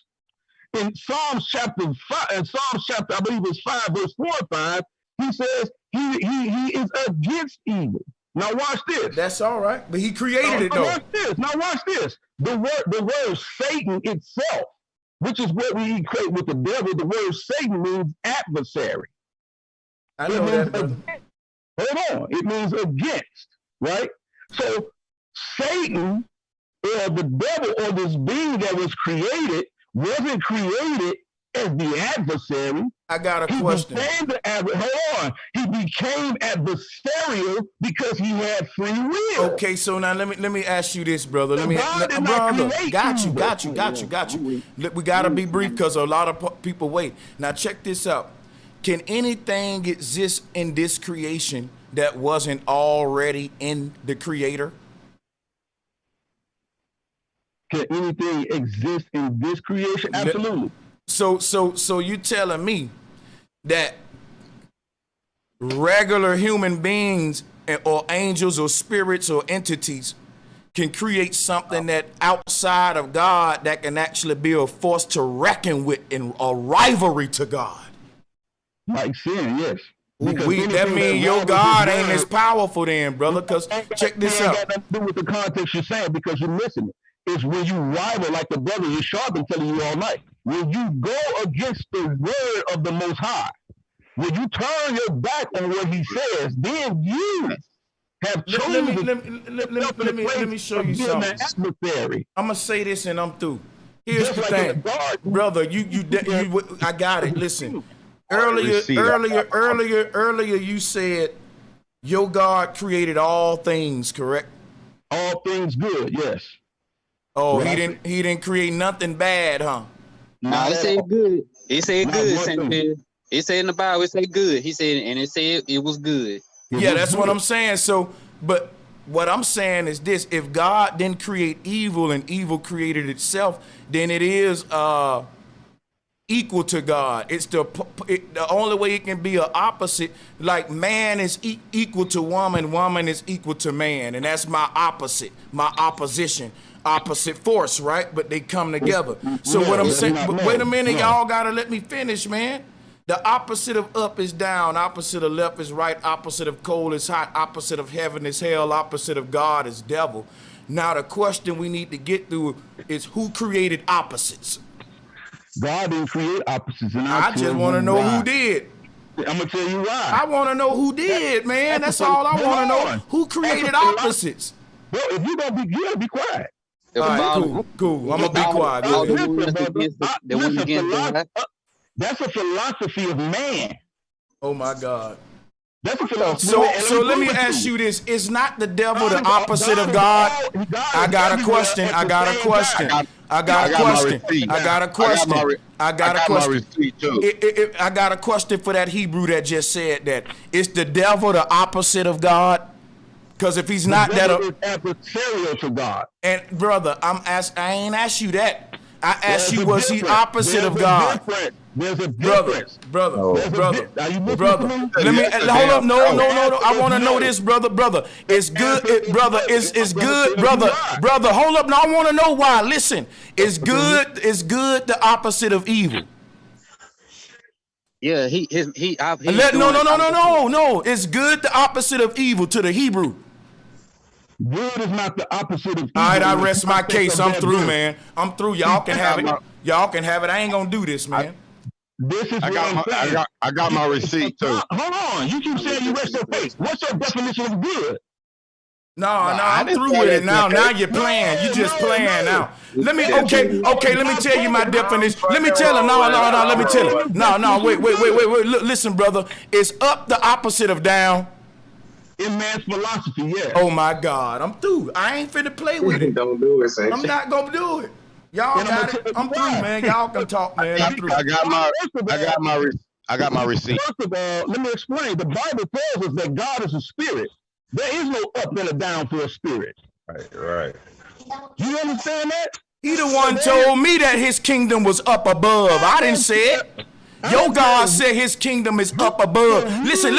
[SPEAKER 10] In Psalms chapter 5, I believe it's 5, verse 4 or 5, he says he is against evil. Now watch this.
[SPEAKER 1] That's all right, but he created it though.
[SPEAKER 10] Now watch this. The word Satan itself, which is what we equate with the devil, the word Satan means adversary.
[SPEAKER 1] I know that.
[SPEAKER 10] Hold on. It means against, right? So Satan or the devil or this being that was created wasn't created as the adversary.
[SPEAKER 1] I got a question.
[SPEAKER 10] He became adversarial because he had free will.
[SPEAKER 1] Okay, so now let me ask you this, brother. Got you. We gotta be brief because a lot of people wait. Now check this out. Can anything exist in this creation that wasn't already in the Creator?
[SPEAKER 10] Can anything exist in this creation? Absolutely.
[SPEAKER 1] So you telling me that regular human beings or angels or spirits or entities can create something that outside of God that can actually be a force to reckon with and a rivalry to God?
[SPEAKER 10] Like sin, yes.
[SPEAKER 1] That means your God ain't as powerful then, brother, because check this out.
[SPEAKER 10] Got nothing to do with the context you're saying because you're missing it. It's when you rival, like the brother Yeshua been telling you all night. When you go against the word of the Most High, when you turn your back on what he says, then you have chosen.
[SPEAKER 1] Let me show you something. I'm gonna say this and I'm through. Here's the thing, brother. I got it. Listen. Earlier, you said your God created all things, correct?
[SPEAKER 10] All things good, yes.
[SPEAKER 1] Oh, he didn't create nothing bad, huh?
[SPEAKER 20] No, it said good. It said good, Sanchez. It said in the Bible, it said good. He said, and it said it was good.
[SPEAKER 1] Yeah, that's what I'm saying. So, but what I'm saying is this: if God didn't create evil and evil created itself, then it is equal to God. It's the only way it can be an opposite. Like man is equal to woman, woman is equal to man, and that's my opposite, my opposition. Opposite force, right? But they come together. So what I'm saying, wait a minute, y'all gotta let me finish, man. The opposite of up is down, opposite of left is right, opposite of cold is hot, opposite of heaven is hell, opposite of God is devil. Now the question we need to get through is who created opposites?
[SPEAKER 10] God didn't create opposites. And
[SPEAKER 1] I just want to know who did.
[SPEAKER 10] I'm gonna tell you why.
[SPEAKER 1] I want to know who did, man. That's all I want to know. Who created opposites?
[SPEAKER 10] Well, if you gonna be quiet.
[SPEAKER 1] All right, cool. I'm gonna be quiet.
[SPEAKER 10] That's a philosophy of man.
[SPEAKER 1] Oh my God. So let me ask you this: is not the devil the opposite of God? I got a question. I got a question. I got a question. I got a question. I got a question. I got a question for that Hebrew that just said that. Is the devil the opposite of God? Because if he's not that,
[SPEAKER 10] adversarial to God.
[SPEAKER 1] And brother, I ain't asked you that. I asked you, was he opposite of God?
[SPEAKER 10] There's a difference.
[SPEAKER 1] Brother. Let me hold up. No. I want to know this, brother. It's good, It's good, brother. Hold up. Now I want to know why. Listen, it's good the opposite of evil.
[SPEAKER 20] Yeah, no.
[SPEAKER 1] It's good the opposite of evil to the Hebrew.
[SPEAKER 10] Good is not the opposite of evil.
[SPEAKER 1] All right, I rest my case. I'm through, man. I'm through. Y'all can have it. I ain't gonna do this, man.
[SPEAKER 10] I
[SPEAKER 5] got my receipt too.
[SPEAKER 10] Hold on. You keep saying you rest your case. What's your definition of good?
[SPEAKER 1] No, I'm through with it now. Now you're playing. You just playing now. Let me let me tell you my definition. Let me tell him. No, let me tell him. No, wait. Listen, brother. It's up the opposite of down.
[SPEAKER 10] In man's philosophy, yeah.
[SPEAKER 1] Oh my God, I'm through. I ain't finna play with it.
[SPEAKER 19] Don't do it, Sanchez.
[SPEAKER 1] I'm not gonna do it. Y'all got it. I'm through, man. Y'all can talk, man. I'm through.
[SPEAKER 5] I got my receipt.
[SPEAKER 10] First of all, let me explain. The Bible tells us that God is a spirit. There is no up and a down for a spirit.
[SPEAKER 12] Right.
[SPEAKER 10] You understand that?
[SPEAKER 1] He the one told me that his kingdom was up above. I didn't say it. Your God said his kingdom is up above. Listen.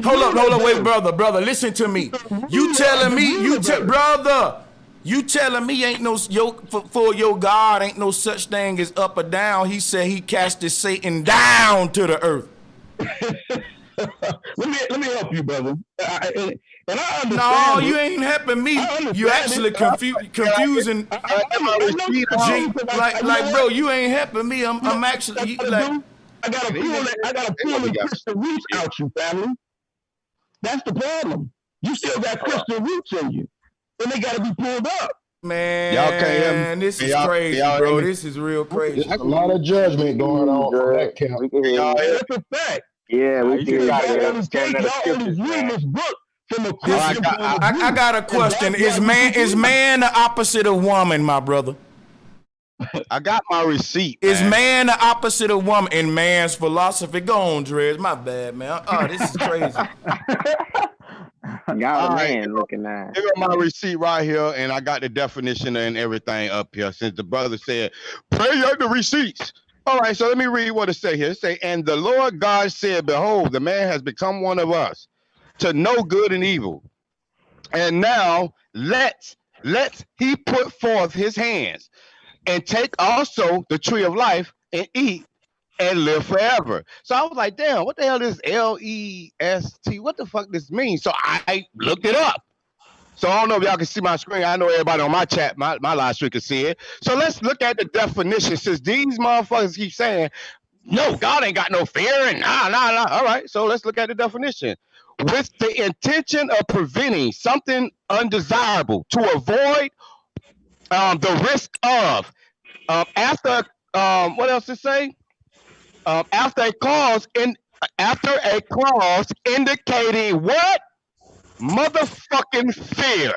[SPEAKER 1] Hold up, wait, brother. Listen to me. You telling me, brother, you telling me ain't no for your God ain't no such thing as up or down. He said he casted Satan down to the earth.
[SPEAKER 10] Let me help you, brother. And I understand.
[SPEAKER 1] No, you ain't helping me. You actually confusing. Like, bro, you ain't helping me. I'm actually like.
[SPEAKER 10] I gotta pull the Christian roots out you, family. That's the problem. You still got Christian roots in you, and they gotta be pulled up.
[SPEAKER 1] Man, y'all can't hear me. This is crazy, bro. This is real crazy.
[SPEAKER 11] There's a lot of judgment going on that camp.
[SPEAKER 10] That's a fact.
[SPEAKER 19] Yeah, we can.
[SPEAKER 1] I got a question. Is man the opposite of woman, my brother?
[SPEAKER 5] I got my receipt.
[SPEAKER 1] Is man the opposite of woman in man's philosophy? Go on, Drez. My bad, man. Oh, this is crazy.
[SPEAKER 19] Got a man looking nice.
[SPEAKER 5] I got my receipt right here, and I got the definition and everything up here. Since the brother said, "Pray out the receipts." All right, so let me read what it say here. It say, "And the Lord God said, Behold, the man has become one of us, to know good and evil. And now let he put forth his hands, and take also the tree of life and eat and live forever." So I was like, damn, what the hell is LEST? What the fuck this means? So I looked it up. So I don't know if y'all can see my screen. I know everybody on my chat, my live stream can see it. So let's look at the definition. Since these motherfuckers keep saying, no, God ain't got no fear and nah. All right, so let's look at the definition. With the intention of preventing something undesirable, to avoid the risk of, after what else to say? After a clause indicating what? Motherfucking fear.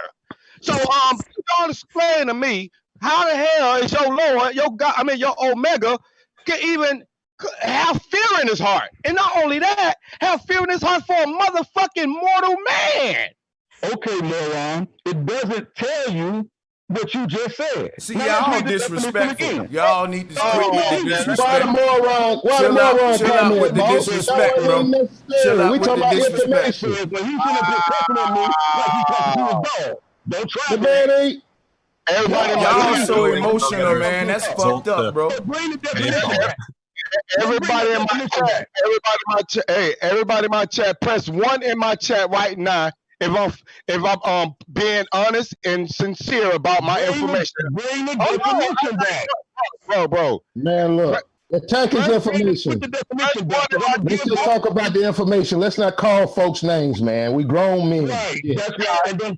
[SPEAKER 5] So y'all explain to me how the hell is your Lord, your God, your Omega, can even have fear in his heart, and not only that, have fear in his heart for a motherfucking mortal man.
[SPEAKER 10] Okay, moron, it doesn't tell you what you just said.
[SPEAKER 1] See, y'all disrespectful. Y'all need to quit with the disrespect.
[SPEAKER 11] Why the moron comment,
[SPEAKER 1] with the disrespect, bro. Chill out
[SPEAKER 11] we
[SPEAKER 1] with
[SPEAKER 11] talking
[SPEAKER 1] the
[SPEAKER 11] about
[SPEAKER 1] disrespect.
[SPEAKER 11] information.
[SPEAKER 10] But he's gonna be cussing at me like he talking to his dog. Don't try
[SPEAKER 11] the man ain't.
[SPEAKER 1] Y'all so emotional, man. That's fucked up, bro.
[SPEAKER 5] Everybody in my chat, press 1 in my chat right now. If I'm being honest and sincere about my information.
[SPEAKER 10] Bring the definition back.
[SPEAKER 5] Bro.
[SPEAKER 11] Man, look. Attack his information. Let's just talk about the information. Let's not call folks names, man. We grown men.
[SPEAKER 10] Right. Yeah. That's right. And then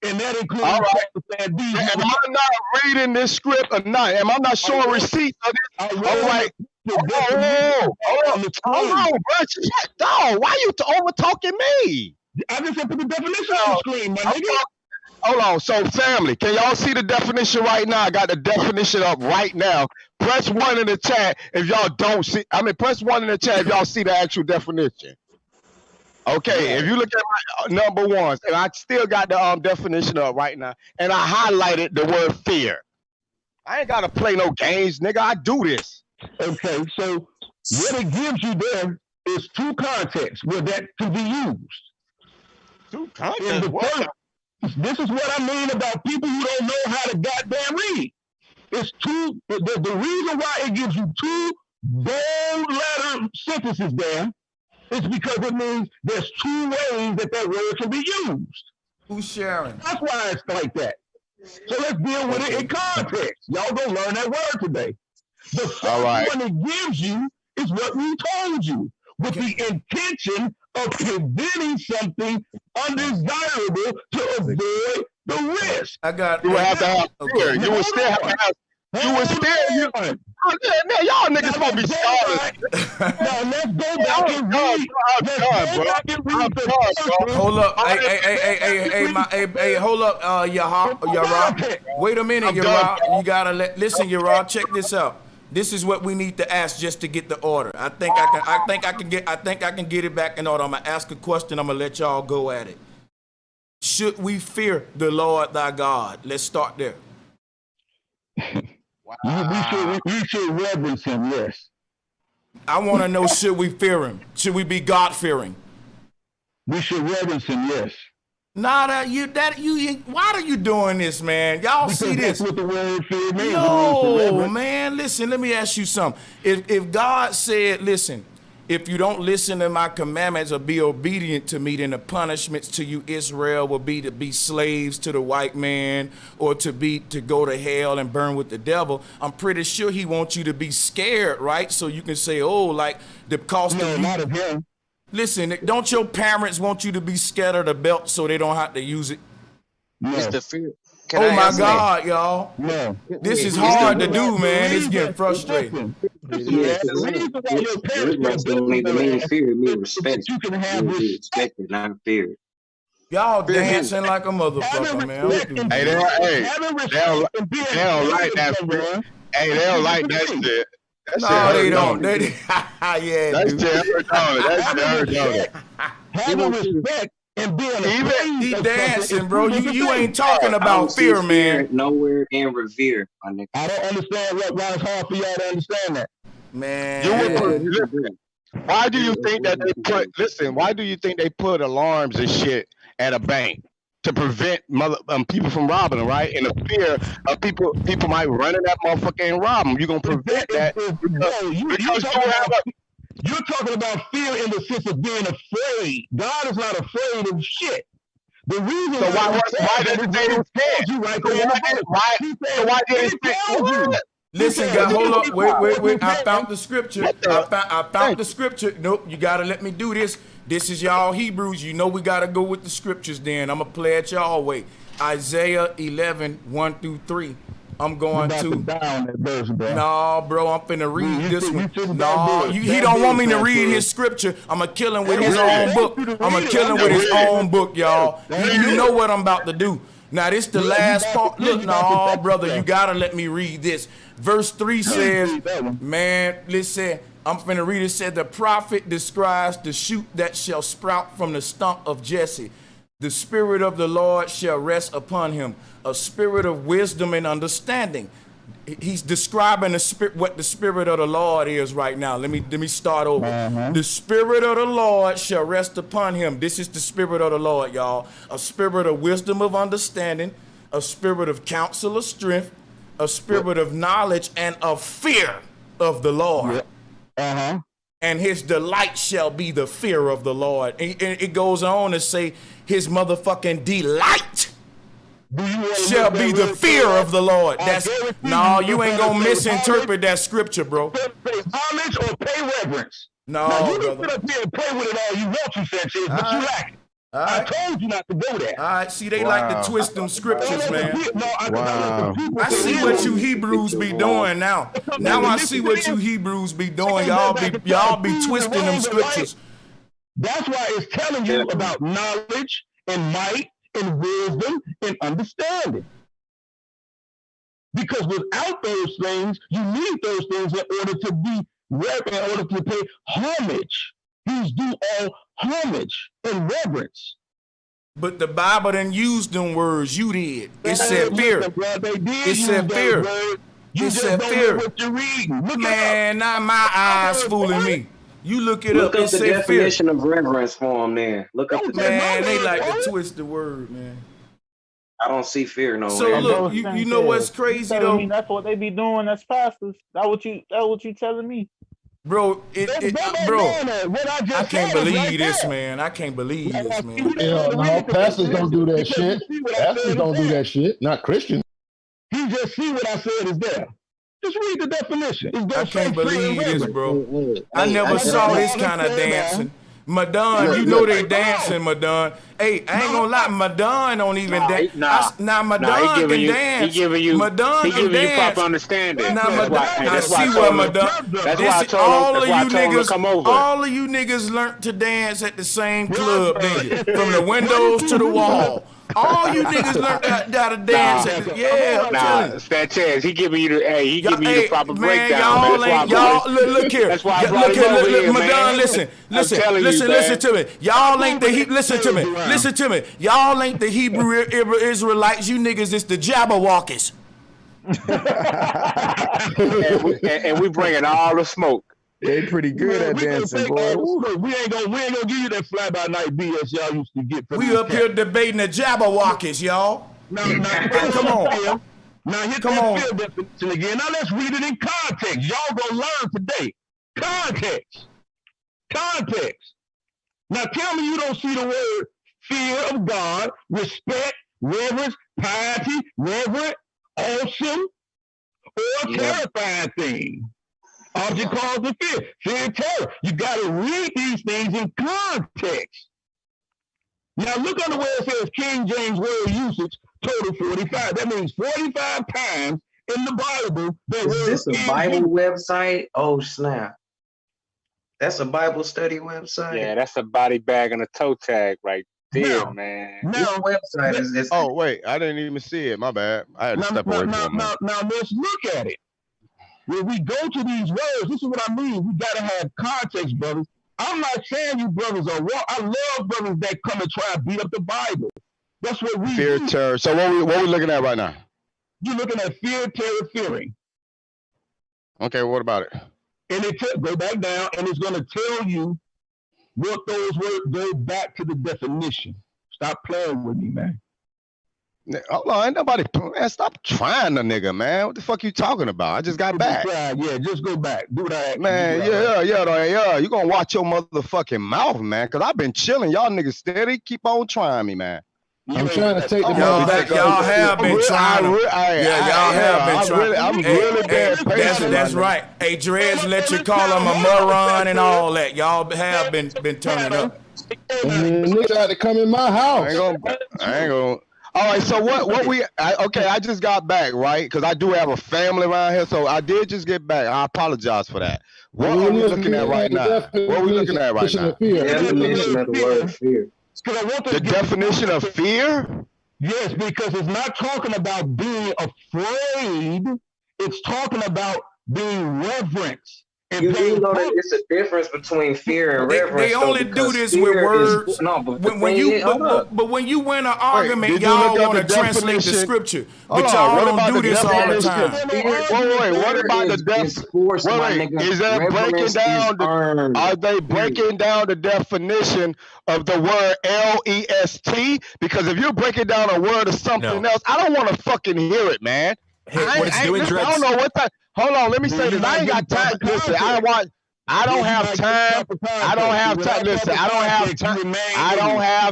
[SPEAKER 10] and that includes
[SPEAKER 5] all right. Am I not reading this script or not? Am I not showing receipts of this? All right. Hold on, bro. Dog, why you over talking me?
[SPEAKER 10] I just put the definition on the screen, my nigga.
[SPEAKER 5] Hold on. So, family, can y'all see the definition right now? I got the definition up right now. Press 1 in the chat if y'all don't see. I mean, press 1 in the chat if y'all see the actual definition. Okay, if you look at my number ones, and I still got the definition up right now, and I highlighted the word fear. I ain't gotta play no games, nigga. I do this.
[SPEAKER 10] Okay, so what it gives you there is two contexts where that can be used.
[SPEAKER 5] Two contexts?
[SPEAKER 10] This is what I mean about people who don't know how to goddamn read. It's two. The reason why it gives you two bold letter sentences there is because it means there's two ways that word can be used.
[SPEAKER 1] Who's sharing?
[SPEAKER 10] That's why it's like that. So let's deal with it in context. Y'all gonna learn that word today. The first one it gives you is what we told you, with the intention of preventing something undesirable to avoid the risk.
[SPEAKER 1] I got.
[SPEAKER 5] You would have to have fear. You would still have to have. You would still. Oh, yeah, man, y'all niggas supposed to be scholars.
[SPEAKER 10] Now let's go back and read. Let's go back and read.
[SPEAKER 1] Hold up. Hey, hold up, Yara. Wait a minute, Yara. You gotta listen, Yara. Check this out. This is what we need to ask just to get the order. I think I can get it back in order. I'm gonna ask a question. I'm gonna let y'all go at it. Should we fear the Lord thy God? Let's start there.
[SPEAKER 10] We should reverence him, yes.
[SPEAKER 1] I want to know, should we fear him? Should we be God-fearing?
[SPEAKER 10] We should reverence him, yes.
[SPEAKER 1] Nah, why are you doing this, man? Y'all
[SPEAKER 10] because
[SPEAKER 1] see this?
[SPEAKER 10] That's what the word fear means.
[SPEAKER 1] No, man, listen, let me ask you something. If God said, listen, if you don't listen to my commandments or be obedient to me, then the punishments to you, Israel, will be to be slaves to the white man or to go to hell and burn with the devil. I'm pretty sure he wants you to be scared, right? So you can say, oh, like the cost of
[SPEAKER 10] not of him.
[SPEAKER 1] Listen, don't your parents want you to be scared of the belt so they don't have to use it?
[SPEAKER 10] No.
[SPEAKER 20] It's the fear.
[SPEAKER 1] Oh my God, y'all.
[SPEAKER 10] No.
[SPEAKER 1] This is hard to do, man. It's getting frustrating.
[SPEAKER 19] Yeah, reverence don't even mean fear, it means respect.
[SPEAKER 10] You can have
[SPEAKER 19] respect, not fear.
[SPEAKER 1] Y'all dancing like a motherfucker, man.
[SPEAKER 5] Hey, they don't like that shit. Hey, they don't like that shit.
[SPEAKER 1] No, they don't. Yeah,
[SPEAKER 5] that's terrible.
[SPEAKER 10] Having respect and being
[SPEAKER 1] he dancing, bro. You ain't talking about fear, man.
[SPEAKER 19] Nowhere and revere, my nigga.
[SPEAKER 10] I don't understand why it's hard for y'all to understand that.
[SPEAKER 1] Man.
[SPEAKER 5] Why do you think that they put? Listen, why do you think they put alarms and shit at a bank to prevent people from robbing them, right? And the fear of people might run in that motherfucker and rob them. You're gonna prevent that
[SPEAKER 10] you're talking about fear in the sense of being afraid. God is not afraid of shit. The reason
[SPEAKER 5] why did it say he was scared? Why did it say?
[SPEAKER 1] Listen, guys, hold up. Wait. I found the scripture. I found the scripture. Nope, you gotta let me do this. This is y'all Hebrews. You know we gotta go with the scriptures then. I'm gonna play it y'all way. Isaiah 11, 1 through 3. I'm going to. No, bro, I'm finna read this one. No, he don't want me to read his scripture. I'm gonna kill him with his own book. I'm gonna kill him with his own book, y'all. You know what I'm about to do. Now, this the last part. Look, no, brother, you gotta let me read this. Verse 3 says, man, listen, I'm finna read it. It said, the prophet describes the shoot that shall sprout from the stump of Jesse. The Spirit of the Lord shall rest upon him, a spirit of wisdom and understanding. He's describing what the Spirit of the Lord is right now. Let me start over. The Spirit of the Lord shall rest upon him. This is the Spirit of the Lord, y'all. A spirit of wisdom of understanding, a spirit of counsel of strength, a spirit of knowledge and of fear of the Lord. And his delight shall be the fear of the Lord. And it goes on to say his motherfucking delight shall be the fear of the Lord. No, you ain't gonna misinterpret that scripture, bro.
[SPEAKER 10] Pay homage or pay reverence.
[SPEAKER 1] No,
[SPEAKER 10] now, you can sit up here and play with it all you want to, Sanchez, but you lack it. I told you not to go there.
[SPEAKER 1] All right, see, they like to twist them scriptures, man.
[SPEAKER 18] Wow.
[SPEAKER 1] I see what you Hebrews be doing now. Now I see what you Hebrews be doing. Y'all be twisting them scriptures.
[SPEAKER 10] That's why it's telling you about knowledge and might and wisdom and understanding. Because without those things, you need those things in order to be reverent, in order to pay homage. He's due all homage and reverence.
[SPEAKER 1] But the Bible didn't use them words. You did. It said fear. It said fear. It said fear. Man, not my eyes fooling me. You look it up.
[SPEAKER 19] Look up
[SPEAKER 1] It
[SPEAKER 19] the
[SPEAKER 1] said fear.
[SPEAKER 19] definition of reverence for him, man. Look up the
[SPEAKER 1] Man, they like to twist the word, man.
[SPEAKER 19] I don't see fear nowhere.
[SPEAKER 1] So look, you know what's crazy though?
[SPEAKER 17] That's what they be doing as pastors. That what you telling me?
[SPEAKER 1] Bro, I can't believe this, man. I can't believe this, man.
[SPEAKER 11] Hell no, pastors don't do that shit. Pastors don't do that shit. Not Christians.
[SPEAKER 10] He just see what I said is there. Just read the definition.
[SPEAKER 1] I can't believe this, bro. I never saw this kind of dancing. Madon, you know they dancing, Madon. Hey, I ain't gonna lie, Madon don't even dance. Now Madon can dance.
[SPEAKER 3] He giving you proper understanding.
[SPEAKER 1] I see what Madon.
[SPEAKER 3] That's why I told him to come over.
[SPEAKER 1] All of you niggas learned to dance at the same club, didn't you? From the windows to the wall. All you niggas learned how to dance.
[SPEAKER 3] Sanchez, he giving you the proper breakdown.
[SPEAKER 1] Look here.
[SPEAKER 3] That's why I brought him over here,
[SPEAKER 1] Madon, listen to me. Y'all ain't the listen to me. Y'all ain't the Hebrew Israelites. You niggas is the Jabberwockies.
[SPEAKER 3] and we bringing all the smoke.
[SPEAKER 18] They pretty good at dancing, boy.
[SPEAKER 10] We ain't gonna give you that fly by night BS y'all used to get.
[SPEAKER 1] We up here debating the Jabberwockies, y'all. Come on.
[SPEAKER 10] Now here come on. Definition again. Now let's read it in context. Y'all gonna learn today. Context. Now tell me you don't see the word fear of God, respect, reverence, piety, reverent, awesome, or terrifying thing. Object cause of fear. Fear and terror. You got to read these things in context. Now look under where it says King James word usage, total 45. That means 45 times in the Bible.
[SPEAKER 19] Is this a Bible website? Oh, snap. That's a Bible study website?
[SPEAKER 3] Yeah, that's a body bag and a toe tag right there, man.
[SPEAKER 19] This website is...
[SPEAKER 5] Oh, wait. I didn't even see it. My bad. I had to step away from it.
[SPEAKER 10] Now, let's look at it. When we go to these words, this is what I mean. We got to have context, brothers. I'm not saying you brothers are wrong. I love brothers that come and try to beat up the Bible. That's what we
[SPEAKER 5] fear,
[SPEAKER 10] do.
[SPEAKER 5] terror. So what we looking at right now?
[SPEAKER 10] You're looking at fear, terror, fearing.
[SPEAKER 5] Okay, what about it?
[SPEAKER 10] And go back down, and it's going to tell you what those words go back to the definition. Stop playing with me, man.
[SPEAKER 5] Hold on, ain't nobody, man, stop trying the nigga, man. What the fuck you talking about? I just got back.
[SPEAKER 10] Yeah, just go back. Do what I asked.
[SPEAKER 5] Man, yeah. You gonna watch your motherfucking mouth, man, because I've been chilling. Y'all niggas steady. Keep on trying me, man.
[SPEAKER 11] I'm trying to take the
[SPEAKER 1] y'all have been trying. Y'all have been trying.
[SPEAKER 5] I'm really bad patient.
[SPEAKER 1] That's right. Hey, Dreads, let you call him a moron and all that. Y'all have been turning up.
[SPEAKER 11] Niggas had to come in my house.
[SPEAKER 5] I ain't gonna. All right, so I just got back, right? Because I do have a family around here, so I did just get back. I apologize for that. What are we looking at right now? What are we looking at right now?
[SPEAKER 19] The definition of the word fear.
[SPEAKER 5] The definition of fear?
[SPEAKER 10] Yes, because it's not talking about being afraid. It's talking about being reverenced.
[SPEAKER 19] You know that it's a difference between fear and reverence.
[SPEAKER 1] They only do this with words. But when you win an argument, y'all want to translate the scripture. But y'all don't do this all the time.
[SPEAKER 5] Wait, what about the definition? Is that breaking down? Are they breaking down the definition of the word L-E-S-T? Because if you're breaking down a word or something else, I don't want to fucking hear it, man.
[SPEAKER 9] Hey, what it's doing,
[SPEAKER 5] I don't know what that. Hold on, let me say this. I ain't got time. Listen, I don't have time. Listen, I don't have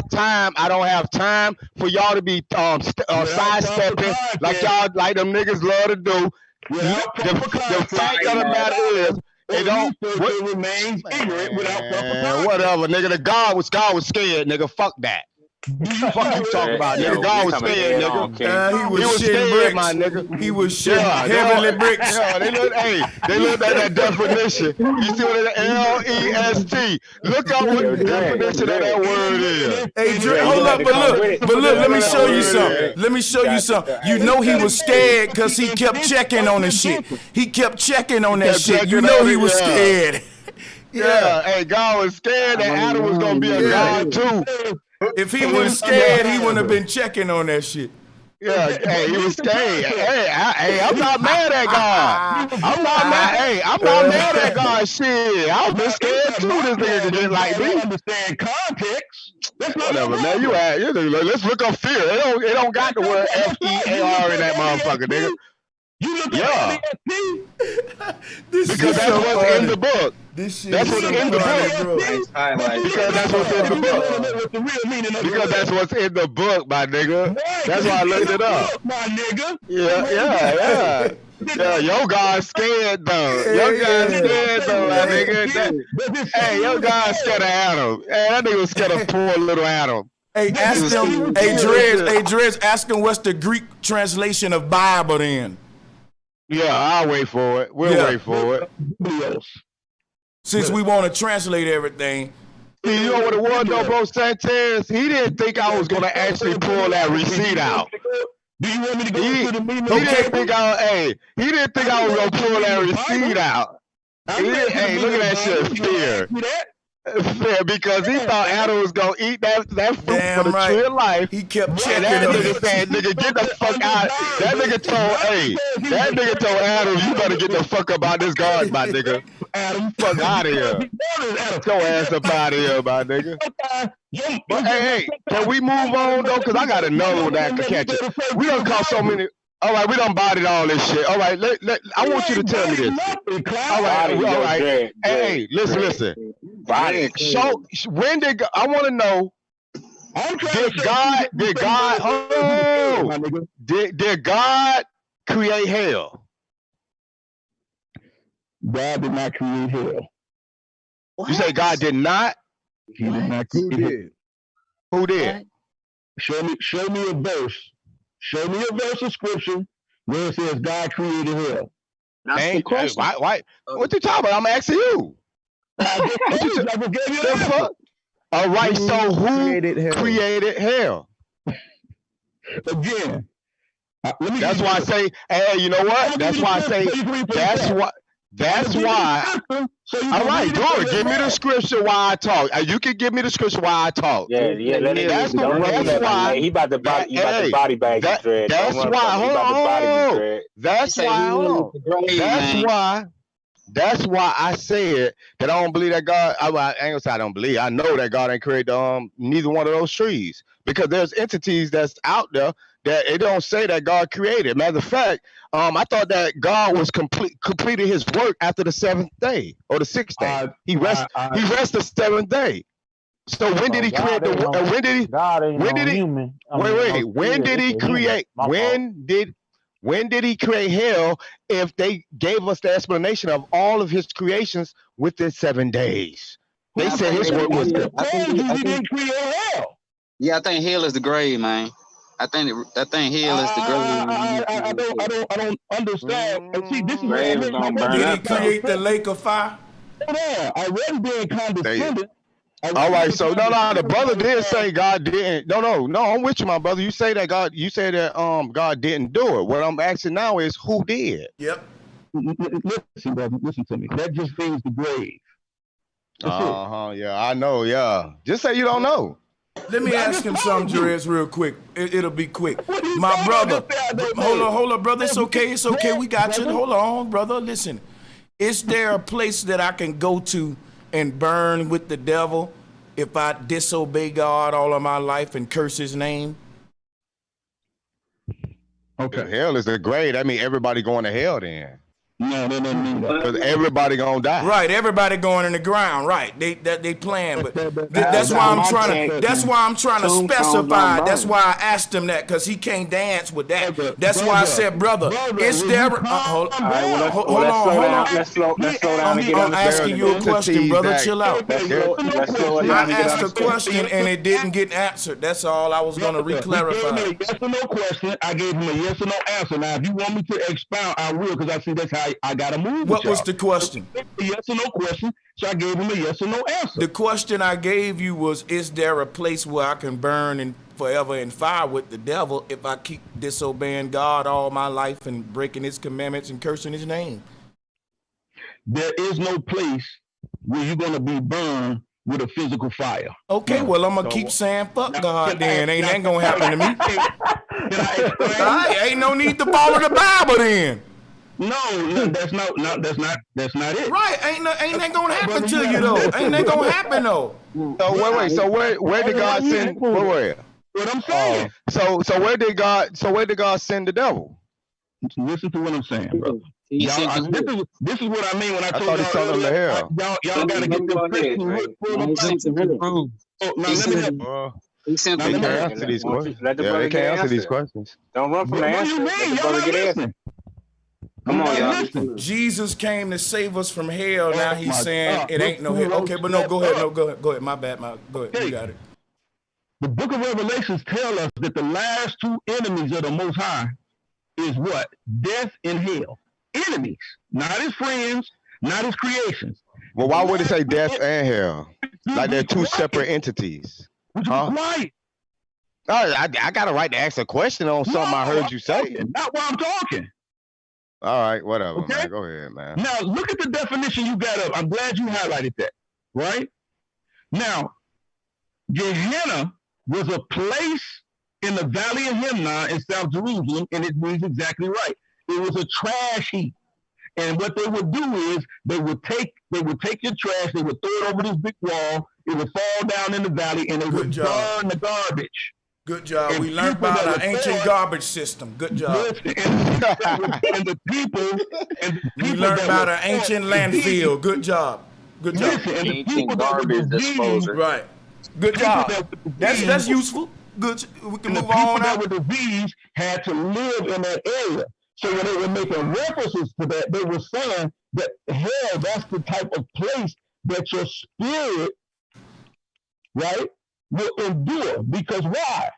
[SPEAKER 5] time. I don't have time for y'all to be sidestepping like y'all like them niggas love to do. The fact of the matter is, It don't.
[SPEAKER 10] What remains ignorant without self-apology.
[SPEAKER 5] Whatever, nigga. The God was scared, nigga. Fuck that. Fuck you talking about, nigga. God was scared, nigga.
[SPEAKER 1] He was
[SPEAKER 5] scared,
[SPEAKER 1] bricks.
[SPEAKER 5] my nigga.
[SPEAKER 1] He was shitting heavenly bricks.
[SPEAKER 5] Yeah, they look at that definition. You see what it is? L-E-S-T. Look up what the definition of that word is.
[SPEAKER 1] Hey, Dre, hold up, but look, let me show you something. Let me show you something. You know he was scared because he kept checking on the shit. He kept checking on that shit. You know he was scared.
[SPEAKER 5] Yeah, hey, God was scared that Adam was gonna be a god too.
[SPEAKER 1] If he wasn't scared, he wouldn't have been checking on that shit.
[SPEAKER 5] Yeah, hey, he was scared. Hey, I'm not mad at God. I'm not mad at God. Shit, I've been scared too. This nigga can get like me.
[SPEAKER 10] Understand context.
[SPEAKER 5] Whatever, man. Let's look up fear. It don't got the word F-E-A-R in that motherfucker, nigga. Yeah. Because that's what's in the book. That's what's in the book. Because that's what's in the book. Because that's what's in the book, my nigga. That's why I looked it up. Yeah. Yeah, your God's scared though. Your God's scared though, my nigga. Hey, your God's scared of Adam. Hey, that nigga was scared of poor little Adam.
[SPEAKER 1] Hey, ask him. Hey, Dredge, ask him what's the Greek translation of Bible then.
[SPEAKER 5] Yeah, I'll wait for it. We'll wait for it.
[SPEAKER 1] Since we want to translate everything.
[SPEAKER 5] You know what it was though, bro, Sanchez? He didn't think I was gonna actually pull that receipt out.
[SPEAKER 10] Do you want me to go to the meeting?
[SPEAKER 5] He didn't think I was gonna pull that receipt out. Hey, look at that shit, fear. Fear, because he thought Adam was gonna eat that fruit for the tree of life.
[SPEAKER 1] He kept checking.
[SPEAKER 5] That nigga said, "Nigga, get the fuck out." That nigga told Adam, "You better get the fuck up out this garden, my nigga. Adam, fuck out of here. Get your ass up out of here, my nigga." But hey, can we move on though? Cause I got another one that I can catch it. We done caught so many. All right, we done bodied all this shit. All right, I want you to tell me this. All right. Hey, listen. So when did I want to know? Did God create hell?
[SPEAKER 10] God did not create hell.
[SPEAKER 5] You say God did not?
[SPEAKER 10] He did not create hell.
[SPEAKER 5] Who did?
[SPEAKER 10] Show me a verse. Show me a verse of scripture where it says God created hell.
[SPEAKER 5] Why? What you talking about? I'm asking you. All right, so who created hell?
[SPEAKER 10] Again.
[SPEAKER 5] That's why I say, hey, you know what? That's why I say, that's why. All right, good. Give me the scripture while I talk. You can give me the scripture while I talk.
[SPEAKER 3] That's why. He about to body bag you, Dred.
[SPEAKER 5] That's why. That's why I said that I don't believe that God. I ain't gonna say I don't believe. I know that God ain't created neither one of those trees, because there's entities that's out there that it don't say that God created. Matter of fact, I thought that God was completed His work after the seventh day or the sixth day. He rested the seventh day. So when did He create when did He? When did He create? When did He create hell? If they gave us the explanation of all of His creations within 7 days, they said His work was good.
[SPEAKER 10] He didn't create hell.
[SPEAKER 20] Yeah, I think hell is the grave, man. I think hell is the grave.
[SPEAKER 10] I don't understand. See, this is
[SPEAKER 1] did He create the lake of fire?
[SPEAKER 10] Yeah, I wasn't being condescending.
[SPEAKER 5] All right, so no, the brother did say God didn't. No, I'm with you, my brother. You say that God God didn't do it. What I'm asking now is who did?
[SPEAKER 1] Yep.
[SPEAKER 10] Listen, brother, listen to me. That just means the grave.
[SPEAKER 5] Yeah, I know. Yeah, just say you don't know.
[SPEAKER 1] Let me ask him something, Jerez, real quick. It'll be quick. My brother, hold on, brother. It's okay. We got you. Hold on, brother. Listen, is there a place that I can go to and burn with the devil if I disobey God all of my life and curse His name?
[SPEAKER 5] Okay. Hell is the grave. I mean, everybody going to hell then.
[SPEAKER 10] No, they didn't mean that.
[SPEAKER 5] Because everybody gonna die.
[SPEAKER 1] Right, everybody going in the ground. Right, they playing, but that's why I'm trying to. That's why I'm trying to specify. That's why I asked him that, because he can't dance with that. That's why I said, brother, is there? Hold on.
[SPEAKER 3] Let's slow down and get on.
[SPEAKER 1] I'm asking you a question, brother. Chill out.
[SPEAKER 3] Let's slow it down.
[SPEAKER 1] I asked a question and it didn't get answered. That's all I was gonna re-clarify.
[SPEAKER 10] He gave me a yes or no question. I gave him a yes or no answer. Now, if you want me to expound, I will, because I see that's how I gotta move.
[SPEAKER 1] What was the question?
[SPEAKER 10] A yes or no question. So I gave him a yes or no answer.
[SPEAKER 1] The question I gave you was, is there a place where I can burn and forever in fire with the devil if I keep disobeying God all my life and breaking his commandments and cursing his name?
[SPEAKER 10] There is no place where you're gonna be burned with a physical fire.
[SPEAKER 1] Okay, well, I'm gonna keep saying fuck God then. Ain't that gonna happen to me? Ain't no need to follow the Bible then.
[SPEAKER 10] No, that's not it.
[SPEAKER 1] Right, ain't that gonna happen to you though? Ain't that gonna happen though?
[SPEAKER 5] So wait. So where did God send? Where?
[SPEAKER 10] What I'm saying.
[SPEAKER 5] So where did God send the devil?
[SPEAKER 10] Listen to what I'm saying, brother. This is what I mean when I told y'all gotta get
[SPEAKER 5] He can't answer these questions. They can't answer these questions.
[SPEAKER 3] Don't run from the answer. Let the brother get answered. Come on, y'all.
[SPEAKER 1] Jesus came to save us from hell. Now he's saying it ain't no hell. Okay, but no, go ahead. No, go ahead. My bad. Go ahead. You got it.
[SPEAKER 10] The book of Revelations tells us that the last two enemies of the Most High is what? Death and hell. Enemies, not his friends, not his creations.
[SPEAKER 5] Well, why would it say death and hell? Like they're two separate entities. Huh?
[SPEAKER 10] Right.
[SPEAKER 5] I got a right to ask a question on something I heard you say.
[SPEAKER 10] Not while I'm talking.
[SPEAKER 5] All right, whatever, okay? Man. Go ahead, man.
[SPEAKER 10] Now, look at the definition you got up. I'm glad you highlighted that, right? Now, Gehenna was a place in the Valley of Hinnom in South Jerusalem, and it means exactly right. It was a trash heap. And what they would do is they would take your trash, they would throw it over this big wall, it would fall down in the valley, and they would burn the garbage.
[SPEAKER 1] Good job. And we learned about our ancient garbage system. Good job. We learned about our ancient landfill. Good job. Good job.
[SPEAKER 14] Ancient garbage disposal.
[SPEAKER 1] Right. Good job. That's useful. Good. We can move on now.
[SPEAKER 10] The people that were diseased had to live in that area. So when they were making references to that, they were saying that hell, that's the type of place that your spirit, right, will endure. Because why?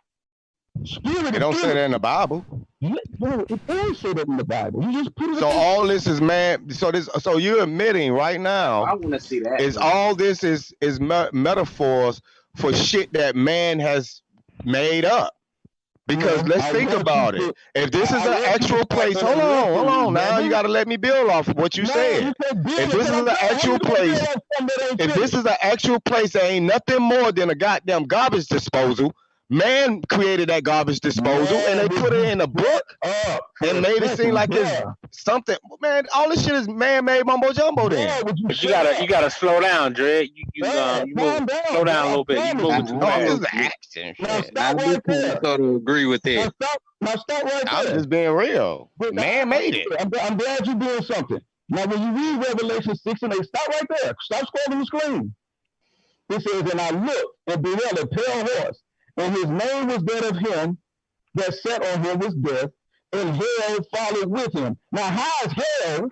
[SPEAKER 10] Spirit.
[SPEAKER 5] They don't say that in the Bible.
[SPEAKER 10] It does say that in the Bible. You just put it.
[SPEAKER 5] So all this is man. So you're admitting right now.
[SPEAKER 14] I want to see that.
[SPEAKER 5] Is all this is metaphors for shit that man has made up? Because let's think about it. If this is an actual place, hold on. Now you got to let me build off of what you said. If this is an actual place, there ain't nothing more than a goddamn garbage disposal. Man created that garbage disposal, and they put it in a book and made it seem like it's something. Man, all this shit is man-made mumbo jumbo. Then
[SPEAKER 3] but you gotta slow down, Dre. You slow down a little bit. You moving too fast.
[SPEAKER 5] Action.
[SPEAKER 14] I totally agree with that.
[SPEAKER 10] Now stop right there.
[SPEAKER 5] I'm just being real. Man made it.
[SPEAKER 10] I'm glad you're doing something. Now, when you read Revelation 6 and 8, stop right there. Stop scrolling the screen. It says, and I looked and beheld a pale horse, and his name was that of him that sat on him was death, and hell followed with him. Now, how is hell,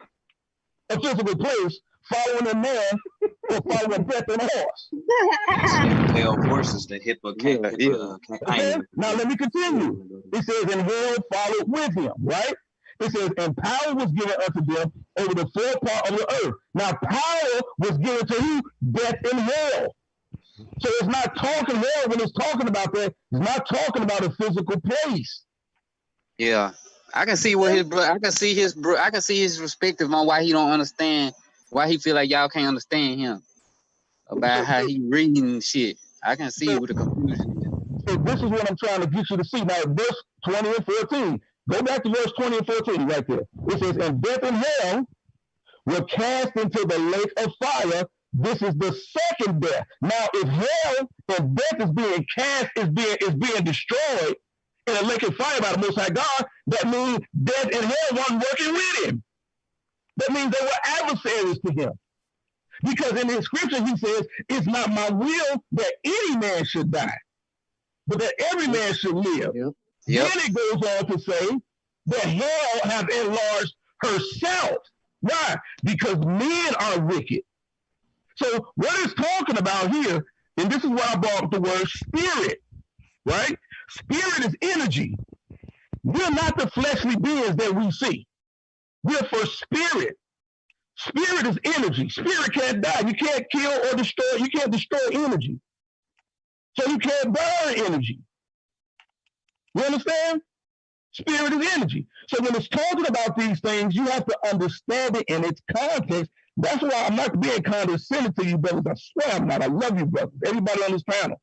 [SPEAKER 10] a physical place, following a man or following death in a horse?
[SPEAKER 14] Pale horse is the hippocampus.
[SPEAKER 10] Okay? Now, let me continue. It says, and hell followed with him, right? It says, and power was given unto them over the four part of the earth. Now, power was given to who? Death and hell. So it's not talking hell when it's talking about that. It's not talking about a physical place.
[SPEAKER 20] Yeah, I can see what his bro. I can see his perspective on why he don't understand. Why he feel like y'all can't understand him about how he reading shit. I can see what the confusion is.
[SPEAKER 10] So this is what I'm trying to get you to see. Now, verse 20 and 14. Go back to verse 20 and 14 right there. It says, and death and hell were cast into the lake of fire. This is the second death. Now, if hell and death is being cast, is being destroyed in a lake of fire by the Most High God, that means death and hell weren't working with him. That means they were adversaries to him. Because in the scripture he says, it's not my will that any man should die, but that every man should live. Then it goes on to say that hell have enlarged herself. Why? Because men are wicked. So what it's talking about here, and this is why I brought up the word spirit, right? Spirit is energy. We're not the fleshly beings that we see. We're for spirit. Spirit is energy. Spirit can't die. You can't kill or destroy. You can't destroy energy. So you can't burn energy. You understand? Spirit is energy. So when it's talking about these things, you have to understand it in its context. That's why I'm not being condescending to you, brothers. I swear I'm not. I love you, brothers. Everybody on this panel.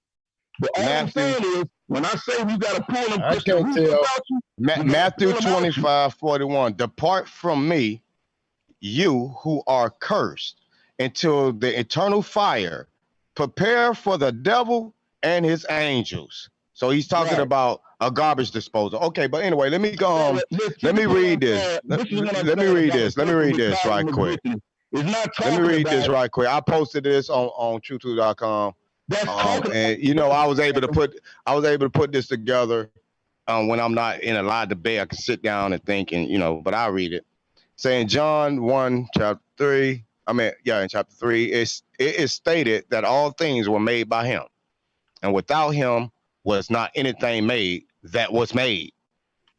[SPEAKER 10] But all I'm saying is, when I say you got to pull them Christian roots about you,
[SPEAKER 5] Matthew 25:41. Depart from me, you who are cursed, into the eternal fire. Prepare for the devil and his angels. So he's talking about a garbage disposal. Okay, but anyway, let me go. Let me read this. Let me read this. Let me read this right quick. Let me read this right quick. I posted this on truetooth.com. And you know, I was able to put this together when I'm not in a live debate. I can sit down and think, and you know, but I'll read it. Saying John 1, chapter 3. In chapter 3, it is stated that all things were made by him, and without him was not anything made that was made.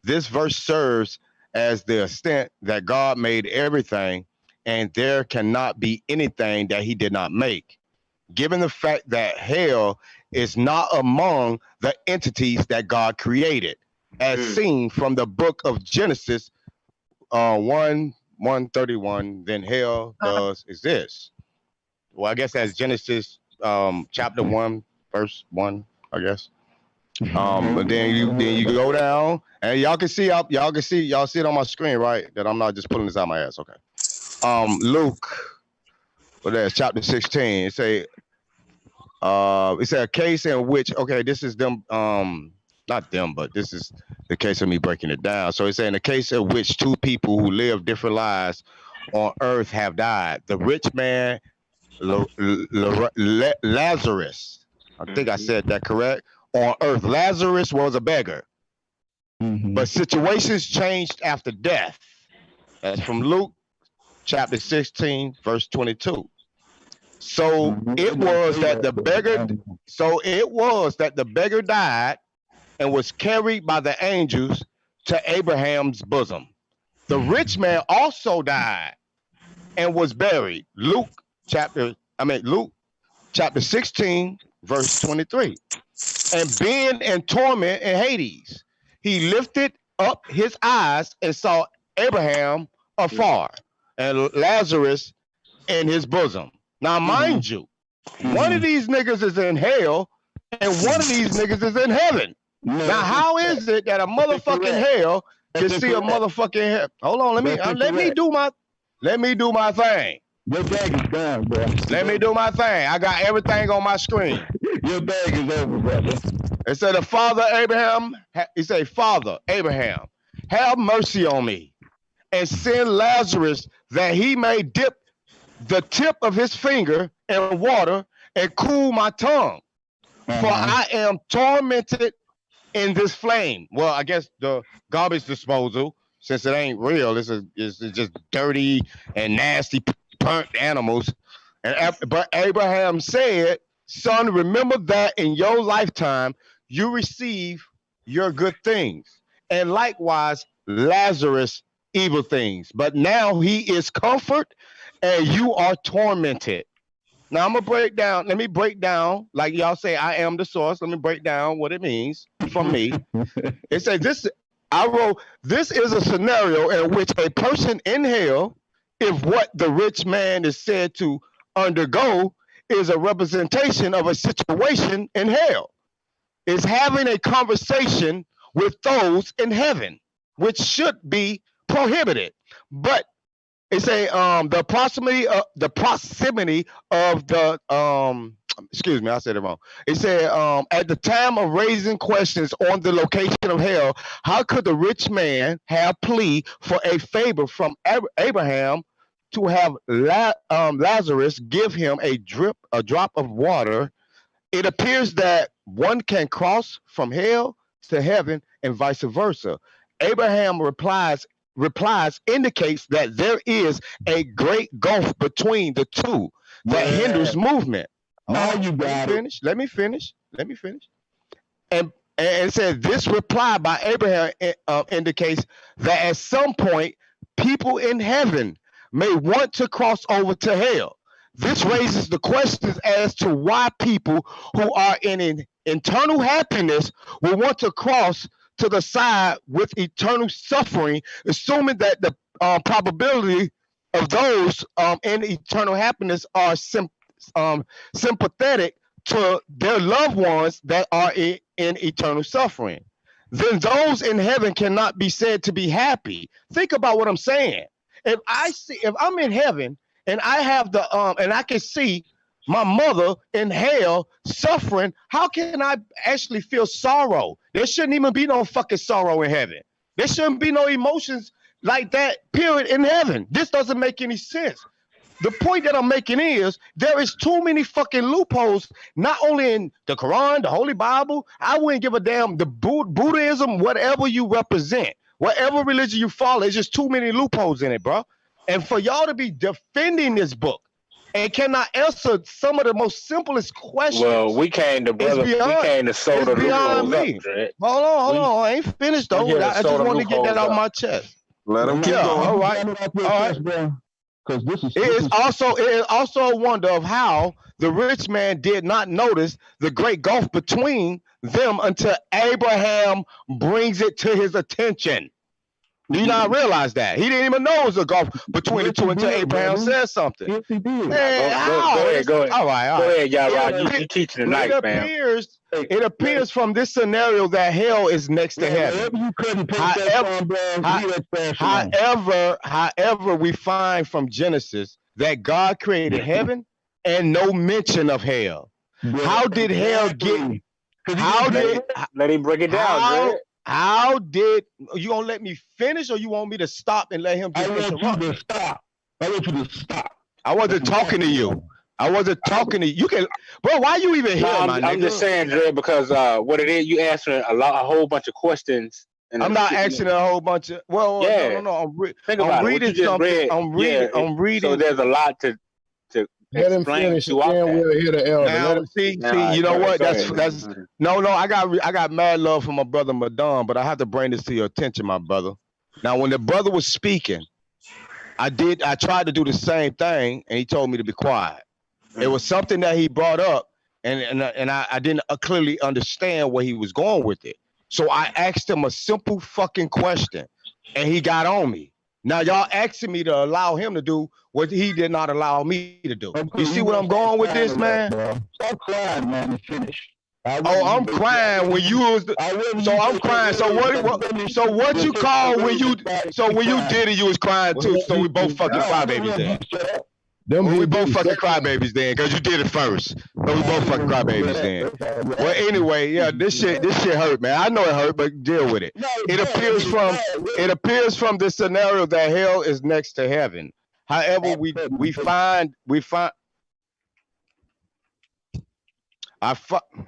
[SPEAKER 5] This verse serves as the extent that God made everything, and there cannot be anything that he did not make. Given the fact that hell is not among the entities that God created, as seen from the book of Genesis 1:31, then hell does exist. Well, I guess that's Genesis chapter 1, verse 1, I guess. But then you go down and y'all see it on my screen, right? That I'm not just pulling this out my ass. Okay. Luke, chapter 16. It's a case in which, okay, this is them, not them, but this is the case of me breaking it down. So it's saying the case in which two people who live different lives on earth have died. The rich man, Lazarus, I think I said that correct, on earth. Lazarus was a beggar, but situations changed after death. That's from Luke chapter 16, verse 22. So it was that the beggar died and was carried by the angels to Abraham's bosom. The rich man also died and was buried. Luke chapter 16, verse 23. And being in torment in Hades, he lifted up his eyes and saw Abraham afar and Lazarus in his bosom. Now, mind you, one of these niggas is in hell and one of these niggas is in heaven. Now, how is it that a motherfucking hell can see a motherfucking hell? Hold on, let me do my thing.
[SPEAKER 10] Your bag is done, bro.
[SPEAKER 5] Let me do my thing. I got everything on my screen.
[SPEAKER 10] Your bag is over, brother.
[SPEAKER 5] It said, Father Abraham, have mercy on me and send Lazarus that he may dip the tip of his finger in water and cool my tongue. For I am tormented in this flame. Well, I guess the garbage disposal, since it ain't real, it's just dirty and nasty burnt animals. But Abraham said, son, remember that in your lifetime you receive your good things, and likewise Lazarus evil things. But now he is comfort and you are tormented. Now I'm gonna break down. Let me break down, like y'all say, I am the source. Let me break down what it means for me. It says this. I wrote, this is a scenario in which a person in hell, if what the rich man is said to undergo is a representation of a situation in hell, is having a conversation with those in heaven, which should be prohibited. But it's a the proximity of the excuse me, I said it wrong. It said at the time of raising questions on the location of hell, how could the rich man have plea for a favor from Abraham to have Lazarus give him a drop of water, it appears that one can cross from hell to heaven and vice versa. Abraham replies indicates that there is a great gulf between the two that hinders movement.
[SPEAKER 10] Now you got it.
[SPEAKER 5] Let me finish. And it says this reply by Abraham indicates that at some point people in heaven may want to cross over to hell. This raises the questions as to why people who are in internal happiness will want to cross to the side with eternal suffering, assuming that the probability of those in eternal happiness are sympathetic to their loved ones that are in eternal suffering. Then those in heaven cannot be said to be happy. Think about what I'm saying. If I'm in heaven and I have and I can see my mother in hell suffering, how can I actually feel sorrow? There shouldn't even be no fucking sorrow in heaven. There shouldn't be no emotions like that, period, in heaven. This doesn't make any sense. The point that I'm making is there is too many fucking loopholes, not only in the Quran, the Holy Bible. I wouldn't give a damn the Buddhism, whatever you represent, whatever religion you follow, there's just too many loopholes in it, bro. And for y'all to be defending this book and cannot answer some of the most simplest questions.
[SPEAKER 3] Well, we came to soda
[SPEAKER 5] beyond me. Hold on. I ain't finished though. I just wanted to get that off my chest.
[SPEAKER 8] Let him keep going.
[SPEAKER 5] All right.
[SPEAKER 10] Because
[SPEAKER 5] it is also a wonder of how the rich man did not notice the great gulf between them until Abraham brings it to his attention. Do you not realize that? He didn't even know it was a gulf between the two until Abraham said something.
[SPEAKER 10] Yes, he did.
[SPEAKER 3] Go ahead.
[SPEAKER 5] All right.
[SPEAKER 3] Go ahead, y'all. You teaching tonight, man.
[SPEAKER 5] It appears from this scenario that hell is next to heaven. However, we find from Genesis that God created heaven and no mention of hell. How did hell get?
[SPEAKER 3] Let him break it down,
[SPEAKER 5] How did you gonna let me finish, or you want me to stop and let him just interrupt?
[SPEAKER 10] I want you to stop.
[SPEAKER 5] I wasn't talking to you. You can, bro. Why you even here,
[SPEAKER 3] I'm just saying, Dre, because what it is, you answering a whole bunch of questions. And
[SPEAKER 5] I'm not asking a whole bunch of. Well,
[SPEAKER 3] yeah.
[SPEAKER 5] no.
[SPEAKER 3] I'm reading something. I'm reading. So there's a lot to
[SPEAKER 11] let him finish, and then we'll hear the elder.
[SPEAKER 5] Now, see, you know what? That's no. I got mad love for my brother Madon, but I have to bring this to your attention, my brother. Now, when the brother was speaking, I tried to do the same thing, and he told me to be quiet. It was something that he brought up, and I didn't clearly understand where he was going with it. So I asked him a simple fucking question, and he got on me. Now y'all asking me to allow him to do what he did not allow me to do. You see what I'm going with this, man?
[SPEAKER 10] Stop crying, man, and finish.
[SPEAKER 5] I'm crying when you was. So I'm crying. So what you call when you? So when you did it, you was crying too. So we both fucking crybabies then. We both fucking crybabies then, cause you did it first. So we both fucking crybabies then. Well, anyway, yeah, this shit hurt, man. I know it hurt, but deal with it. It appears from this scenario that hell is next to heaven. However,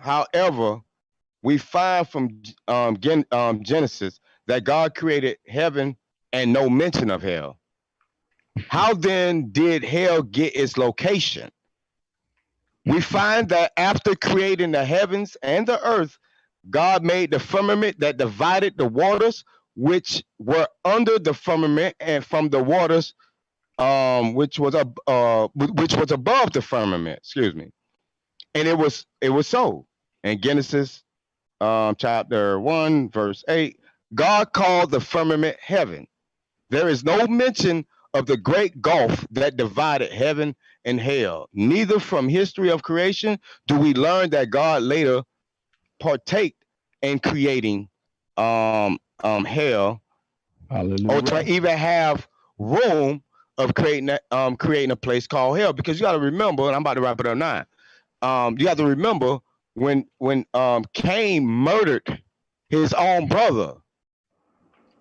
[SPEAKER 5] however, we find from Genesis that God created heaven and no mention of hell. How then did hell get its location? We find that after creating the heavens and the earth, God made the firmament that divided the waters which were under the firmament and from the waters which was above the firmament. Excuse me. And it was so. In Genesis chapter 1, verse 8, God called the firmament heaven. There is no mention of the great gulf that divided heaven and hell. Neither from history of creation do we learn that God later partake in creating hell, or to even have room of creating a place called hell. Because you got to remember, and I'm about to wrap it up now. You have to remember when Cain murdered his own brother,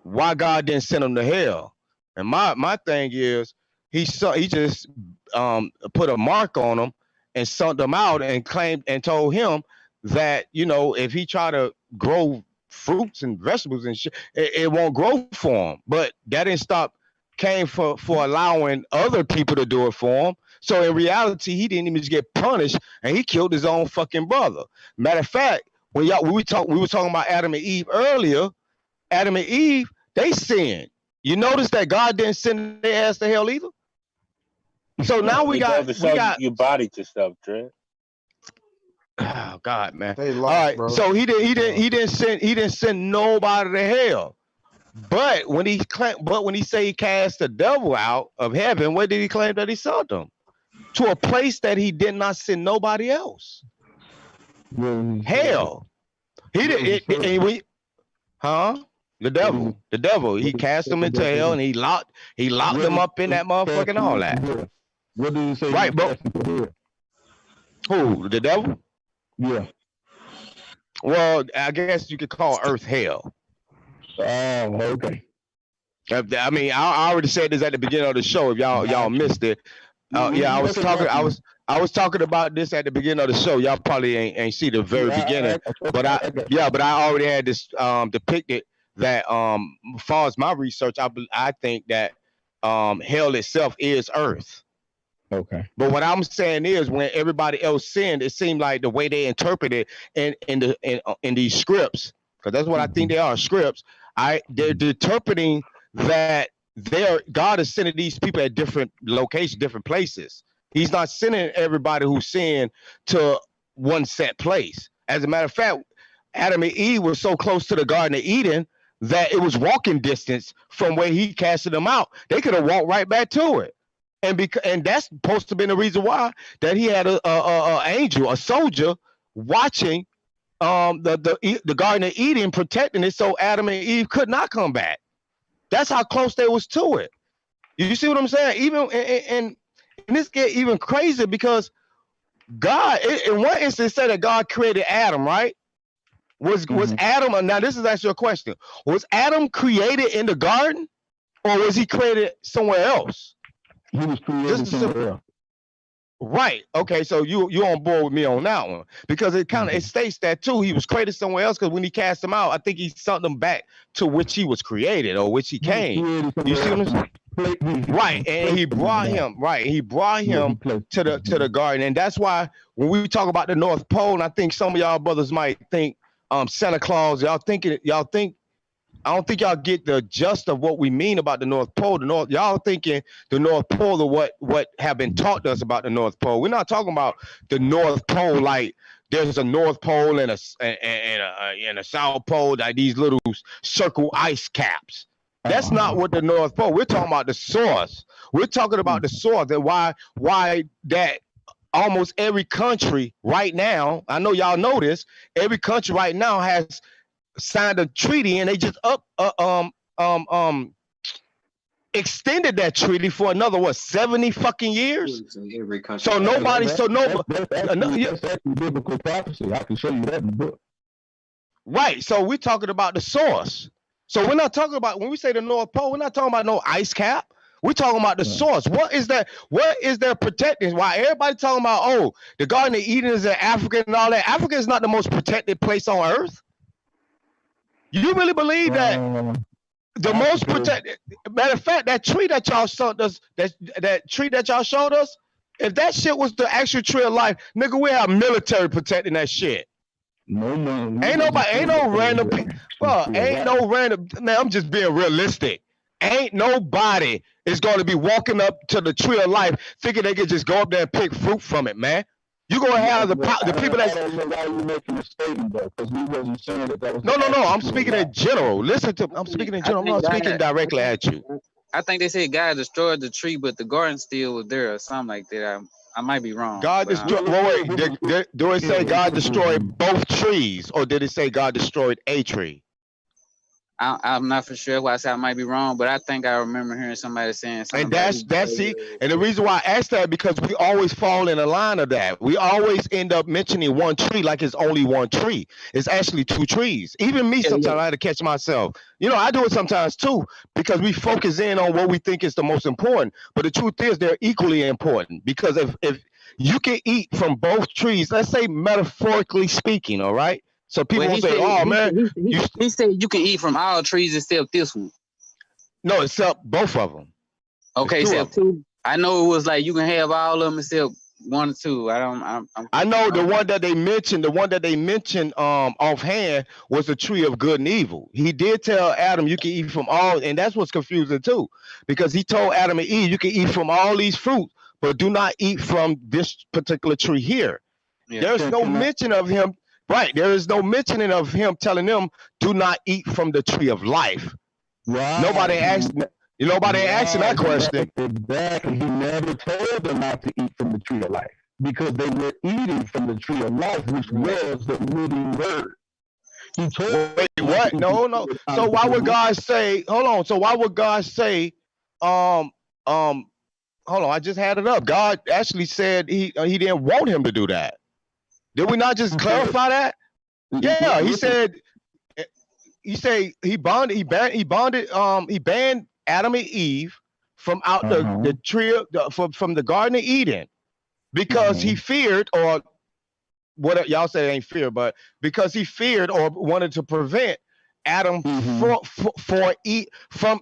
[SPEAKER 5] why God didn't send him to hell. And my thing is, he just put a mark on him and sent them out and claimed and told him that, you know, if he tried to grow fruits and vegetables and shit, it won't grow for him. But that didn't stop Cain for allowing other people to do it for him. So in reality, he didn't even get punished, and he killed his own fucking brother. Matter of fact, when we were talking about Adam and Eve earlier. Adam and Eve, they sinned. You notice that God didn't send their ass to hell either. So now we got
[SPEAKER 3] your body to stuff, Trent.
[SPEAKER 5] Oh God, man.
[SPEAKER 18] They lost,
[SPEAKER 5] all right,
[SPEAKER 18] bro.
[SPEAKER 5] so he didn't send nobody to hell. But when he say he cast the devil out of heaven, where did he claim that he sent them? To a place that he did not send nobody else. Hell. He did the devil. He cast them into hell and he locked them up in that motherfucker and all that.
[SPEAKER 10] What do you say?
[SPEAKER 5] Right, but who? The devil?
[SPEAKER 10] Yeah.
[SPEAKER 5] Well, I guess you could call Earth hell.
[SPEAKER 10] Oh, okay.
[SPEAKER 5] I mean, I already said this at the beginning of the show. If y'all missed it, I was talking about this at the beginning of the show. Y'all probably ain't see the very beginning, but I already had this depicted that as far as my research, I think that hell itself is Earth.
[SPEAKER 10] Okay.
[SPEAKER 5] But what I'm saying is, when everybody else sinned, it seemed like the way they interpreted in these scripts, because that's what I think they are, scripts. They're interpreting that God is sending these people at different locations, different places. He's not sending everybody who's sinned to one set place. As a matter of fact, Adam and Eve were so close to the Garden of Eden that it was walking distance from where he casted them out. They could have walked right back to it. And that's supposed to be the reason why that he had a angel, a soldier, watching the Garden of Eden, protecting it so Adam and Eve could not come back. That's how close they was to it. You see what I'm saying? Even and this get even crazier because God, in one instance, said that God created Adam, right? Was Adam? Now this is actually a question: was Adam created in the garden, or was he created somewhere else?
[SPEAKER 10] He was created somewhere else.
[SPEAKER 5] Right. Okay. So you on board with me on that one because it kind of it states that too. He was created somewhere else because when he cast him out, I think he sent them back to which he was created or which he came. You see what I'm saying? Right. And he brought him. Right. He brought him to the garden, and that's why when we talk about the North Pole, and I think some of y'all brothers might think Santa Claus. I don't think y'all get the gist of what we mean about the North Pole. Y'all thinking the North Pole or what have been taught to us about the North Pole. We're not talking about the North Pole like there's a North Pole and a South Pole, like these little circle ice caps. That's not what the North Pole. We're talking about the source. We're talking about the source and why that almost every country right now, I know y'all know this, every country right now has signed a treaty and they just extended that treaty for another 70 fucking years. So nobody
[SPEAKER 10] that's biblical prophecy. I can show you that in the book.
[SPEAKER 5] Right. So we're talking about the source. So we're not talking about, when we say the North Pole, we're not talking about no ice cap. We're talking about the source. What is that? What is their protecting? Why everybody talking about, oh, the Garden of Eden is in Africa and all that? Africa is not the most protected place on earth. You really believe that the most protected? Matter of fact, that tree that y'all showed us, that tree that y'all showed us, if that shit was the actual tree of life, nigga, we have military protecting that shit.
[SPEAKER 10] No.
[SPEAKER 5] Ain't no random. Man, I'm just being realistic. Ain't nobody is going to be walking up to the tree of life thinking they can just go up there and pick fruit from it, man. You're gonna have the people that. I don't know why you making a statement though, because we wasn't saying that was. No. I'm speaking in general. Listen to. I'm speaking in general. I'm not speaking directly at you.
[SPEAKER 20] I think they said God destroyed the tree, but the garden still was there, or something like that. I might be wrong.
[SPEAKER 5] God destroyed. Wait. Do it say God destroyed both trees, or did it say God destroyed a tree?
[SPEAKER 20] I'm not for sure. Why I say I might be wrong, but I think I remember hearing somebody saying something.
[SPEAKER 2] And that's it. And the reason why I asked that because we always fall in a line of that. We always end up mentioning one tree like it's only one tree. It's actually two trees. Even me, sometimes I had to catch myself. You know, I do it sometimes too because we focus in on what we think is the most important. But the truth is, they're equally important because if you can eat from both trees, let's say metaphorically speaking, all right. So people will say, "Oh man,"
[SPEAKER 20] he said you can eat from all trees except this one.
[SPEAKER 2] No, except both of them.
[SPEAKER 20] Okay, except two. I know it was like you can have all of them except one or two.
[SPEAKER 2] I know the one that they mentioned. Offhand was the tree of good and evil. He did tell Adam you can eat from all, and that's what's confusing too, because he told Adam and Eve you can eat from all these fruits, but do not eat from this particular tree here.
[SPEAKER 20] Yeah.
[SPEAKER 2] There's no mention of him. Right, there is no mentioning of him telling them do not eat from the tree of life.
[SPEAKER 10] Right.
[SPEAKER 2] Nobody asked that question.
[SPEAKER 10] Exactly. He never told them not to eat from the tree of life because they were eating from the tree of life, which was the living word. He told
[SPEAKER 2] Wait, what? No. So why would God say? Hold on. So why would God say? Hold on. I just had it up. God actually said he didn't want him to do that. Did we not just clarify that? Yeah, he said he banned Adam and Eve from out the tree from the Garden of Eden because he feared, or what y'all say ain't fear, but because he feared or wanted to prevent Adam from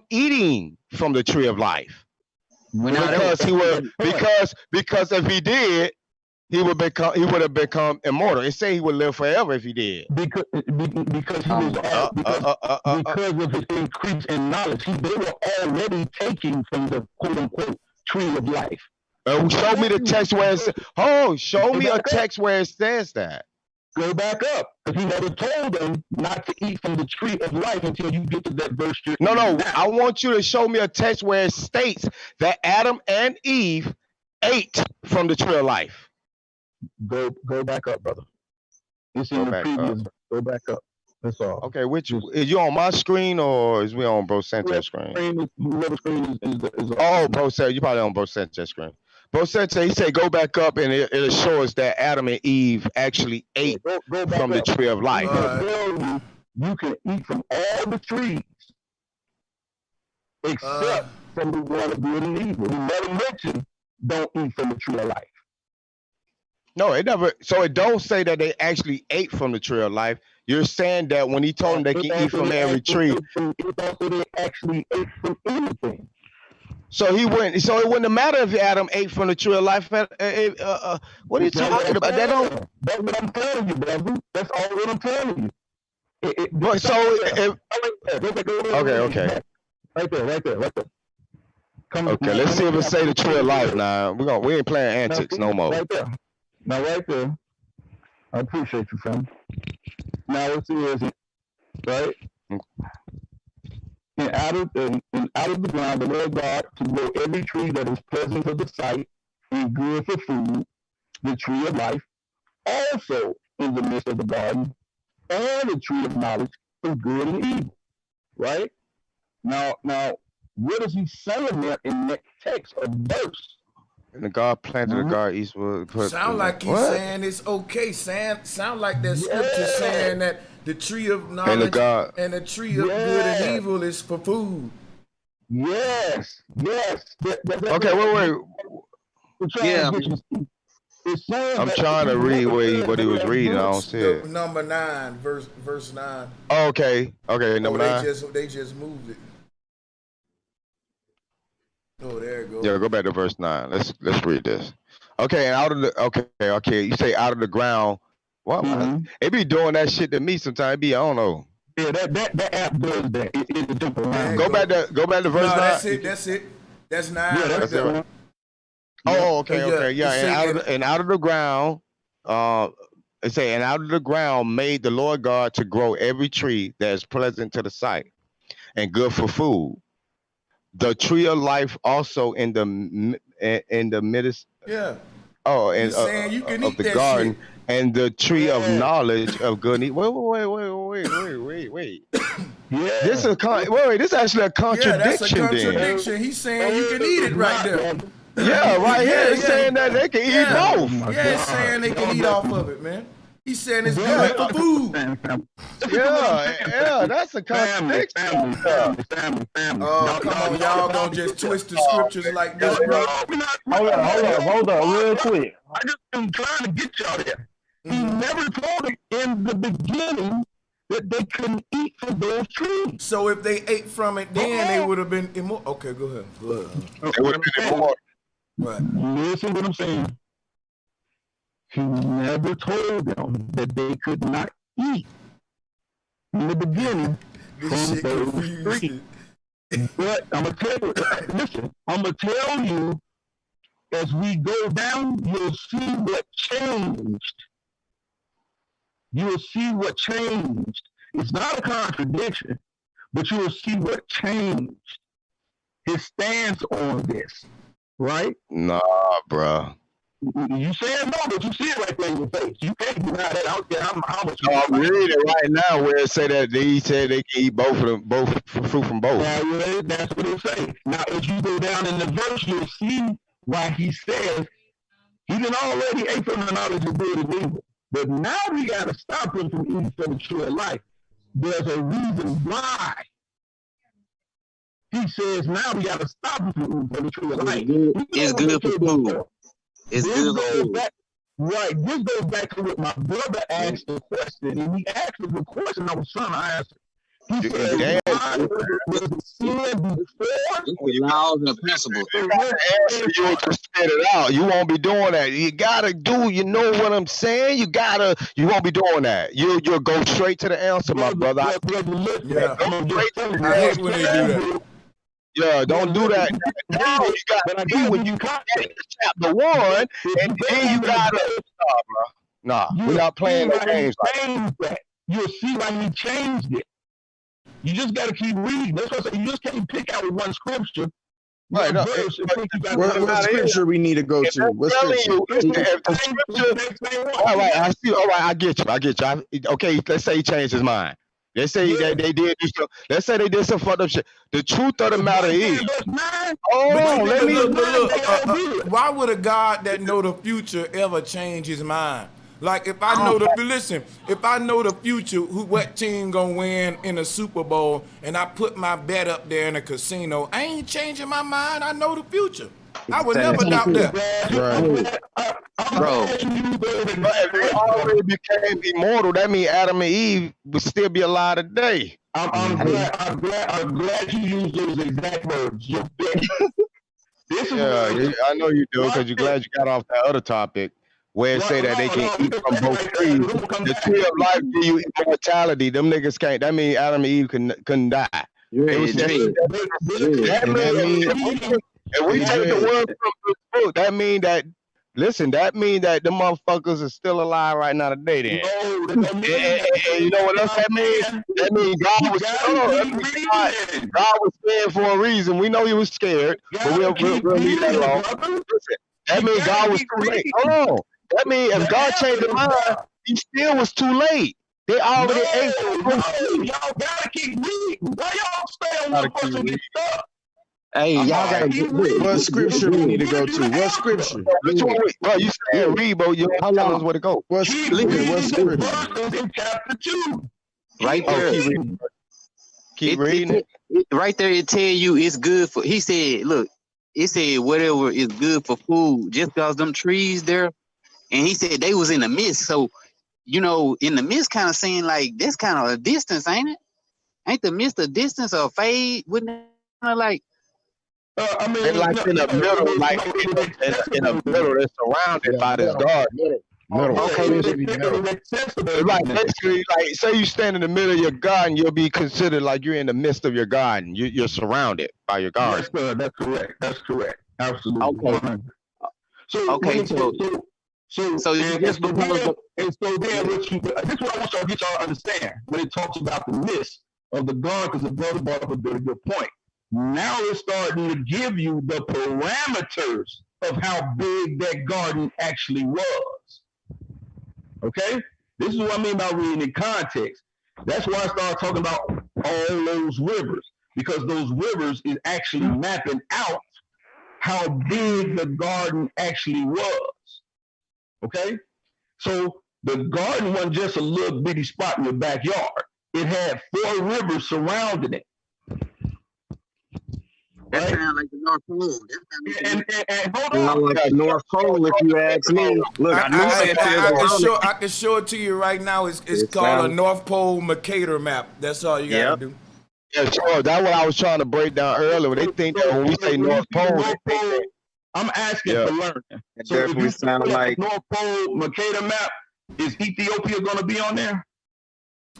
[SPEAKER 2] eating from the tree of life. Because if he did, he would have become immortal. It say he would live forever if he did.
[SPEAKER 10] Because he was because of his increase in knowledge, they were already taking from the quote unquote tree of life.
[SPEAKER 2] Show me the text where it says, show me a text where it says that.
[SPEAKER 10] Go back up, because he never told them not to eat from the tree of life until you get to that verse.
[SPEAKER 2] No, I want you to show me a text where it states that Adam and Eve ate from the tree of life.
[SPEAKER 10] Go back up, brother. It's in the previous. Go back up. That's all.
[SPEAKER 2] Okay, which is you on my screen or is we on Bro Sanchez screen? Oh, Bro Sanchez, you probably on Bro Sanchez screen. Bro Sanchez, he said go back up and it'll show us that Adam and Eve actually ate from the tree of life.
[SPEAKER 10] You can eat from all the trees except from the one of good and evil. He never mentioned don't eat from the tree of life.
[SPEAKER 2] No, it never. So it don't say that they actually ate from the tree of life. You're saying that when he told them they can eat from every tree.
[SPEAKER 10] It also they actually ate from anything.
[SPEAKER 2] So he went. So it wouldn't have mattered if Adam ate from the tree of life. What are you talking about? That don't.
[SPEAKER 10] That's what I'm telling you, brother. That's all what I'm telling you.
[SPEAKER 2] But so okay.
[SPEAKER 10] Right there.
[SPEAKER 2] Okay, let's see if it say the tree of life now. We ain't playing antics no more.
[SPEAKER 10] Right there. Now, right there, I appreciate you, fam. Now, let's see where is it, right? And out of the ground, the Lord God to grow every tree that is pleasant to the sight and good for food, the tree of life, also in the midst of the garden, and the tree of knowledge of good and evil, right? Now, what is he saying there in that text or verse?
[SPEAKER 2] And the God planted a garden eastward.
[SPEAKER 1] Sound like he's saying it's okay. Sound like that scripture saying that the tree of knowledge and the tree of good and evil is for food.
[SPEAKER 10] Yes.
[SPEAKER 2] Okay, wait.
[SPEAKER 20] Yeah.
[SPEAKER 2] I'm trying to read what he was reading. I don't see it.
[SPEAKER 1] Number 9, verse 9.
[SPEAKER 2] Oh, okay, number 9.
[SPEAKER 1] They just moved it. Oh, there it goes.
[SPEAKER 2] Yeah, go back to verse 9. Let's read this. Okay, and okay. You say out of the ground. What? It be doing that shit to me sometimes. I don't know.
[SPEAKER 10] Yeah, that app does that. It jump around.
[SPEAKER 2] Go back to verse 9.
[SPEAKER 1] That's it. That's 9.
[SPEAKER 10] Yeah, that's it. Right?
[SPEAKER 2] Oh, okay. Yeah, and out of the ground, it say, and out of the ground made the Lord God to grow every tree that is pleasant to the sight and good for food. The tree of life also in the midst.
[SPEAKER 1] Yeah.
[SPEAKER 2] Oh, and
[SPEAKER 1] saying you can
[SPEAKER 2] of
[SPEAKER 1] eat
[SPEAKER 2] the
[SPEAKER 1] that
[SPEAKER 2] garden,
[SPEAKER 1] shit.
[SPEAKER 5] and the tree of knowledge of good and evil. Wait.
[SPEAKER 10] Yeah.
[SPEAKER 5] This is this is actually a contradiction.
[SPEAKER 1] Yeah, that's a contradiction.
[SPEAKER 5] Then.
[SPEAKER 1] He's saying you can eat it right there.
[SPEAKER 5] Yeah, right here. It's saying that they can eat both.
[SPEAKER 1] Yeah, it's saying they can eat off of it, man. He's saying it's good for food.
[SPEAKER 5] Yeah, that's a contradiction.
[SPEAKER 1] Oh, come on, y'all gonna just twist the scriptures like this, bro?
[SPEAKER 17] Hold up, real quick.
[SPEAKER 10] I just am trying to get y'all there. He never told it in the beginning that they couldn't eat from those trees.
[SPEAKER 1] So if they ate from it, then they would have been immortal. Okay, go ahead.
[SPEAKER 5] They would have been immortal.
[SPEAKER 1] Right.
[SPEAKER 10] Listen what I'm saying. He never told them that they could not eat in the beginning from those trees. But I'm gonna tell you, listen, I'm gonna tell you, as we go down, you'll see what changed. You'll see what changed. It's not a contradiction, but you'll see what changed. His stance on this, right?
[SPEAKER 5] Nah, bro.
[SPEAKER 10] You saying no, but you see it right there in your face. You can't deny that. I don't care how much.
[SPEAKER 5] I'm reading it right now where it say that they said they can eat both fruit from both.
[SPEAKER 10] That's what it say. Now, as you go down in the verse, you'll see why he says he done already ate from the knowledge of good and evil. But now we got to stop him from eating from the tree of life. There's a reason why. He says now we got to stop him from eating from the tree of life.
[SPEAKER 20] It's good for food. It's good for food.
[SPEAKER 10] Right. This goes back to what my brother asked the question. And he asked the question I was trying to answer. He said, why was the sin before?
[SPEAKER 20] Laws and principles.
[SPEAKER 5] You just spit it out. You won't be doing that. You gotta do. You know what I'm saying? You won't be doing that. You'll go straight to the answer, my brother.
[SPEAKER 1] Yeah. I hate when they do that.
[SPEAKER 5] Yeah, don't do that. Now you gotta do when you come to chapter 1, and then you gotta. Nah, we're not playing no games like
[SPEAKER 10] that. You'll see why he changed it. You just got to keep reading. That's what I say. You just can't pick out one scripture.
[SPEAKER 18] Right. No, what scripture we need to go to? What
[SPEAKER 5] scripture? All right, I see. All right, I get you. Okay, let's say he changed his mind. Let's say that they did do stuff. Let's say they did some fucked up shit. The truth of the matter is,
[SPEAKER 1] why would a God that know the future ever change his mind? Like if I know if I know the future, what team gonna win in the Super Bowl, and I put my bet up there in a casino, I ain't changing my mind. I know the future. I would never doubt that.
[SPEAKER 20] Bro.
[SPEAKER 5] But if they already became immortal, that means Adam and Eve would still be alive today.
[SPEAKER 10] I'm glad you used those exact words.
[SPEAKER 5] Yeah, I know you do, because you're glad you got off that other topic where it say that they can eat from both trees. The tree of life give you immortality. Them niggas can't. That means Adam and Eve couldn't die. If we take the word from this book, that mean that the motherfuckers are still alive right now today then. And you know what else that means? That means God was scared for a reason. We know he was scared, but we'll leave that alone. Listen, that means God was too late. Hold on. That means if God changed his mind, he still was too late. They already ate.
[SPEAKER 10] Y'all gotta keep reading. Why y'all stay on one person get stuck?
[SPEAKER 20] Hey, y'all gotta get
[SPEAKER 18] what scripture we need to go to? What scripture?
[SPEAKER 5] Which one? Well, you said read, but you don't tell us where to go.
[SPEAKER 18] What scripture? What scripture?
[SPEAKER 10] In chapter 2.
[SPEAKER 20] Right there.
[SPEAKER 5] Keep reading.
[SPEAKER 20] Right there, it tell you it's good for. He said, look, it said whatever is good for food, just because them trees there, and he said they was in the midst. So, you know, in the midst, kind of saying like that's kind of a distance, ain't it? Ain't the midst a distance or fade? Wouldn't it kind of like?
[SPEAKER 5] I mean, and like in the middle, like in the middle, they're surrounded by this garden. Like basically, like say you stand in the middle of your garden, you'll be considered like you're in the midst of your garden. You're surrounded by your garden.
[SPEAKER 10] Yes, that's correct. That's correct. Absolutely.
[SPEAKER 20] Okay. So then what you
[SPEAKER 10] this is what I want y'all to get y'all to understand when it talks about the midst of the garden, because the brother brought up a very good point. Now it's starting to give you the parameters of how big that garden actually was. Okay? This is what I mean by reading in context. That's why I started talking about all those rivers, because those rivers is actually mapping out how big the garden actually was. Okay? So the garden wasn't just a little bitty spot in your backyard. It had 4 rivers surrounding it.
[SPEAKER 20] That sounds like the North Pole.
[SPEAKER 10] And hold
[SPEAKER 14] on. Like the North Pole, if you ask me. Look,
[SPEAKER 1] I can show it to you right now. It's called a North Pole Mercator map. That's all you gotta do.
[SPEAKER 5] Yeah, sure. That's what I was trying to break down earlier. They think that when we say North Pole,
[SPEAKER 10] I'm asking for learning.
[SPEAKER 14] It
[SPEAKER 10] So
[SPEAKER 14] definitely
[SPEAKER 10] if you
[SPEAKER 14] sound like
[SPEAKER 10] North Pole Mercator map, is Ethiopia going to be on there?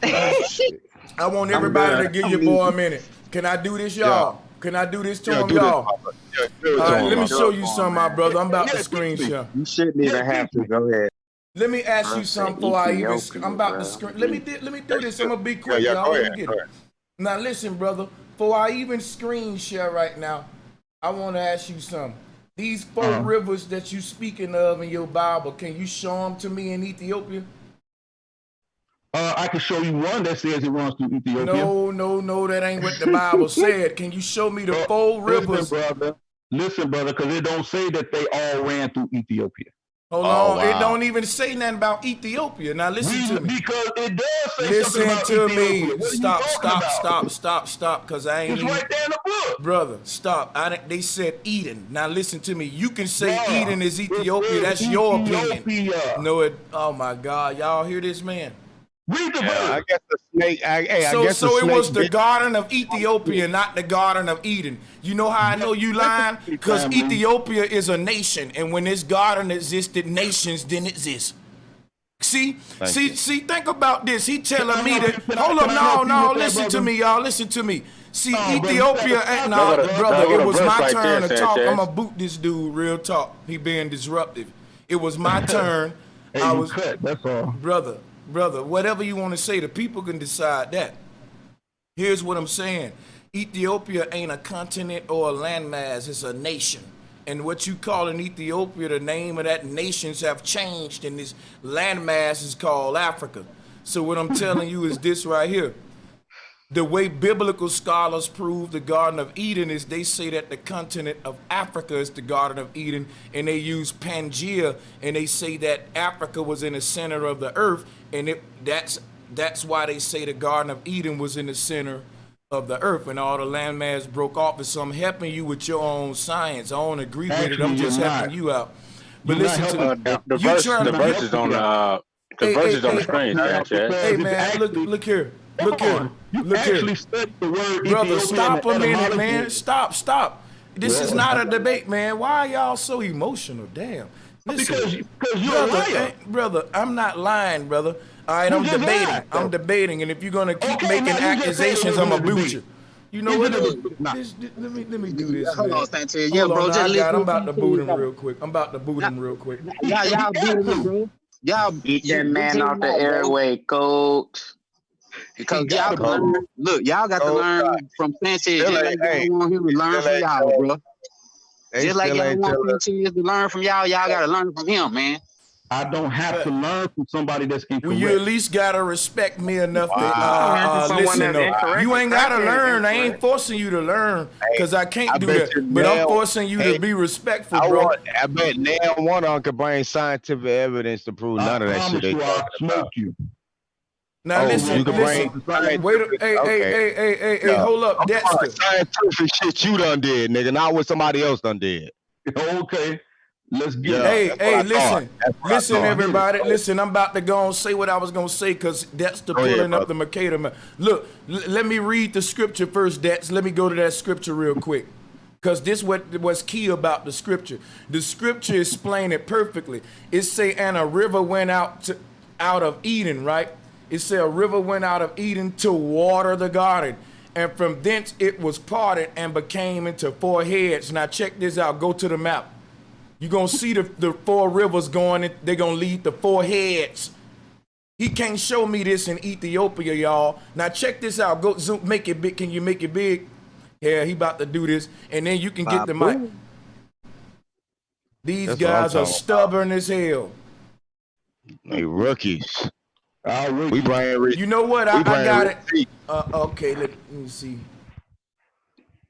[SPEAKER 1] I want everybody to give your boy a minute. Can I do this, y'all? Can I do this to him, y'all? All right, let me show you something, my brother. I'm about to screen share.
[SPEAKER 14] You shouldn't even have to. Go ahead.
[SPEAKER 1] Let me ask you something before I even. I'm about to screen. Let me do this. I'm gonna be quick, y'all. Let me get it. Now listen, brother. Before I even screen share right now, I want to ask you something. These 4 rivers that you speaking of in your Bible, can you show them to me in Ethiopia?
[SPEAKER 10] I can show you one that says it runs through Ethiopia.
[SPEAKER 1] No, that ain't what the Bible said. Can you show me the 4 rivers?
[SPEAKER 10] Listen, brother, because it don't say that they all ran through Ethiopia.
[SPEAKER 1] Hold on, wow. It don't even say nothing about Ethiopia. Now listen to me.
[SPEAKER 10] Because it does say
[SPEAKER 1] something about Ethiopia. Stop, because I ain't
[SPEAKER 10] it's right there in the book.
[SPEAKER 1] Brother, stop. They said Eden. Now listen to me. You can say Eden is Ethiopia. That's your opinion. No, oh my God. Y'all hear this, man?
[SPEAKER 10] Read the verse.
[SPEAKER 5] I guess the snake.
[SPEAKER 1] So it was the Garden of Ethiopia, not the Garden of Eden. You know how I know you lying? Because Ethiopia is a nation, and when this garden existed, nations didn't exist. See, think about this. He telling me that. Hold up, no, listen to me, y'all. Listen to me. See, Ethiopia ain't brother. It was my turn to talk. I'm gonna boot this dude. Real talk. He being disruptive. It was my turn.
[SPEAKER 10] I was cut. That's all,
[SPEAKER 1] brother. Whatever you want to say, the people can decide that. Here's what I'm saying. Ethiopia ain't a continent or a landmass. It's a nation. And what you call in Ethiopia, the name of that nations have changed, and this landmass is called Africa. So what I'm telling you is this right here. The way biblical scholars prove the Garden of Eden is they say that the continent of Africa is the Garden of Eden, and they use Pangea, and they say that Africa was in the center of the earth, and that's why they say the Garden of Eden was in the center of the earth, and all the landmass broke off. And so I'm helping you with your own science. I don't agree with it. I'm just helping you out. But listen to
[SPEAKER 3] the verse is on the screen, Sanchez.
[SPEAKER 1] Hey man, look here. Look here.
[SPEAKER 10] Studied the word
[SPEAKER 1] brother, stop a minute, man. Stop. This is not a debate, man. Why are y'all so emotional? Damn. Listen,
[SPEAKER 10] because you're a liar.
[SPEAKER 1] Brother, I'm not lying, brother. All right, I'm debating, and if you're gonna keep making accusations, I'm gonna boot you. You know what? Let me do this.
[SPEAKER 20] Hold on, Sanchez. Yeah, bro.
[SPEAKER 1] I'm about to boot him real quick.
[SPEAKER 20] Y'all beat him, bro. Y'all
[SPEAKER 19] get that man off the airway, coach.
[SPEAKER 20] Because y'all got to learn from Sanchez. Just like y'all want him to learn from y'all, bro. Just like y'all want Sanchez to learn from y'all got to learn from him, man.
[SPEAKER 10] I don't have to learn from somebody that's incorrect.
[SPEAKER 1] Well, you at least gotta respect me enough to listen. Though. You ain't gotta learn. I ain't forcing you to learn because I can't do that. But I'm forcing you to be respectful, bro.
[SPEAKER 5] I bet now one of them could bring scientific evidence to prove none of that shit.
[SPEAKER 10] I'll smoke you.
[SPEAKER 1] Now listen. Hey, hold up, Dexter.
[SPEAKER 5] Scientific shit you done did, nigga. Not what somebody else done did.
[SPEAKER 10] Okay. Let's get
[SPEAKER 1] it. Listen, everybody. Listen, I'm about to go and say what I was going to say because that's the pulling up the Mercator. Look, let me read the scripture first, Dex. Let me go to that scripture real quick because this what's key about the scripture. The scripture explain it perfectly. It say, and a river went out of Eden, right? It said a river went out of Eden to water the garden. And from thence it was parted and became into 4 heads. Now check this out. Go to the map. You're going to see the 4 rivers going, they're going to lead the 4 heads. He can't show me this in Ethiopia, y'all. Now check this out. Go zoom, make it big. Can you make it big? Yeah, he about to do this. And then you can get the mic. These guys are stubborn as hell.
[SPEAKER 5] They rookies.
[SPEAKER 10] We
[SPEAKER 5] bring.
[SPEAKER 1] You know what? I got it. Okay, let me see.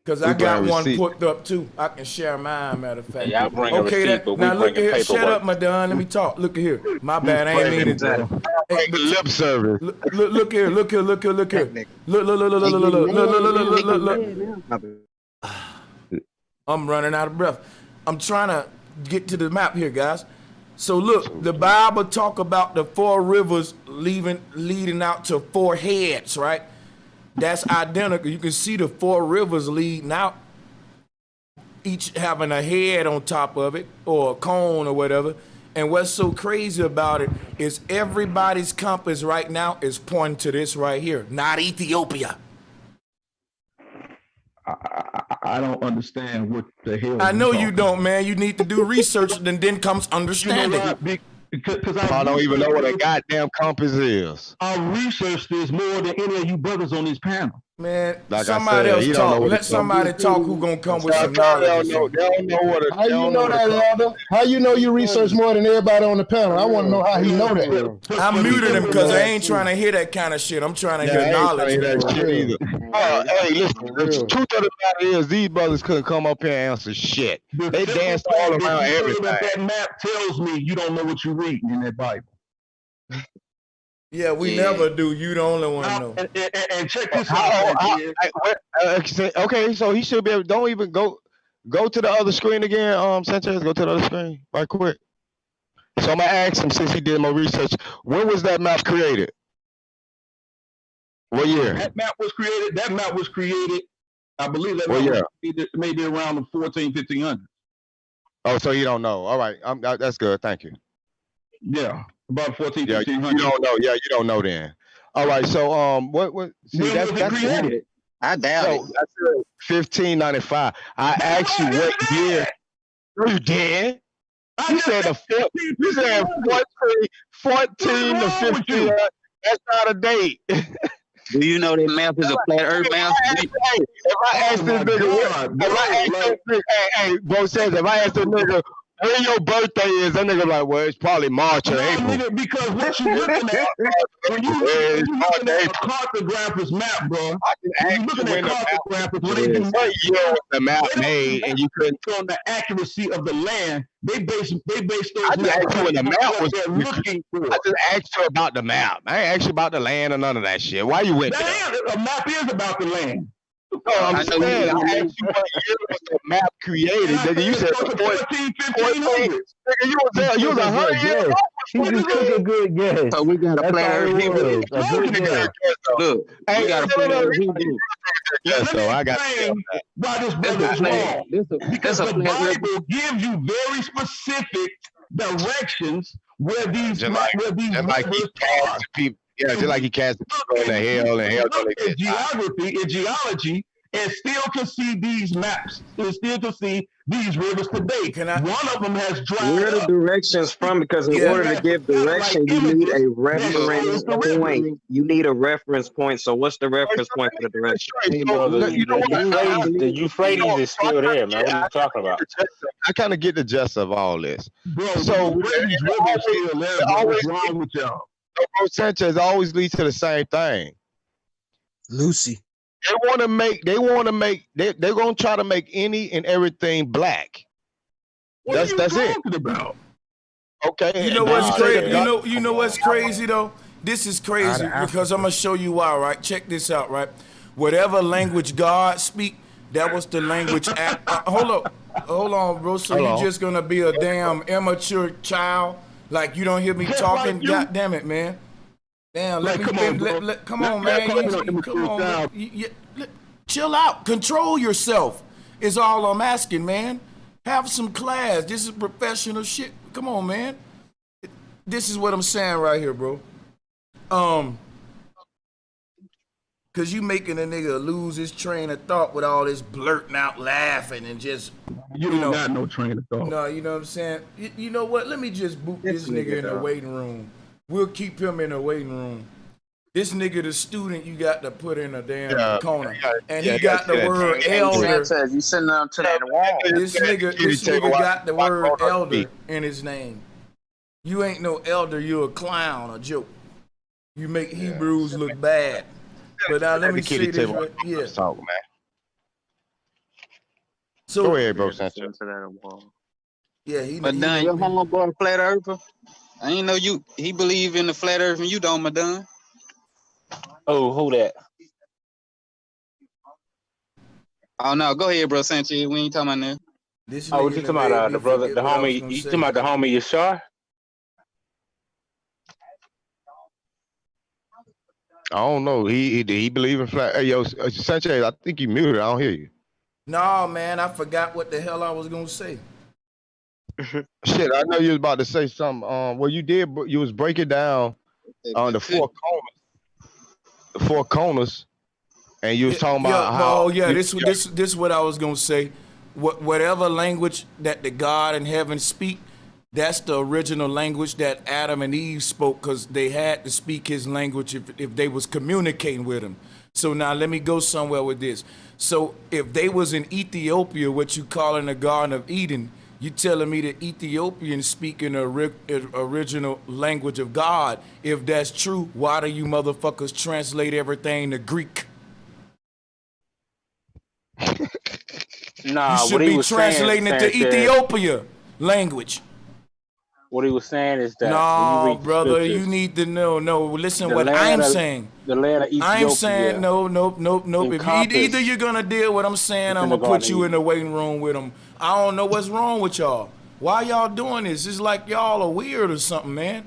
[SPEAKER 1] Because I got one put up too. I can share mine, matter of fact.
[SPEAKER 3] Y'all bring a receipt, but we
[SPEAKER 1] now look
[SPEAKER 3] bring
[SPEAKER 1] here.
[SPEAKER 3] paperwork.
[SPEAKER 1] Shut up, Madon. Let me talk. Look at here. My bad. I ain't mean to.
[SPEAKER 5] Lip service.
[SPEAKER 1] Look here. Look here. Look. Look. I'm running out of breath. I'm trying to get to the map here, guys. So look, the Bible talk about the 4 rivers leading out to 4 heads, right? That's identical. You can see the 4 rivers leading out, each having a head on top of it or a cone or whatever. And what's so crazy about it is everybody's compass right now is pointing to this right here, not Ethiopia.
[SPEAKER 10] I don't understand what the hell.
[SPEAKER 1] I know you don't, man. You need to do research, and then comes understanding.
[SPEAKER 10] Because
[SPEAKER 5] I don't even know what a goddamn compass is.
[SPEAKER 10] I researched this more than any of you brothers on this panel.
[SPEAKER 1] Man,
[SPEAKER 5] like
[SPEAKER 1] somebody else talk. Let somebody talk who gonna come with some knowledge.
[SPEAKER 5] They don't know what.
[SPEAKER 11] How you know that, Elder? How you know you research more than everybody on the panel? I want to know how he know that.
[SPEAKER 1] I muted him because I ain't trying to hear that kind of shit. I'm trying to hear knowledge.
[SPEAKER 5] Hey, listen. The truth of the matter is, these brothers couldn't come up here and answer shit. They danced all around everything.
[SPEAKER 10] That map tells me you don't know what you're reading in that Bible.
[SPEAKER 1] Yeah, we never do. You the only one know.
[SPEAKER 10] And check this out.
[SPEAKER 5] Okay, so he should be able. Don't even go to the other screen again. Sanchez, go to the other screen right quick. So I'm gonna ask him, since he did my research, when was that map created? What year?
[SPEAKER 10] That map was created. I believe that map was maybe around the 1500s.
[SPEAKER 5] Oh, so you don't know? All right, that's good. Thank you.
[SPEAKER 10] Yeah. About 14,
[SPEAKER 5] yeah,
[SPEAKER 10] 1500.
[SPEAKER 5] You don't know. Yeah, you don't know then. All right, so what see that's
[SPEAKER 10] created?
[SPEAKER 14] I doubt it.
[SPEAKER 5] That's 1595. I asked you what year you did. You said the 14 to 15. That's not a date.
[SPEAKER 20] Do you know that map is a flat earth map?
[SPEAKER 5] If I ask this nigga, hey, bro says if I ask this nigga when your birthday is, that nigga like, well, it's probably March or April.
[SPEAKER 10] Nigga, because what you looking at, when you looking at a cartographer's map, bro, when you looking at cartographers, when they do
[SPEAKER 5] what year was the map made, and you couldn't
[SPEAKER 10] on the accuracy of the land, they base those
[SPEAKER 5] I just asked you when the map was
[SPEAKER 10] looking for.
[SPEAKER 5] I just asked you about the map. I ain't asked you about the land or none of that shit. Why you went there?
[SPEAKER 10] A map is about the land.
[SPEAKER 5] No, I'm saying, I asked you what year was the map created. Nigga, you said 14, 1500. Nigga, you was 100 years old.
[SPEAKER 17] He just took a good guess.
[SPEAKER 20] So we got a plan.
[SPEAKER 17] Look,
[SPEAKER 20] we got a plan.
[SPEAKER 5] So I got
[SPEAKER 10] why this brother is wrong. Because the Bible gives you very specific directions where these rivers are.
[SPEAKER 5] Yeah, just like he cast people in the hell and hell don't exist.
[SPEAKER 10] In geology, and still can see these maps, and still can see these rivers today. One of them has dried
[SPEAKER 14] Where the directions from? Because in order to give direction, you need a reference point. You need a reference point. So what's the reference point for the direction?
[SPEAKER 3] The Euphrates is still there, man. What are you talking about?
[SPEAKER 5] I kind of get the gist of all this.
[SPEAKER 10] Bro,
[SPEAKER 5] so
[SPEAKER 10] these rivers still there. What's wrong with y'all?
[SPEAKER 5] Bro, Sanchez always leads to the same thing.
[SPEAKER 21] Lucy.
[SPEAKER 5] They're gonna try to make any and everything black. That's it.
[SPEAKER 10] About?
[SPEAKER 5] Okay.
[SPEAKER 1] You know what's crazy? You know what's crazy though? This is crazy because I'm gonna show you why, right? Check this out, right? Whatever language God speak, that was the language. Hold on, bro. So you just gonna be a damn immature child? Like you don't hear me talking? God damn it, man. Damn, come on, man. Chill out. Control yourself is all I'm asking, man. Have some class. This is professional shit. Come on, man. This is what I'm saying right here, bro. Cause you making a nigga lose his train of thought with all this blurting out laughing and just
[SPEAKER 10] you don't got no train of thought.
[SPEAKER 1] No, you know what I'm saying? You know what? Let me just boot this nigga in the waiting room. We'll keep him in the waiting room. This nigga, the student, you got to put in a damn corner. And he got the word elder.
[SPEAKER 20] You sitting down to that wall.
[SPEAKER 1] This nigga got the word elder in his name. You ain't no elder. You a clown, a joke. You make Hebrews look bad. But now let me say this right. Yeah.
[SPEAKER 2] Talk, man.
[SPEAKER 1] So
[SPEAKER 2] go ahead, bro, Sanchez.
[SPEAKER 1] Yeah, he.
[SPEAKER 20] But done, your homeboy flat earther. I ain't know you. He believe in the flat earth and you don't, Madonna.
[SPEAKER 3] Oh, who that?
[SPEAKER 20] Oh no, go ahead, bro, Sanchez. We ain't talking about that.
[SPEAKER 1] This
[SPEAKER 3] oh, you talking about the brother, the homie? You talking about the homie Yashar?
[SPEAKER 2] I don't know. He believe in flat. Hey, yo, Sanchez, I think you muted. I don't hear you.
[SPEAKER 1] No, man, I forgot what the hell I was gonna say.
[SPEAKER 2] Shit, I know you was about to say something. Well, you did. You was breaking down on the four corners, and you was talking about how.
[SPEAKER 1] Oh yeah, this is what I was gonna say. Whatever language that the God in heaven speak, that's the original language that Adam and Eve spoke, because they had to speak his language if they was communicating with him. So now let me go somewhere with this. So if they was in Ethiopia, what you call in the Garden of Eden, you telling me that Ethiopians speak in the original language of God. If that's true, why do you motherfuckers translate everything to Greek?
[SPEAKER 3] Nah,
[SPEAKER 1] you should be translating it to Ethiopia language.
[SPEAKER 3] What he was saying is that
[SPEAKER 1] no, brother, you need to know. No, listen, what I'm saying.
[SPEAKER 3] The land of Ethiopia.
[SPEAKER 1] I'm saying nope. If either you're gonna deal with what I'm saying, I'm gonna put you in the waiting room with them. I don't know what's wrong with y'all. Why y'all doing this? It's like y'all are weird or something, man.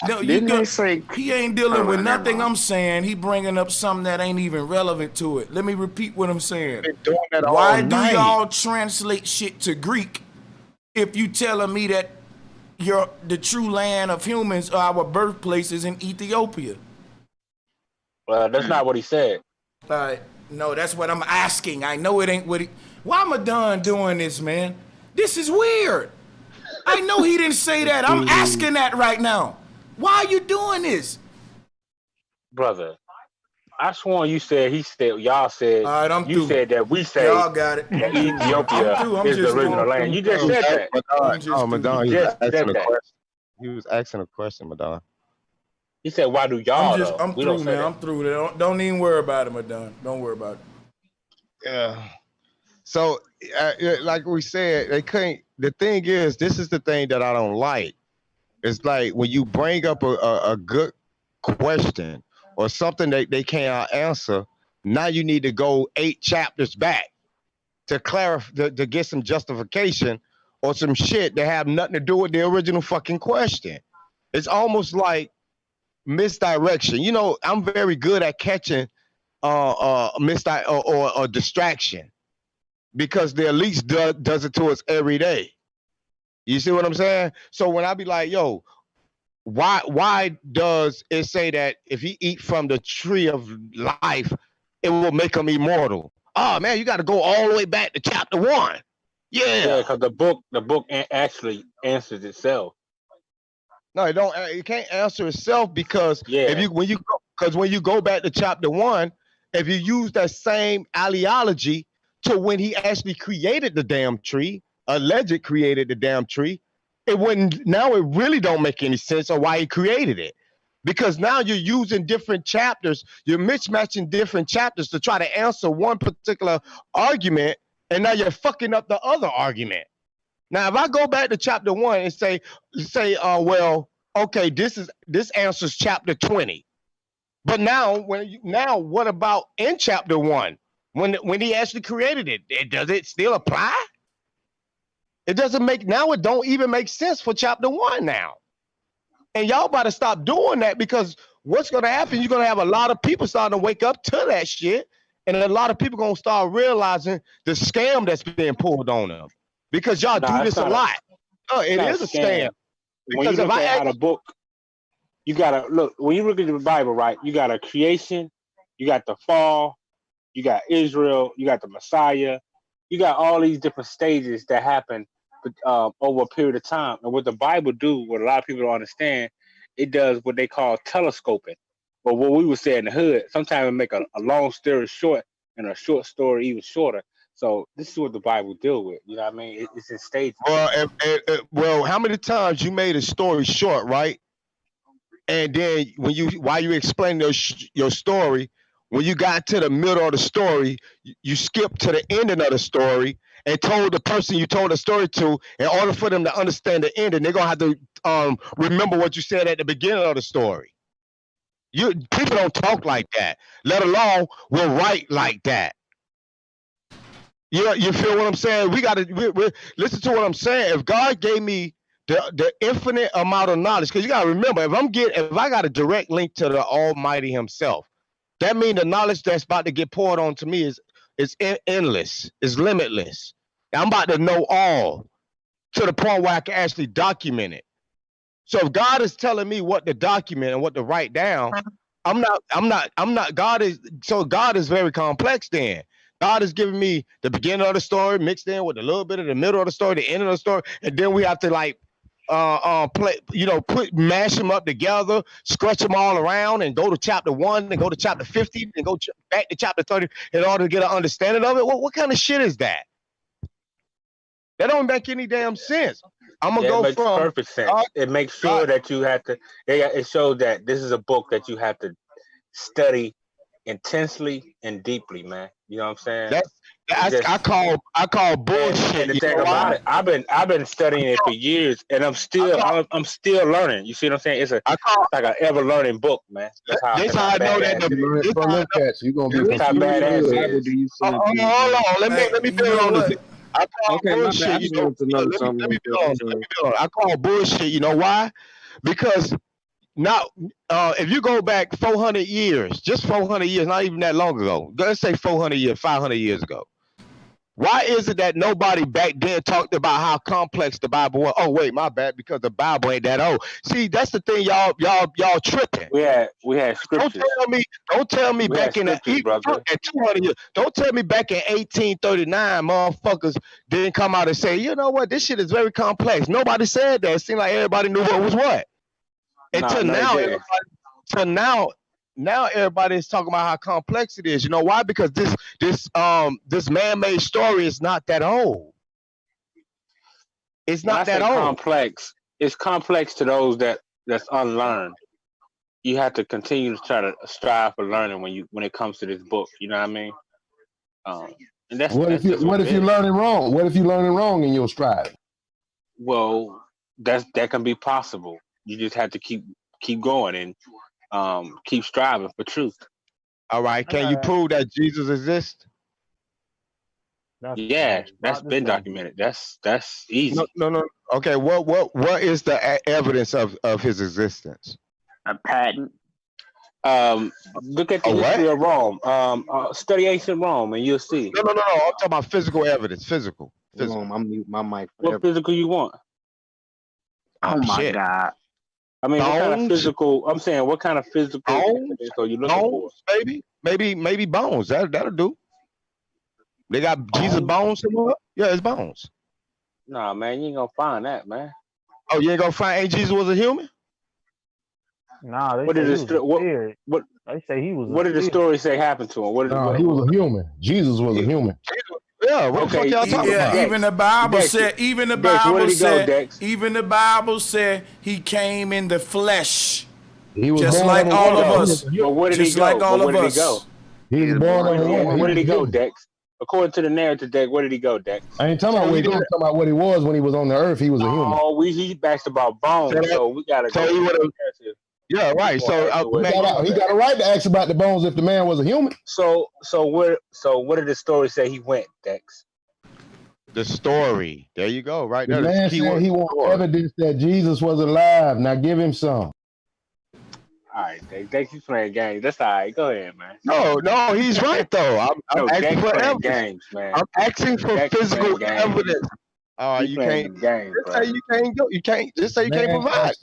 [SPEAKER 1] No, he ain't dealing with nothing I'm saying. He bringing up something that ain't even relevant to it. Let me repeat what I'm saying. Why do y'all translate shit to Greek if you telling me that the true land of humans, our birthplace is in Ethiopia?
[SPEAKER 3] That's not what he said.
[SPEAKER 1] No, that's what I'm asking. I know it ain't what he. Why am I done doing this, man? This is weird. I know he didn't say that. I'm asking that right now. Why are you doing this?
[SPEAKER 3] Brother, I sworn you said, y'all said,
[SPEAKER 1] all right, I'm
[SPEAKER 3] you
[SPEAKER 1] through.
[SPEAKER 3] said that we say
[SPEAKER 1] y'all got it.
[SPEAKER 3] that Ethiopia is the original land. You just said that.
[SPEAKER 2] Madonna, he was asking a question, Madonna.
[SPEAKER 3] He said, why do y'all
[SPEAKER 1] I'm through, man. I'm through. Don't even worry about it, Madonna. Don't worry about it.
[SPEAKER 2] Yeah. So, like we said, they couldn't. The thing is, this is the thing that I don't like. It's like when you bring up a good question or something that they cannot answer, now you need to go 8 chapters back to clarify, to get some justification or some shit that have nothing to do with the original fucking question. It's almost like misdirection. You know, I'm very good at catching or distraction, because the elites does it to us every day. You see what I'm saying? So when I be like, yo, why does it say that if he eat from the tree of life, it will make him immortal? Oh man, you got to go all the way back to chapter 1. Yeah,
[SPEAKER 3] because the book actually answers itself.
[SPEAKER 2] No, it don't. It can't answer itself, because when you go back to chapter 1, if you use that same ideology to when he actually created the damn tree, alleged created the damn tree, it wouldn't. Now it really don't make any sense of why he created it, because now you're using different chapters, you're mismatching different chapters to try to answer one particular argument, and now you're fucking up the other argument. Now, if I go back to chapter 1 and say, well, okay, this answers chapter 20, but now what about in chapter 1 when he actually created it? Does it still apply? It doesn't make, now it don't even make sense for chapter 1 now. And y'all about to stop doing that, because what's going to happen, you're going to have a lot of people starting to wake up to that shit, and a lot of people going to start realizing the scam that's being pulled on them, because y'all do this a lot. It is a scam.
[SPEAKER 3] When you look at how the book, you got to look, when you look at the Bible, right, you got a creation, you got the fall, you got Israel, you got the Messiah, you got all these different stages that happen over a period of time. And what the Bible do, what a lot of people don't understand, it does what they call telescoping. But what we would say in the hood, sometimes it make a long story short and a short story even shorter. So this is what the Bible deal with. You know what I mean? It's in stages.
[SPEAKER 5] Well, how many times you made a story short, right? And then while you explain your story, when you got to the middle of the story, you skipped to the ending of the story and told the person you told the story to, in order for them to understand the ending, they're gonna have to remember what you said at the beginning of the story. People don't talk like that, let alone will write like that. You feel what I'm saying? We listen to what I'm saying. If God gave me the infinite amount of knowledge, because you gotta remember, if I got a direct link to the Almighty Himself, that means the knowledge that's about to get poured onto me is endless, is limitless. I'm about to know all to the point where I can actually document it. So if God is telling me what to document and what to write down, I'm not. God is very complex then. God is giving me the beginning of the story mixed in with a little bit of the middle of the story, the end of the story, and then we have to mash them up together, scratch them all around, and go to chapter 1, and go to chapter 50, and go back to chapter 30 in order to get an understanding of it. What kind of shit is that? That don't make any damn sense. I'm gonna go
[SPEAKER 3] it makes
[SPEAKER 5] from
[SPEAKER 3] perfect sense. It makes sure that you have to. It shows that this is a book that you have to study intensely and deeply, man. You know what I'm saying?
[SPEAKER 5] I call bullshit.
[SPEAKER 3] And the thing about it, I've been studying it for years, and I'm still learning. You see what I'm saying? It's like an ever learning book, man. That's how
[SPEAKER 11] I know that you learn from them cats. You're gonna be
[SPEAKER 3] how badass it is.
[SPEAKER 5] Hold on. Let me build on this. I call bullshit.
[SPEAKER 14] I just wanted to know something.
[SPEAKER 5] Let me build on. I call bullshit. You know why? Because now, if you go back 400 years, just 400 years, not even that long ago, let's say 400 years, 500 years ago, why is it that nobody back then talked about how complex the Bible was? Oh, wait, my bad, because the Bible ain't that old. See, that's the thing, y'all tripping.
[SPEAKER 3] We had scriptures.
[SPEAKER 5] Don't tell me back in 200 years. Don't tell me back in 1839, motherfuckers didn't come out and say, you know what, this shit is very complex. Nobody said that. It seemed like everybody knew what was what. Until now everybody is talking about how complex it is. You know why? Because this man-made story is not that old. It's not that old.
[SPEAKER 3] Complex. It's complex to those that's unlearned. You have to continue to try to strive for learning when it comes to this book. You know what I mean? And that's
[SPEAKER 11] what if you're learning wrong? What if you're learning wrong in your strive?
[SPEAKER 3] Well, that can be possible. You just have to keep going and keep striving for truth.
[SPEAKER 5] All right. Can you prove that Jesus exists?
[SPEAKER 3] That's been documented. That's easy.
[SPEAKER 5] No. Okay. What is the evidence of his existence?
[SPEAKER 3] A patent. Look at the history of Rome. Study ancient Rome, and you'll see.
[SPEAKER 5] No. I'm talking about physical evidence. Physical.
[SPEAKER 14] I'm mute my mic.
[SPEAKER 3] What physical you want?
[SPEAKER 14] Oh my God.
[SPEAKER 3] I mean, what kind of physical? I'm saying, what kind of physical evidence are you looking for?
[SPEAKER 5] Maybe bones. That'll do. They got Jesus bones somewhere? Yeah, it's bones.
[SPEAKER 3] Nah, man, you ain't gonna find that, man.
[SPEAKER 5] Oh, you ain't gonna find? Ain't Jesus was a human?
[SPEAKER 17] Nah, they
[SPEAKER 3] what
[SPEAKER 17] say
[SPEAKER 3] did
[SPEAKER 17] he was a spirit. They say he was.
[SPEAKER 3] What did the story say happened to him?
[SPEAKER 11] He was a human. Jesus was a human.
[SPEAKER 5] Yeah, what the fuck y'all talking about?
[SPEAKER 1] Even the Bible said. Even the Bible said he came in the flesh.
[SPEAKER 11] He was
[SPEAKER 1] just like all of us.
[SPEAKER 3] But where did he go?
[SPEAKER 1] Like all of us.
[SPEAKER 11] He was born on the woman.
[SPEAKER 3] Where did he go, Dex? According to the narrative, Dex, where did he go, Dex?
[SPEAKER 11] I ain't talking about where he goes. I'm talking about what he was when he was on the earth. He was a human.
[SPEAKER 3] Oh, he asked about bones, so we gotta go.
[SPEAKER 5] Yeah, right. So
[SPEAKER 11] he got a right to ask about the bones if the man was a human.
[SPEAKER 3] So what did the story say he went, Dex?
[SPEAKER 5] The story. There you go. Right
[SPEAKER 11] there.
[SPEAKER 5] The
[SPEAKER 11] man said he wants evidence that Jesus was alive. Now give him some.
[SPEAKER 3] All right, Dex, you playing games. That's all right. Go ahead, man.
[SPEAKER 5] No, he's right though. I'm asking for evidence.
[SPEAKER 3] Games, man.
[SPEAKER 5] I'm asking for physical evidence. You can't.
[SPEAKER 3] Games,
[SPEAKER 5] just say you can't go. You can't. Just say you can't provide.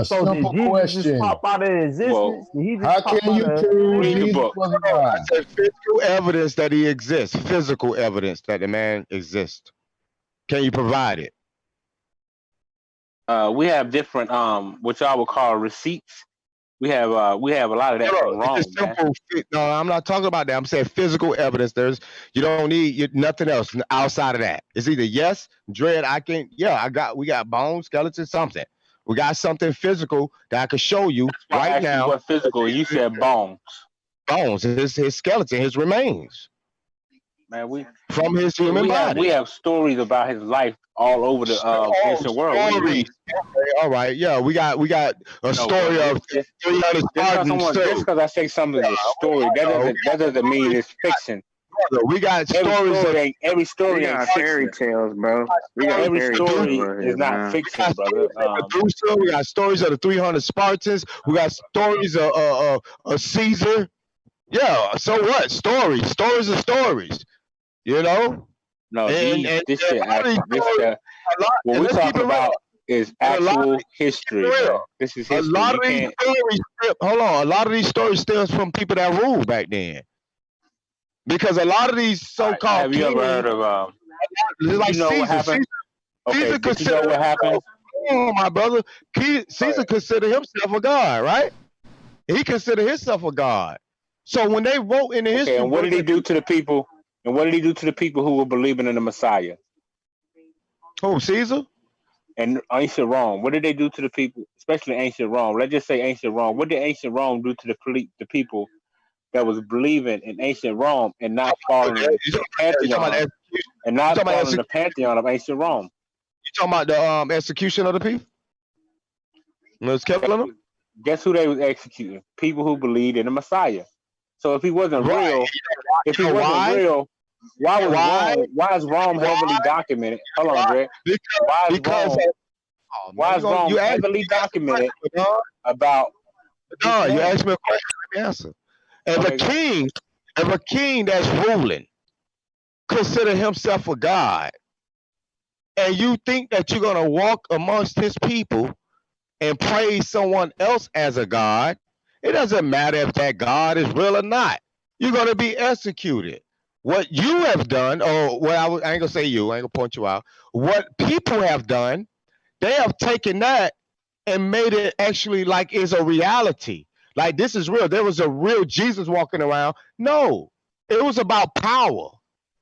[SPEAKER 11] So did Jesus just pop out of existence? How can you prove Jesus was alive?
[SPEAKER 5] I said physical evidence that he exists. Physical evidence that the man exists. Can you provide it?
[SPEAKER 3] We have different what y'all would call receipts. We have a lot of that from Rome, man.
[SPEAKER 2] No, I'm not talking about that. I'm saying physical evidence. You don't need nothing else outside of that. It's either yes, Dread. We got bones, skeleton, something. We got something physical that I can show you right now.
[SPEAKER 3] What physical? You said bones.
[SPEAKER 2] Bones. His skeleton, his remains.
[SPEAKER 3] Man,
[SPEAKER 2] from his human body.
[SPEAKER 3] We have stories about his life all over the ancient world.
[SPEAKER 2] Okay, all right, yeah, we got a story of 300 Spartans.
[SPEAKER 3] Just because I say something is a story, that doesn't mean it's fiction.
[SPEAKER 2] We got stories.
[SPEAKER 3] Every story
[SPEAKER 6] we got fairy tales, bro.
[SPEAKER 3] Every story is not fiction, brother.
[SPEAKER 2] We got stories of the 300 Spartans. We got stories of Caesar. Yeah, so what? Stories are stories. You know?
[SPEAKER 3] No, what we're talking about is actual history. This is history.
[SPEAKER 2] A lot of these stories. Hold on. A lot of these stories stems from people that ruled back then. Because a lot of these so-called
[SPEAKER 3] have you ever heard of
[SPEAKER 2] like
[SPEAKER 3] you know
[SPEAKER 2] Caesar?
[SPEAKER 3] What happened?
[SPEAKER 2] Caesar
[SPEAKER 3] considered, you know what happened?
[SPEAKER 2] Oh, my brother. Caesar considered himself a god, right? He considered himself a god. So when they wrote in the history,
[SPEAKER 3] and what did he do to the people? And what did he do to the people who were believing in the Messiah?
[SPEAKER 2] Who, Caesar?
[SPEAKER 3] And ancient Rome. What did they do to the people, especially ancient Rome? Let's just say ancient Rome. What did ancient Rome do to the people that was believing in ancient Rome and not following the pantheon and not following the pantheon of ancient Rome?
[SPEAKER 2] You talking about the execution of the people? Was killing them?
[SPEAKER 3] Guess who they was executing? People who believed in the Messiah. So if he wasn't real, why is Rome heavily documented? Hold on, Greg. Why is Rome heavily documented about?
[SPEAKER 2] No, you asked me a question. Let me answer. If a king that's ruling consider himself a god, and you think that you're gonna walk amongst his people and praise someone else as a god, it doesn't matter if that God is real or not. You're going to be executed. What you have done, or I ain't going to say you, I ain't going to point you out. What people have done, they have taken that and made it actually like it's a reality. Like this is real. There was a real Jesus walking around. No, it was about power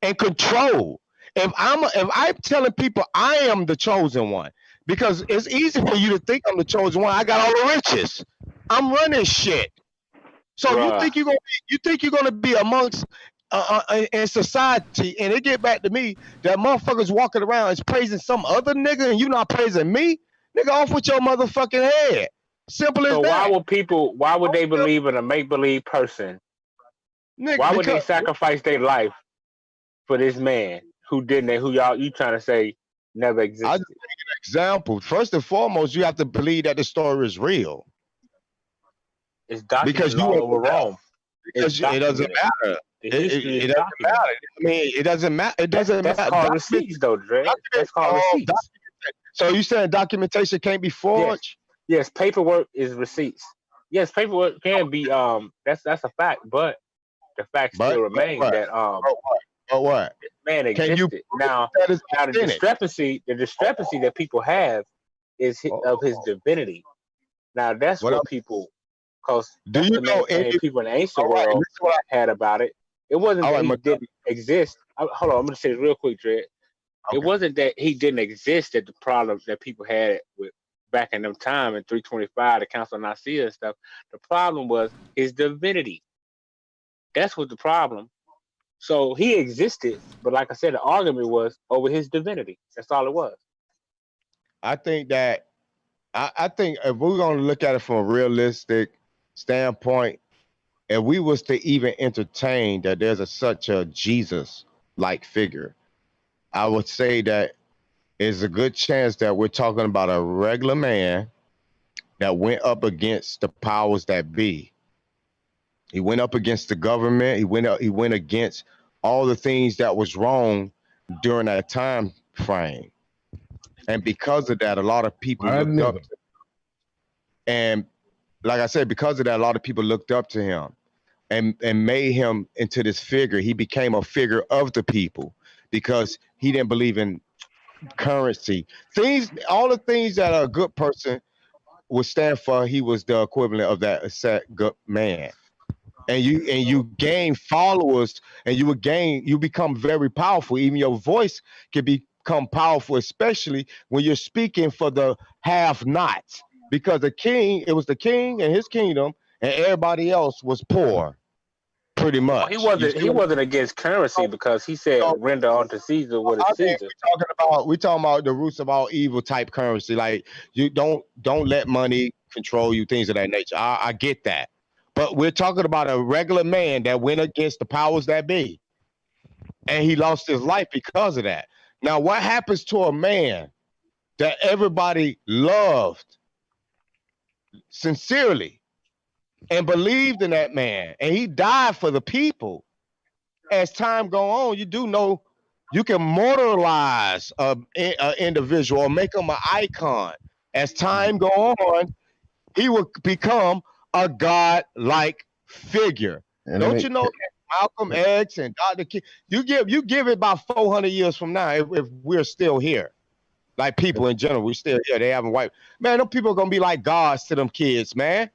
[SPEAKER 2] and control. If I'm telling people I am the chosen one, because it's easy for you to think I'm the chosen one. I got all the riches. I'm running shit. So you think you're gonna be amongst in society, and it get back to me that motherfuckers walking around is praising some other nigga, and you not praising me, nigga. Off with your motherfucking head. Simple as that.
[SPEAKER 3] So why would they believe in a make believe person? Nigga, why would they sacrifice their life for this man who you trying to say never existed?
[SPEAKER 2] I'll just take an example. First and foremost, you have to believe that the story is real.
[SPEAKER 3] It's documented all over Rome.
[SPEAKER 2] Because it doesn't matter. It doesn't matter. I mean, it doesn't matter. It doesn't matter.
[SPEAKER 3] That's called receipts, though, Dre. That's called receipts.
[SPEAKER 2] So you saying documentation can't be forged?
[SPEAKER 3] Yes, paperwork is receipts. Yes, paperwork can be. That's a fact, but the fact still remains that
[SPEAKER 2] what?
[SPEAKER 3] Man existed. Now the discrepancy that people have is of his divinity. Now that's what people. Because people in the ancient world had about it. It wasn't that he didn't exist. Hold on, I'm gonna say this real quick, Dred. It wasn't that he didn't exist. That the problems that people had with back in them time in 325, the Council of Nicaea and stuff. The problem was his divinity. That's what the problem. So he existed, but like I said, the argument was over his divinity. That's all it was.
[SPEAKER 2] I think that I think if we're gonna look at it from a realistic standpoint, if we was to even entertain that there's such a Jesus-like figure, I would say that there's a good chance that we're talking about a regular man that went up against the powers that be. He went up against the government. He went against all the things that was wrong during that time frame, and because of that, a lot of people looked up to him. And like I said, because of that, a lot of people looked up to him and made him into this figure. He became a figure of the people because he didn't believe in currency. All the things that a good person
[SPEAKER 5] would stand for he was the equivalent of that set good man. And you gain followers, and you become very powerful. Even your voice can become powerful, especially when you're speaking for the have-nots. Because it was the king and his kingdom, and everybody else was poor, pretty much.
[SPEAKER 3] Well, he wasn't against currency because he said render unto Caesar what is Caesar.
[SPEAKER 5] We talking about the roots of all evil type currency. Like, you don't let money control you, things of that nature. I get that. But we're talking about a regular man that went against the powers that be. And he lost his life because of that. Now, what happens to a man that everybody loved sincerely and believed in that man, and he died for the people? As time go on, you do know you can mortalize an individual or make him an icon. As time go on, he will become a god-like figure. And don't you know that Malcolm X and Dr. King, you give it about 400 years from now if we're still here. Like people in general, we're still here. They haven't wiped. Man, them people are gonna be like gods to them kids, man.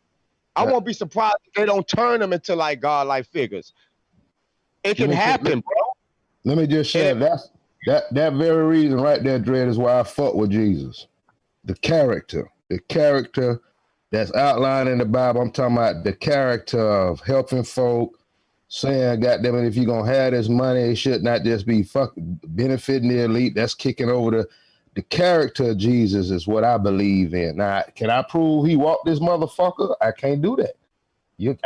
[SPEAKER 5] I won't be surprised if they don't turn them into like god-like figures. It can happen, bro.
[SPEAKER 11] Let me just share that very reason right there, Dredd, is why I fuck with Jesus. The character that's outlined in the Bible. I'm talking about the character of helping folk, saying, goddamn it, if you're gonna have this money, it should not just be fucking benefiting the elite. That's kicking over the character of Jesus is what I believe in. Now, can I prove he walked this motherfucker? I can't do that.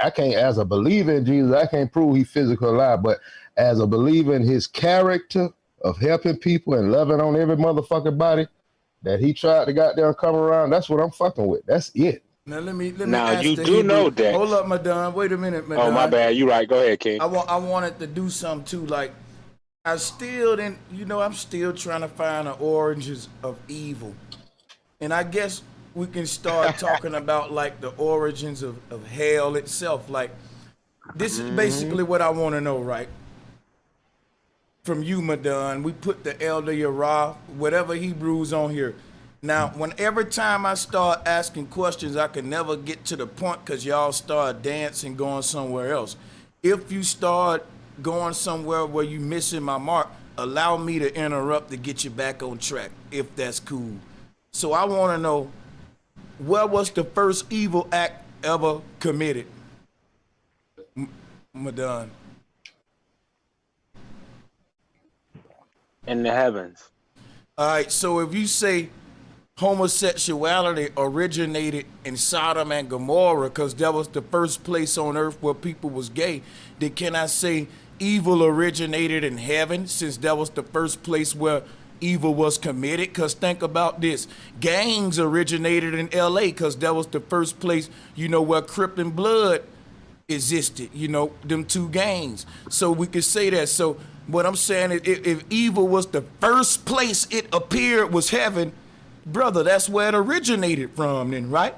[SPEAKER 11] I can't, as a believer in Jesus, I can't prove he physically alive, but as a believer in his character of helping people and loving on every motherfucking body that he tried to goddamn come around, that's what I'm fucking with. That's it.
[SPEAKER 1] Now let me
[SPEAKER 3] Now
[SPEAKER 1] ask
[SPEAKER 3] you
[SPEAKER 1] the
[SPEAKER 3] do
[SPEAKER 1] Hebrew.
[SPEAKER 3] know that.
[SPEAKER 1] Hold up, Madon. Wait a minute, Madon.
[SPEAKER 3] Oh, my bad. You right. Go ahead, King.
[SPEAKER 1] I wanted to do something too. Like, I'm still trying to find the origins of evil. And I guess we can start talking about like the origins of hell itself. Like, this is basically what I want to know, right? From you, Madon. We put the Elder Yerah, whatever Hebrews on here. Now, every time I start asking questions, I can never get to the point because y'all start dancing, going somewhere else. If you start going somewhere where you missing my mark, allow me to interrupt to get you back on track, if that's cool. So I want to know, where was the first evil act ever committed? Madon.
[SPEAKER 3] In the heavens.
[SPEAKER 1] All right, so if you say homosexuality originated in Sodom and Gomorrah because that was the first place on earth where people was gay, then can I say evil originated in heaven since that was the first place where evil was committed? Because think about this. Gangs originated in L.A. because that was the first place, where Crip and Blood existed, them two gangs. So we could say that. So what I'm saying is if evil was the first place it appeared was heaven, brother, that's where it originated from then, right?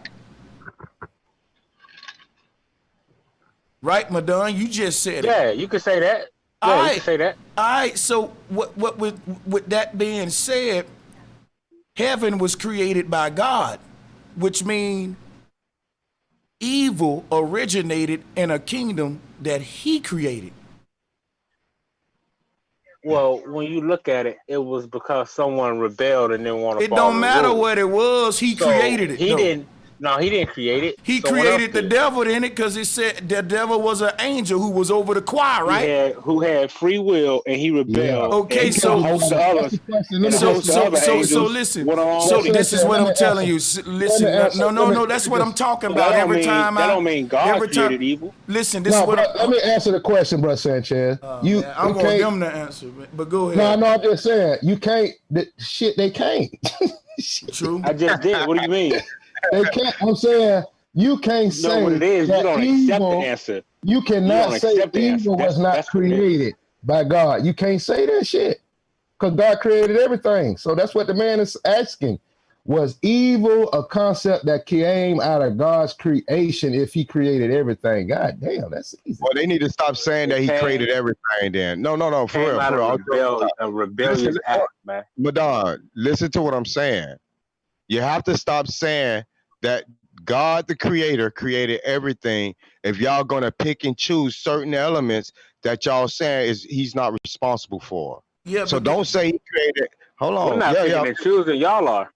[SPEAKER 1] Right, Madon? You just said it.
[SPEAKER 3] Yeah, you could say that. Yeah, you could say that.
[SPEAKER 1] All right, so what with that being said, heaven was created by God, which means evil originated in a kingdom that he created.
[SPEAKER 3] Well, when you look at it, it was because someone rebelled and didn't want to.
[SPEAKER 1] It don't matter what it was. He created it.
[SPEAKER 3] He didn't. No, he didn't create it.
[SPEAKER 1] He created the devil in it because it said the devil was an angel who was over the choir, right?
[SPEAKER 3] Who had free will and he rebelled.
[SPEAKER 1] Okay, so listen. So this is what I'm telling you. Listen, no. That's what I'm talking about. Every time
[SPEAKER 3] that don't mean God created evil.
[SPEAKER 1] Listen, this is what.
[SPEAKER 11] Let me answer the question, bro, Sanchez.
[SPEAKER 1] I want them to answer, but go ahead.
[SPEAKER 11] No, I'm just saying you can't. They can't.
[SPEAKER 1] True.
[SPEAKER 3] I just did. What do you mean?
[SPEAKER 11] They can't. I'm saying you can't say
[SPEAKER 3] what it is. You don't accept the answer.
[SPEAKER 11] You cannot say evil was not created by God. You can't say that shit because God created everything. So that's what the man is asking. Was evil a concept that came out of God's creation if he created everything? God damn, that's easy.
[SPEAKER 5] Well, they need to stop saying that he created everything then. No, for real.
[SPEAKER 3] A rebellious act, man.
[SPEAKER 5] Madon, listen to what I'm saying. You have to stop saying that
[SPEAKER 2] God, the creator, created everything. If y'all gonna pick and choose certain elements that y'all saying is he's not responsible for.
[SPEAKER 1] Yeah,
[SPEAKER 2] So
[SPEAKER 1] but
[SPEAKER 2] don't say he created. Hold
[SPEAKER 3] We're
[SPEAKER 2] on.
[SPEAKER 3] not
[SPEAKER 2] Yeah,
[SPEAKER 3] picking
[SPEAKER 2] yeah.
[SPEAKER 3] and choosing. Y'all are.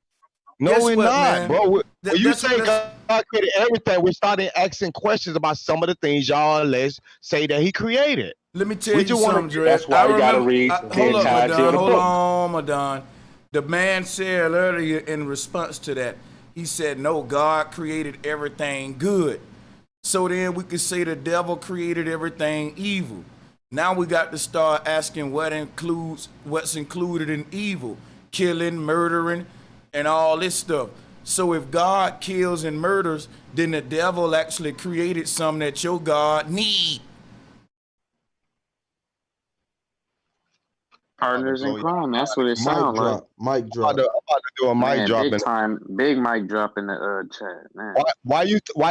[SPEAKER 2] No,
[SPEAKER 1] guess
[SPEAKER 2] we're
[SPEAKER 1] what,
[SPEAKER 2] not,
[SPEAKER 1] man?
[SPEAKER 2] bro. When you
[SPEAKER 1] That's
[SPEAKER 2] say God created everything, we started asking questions about some of the things y'all let's say that he created.
[SPEAKER 1] Let me tell
[SPEAKER 2] We
[SPEAKER 1] you
[SPEAKER 2] just want
[SPEAKER 1] something,
[SPEAKER 2] to.
[SPEAKER 1] Dre.
[SPEAKER 3] That's
[SPEAKER 1] I
[SPEAKER 3] why you got to
[SPEAKER 1] remember.
[SPEAKER 3] read the
[SPEAKER 1] Hold up,
[SPEAKER 3] entirety of
[SPEAKER 1] Madon.
[SPEAKER 3] the
[SPEAKER 1] Hold
[SPEAKER 3] book.
[SPEAKER 1] on, Madon. The man said earlier in response to that, he said, "No, God created everything good." So then we could say the devil created everything evil. Now we got to start asking what's included in evil, killing, murdering, and all this stuff. So if God kills and murders, then the devil actually created something that your God need.
[SPEAKER 4] Partners in crime. That's what it
[SPEAKER 18] Mic
[SPEAKER 4] sounds like.
[SPEAKER 18] drop. Mic
[SPEAKER 2] I'm
[SPEAKER 18] drop.
[SPEAKER 2] about to do a mic
[SPEAKER 4] Man,
[SPEAKER 2] drop.
[SPEAKER 4] big time, big mic drop in the chat, man.
[SPEAKER 2] Why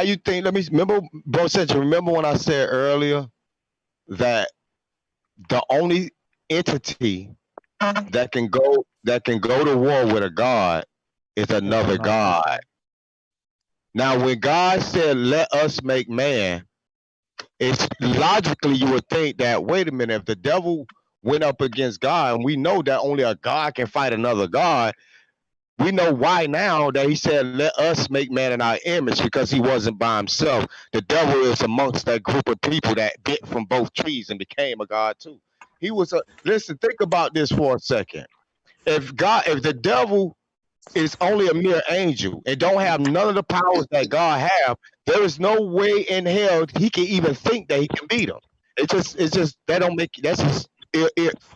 [SPEAKER 2] you think? Let me remember, bro. Said you remember when I said earlier that the only entity that can go to war with a god is another god. Now, when God said, "Let us make man," it's logically you would think that, wait a minute, if the devil went up against God, and we know that only a God can fight another God, we know why now that he said, "Let us make man in our image," because he wasn't by himself. The devil is amongst that group of people that bit from both trees and became a God too. He was a listen, think about this for a second. If the devil is only a mere angel and don't have none of the powers that God have, there is no way in hell he can even think that he can beat him. It's just that don't make that's just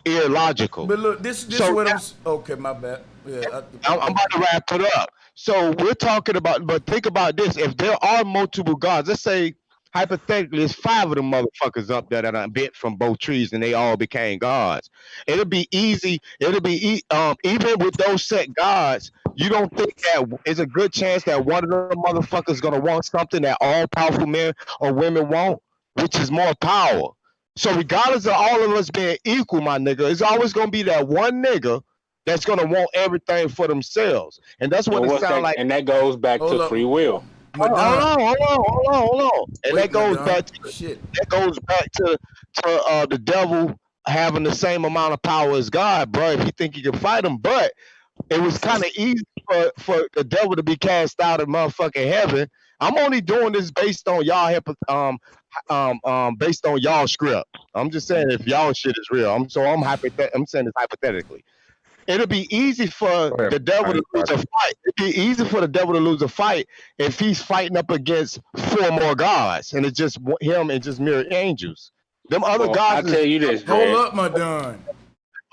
[SPEAKER 2] illogical.
[SPEAKER 1] But look, this
[SPEAKER 2] So
[SPEAKER 1] what I'm. Okay, my bad. Yeah,
[SPEAKER 2] I'm about to wrap it up. So we're talking about, but think about this: if there are multiple gods, let's say hypothetically, there's 5 of them motherfuckers up there that are bit from both trees, and they all became gods. It'll be easy. Even with those set gods, you don't think that it's a good chance that one of them motherfuckers gonna want something that all powerful men or women want, which is more power. So regardless of all of us being equal, my nigga, it's always gonna be that one nigga that's gonna want everything for themselves, and that's what
[SPEAKER 3] And
[SPEAKER 2] it
[SPEAKER 3] what's
[SPEAKER 2] sounds
[SPEAKER 3] that?
[SPEAKER 2] like.
[SPEAKER 3] And that goes back to free will.
[SPEAKER 2] Hold on. And that goes back to the devil having the same amount of power as God, bro. If you think you can fight him, but it was kind of easy for the devil to be cast out of motherfucking heaven. I'm only doing this based on y'all based on y'all script. I'm just saying if y'all shit is real. I'm saying this hypothetically. It'll be easy for the devil to lose a fight. It'd be easy for the devil to lose a fight if he's fighting up against 4 more gods, and it's just him and just mere angels. Them other gods.
[SPEAKER 3] I'll tell you this,
[SPEAKER 1] hold
[SPEAKER 3] Dre.
[SPEAKER 1] up, my done.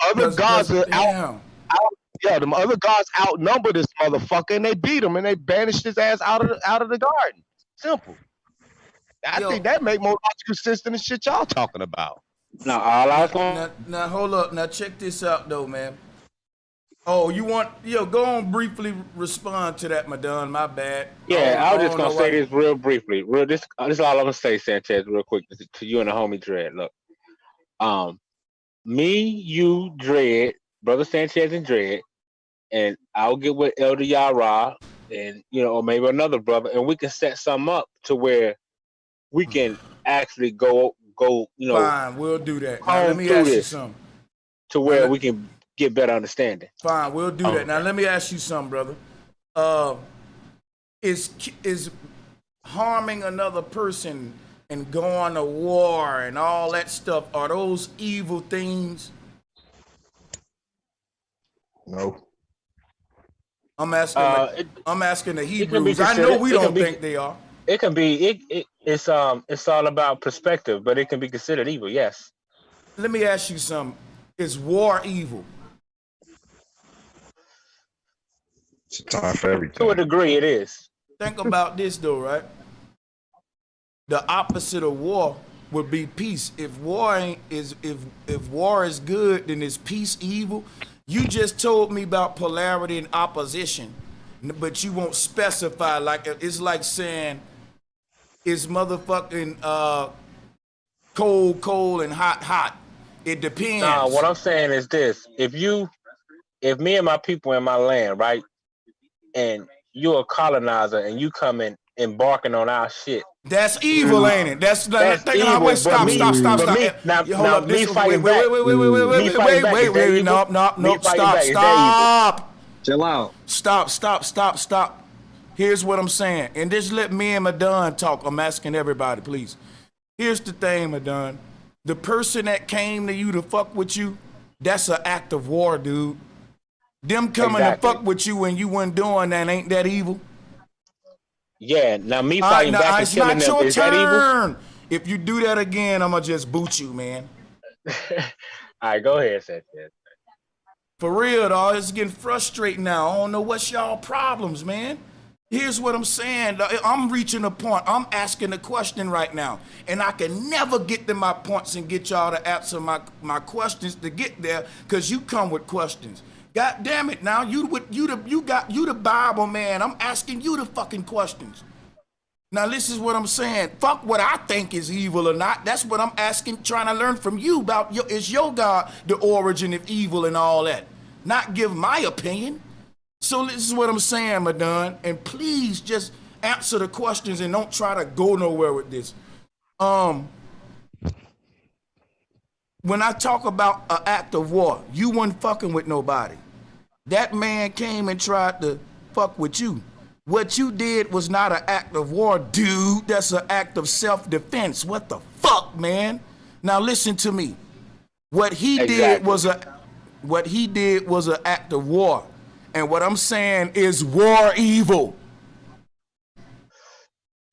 [SPEAKER 2] Other gods are out. Yeah, them other gods outnumber this motherfucker, and they beat him, and they banished his ass out of the garden. Simple. I think that make more logical sense than the shit y'all talking about.
[SPEAKER 3] Now, all I was going.
[SPEAKER 1] Now hold up. Now check this out, though, man. Oh, you want go on briefly respond to that, Madon. My bad.
[SPEAKER 3] Yeah, I was just gonna say this real briefly. This is all I'm gonna say, Sanchez, real quick to you and the homie Dread. Look, me, you, Dread, brother Sanchez and Dread, and I'll get with Elder Yara and or maybe another brother, and we can set something up to where we can actually go.
[SPEAKER 1] Fine, we'll do that. Now let me ask you something.
[SPEAKER 3] To where we can get better understanding.
[SPEAKER 1] Fine, we'll do that. Now let me ask you something, brother. Is harming another person and going to war and all that stuff, are those evil things?
[SPEAKER 11] No.
[SPEAKER 1] I'm asking the Hebrews. I know we don't think they are.
[SPEAKER 3] It can be. It's all about perspective, but it can be considered evil. Yes.
[SPEAKER 1] Let me ask you something. Is war evil?
[SPEAKER 8] It's a time for everything.
[SPEAKER 3] To a degree, it is.
[SPEAKER 1] Think about this, though, right? The opposite of war would be peace. If war is good, then is peace evil? You just told me about polarity and opposition, but you won't specify. Like it's like saying, is motherfucking cold and hot? It depends.
[SPEAKER 3] No, what I'm saying is this: if me and my people in my land, right, and you're a colonizer and you come in embarking on our shit.
[SPEAKER 1] That's evil, ain't it? That's thinking
[SPEAKER 3] evil.
[SPEAKER 1] Wait, stop. Hold up.
[SPEAKER 3] Me fighting back.
[SPEAKER 1] Wait. Nope. Stop.
[SPEAKER 14] Chill out.
[SPEAKER 1] Stop. Here's what I'm saying, and just let me and Madon talk. I'm asking everybody, please. Here's the thing, Madon. The person that came to you to fuck with you, that's an act of war, dude. Them coming to fuck with you when you weren't doing that, ain't that evil?
[SPEAKER 3] Yeah, now me fighting back and killing them, is that evil?
[SPEAKER 1] If you do that again, I'm going to just boot you, man.
[SPEAKER 3] All right, go ahead, Sanchez.
[SPEAKER 1] For real, dog, it's getting frustrating now. I don't know what's y'all problems, man. Here's what I'm saying. I'm reaching a point. I'm asking a question right now, and I can never get to my points and get y'all to answer my questions to get there, because you come with questions. God damn it! Now you the Bible man. I'm asking you the fucking questions. Now this is what I'm saying. Fuck what I think is evil or not. That's what I'm asking, trying to learn from you about. Is your God the origin of evil and all that? Not give my opinion. So this is what I'm saying, Madon, and please just answer the questions and don't try to go nowhere with this. When I talk about an act of war, you weren't fucking with nobody. That man came and tried to fuck with you. What you did was not an act of war, dude. That's an act of self-defense. What the fuck, man? Now listen to me. What he did was an act of war. And what I'm saying is war evil.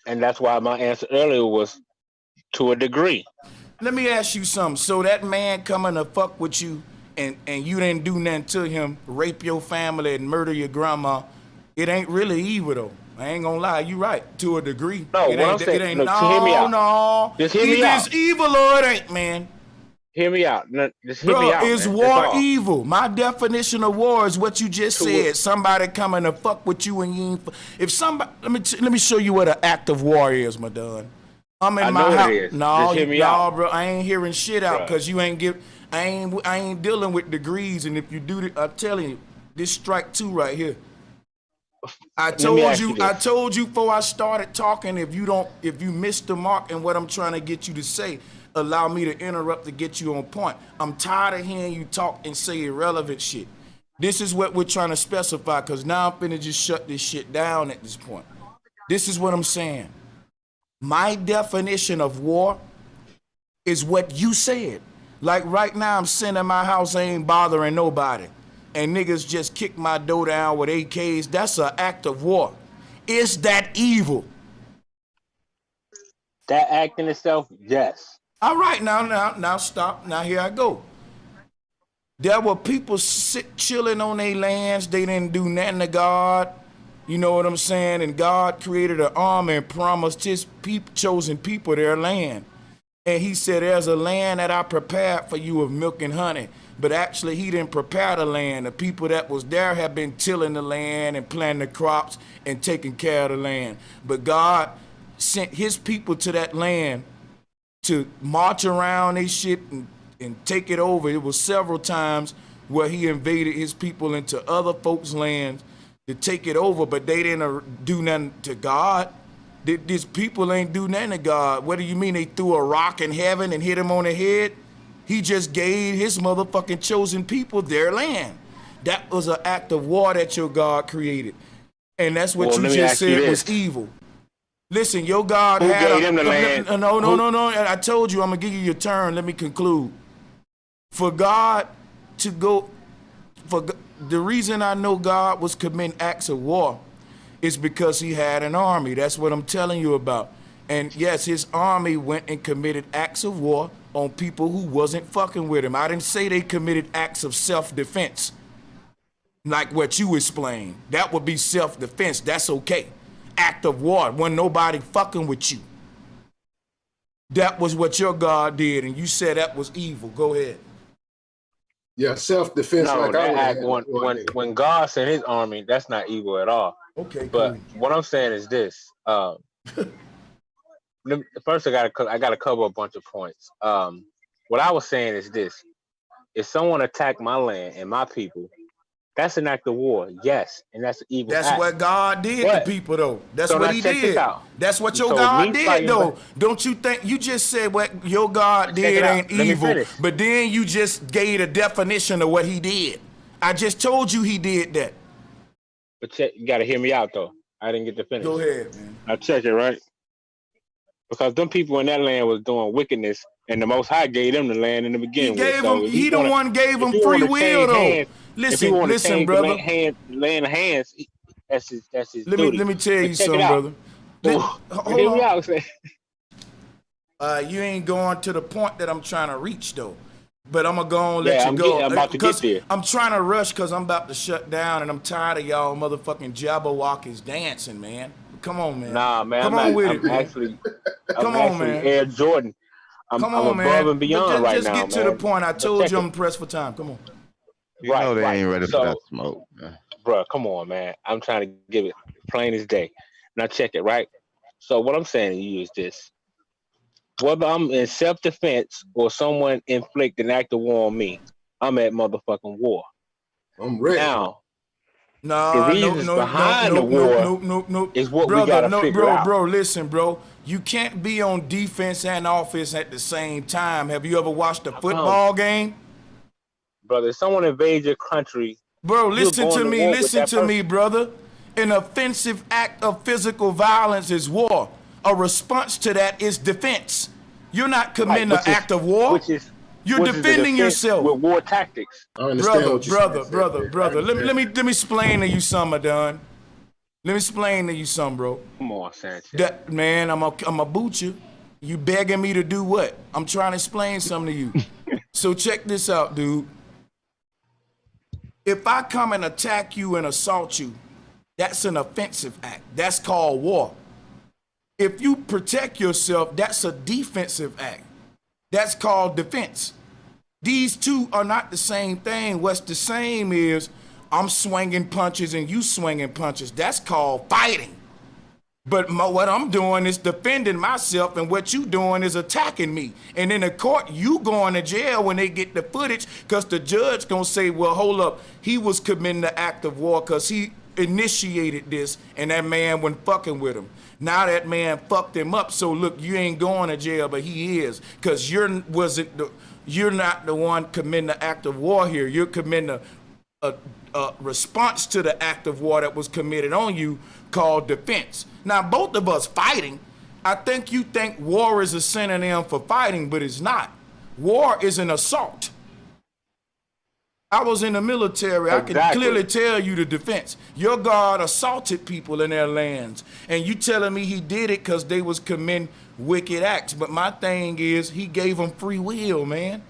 [SPEAKER 3] And that's why my answer earlier was to a degree.
[SPEAKER 1] Let me ask you something. So that man coming to fuck with you and you didn't do nothing to him, rape your family and murder your grandma, it ain't really evil though. I ain't gonna lie, you right, to a degree.
[SPEAKER 3] No,
[SPEAKER 1] it
[SPEAKER 3] what
[SPEAKER 1] ain't,
[SPEAKER 3] I'm saying,
[SPEAKER 1] it ain't,
[SPEAKER 3] look, hear me out.
[SPEAKER 1] No.
[SPEAKER 3] Just hear me out.
[SPEAKER 1] It's evil or it ain't, man.
[SPEAKER 3] Hear me out. No, just hear me out.
[SPEAKER 1] Is
[SPEAKER 3] man.
[SPEAKER 1] war evil? My definition of war is what you just said. Somebody coming to fuck with you and you ain't. If somebody, let me show you what an act of war is, Madon. I'm in my house. No, bro, I ain't hearing shit out because you ain't give. I ain't dealing with degrees, and if you do it, I'm telling you, this strike 2 right here. I told you before I started talking, if you missed the mark and what I'm trying to get you to say, allow me to interrupt to get you on point. I'm tired of hearing you talk and say irrelevant shit. This is what we're trying to specify, because now I'm finna just shut this shit down at this point. This is what I'm saying. My definition of war is what you said. Like right now, I'm sitting in my house, I ain't bothering nobody. And niggas just kick my door down with AKs. That's an act of war. Is that evil?
[SPEAKER 3] That act in itself, yes.
[SPEAKER 1] All right, now stop. Now here I go. There were people chilling on their lands. They didn't do nothing to God. You know what I'm saying? And God created an army and promised his chosen people their land. And he said, there's a land that I prepared for you of milk and honey. But actually, he didn't prepare the land. The people that was there have been tilling the land and planting the crops and taking care of the land. But God sent his people to that land to march around this shit and take it over. It was several times where he invaded his people into other folks' lands to take it over, but they didn't do nothing to God. These people ain't do nothing to God. What do you mean they threw a rock in heaven and hit him on the head? He just gave his motherfucking chosen people their land. That was an act of war that your God created. And that's what you just said was evil. Listen, your God had
[SPEAKER 3] him the land?
[SPEAKER 1] No. I told you I'm gonna give you your turn. Let me conclude. For God to go, the reason I know God was committing acts of war is because he had an army. That's what I'm telling you about. And yes, his army went and committed acts of war on people who wasn't fucking with him. I didn't say they committed acts of self-defense, like what you explained. That would be self-defense. That's okay. Act of war when nobody fucking with you. That was what your God did, and you said that was evil. Go ahead.
[SPEAKER 11] Yeah, self-defense.
[SPEAKER 3] No,
[SPEAKER 11] like
[SPEAKER 3] that act when God sent his army, that's not evil at all.
[SPEAKER 1] Okay,
[SPEAKER 3] but what I'm saying is this. First, I gotta cover a bunch of points. What I was saying is this: if someone attacked my land and my people, That's an act of war, yes, and that's an evil
[SPEAKER 1] That's
[SPEAKER 3] act.
[SPEAKER 1] what God did to people, though. That's
[SPEAKER 3] so
[SPEAKER 1] what
[SPEAKER 3] now
[SPEAKER 1] He
[SPEAKER 3] check this
[SPEAKER 1] did.
[SPEAKER 3] out.
[SPEAKER 1] That's what
[SPEAKER 3] You
[SPEAKER 1] your
[SPEAKER 3] told
[SPEAKER 1] God
[SPEAKER 3] me
[SPEAKER 1] did,
[SPEAKER 3] fighting
[SPEAKER 1] though.
[SPEAKER 3] back.
[SPEAKER 1] Don't you think you just said what your God
[SPEAKER 3] Check it
[SPEAKER 1] did
[SPEAKER 3] out.
[SPEAKER 1] ain't
[SPEAKER 3] Let me
[SPEAKER 1] evil,
[SPEAKER 3] finish.
[SPEAKER 1] but then you just gave a definition of what He did. I just told you He did that.
[SPEAKER 3] But check, you gotta hear me out though. I didn't get to finish.
[SPEAKER 1] Go ahead, man.
[SPEAKER 3] Now check it, right? Because them people in that land was doing wickedness, and the Most High gave them the land in the beginning.
[SPEAKER 1] He gave
[SPEAKER 3] so
[SPEAKER 1] them. He the one gave them
[SPEAKER 3] if
[SPEAKER 1] free
[SPEAKER 3] he
[SPEAKER 1] will, though.
[SPEAKER 3] hands, if he want to
[SPEAKER 1] Listen,
[SPEAKER 3] change
[SPEAKER 1] brother.
[SPEAKER 3] the land of hands, that's his duty.
[SPEAKER 1] Let me tell you
[SPEAKER 3] check
[SPEAKER 1] something,
[SPEAKER 3] it out.
[SPEAKER 1] brother.
[SPEAKER 3] Hold hear me out. Say.
[SPEAKER 1] You ain't going to the point that I'm trying to reach, though. But I'm gonna go and let you
[SPEAKER 3] I'm
[SPEAKER 1] go.
[SPEAKER 3] I'm about to get there.
[SPEAKER 1] I'm trying to rush because I'm about to shut down, and I'm tired of y'all motherfucking Jabberwockies dancing, man. Come on, man.
[SPEAKER 3] Nah, man.
[SPEAKER 1] Come on with
[SPEAKER 3] I'm
[SPEAKER 1] it, man.
[SPEAKER 3] actually,
[SPEAKER 1] Come
[SPEAKER 3] I'm
[SPEAKER 1] on,
[SPEAKER 3] actually
[SPEAKER 1] man.
[SPEAKER 3] Air Jordan. I'm above
[SPEAKER 1] man.
[SPEAKER 3] and beyond right
[SPEAKER 1] just
[SPEAKER 3] now,
[SPEAKER 1] get to the point. I told you I'm pressed for time. Come on.
[SPEAKER 2] You know they ain't ready for that smoke.
[SPEAKER 3] Bro, come on, man. I'm trying to give it plain as day. Now check it, right? So what I'm saying to you is this. Whether I'm in self-defense or someone inflict an act of war on me, I'm at motherfucking war.
[SPEAKER 15] I'm ready.
[SPEAKER 3] Now,
[SPEAKER 1] Nah,
[SPEAKER 3] the reasons behind the war is what we gotta figure out.
[SPEAKER 1] Bro, listen, bro. You can't be on defense and offense at the same time. Have you ever watched a football game?
[SPEAKER 3] Brother, if someone invades your country,
[SPEAKER 1] bro, listen to me, brother. An offensive act of physical violence is war. A response to that is defense. You're not committing an act of war. You're defending yourself
[SPEAKER 3] with war tactics.
[SPEAKER 15] I understand what you're saying.
[SPEAKER 1] Brother. Let me explain to you something, Don. Let me explain to you something, bro.
[SPEAKER 3] Come on, Sanchez.
[SPEAKER 1] That man, I'm a boot you. You begging me to do what? I'm trying to explain something to you. So check this out, dude. If I come and attack you and assault you, that's an offensive act. That's called war. If you protect yourself, that's a defensive act. That's called defense. These two are not the same thing. What's the same is I'm swinging punches and you swinging punches. That's called fighting. But what I'm doing is defending myself, and what you doing is attacking me. And in the court, you going to jail when they get the footage, because the judge gonna say, well, hold up, he was committing the act of war because he initiated this, and that man wasn't fucking with him. Now that man fucked him up, so look, you ain't going to jail, but he is, because you're not the one committing the act of war here. You're committing a response to the act of war that was committed on you, called defense. Now, both of us fighting. I think you think war is a synonym for fighting, but it's not. War is an assault. I was in the military. I can clearly tell you the defense. Your God assaulted people in their lands, and you telling me he did it because they was committing wicked acts. But my thing is, he gave them free will, man.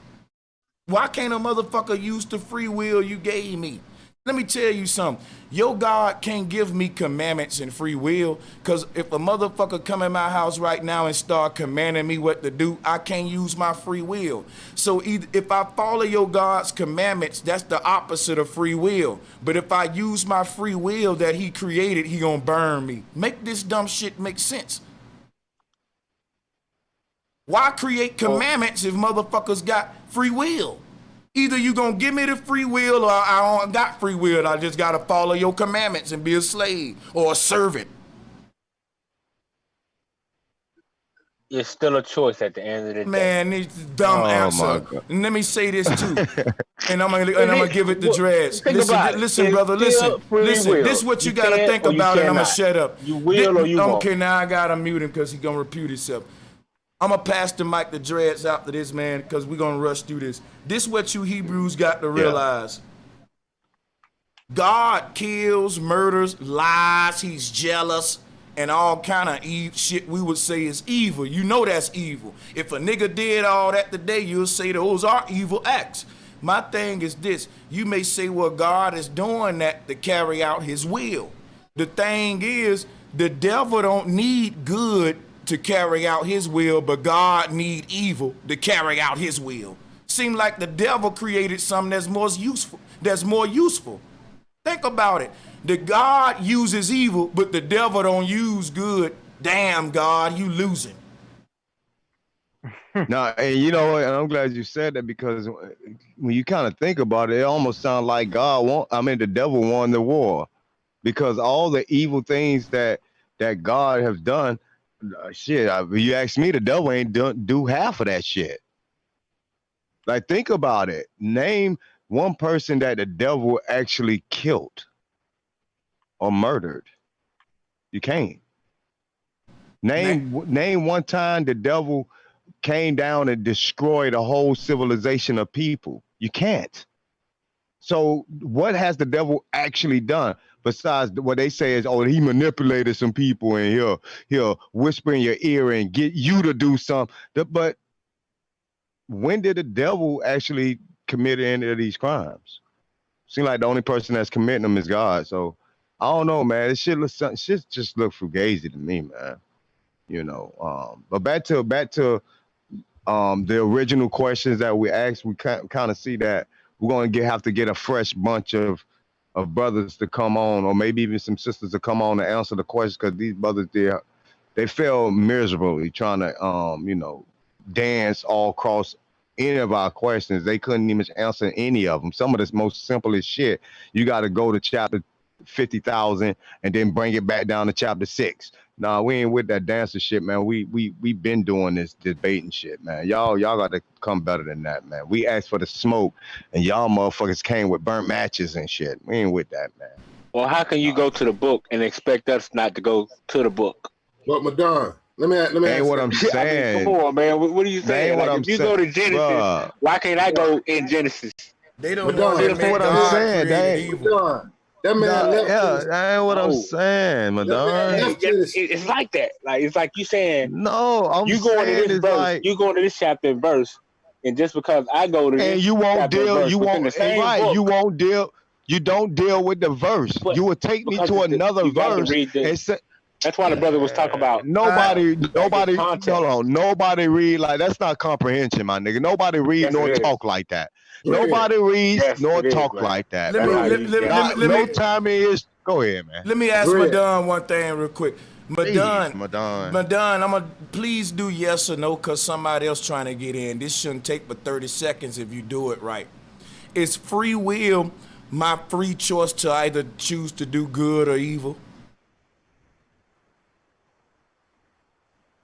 [SPEAKER 1] Why can't a motherfucker use the free will you gave me? Let me tell you something. Your God can't give me commandments and free will, because if a motherfucker come in my house right now and start commanding me what to do, I can't use my free will. So if I follow your God's commandments, that's the opposite of free will. But if I use my free will that he created, he gonna burn me. Make this dumb shit make sense. Why create commandments if motherfuckers got free will? Either you gonna give me the free will, or I don't got free will. I just gotta follow your commandments and be a slave or a servant.
[SPEAKER 3] It's still a choice at the end of the day.
[SPEAKER 1] Man, it's a dumb answer. And let me say this too, and I'm gonna give it to Dreads. Listen, brother. Listen. This is what you gotta think about, and I'm gonna shut up.
[SPEAKER 3] You will or you won't.
[SPEAKER 1] Okay, now I gotta mute him because he's gonna repeat himself. I'm going to pass the mic to Dreads after this, man, because we're going to rush through this. This is what you Hebrews got to realize. God kills, murders, lies, he's jealous, and all kind of shit we would say is evil. You know that's evil. If a nigga did all that today, you'll say those are evil acts. My thing is this. You may say, well, God is doing that to carry out his will. The thing is, the devil don't need good to carry out his will, but God need evil to carry out his will. Seem like the devil created something that's more useful. Think about it. The God uses evil, but the devil don't use good. Damn, God, you losing.
[SPEAKER 5] Now, and you know what? And I'm glad you said that because when you kind of think about it, it almost sounds like the devil won the war because all the evil things that God has done, you ask me, the devil ain't do half of that shit. Like, think about it. Name one person that the devil actually killed or murdered. You can't. Name one time the devil came down and destroyed a whole civilization of people. You can't. So what has the devil actually done besides what they say is, oh, he manipulated some people and he'll whisper in your ear and get you to do something. But when did the devil actually commit any of these crimes? Seems like the only person that's committing them is God. So I don't know, man. This shit just look fugazi to me, man. You know. But back to the original questions that we asked, we kind of see that we're going to have to get a fresh bunch of brothers to come on, or maybe even some sisters to come on and answer the questions, because these brothers, they failed miserably trying to, dance all across any of our questions. They couldn't even answer any of them. Some of the most simplest shit, you got to go to chapter 50,000 and then bring it back down to chapter 6. Nah, we ain't with that dancer shit, man. We been doing this debating shit, man. Y'all got to come better than that, man. We asked for the smoke, and y'all motherfuckers came with burnt matches and shit. We ain't with that, man.
[SPEAKER 3] Well, how can you go to the book and expect us not to go to the book?
[SPEAKER 15] But Madonna, let me
[SPEAKER 5] ain't
[SPEAKER 15] ask
[SPEAKER 5] what I'm saying.
[SPEAKER 3] I mean, come on, man. What are you saying?
[SPEAKER 5] Ain't what I'm
[SPEAKER 3] if you
[SPEAKER 5] saying.
[SPEAKER 3] go to Genesis,
[SPEAKER 5] Bruh.
[SPEAKER 3] why can't I go in Genesis?
[SPEAKER 1] They don't
[SPEAKER 15] Madonna,
[SPEAKER 1] want to admit
[SPEAKER 5] what I'm
[SPEAKER 1] God
[SPEAKER 5] saying.
[SPEAKER 1] created evil.
[SPEAKER 15] Madonna, that man left.
[SPEAKER 5] That ain't what I'm saying, Madonna.
[SPEAKER 3] It's like that. Like, it's like you saying,
[SPEAKER 5] no, I'm
[SPEAKER 3] you going to
[SPEAKER 5] saying
[SPEAKER 3] this
[SPEAKER 5] it's
[SPEAKER 3] verse,
[SPEAKER 5] like,
[SPEAKER 3] you going to this chapter and verse, and just because I go to this
[SPEAKER 5] and you won't
[SPEAKER 3] chapter and
[SPEAKER 5] deal,
[SPEAKER 3] verse
[SPEAKER 5] you
[SPEAKER 3] within
[SPEAKER 5] won't,
[SPEAKER 3] the same
[SPEAKER 5] right?
[SPEAKER 3] book,
[SPEAKER 5] You won't deal. You don't deal with the verse. You will take me to another
[SPEAKER 3] you got to
[SPEAKER 5] verse
[SPEAKER 3] read
[SPEAKER 5] and say,
[SPEAKER 3] that's why the brother was talking about
[SPEAKER 5] nobody,
[SPEAKER 3] context.
[SPEAKER 5] hold on, nobody read like that's not comprehension, my nigga. Nobody read
[SPEAKER 3] Yes,
[SPEAKER 5] nor
[SPEAKER 3] it is.
[SPEAKER 5] talk like that.
[SPEAKER 15] Go ahead.
[SPEAKER 5] Nobody reads
[SPEAKER 3] Yes,
[SPEAKER 5] nor
[SPEAKER 3] it is,
[SPEAKER 5] talk
[SPEAKER 3] man.
[SPEAKER 5] like that.
[SPEAKER 1] Let me
[SPEAKER 5] time is. Go ahead, man.
[SPEAKER 1] Let me ask
[SPEAKER 15] Go ahead.
[SPEAKER 1] Madon one thing real quick.
[SPEAKER 5] Jeez,
[SPEAKER 1] Madon, I'm gonna please do yes or no, cause somebody else trying to get in. This shouldn't take but 30 seconds if you do it right. Is free will my free choice to either choose to do good or evil?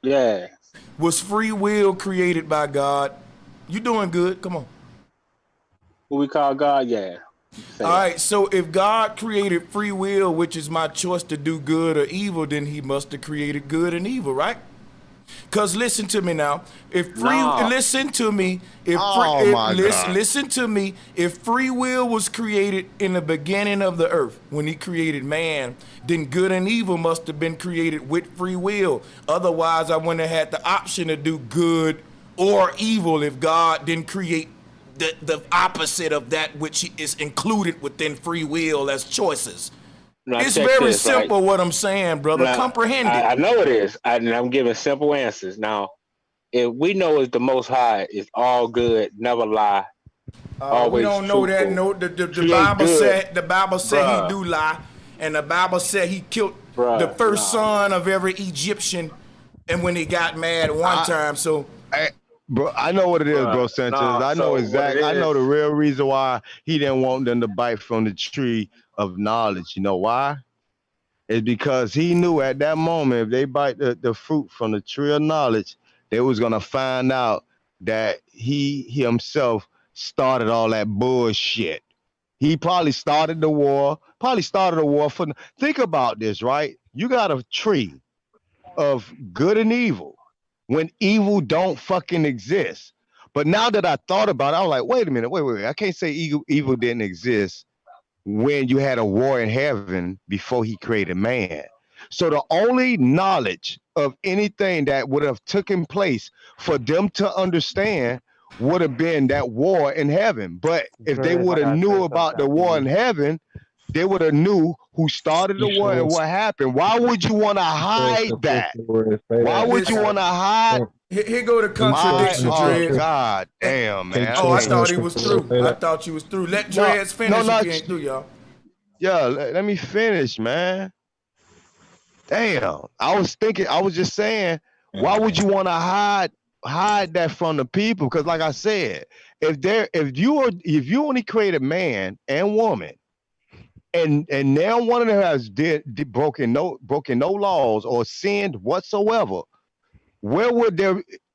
[SPEAKER 3] Yeah.
[SPEAKER 1] Was free will created by God? You doing good? Come on.
[SPEAKER 3] What we call God? Yeah.
[SPEAKER 1] All right, so if God created free will, which is my choice to do good or evil, then he must have created good and evil, right? Because listen to me now. Listen to me. Listen to me. If free will was created in the beginning of the earth, when he created man, then good and evil must have been created with free will. Otherwise, I wouldn't have had the option to do good or evil if God didn't create the opposite of that which is included within free will as choices.
[SPEAKER 3] Now,
[SPEAKER 1] it's
[SPEAKER 3] check
[SPEAKER 1] very
[SPEAKER 3] this,
[SPEAKER 1] simple
[SPEAKER 3] right?
[SPEAKER 1] what I'm saying, brother.
[SPEAKER 3] Now,
[SPEAKER 1] Comprehend it.
[SPEAKER 3] I know it is. I'm giving simple answers. Now, if we know is the Most High is all good, never lie, always
[SPEAKER 1] we don't know
[SPEAKER 3] truthful.
[SPEAKER 1] that. No, the Bible said he do lie, and the Bible said he killed the first son of every Egyptian, and when he got mad one time. So,
[SPEAKER 5] bro, I know what it is, bro, Sanchez. I know exactly. I know the real reason why he didn't want them to bite from the tree of knowledge. You know why? It's because he knew at that moment if they bite the fruit from the tree of knowledge, they was gonna find out that he himself started all that bullshit. He probably started the war. Think about this, right? You got a tree of good and evil when evil don't fucking exist. But now that I thought about it, I was like, wait a minute, wait. I can't say evil didn't exist when you had a war in heaven before he created man. So the only knowledge of anything that would have taken place for them to understand would have been that war in heaven. But if they would have knew about the war in heaven, they would have knew who started the war and what happened. Why would you want to hide that? Why would you want to hide?
[SPEAKER 1] Here go the contradiction, Dread.
[SPEAKER 5] Oh, God damn, man.
[SPEAKER 1] Oh, I thought he was through. I thought you was through. Let Dreads finish if he ain't through, y'all.
[SPEAKER 5] Yeah, let me finish, man. Damn. I was just saying, why would you want to hide hide that from the people, because like I said, if you only created man and woman, and now one of them has broken no laws or sinned whatsoever, where would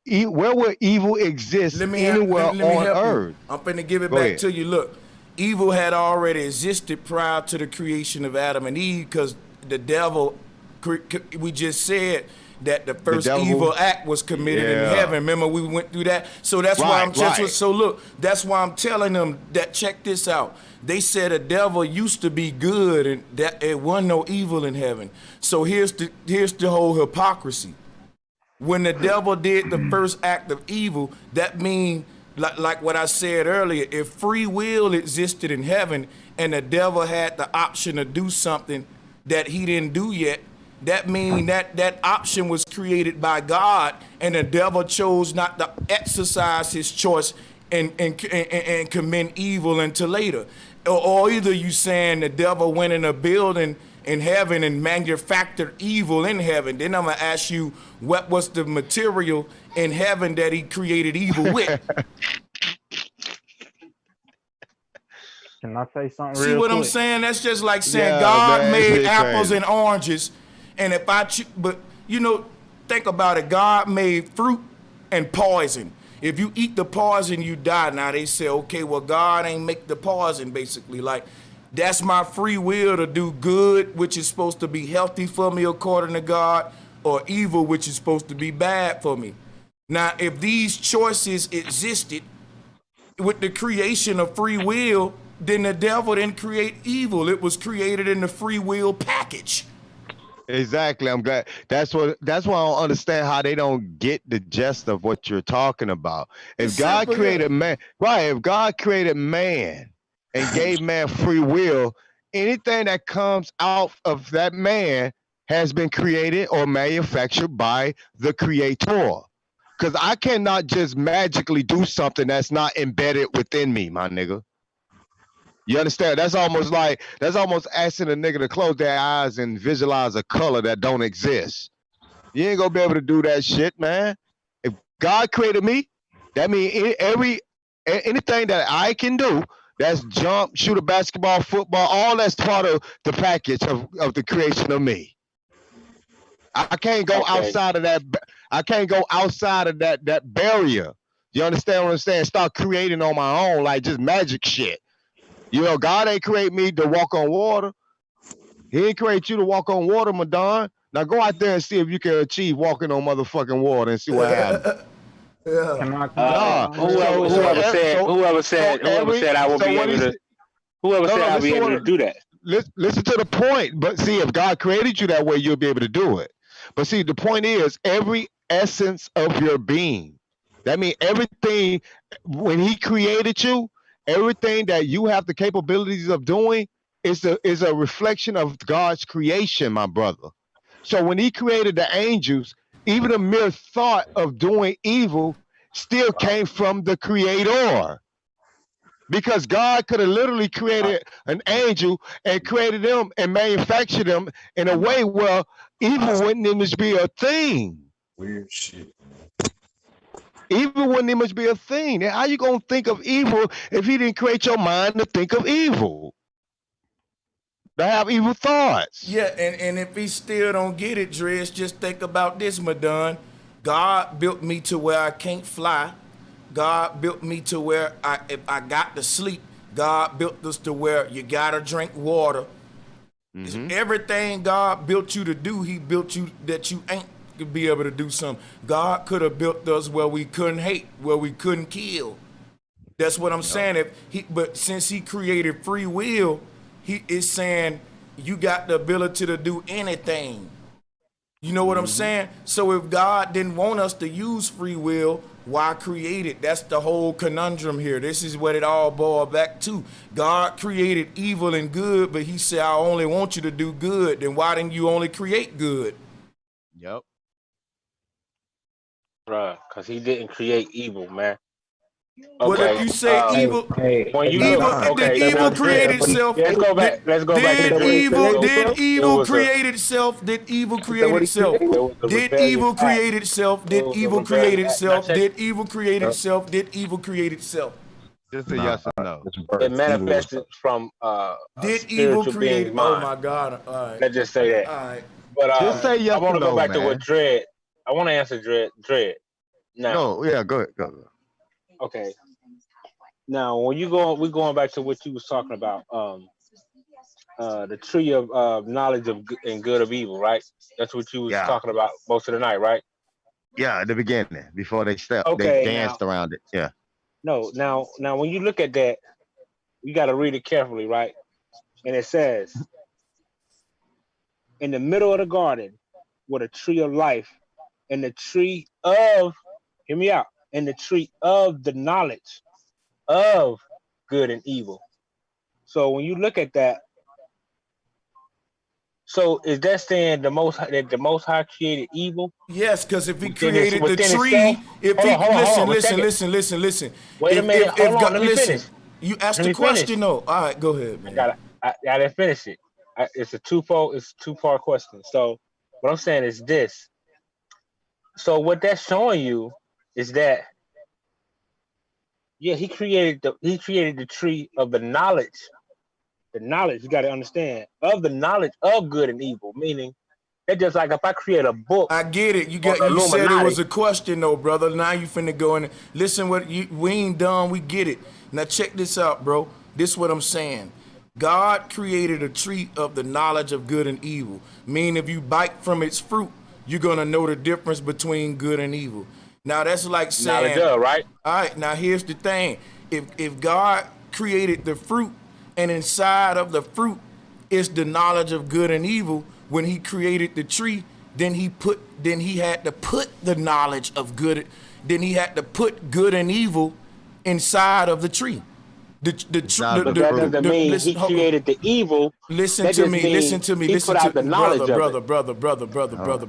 [SPEAKER 5] evil exist anywhere
[SPEAKER 1] let me
[SPEAKER 5] on
[SPEAKER 1] help
[SPEAKER 5] earth?
[SPEAKER 1] you. I'm finna give it
[SPEAKER 5] Go
[SPEAKER 1] back
[SPEAKER 5] ahead.
[SPEAKER 1] to you. Look, evil had already existed prior to the creation of Adam and Eve, because the devil, we just said that the first evil act was committed in heaven. Remember, we went through that. So that's why I'm so look, that's why I'm telling them that, check this out. They said the devil used to be good and that it wasn't no evil in heaven. So here's the whole hypocrisy. When the devil did the first act of evil, that means, like what I said earlier, if free will existed in heaven and the devil had the option to do something that he didn't do yet, that means that option was created by God, and the devil chose not to exercise his choice and commit evil until later. Or either you saying the devil went in a building in heaven and manufactured evil in heaven. Then I'm gonna ask you, what was the material in heaven that he created evil with?
[SPEAKER 17] Can I say something
[SPEAKER 1] See
[SPEAKER 17] real
[SPEAKER 1] what
[SPEAKER 17] quick?
[SPEAKER 1] I'm saying? That's just like saying God made apples and oranges, and if but you know, think about it. God made fruit and poison. If you eat the poison, you die. Now they say, okay, well, God ain't make the poison, basically. Like, that's my free will to do good, which is supposed to be healthy for me according to God, or evil, which is supposed to be bad for me. Now, if these choices existed with the creation of free will, then the devil didn't create evil. It was created in the free will package.
[SPEAKER 5] Exactly. I'm glad. That's why I don't understand how they don't get the gist of what you're talking about. If God created man, right? If God created man and gave man free will, anything that comes out of that man has been created or manufactured by the creator. Because I cannot just magically do something that's not embedded within me, my nigga. You understand? That's almost asking a nigga to close their eyes and visualize a color that don't exist. You ain't gonna be able to do that shit, man. If God created me, that means anything that I can do, that's jump, shoot a basketball, football, all that's part of the package of the creation of me. I can't go outside of that. I can't go outside of that barrier. You understand what I'm saying? Start creating on my own, like just magic shit. You know, God ain't create me to walk on water. He ain't create you to walk on water, Madon. Now go out there and see if you can achieve walking on motherfucking water and see what happens.
[SPEAKER 3] Whoever said I would be able to. Whoever said I'll be able to do that.
[SPEAKER 5] Listen to the point. But see, if God created you that way, you'll be able to do it. But see, the point is, every essence of your being, that means everything, when he created you, everything that you have the capabilities of doing is a reflection of God's creation, my brother. So when he created the angels, even a mere thought of doing evil still came from the creator. Because God could have literally created an angel and created them and manufactured them in a way where evil wouldn't even be a thing.
[SPEAKER 8] Weird shit.
[SPEAKER 5] Evil wouldn't even be a thing. How you gonna think of evil if he didn't create your mind to think of evil? To have evil thoughts.
[SPEAKER 1] Yeah, and if he still don't get it, Dres, just think about this, Madon. God built me to where I can't fly. God built me to where if I got to sleep. God built us to where you gotta drink water. Everything God built you to do, he built you that you ain't to be able to do something. God could have built us where we couldn't hate, where we couldn't kill. That's what I'm saying. But since he created free will, he is saying you got the ability to do anything. You know what I'm saying? So if God didn't want us to use free will, why create it? That's the whole conundrum here. This is what it all boils back to. God created evil and good, but he said, I only want you to do good. Then why didn't you only create good?
[SPEAKER 5] Yep.
[SPEAKER 3] Bruh, because he didn't create evil, man.
[SPEAKER 1] Well, if you say evil,
[SPEAKER 3] when you
[SPEAKER 1] evil,
[SPEAKER 3] look,
[SPEAKER 1] did evil create itself?
[SPEAKER 3] Let's go back. Let's go back to
[SPEAKER 1] Did evil create itself? Did evil create itself? Did evil create itself? Did evil create itself? Did evil create itself? Did evil create itself?
[SPEAKER 5] Just a yes or no.
[SPEAKER 3] It manifested from
[SPEAKER 1] did evil create?
[SPEAKER 3] Mind.
[SPEAKER 1] Oh my God! All right.
[SPEAKER 3] Let's just say that.
[SPEAKER 1] All right.
[SPEAKER 3] But
[SPEAKER 5] just say yes
[SPEAKER 3] I want to
[SPEAKER 5] or
[SPEAKER 3] go
[SPEAKER 5] no,
[SPEAKER 3] back to what Dread. I want to answer Dread. Now.
[SPEAKER 5] No, yeah, go ahead. Go.
[SPEAKER 3] Okay. Now, when we're going back to what you was talking about, the tree of knowledge of and good of evil, right? That's what you was talking about most of the night, right?
[SPEAKER 5] Yeah, at the beginning, before they stepped,
[SPEAKER 3] Okay,
[SPEAKER 5] they danced around it. Yeah.
[SPEAKER 3] No, now when you look at that, you got to read it carefully, right? And it says, in the middle of the garden, with a tree of life, and the tree of, hear me out, and the tree of the knowledge of good and evil. So when you look at that, so is that saying the Most High created evil?
[SPEAKER 1] Yes, because if he created the tree, listen.
[SPEAKER 3] Wait a minute, hold on, let me finish.
[SPEAKER 1] You asked the question though. All right, go ahead, man.
[SPEAKER 3] I didn't finish it. It's a two-part question. So what I'm saying is this. So what that's showing you is that, yeah, he created the tree of the knowledge. The knowledge, you got to understand, of the knowledge of good and evil. Meaning, it's just like if I create a book.
[SPEAKER 1] I get it. You said it was a question though, brother. Now you finna go in. Listen, we ain't done. We get it. Now check this out, bro. This is what I'm saying. God created a tree of the knowledge of good and evil. Meaning, if you bite from its fruit, you're gonna know the difference between good and evil. Now that's like saying,
[SPEAKER 3] knowledge of, right?
[SPEAKER 1] All right. Now here's the thing. If God created the fruit, and inside of the fruit is the knowledge of good and evil, when he created the tree, then he had to put the knowledge of good. Then he had to put good and evil inside of the tree.
[SPEAKER 3] That doesn't mean he created the evil.
[SPEAKER 1] Listen to me.
[SPEAKER 3] He put out the knowledge of it.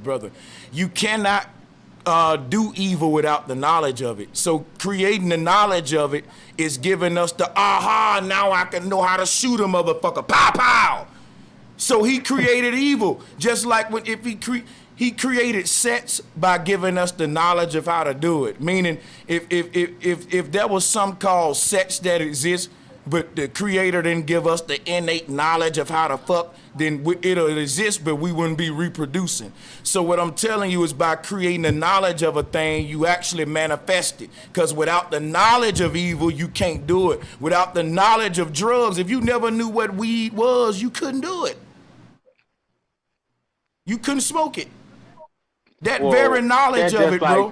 [SPEAKER 1] Brother. You cannot do evil without the knowledge of it. So creating the knowledge of it is giving us the aha. Now I can know how to shoot a motherfucker. Pow pow. So he created evil, just like when he created sets by giving us the knowledge of how to do it. Meaning, if there was some called sets that exist, but the creator didn't give us the innate knowledge of how to fuck, then it'll exist, but we wouldn't be reproducing. So what I'm telling you is by creating the knowledge of a thing, you actually manifest it. Because without the knowledge of evil, you can't do it. Without the knowledge of drugs, if you never knew what weed was, you couldn't do it. You couldn't smoke it. That very knowledge of it, bro.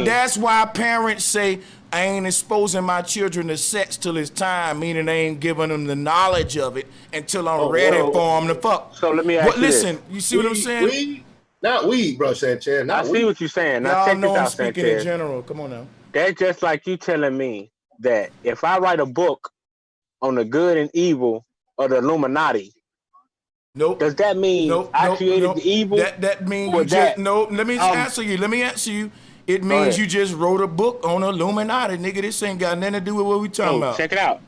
[SPEAKER 1] That's why parents say, I ain't exposing my children to sex till it's time, meaning they ain't giving them the knowledge of it until I'm ready for them to fuck.
[SPEAKER 3] So let me ask you
[SPEAKER 1] listen,
[SPEAKER 3] this.
[SPEAKER 1] You see what I'm saying?
[SPEAKER 15] Weed? Not weed, bro, Sanchez.
[SPEAKER 3] I see what you're saying. Now check this out,
[SPEAKER 1] speaking
[SPEAKER 3] Sanchez.
[SPEAKER 1] in general. Come on now.
[SPEAKER 3] That's just like you telling me that if I write a book on the good and evil of the Illuminati,
[SPEAKER 1] nope.
[SPEAKER 3] Does that mean I created the evil?
[SPEAKER 1] That means you just Let me answer you. It means you just wrote a book on Illuminati, nigga. This ain't got nothing to do with what we talking about.
[SPEAKER 3] Check it out.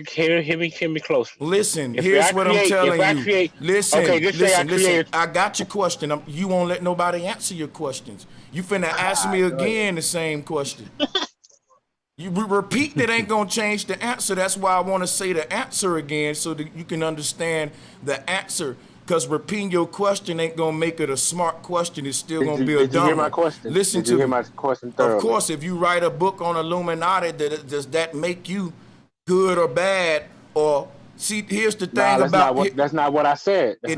[SPEAKER 3] Hear me closely.
[SPEAKER 1] Listen, here's what I'm telling you. Listen. I got your question. You won't let nobody answer your questions. You finna ask me again the same question. You repeat that ain't gonna change the answer. That's why I want to say the answer again so that you can understand the answer. Because repeating your question ain't gonna make it a smart question. It's still gonna be a dumb one.
[SPEAKER 3] Did you hear my question?
[SPEAKER 1] Listen to me.
[SPEAKER 3] Hear my question thoroughly?
[SPEAKER 1] Of course, if you write a book on Illuminati, does that make you good or bad? Or see, here's the thing
[SPEAKER 3] that's not what I said.
[SPEAKER 1] It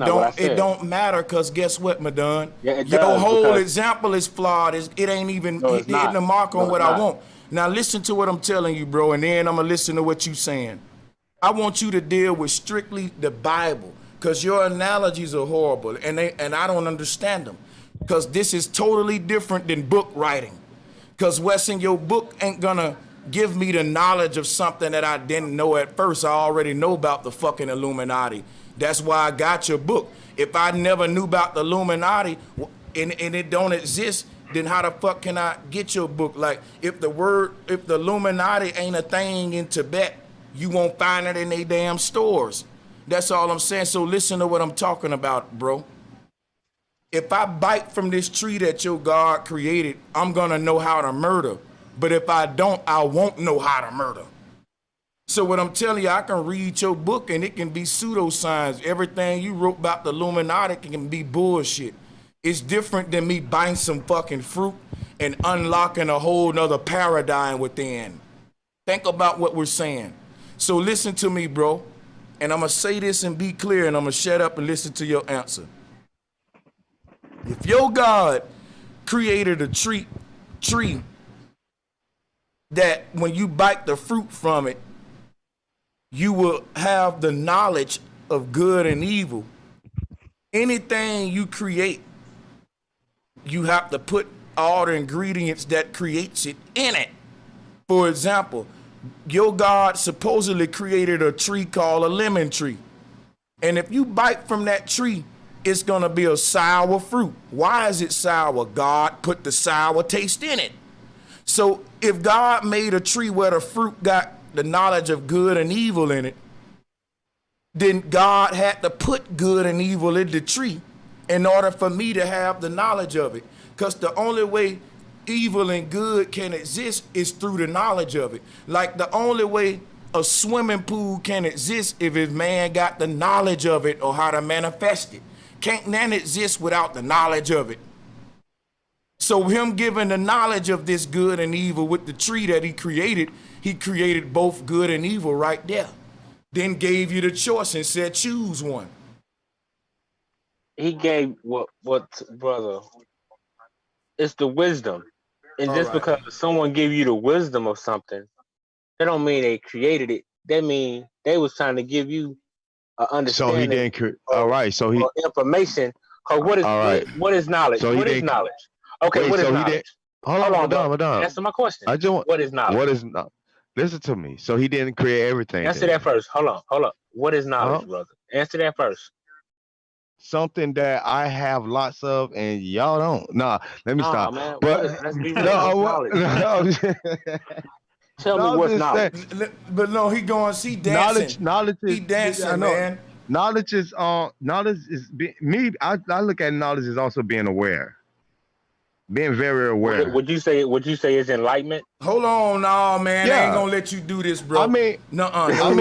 [SPEAKER 1] don't matter, because guess what, Madon?
[SPEAKER 3] Yeah, it
[SPEAKER 1] your
[SPEAKER 3] does,
[SPEAKER 1] whole example is flawed. It ain't even hitting the mark on what I want. Now listen to what I'm telling you, bro, and then I'm gonna listen to what you saying. I want you to deal with strictly the Bible, because your analogies are horrible, and I don't understand them, because this is totally different than book writing. Because what's in your book ain't gonna give me the knowledge of something that I didn't know at first. I already know about the fucking Illuminati. That's why I got your book. If I never knew about the Illuminati and it don't exist, then how the fuck can I get your book? Like, if the Illuminati ain't a thing in Tibet, you won't find it in they damn stores. That's all I'm saying. So listen to what I'm talking about, bro. If I bite from this tree that your God created, I'm gonna know how to murder. But if I don't, I won't know how to murder. So what I'm telling you, I can read your book and it can be pseudoscience. Everything you wrote about the Illuminati can be bullshit. It's different than me buying some fucking fruit and unlocking a whole nother paradigm within. Think about what we're saying. So listen to me, bro. And I'm gonna say this and be clear, and I'm gonna shut up and listen to your answer. If your God created a tree that when you bite the fruit from it, you will have the knowledge of good and evil. Anything you create, you have to put all the ingredients that creates it in it. For example, your God supposedly created a tree called a lemon tree. And if you bite from that tree, it's gonna be a sour fruit. Why is it sour? God put the sour taste in it. So if God made a tree where the fruit got the knowledge of good and evil in it, then God had to put good and evil in the tree in order for me to have the knowledge of it. Because the only way evil and good can exist is through the knowledge of it. Like the only way a swimming pool can exist if a man got the knowledge of it or how to manifest it. Can't none exist without the knowledge of it. So him giving the knowledge of this good and evil with the tree that he created both good and evil right there. Then gave you the choice and said, choose one.
[SPEAKER 3] He gave what brother? It's the wisdom. And
[SPEAKER 1] All
[SPEAKER 3] just
[SPEAKER 1] right.
[SPEAKER 3] because someone give you the wisdom of something, that don't mean they created it. That mean they was trying to give you an understanding.
[SPEAKER 5] So he didn't create. All right. So he
[SPEAKER 3] information. Cause what is
[SPEAKER 5] all right.
[SPEAKER 3] what is knowledge?
[SPEAKER 5] So
[SPEAKER 3] what is knowledge? Okay,
[SPEAKER 5] wait,
[SPEAKER 3] what is
[SPEAKER 5] so
[SPEAKER 3] knowledge?
[SPEAKER 5] he did. Hold on, madam.
[SPEAKER 3] Answer my question.
[SPEAKER 5] I just want.
[SPEAKER 3] What is knowledge?
[SPEAKER 5] What is not? Listen to me. So he didn't create everything.
[SPEAKER 3] Answer that first. Hold on. What is knowledge, brother? Answer that first.
[SPEAKER 5] Something that I have lots of and y'all don't. Nah, let me stop.
[SPEAKER 3] Man,
[SPEAKER 5] But
[SPEAKER 3] let's be real. Tell me what's knowledge.
[SPEAKER 1] But no, he going, see dancing.
[SPEAKER 5] Knowledge is
[SPEAKER 1] he dancing, man.
[SPEAKER 5] Knowledge is me. I look at knowledge as also being aware. Being very aware.
[SPEAKER 3] Would you say it's enlightenment?
[SPEAKER 1] Hold on, no, man.
[SPEAKER 5] Yeah.
[SPEAKER 1] I ain't gonna let you do this, bro.
[SPEAKER 5] I mean,
[SPEAKER 1] no.
[SPEAKER 5] Hey,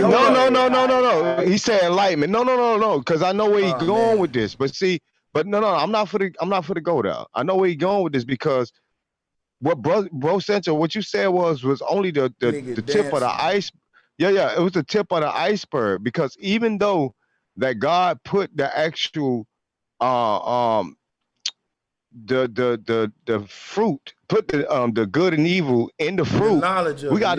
[SPEAKER 5] no. He said enlightenment. No. Because I know where he's going with this. But see, no. I'm not for the go there. I know where he's going with this because what bro Sanchez, what you said was only the tip of the ice. Yeah. It was the tip of the iceberg because even though that God put the actual the fruit, put the good and evil in the fruit. We got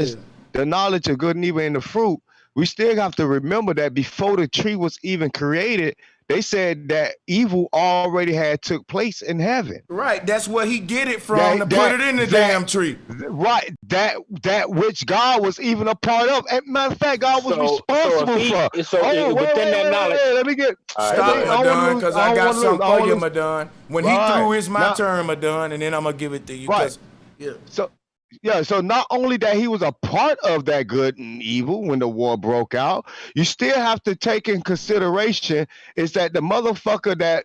[SPEAKER 5] the knowledge of good and evil in the fruit. We still have to remember that before the tree was even created, they said that evil already had took place in heaven.
[SPEAKER 1] Right, that's where he get it from to put it in the damn tree.
[SPEAKER 5] Right, that which God was even a part of. And matter of fact, God was responsible for.
[SPEAKER 3] Within that knowledge.
[SPEAKER 5] Let me get
[SPEAKER 1] stop, Madon, because I got something for you, Madon. When he threw, it's my turn, Madon, and then I'm gonna give it to you.
[SPEAKER 5] Right. So not only that he was a part of that good and evil when the war broke out, you still have to take in consideration is that the motherfucker that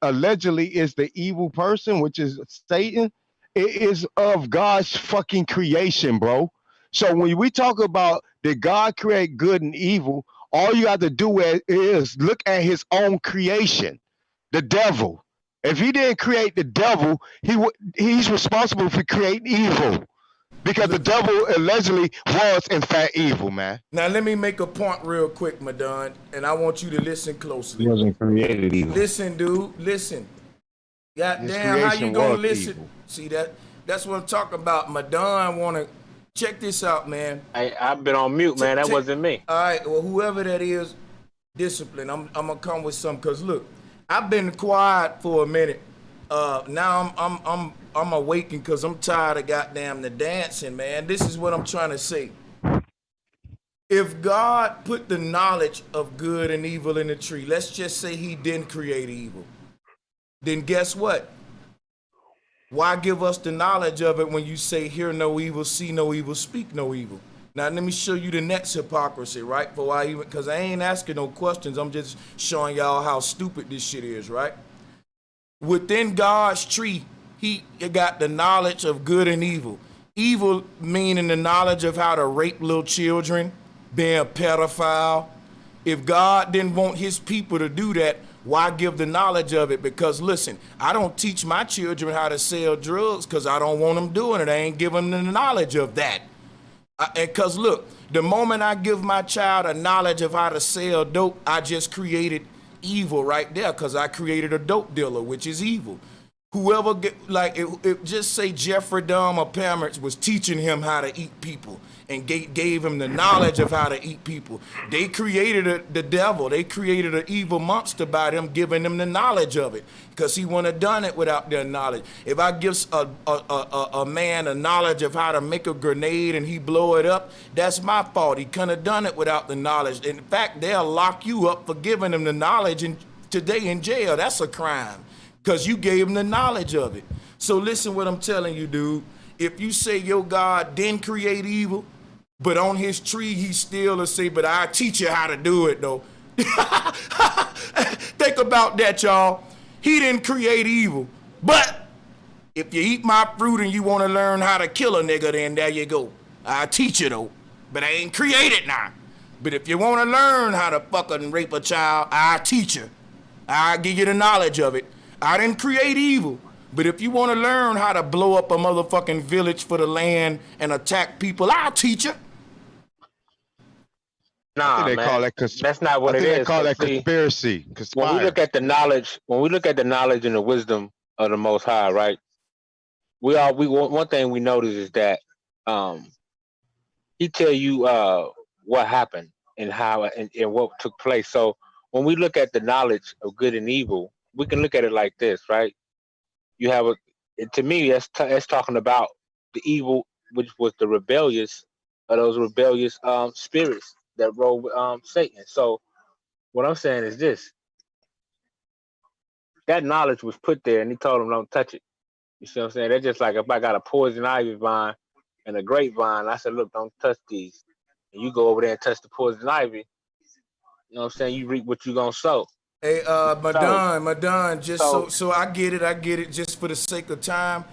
[SPEAKER 5] allegedly is the evil person, which is Satan, it is of God's fucking creation, bro. So when we talk about did God create good and evil, all you have to do is look at his own creation, the devil. If he didn't create the devil, he's responsible for creating evil. Because the devil allegedly was, in fact, evil, man.
[SPEAKER 1] Now, let me make a point real quick, Madon, and I want you to listen closely.
[SPEAKER 12] He wasn't created evil.
[SPEAKER 1] Listen, dude, listen. Goddamn, how you gonna listen? Evil. See, that's what I'm talking about. Madon wanna check this out, man.
[SPEAKER 3] I've been on mute, man. That wasn't me.
[SPEAKER 1] All right, well, whoever that is, discipline. I'm gonna come with something, cause look, I've been quiet for a minute. Now I'm awakened because I'm tired of goddamn the dancing, man. This is what I'm trying to say. If God put the knowledge of good and evil in the tree, let's just say he didn't create evil. then guess what? Why give us the knowledge of it when you say hear no evil, see no evil, speak no evil? Now let me show you the next hypocrisy, right? For why even, because I ain't asking no questions. I'm just showing y'all how stupid this shit is, right? Within God's tree, he got the knowledge of good and evil. Evil meaning the knowledge of how to rape little children, being a pedophile. If God didn't want his people to do that, why give the knowledge of it? Because listen, I don't teach my children how to sell drugs because I don't want them doing it. I ain't giving them the knowledge of that. Because look, the moment I give my child a knowledge of how to sell dope, I just created evil right there because I created a dope dealer, which is evil. Whoever it just say Jeffrey Dahmer parents was teaching him how to eat people and gave him the knowledge of how to eat people. They created the devil. They created an evil monster by them giving them the knowledge of it because he wouldn't have done it without their knowledge. If I give a man a knowledge of how to make a grenade and he blow it up, that's my fault. He couldn't have done it without the knowledge. In fact, they'll lock you up for giving them the knowledge and today in jail. That's a crime. Because you gave him the knowledge of it. So listen what I'm telling you, dude. If you say your God didn't create evil, but on his tree he still will say, but I teach you how to do it though. Think about that, y'all. He didn't create evil. But if you eat my fruit and you want to learn how to kill a nigga, then there you go. I teach you though. But I ain't create it now. But if you want to learn how to fucking rape a child, I teach you. I give you the knowledge of it. I didn't create evil, but if you want to learn how to blow up a motherfucking village for the land and attack people, I'll teach you.
[SPEAKER 3] Nah,
[SPEAKER 2] they
[SPEAKER 3] man,
[SPEAKER 2] call that
[SPEAKER 3] that's not what it is.
[SPEAKER 2] They call that
[SPEAKER 3] See,
[SPEAKER 2] conspiracy.
[SPEAKER 3] when we look at the knowledge, and the wisdom of the Most High, right? One thing we notice is that he tell you what happened and how and what took place. So when we look at the knowledge of good and evil, we can look at it like this, right? You have to me, that's talking about the evil, which was the rebellious spirits that rode with Satan. So what I'm saying is this: that knowledge was put there, and he told them don't touch it. You see what I'm saying? That's just like if I got a poison ivy vine and a grapevine, I said, look, don't touch these, and you go over there and touch the poison ivy. You know what I'm saying? You reap what you gonna sow.
[SPEAKER 1] Hey, Madon, just so I get it, just for the sake of time,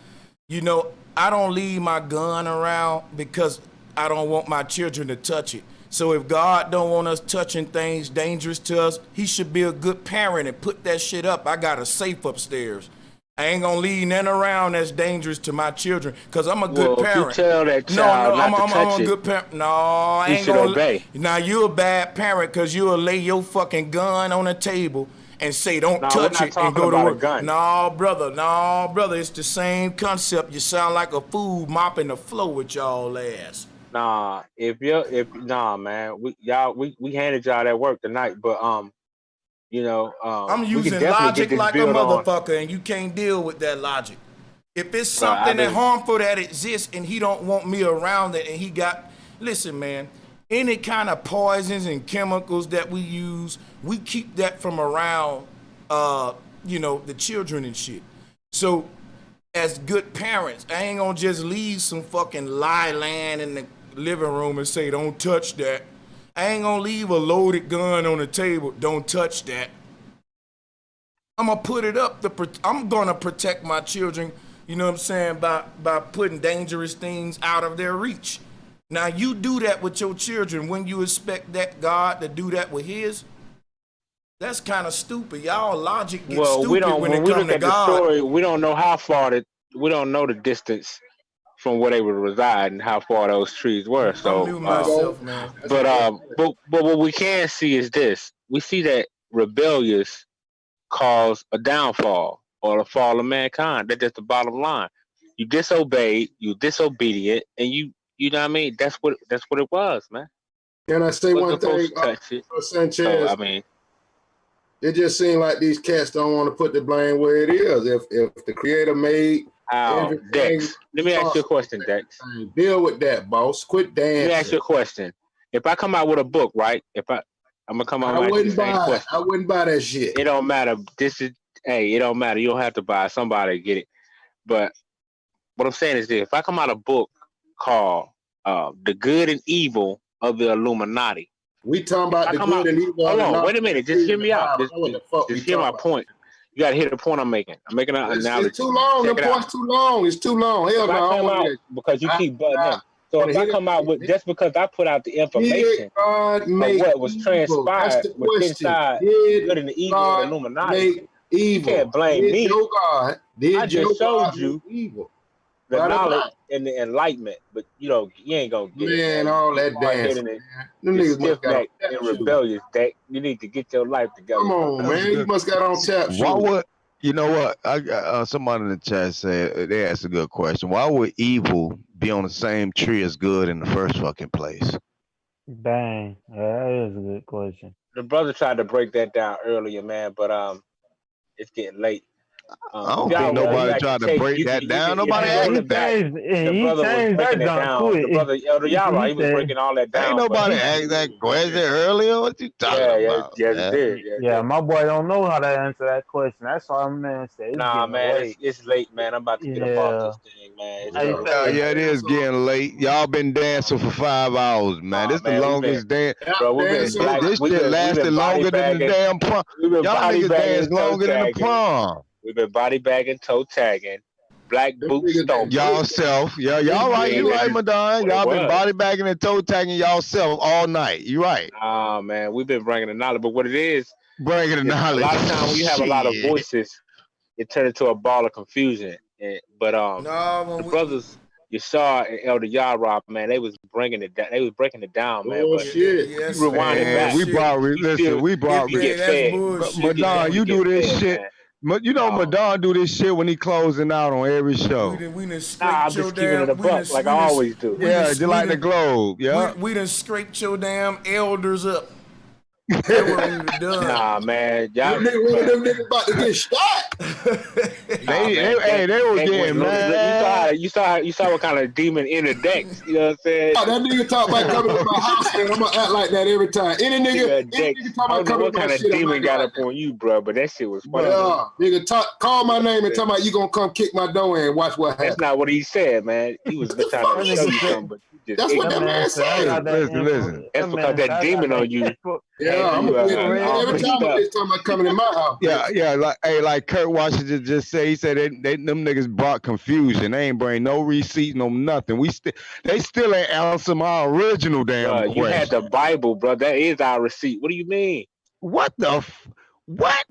[SPEAKER 1] you know, I don't leave my gun around because I don't want my children to touch it. So if God don't want us touching things dangerous to us, he should be a good parent and put that shit up. I got a safe upstairs. I ain't gonna leave nothing around that's dangerous to my children because I'm a good parent.
[SPEAKER 3] If you tell that child
[SPEAKER 1] I'm a good parent. No, I ain't gonna
[SPEAKER 3] obey.
[SPEAKER 1] Now you a bad parent because you'll lay your fucking gun on the table and say don't touch it and go to work. No, brother, it's the same concept. You sound like a fool mopping the floor with y'all ass.
[SPEAKER 3] Nah, man, we handed y'all that work tonight, but you know,
[SPEAKER 1] I'm using logic like a motherfucker, and you can't deal with that logic. If it's something that harmful that exists and he don't want me around it, and he got, listen, man, any kind of poisons and chemicals that we use, we keep that from around, you know, the children and shit. So, as good parents, I ain't gonna just leave some fucking lie land in the living room and say, don't touch that. I ain't gonna leave a loaded gun on the table. Don't touch that. I'm gonna put it up. I'm gonna protect my children, you know what I'm saying, by putting dangerous things out of their reach. Now you do that with your children. When you expect that God to do that with his, that's kind of stupid. Y'all logic gets stupid when it comes to God.
[SPEAKER 3] The story, we don't know how far we don't know the distance from where they would reside and how far those trees were. So, but what we can see is this: we see that rebellious cause a downfall or a fall of mankind. That's just the bottom line. You disobeyed, you disobedient, and you know what I mean. That's what it was, man.
[SPEAKER 15] Can I say one thing, Sanchez?
[SPEAKER 3] I mean,
[SPEAKER 15] it just seems like these cats don't want to put the blame where it is. If the Creator made
[SPEAKER 3] Dex, let me ask you a question, Dex.
[SPEAKER 15] Deal with that, boss. Quit dancing.
[SPEAKER 3] Let me ask you a question. If I come out with a book, right? I'm gonna come out with the same question.
[SPEAKER 15] I wouldn't buy that shit.
[SPEAKER 3] It don't matter. This is Hey, it don't matter. You don't have to buy it. Somebody get it. But what I'm saying is this: if I come out a book called "The Good and Evil of the Illuminati,"
[SPEAKER 15] we talking about the good and evil.
[SPEAKER 3] Hold on, wait a minute. Just hear me out. Just hear my point. You gotta hear the point I'm making. I'm making an analogy.
[SPEAKER 15] It's too long. The point's too long. It's too long. Hell no.
[SPEAKER 3] Because you keep butting up. So if I come out with just because I put out the information of what was transpired with inside the good and the evil of the Illuminati, you can't blame me. I just showed you the knowledge and the enlightenment, but you ain't gonna get it.
[SPEAKER 15] All that dance.
[SPEAKER 3] You stiff neck and rebellious, Dak. You need to get your life together.
[SPEAKER 15] Come on, man. You must got on tap.
[SPEAKER 5] Why would you know what? I got somebody in the chat said they asked a good question. Why would evil be on the same tree as good in the first fucking place?
[SPEAKER 17] Dang, that is a good question.
[SPEAKER 3] The brother tried to break that down earlier, man, but it's getting late.
[SPEAKER 5] I don't think nobody tried to break that down. Nobody asked that.
[SPEAKER 3] The brother was breaking it down. The brother Elder Yara, he was breaking all that down.
[SPEAKER 5] Ain't nobody asked that question earlier. What you talking about?
[SPEAKER 3] Yes, it did.
[SPEAKER 17] Yeah, my boy don't know how to answer that question. That's all I'm gonna say.
[SPEAKER 3] Nah, man, it's late, man. I'm about to get up off this thing, man.
[SPEAKER 5] Yeah, it is getting late. Y'all been dancing for 5 hours, man. This the longest dance. This shit lasted longer than the damn prom. Y'all niggas dance longer than the prom.
[SPEAKER 3] We've been body bagging, toe tagging, black boots stomping.
[SPEAKER 5] Y'all self. Yeah, y'all right. You right, Madonna. Y'all been body bagging and toe tagging y'all self all night. You right.
[SPEAKER 3] Man, we've been bringing the knowledge. But what it is,
[SPEAKER 5] bringing the knowledge.
[SPEAKER 3] A lot of times when you have a lot of voices, it turns into a ball of confusion. But the brothers, Yashar and Elder Yara, man, they was bringing it down. They was breaking it down, man.
[SPEAKER 15] Oh shit!
[SPEAKER 3] Yes, rewind it back.
[SPEAKER 5] We brought. Madonna, you do this shit. You know, Madonna do this shit when he closing out on every show.
[SPEAKER 3] I'm just keeping it a buck like I always do.
[SPEAKER 5] Yeah, just like the Globe. Yeah,
[SPEAKER 1] we done scraped your damn elders up. That's what we done.
[SPEAKER 3] Nah, man, y'all.
[SPEAKER 15] Them niggas about to get shot.
[SPEAKER 5] They were getting mad.
[SPEAKER 3] You saw what kind of demon entered Dex. You know what I'm saying?
[SPEAKER 15] Oh, that nigga talk about coming to my house, man. I'm gonna act like that every time. Any nigga talk about coming to my shit. What kind of
[SPEAKER 3] demon got up on you, bro? But that shit was funny.
[SPEAKER 15] Yeah, nigga, call my name and tell me you gonna come kick my door in and watch what happens.
[SPEAKER 3] That's not what he said, man. He was trying to show you something, but
[SPEAKER 15] that's what that man said.
[SPEAKER 5] Listen.
[SPEAKER 3] That's because that demon on you.
[SPEAKER 15] Yeah, every time I'm talking about coming in my house.
[SPEAKER 5] Yeah, like Kurt Washington just said. He said them niggas brought confusion. They ain't bring no receipt, no nothing. They still ain't answer my original damn question.
[SPEAKER 3] You had the Bible, bro. That is our receipt. What do you mean?
[SPEAKER 5] What the what?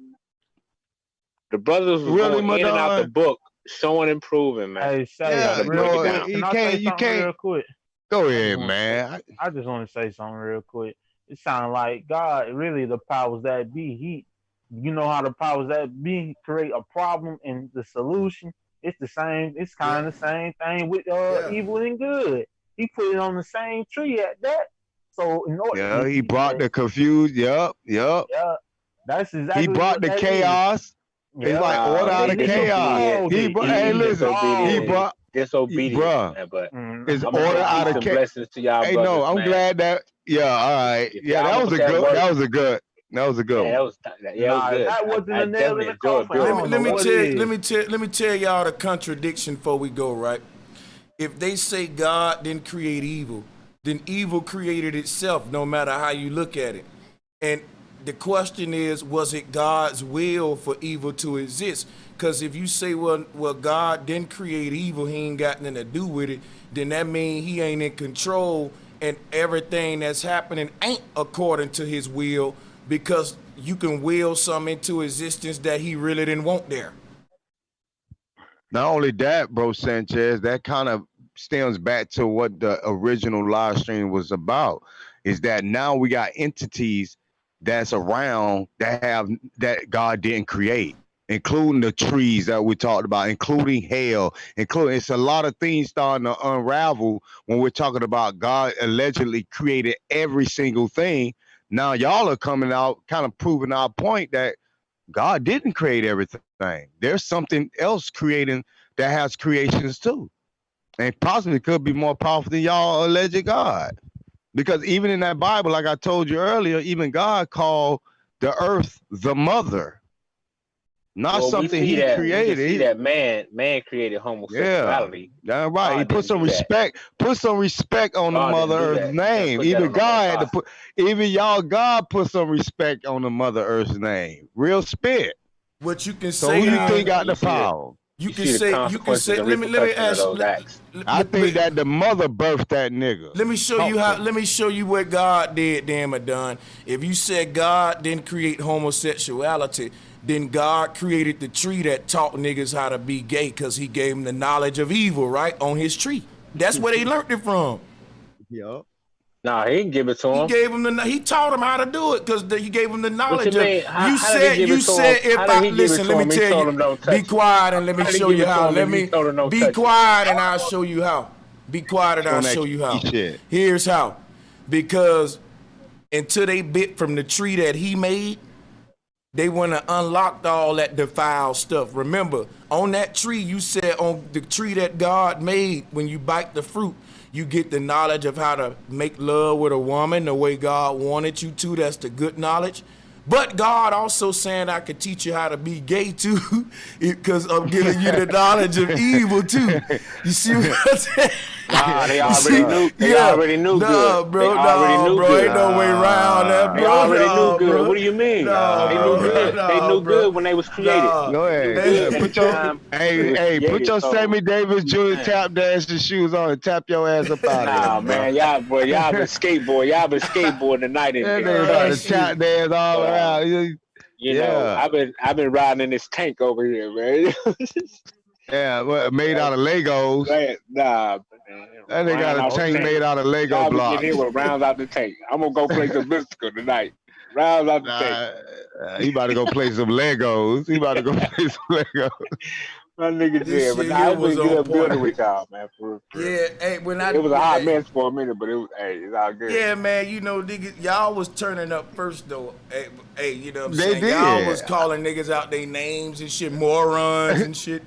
[SPEAKER 3] The brothers was really going in and out the book, showing and proving, man.
[SPEAKER 17] Hey, you can't. Real quick.
[SPEAKER 5] Go ahead, man.
[SPEAKER 17] I just want to say something real quick. It sounds like God, really, the powers that be. You know how the powers that be create a problem and the solution. It's the same. It's kind of the same thing with evil and good. He put it on the same tree at that. So in order,
[SPEAKER 5] he brought the confused. Yep.
[SPEAKER 17] Yeah, that's exactly.
[SPEAKER 5] He brought the chaos. It's like order out of chaos. He brought
[SPEAKER 3] disobedience,
[SPEAKER 5] bruh.
[SPEAKER 3] But
[SPEAKER 5] it's order out of chaos.
[SPEAKER 3] Blessings to y'all.
[SPEAKER 5] Hey, no, I'm glad that. Yeah, all right. Yeah, that was a good. That was a good. That was a good one.
[SPEAKER 3] That was good.
[SPEAKER 17] That wasn't a nail in the coffin.
[SPEAKER 1] Let me tell y'all the contradiction before we go, right? If they say God didn't create evil, then evil created itself, no matter how you look at it. And the question is, was it God's will for evil to exist? Because if you say, well, God didn't create evil, he ain't got nothing to do with it, then that means he ain't in control and everything that's happening ain't according to his will, because you can will something into existence that he really didn't want there.
[SPEAKER 5] Not only that, bro, Sanchez, that kind of stems back to what the original live stream was about, is that now we got entities that's around that God didn't create, including the trees that we talked about, including hell, it's a lot of things starting to unravel when we're talking about God allegedly created every single thing. Now y'all are coming out kind of proving our point that God didn't create everything. There's something else creating that has creations too. And possibly could be more powerful than y'all alleged God. Because even in that Bible, like I told you earlier, even God called the earth the mother.
[SPEAKER 2] Not
[SPEAKER 3] Well,
[SPEAKER 2] something
[SPEAKER 3] we
[SPEAKER 2] he
[SPEAKER 3] see that
[SPEAKER 2] created.
[SPEAKER 3] man created homosexuality.
[SPEAKER 2] That's right. He
[SPEAKER 3] God
[SPEAKER 2] put
[SPEAKER 3] didn't
[SPEAKER 2] some
[SPEAKER 3] do that.
[SPEAKER 2] respect on the
[SPEAKER 3] God didn't
[SPEAKER 2] Mother
[SPEAKER 3] do
[SPEAKER 2] Earth's
[SPEAKER 3] that. You can't
[SPEAKER 2] name.
[SPEAKER 3] put that
[SPEAKER 2] Even
[SPEAKER 3] on the Most
[SPEAKER 2] God had to
[SPEAKER 3] High.
[SPEAKER 2] put, even y'all God put some respect on the Mother Earth's name. Real spit.
[SPEAKER 1] What you can
[SPEAKER 2] So
[SPEAKER 1] say
[SPEAKER 2] who you think
[SPEAKER 1] is,
[SPEAKER 2] got the power?
[SPEAKER 1] you can say,
[SPEAKER 3] and
[SPEAKER 1] let me ask you.
[SPEAKER 2] I think that the mother birthed that nigga.
[SPEAKER 1] Let me show you how. Let me show you what God did, damn it, done. If you said God didn't create homosexuality, then God created the tree that taught niggas how to be gay, because he gave them the knowledge of evil, right, on his tree. That's where they learned it from.
[SPEAKER 2] Yup.
[SPEAKER 3] Nah, he didn't give it to him.
[SPEAKER 1] He gave him he taught him how to do it, because he gave him the knowledge
[SPEAKER 3] What you mean?
[SPEAKER 1] of.
[SPEAKER 3] How did he give it to him?
[SPEAKER 1] If
[SPEAKER 3] How did
[SPEAKER 1] I
[SPEAKER 3] he give it
[SPEAKER 1] listen,
[SPEAKER 3] to
[SPEAKER 1] let
[SPEAKER 3] him?
[SPEAKER 1] me
[SPEAKER 3] He
[SPEAKER 1] tell
[SPEAKER 3] told
[SPEAKER 1] you.
[SPEAKER 3] him don't touch
[SPEAKER 1] Be
[SPEAKER 3] it.
[SPEAKER 1] quiet and let me
[SPEAKER 3] How did he
[SPEAKER 1] show
[SPEAKER 3] give
[SPEAKER 1] you
[SPEAKER 3] it to
[SPEAKER 1] how.
[SPEAKER 3] him
[SPEAKER 1] Let
[SPEAKER 3] if he
[SPEAKER 1] me
[SPEAKER 3] told him don't
[SPEAKER 1] be
[SPEAKER 3] touch it?
[SPEAKER 1] quiet and I'll show you how. Be quiet and I'll
[SPEAKER 2] On that
[SPEAKER 1] show you how.
[SPEAKER 2] shit.
[SPEAKER 1] Here's how. Because until they bit from the tree that he made, they want to unlock all that defiled stuff. Remember, on that tree, you said on the tree that God made, when you bite the fruit, you get the knowledge of how to make love with a woman the way God wanted you to. That's the good knowledge. But God also saying I could teach you how to be gay too, because I'm giving you the knowledge of evil too. You see what I'm saying?
[SPEAKER 3] Nah, they already knew. They already knew good.
[SPEAKER 1] Bro,
[SPEAKER 3] they already knew good.
[SPEAKER 1] Ain't no way around that,
[SPEAKER 3] They
[SPEAKER 1] bro.
[SPEAKER 3] already knew good.
[SPEAKER 1] Bro.
[SPEAKER 3] What do you mean? They knew good. They knew good when they was created.
[SPEAKER 2] Go ahead. Put your Sammy Davis Jr. tap dancing shoes on and tap your ass up out of here.
[SPEAKER 3] Nah, man, y'all been skateboarding tonight in
[SPEAKER 2] That
[SPEAKER 3] here.
[SPEAKER 2] nigga about to tap dance all around.
[SPEAKER 3] You know, I've been riding in this tank over here, man.
[SPEAKER 2] Made out of Legos.
[SPEAKER 3] Nah, man.
[SPEAKER 2] That nigga got a tank made out of Lego blocks.
[SPEAKER 3] Get here with rounds out the tank. I'm gonna go play some mystical tonight. Rounds out the tank.
[SPEAKER 2] He about to go play some Legos.
[SPEAKER 3] My nigga said, but nah, it's been good building with y'all, man. For
[SPEAKER 1] yeah, hey,
[SPEAKER 3] it was a hot mess for a minute, but it's all good.
[SPEAKER 1] Yeah, man, you know, niggas, y'all was turning up first though. Hey, you know what I'm
[SPEAKER 2] They
[SPEAKER 1] saying?
[SPEAKER 2] did.
[SPEAKER 1] Y'all was calling niggas out their names and shit, morons and shit.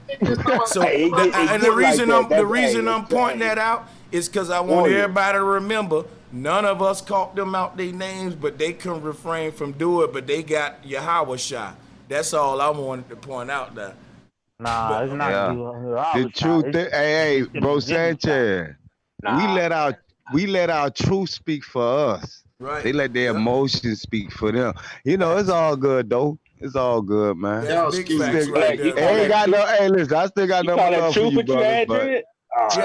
[SPEAKER 1] So the reason I'm pointing that out is because I want everybody to remember none of us called them out their names, but they couldn't refrain from doing it, but they got Yahweh Shah. That's all I wanted to point out there.
[SPEAKER 17] Nah, it's not
[SPEAKER 2] the truth. Hey, bro, Sanchez. We let our truth speak for us.
[SPEAKER 1] Right.
[SPEAKER 2] They let their emotions speak for them. You know, it's all good though. It's all good, man.
[SPEAKER 1] That's big facts right there.
[SPEAKER 2] Ain't got no. Hey, listen, I still got no love for you, brother. But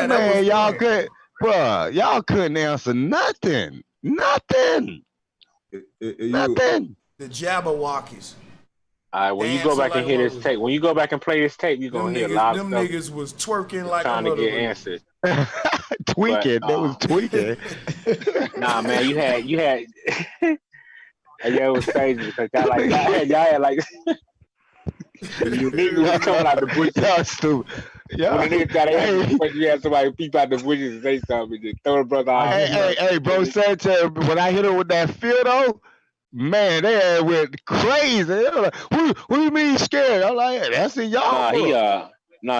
[SPEAKER 2] man, y'all could, bruh, y'all couldn't answer nothing. Nothing. Nothing.
[SPEAKER 1] The Jabberwockies.
[SPEAKER 3] All right, when you go back and hear this tape, when you go back and play this tape, you're gonna hear a lot of stuff.
[SPEAKER 1] Them niggas was twerking like
[SPEAKER 3] trying to get answers.
[SPEAKER 2] Tweaking. They was tweaking.
[SPEAKER 3] Nah, man, you had. Yeah, it was crazy because y'all had like. Niggas was coming out the bushes.
[SPEAKER 2] Y'all stupid.
[SPEAKER 3] When the niggas got answers, you had somebody peep out the bushes and say something and just throw the brother out.
[SPEAKER 2] Hey, bro, Sanchez, when I hit her with that feel though, man, they went crazy. They were like, what do you mean scared? I'm like, that's in y'all.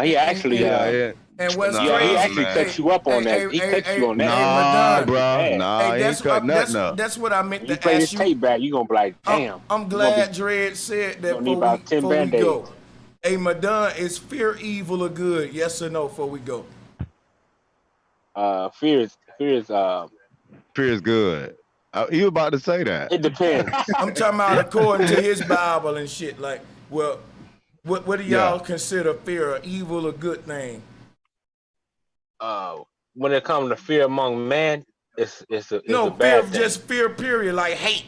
[SPEAKER 3] He actually
[SPEAKER 1] And what's
[SPEAKER 3] he actually cut you up on that. He cut you on that.
[SPEAKER 2] Nah, bro. Nah, he ain't cut nothing up.
[SPEAKER 1] That's what I meant
[SPEAKER 3] you
[SPEAKER 1] to
[SPEAKER 3] play
[SPEAKER 1] ask
[SPEAKER 3] this
[SPEAKER 1] you.
[SPEAKER 3] tape back, you gonna be like, damn.
[SPEAKER 1] I'm glad Dredd said that before we go. Hey, Madonna, is fear evil or good? Yes or no before we go?
[SPEAKER 3] Fear is
[SPEAKER 2] good. You about to say that?
[SPEAKER 3] It depends.
[SPEAKER 1] I'm talking about according to his Bible and shit. Like, well, what do y'all consider fear, an evil or good thing?
[SPEAKER 3] When it comes to fear among man, it's a
[SPEAKER 1] fear
[SPEAKER 3] bad
[SPEAKER 1] of
[SPEAKER 3] thing.
[SPEAKER 1] just fear, period, like hate,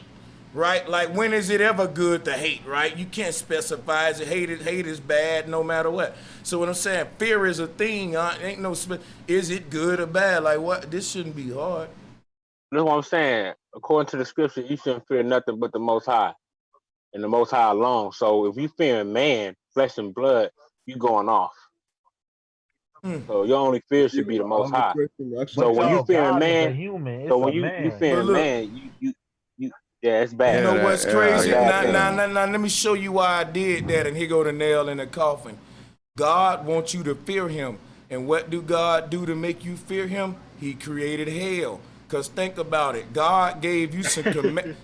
[SPEAKER 1] right? Like, when is it ever good to hate, right? You can't specify. Is it hate is bad no matter what. So what I'm saying, fear is a thing. Ain't no is it good or bad? Like, what? This shouldn't be hard.
[SPEAKER 3] That's what I'm saying. According to the scripture, you shouldn't fear nothing but the Most High, and the Most High alone. So if you fear man, flesh and blood, you going off. So your only fear should be the Most High. So when you fear man, you fear man, you yeah, it's bad.
[SPEAKER 1] You know what's crazy? Now, let me show you why I did that, and here go the nail in the coffin. God wants you to fear him. And what do God do to make you fear him? He created hell. Because think about it. God gave you some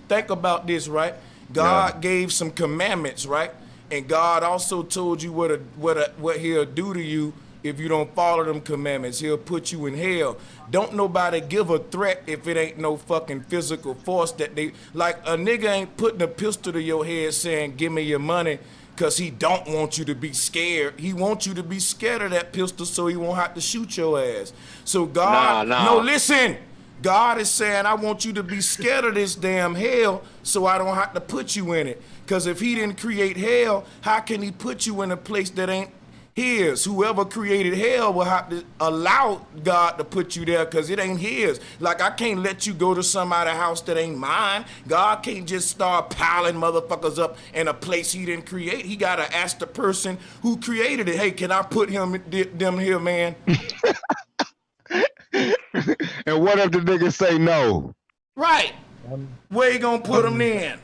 [SPEAKER 1] think about this, right? God gave some commandments, right? And God also told you what he'll do to you if you don't follow them commandments. He'll put you in hell. Don't nobody give a threat if it ain't no fucking physical force that they, like a nigga ain't putting a pistol to your head saying, give me your money, because he don't want you to be scared. He wants you to be scared of that pistol so he won't have to shoot your ass. So God, no, listen. God is saying, I want you to be scared of this damn hell so I don't have to put you in it. Because if he didn't create hell, how can he put you in a place that ain't his? Whoever created hell will have to allow God to put you there because it ain't his. Like, I can't let you go to somebody's house that ain't mine. God can't just start piling motherfuckers up in a place he didn't create. He got to ask the person who created it, hey, can I put them here, man?
[SPEAKER 5] And what if the nigga say no?
[SPEAKER 1] Right. Where you gonna put them in?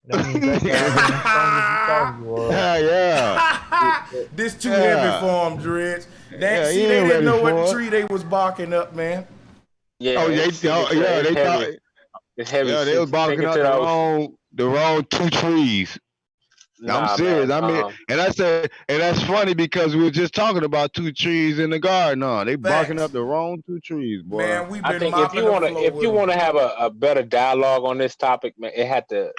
[SPEAKER 5] Yeah.
[SPEAKER 1] This too heavy for them, Dreads. They didn't know what tree they was barking up, man.
[SPEAKER 3] Yeah.
[SPEAKER 1] It's heavy.
[SPEAKER 5] Yeah, they was barking up the wrong two trees. I'm serious.
[SPEAKER 3] Man,
[SPEAKER 5] I mean, and that's funny because we were just talking about two trees in the garden. No, they barking up the wrong two trees, boy.
[SPEAKER 1] Man, we've been
[SPEAKER 3] I think if you want to have a better dialogue on this topic, man, it had to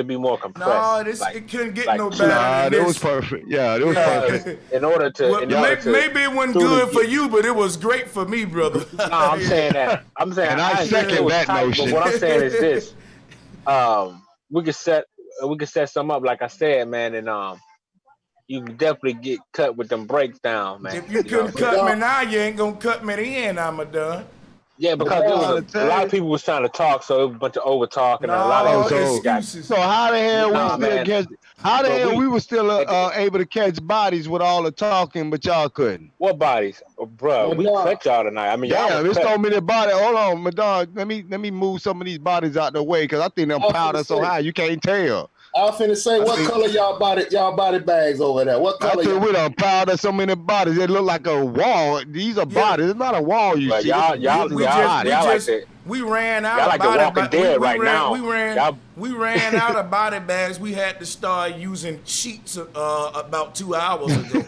[SPEAKER 3] be more compressed.
[SPEAKER 1] No, it couldn't get no better than
[SPEAKER 5] this.
[SPEAKER 1] It
[SPEAKER 5] was perfect. Yeah, it was perfect.
[SPEAKER 3] In order to,
[SPEAKER 1] maybe it wasn't good for you, but it was great for me, brother.
[SPEAKER 3] No, I'm saying that.
[SPEAKER 5] And I second that notion.
[SPEAKER 3] But what I'm saying is this: we could set some up, like I said, man, and you can definitely get cut with them breaks down, man.
[SPEAKER 1] If you couldn't cut me now, you ain't gonna cut me then. I'm done.
[SPEAKER 3] Yeah, because a lot of people was trying to talk, so it was a bunch of over talking. And a lot of
[SPEAKER 5] excuses. So how the hell we were still able to catch bodies with all the talking, but y'all couldn't?
[SPEAKER 3] What bodies, bro? We cut y'all tonight. I mean,
[SPEAKER 5] there's so many bodies. Hold on, my dog. Let me move some of these bodies out the way because I think them powder so high you can't tell.
[SPEAKER 15] I was finna say, what color y'all body bags over there? What color?
[SPEAKER 5] I think we done piled up so many bodies. It look like a wall. These are bodies. It's not a wall. You see?
[SPEAKER 1] We ran out of body bags. We ran out of body bags. We had to start using sheets about 2 hours ago.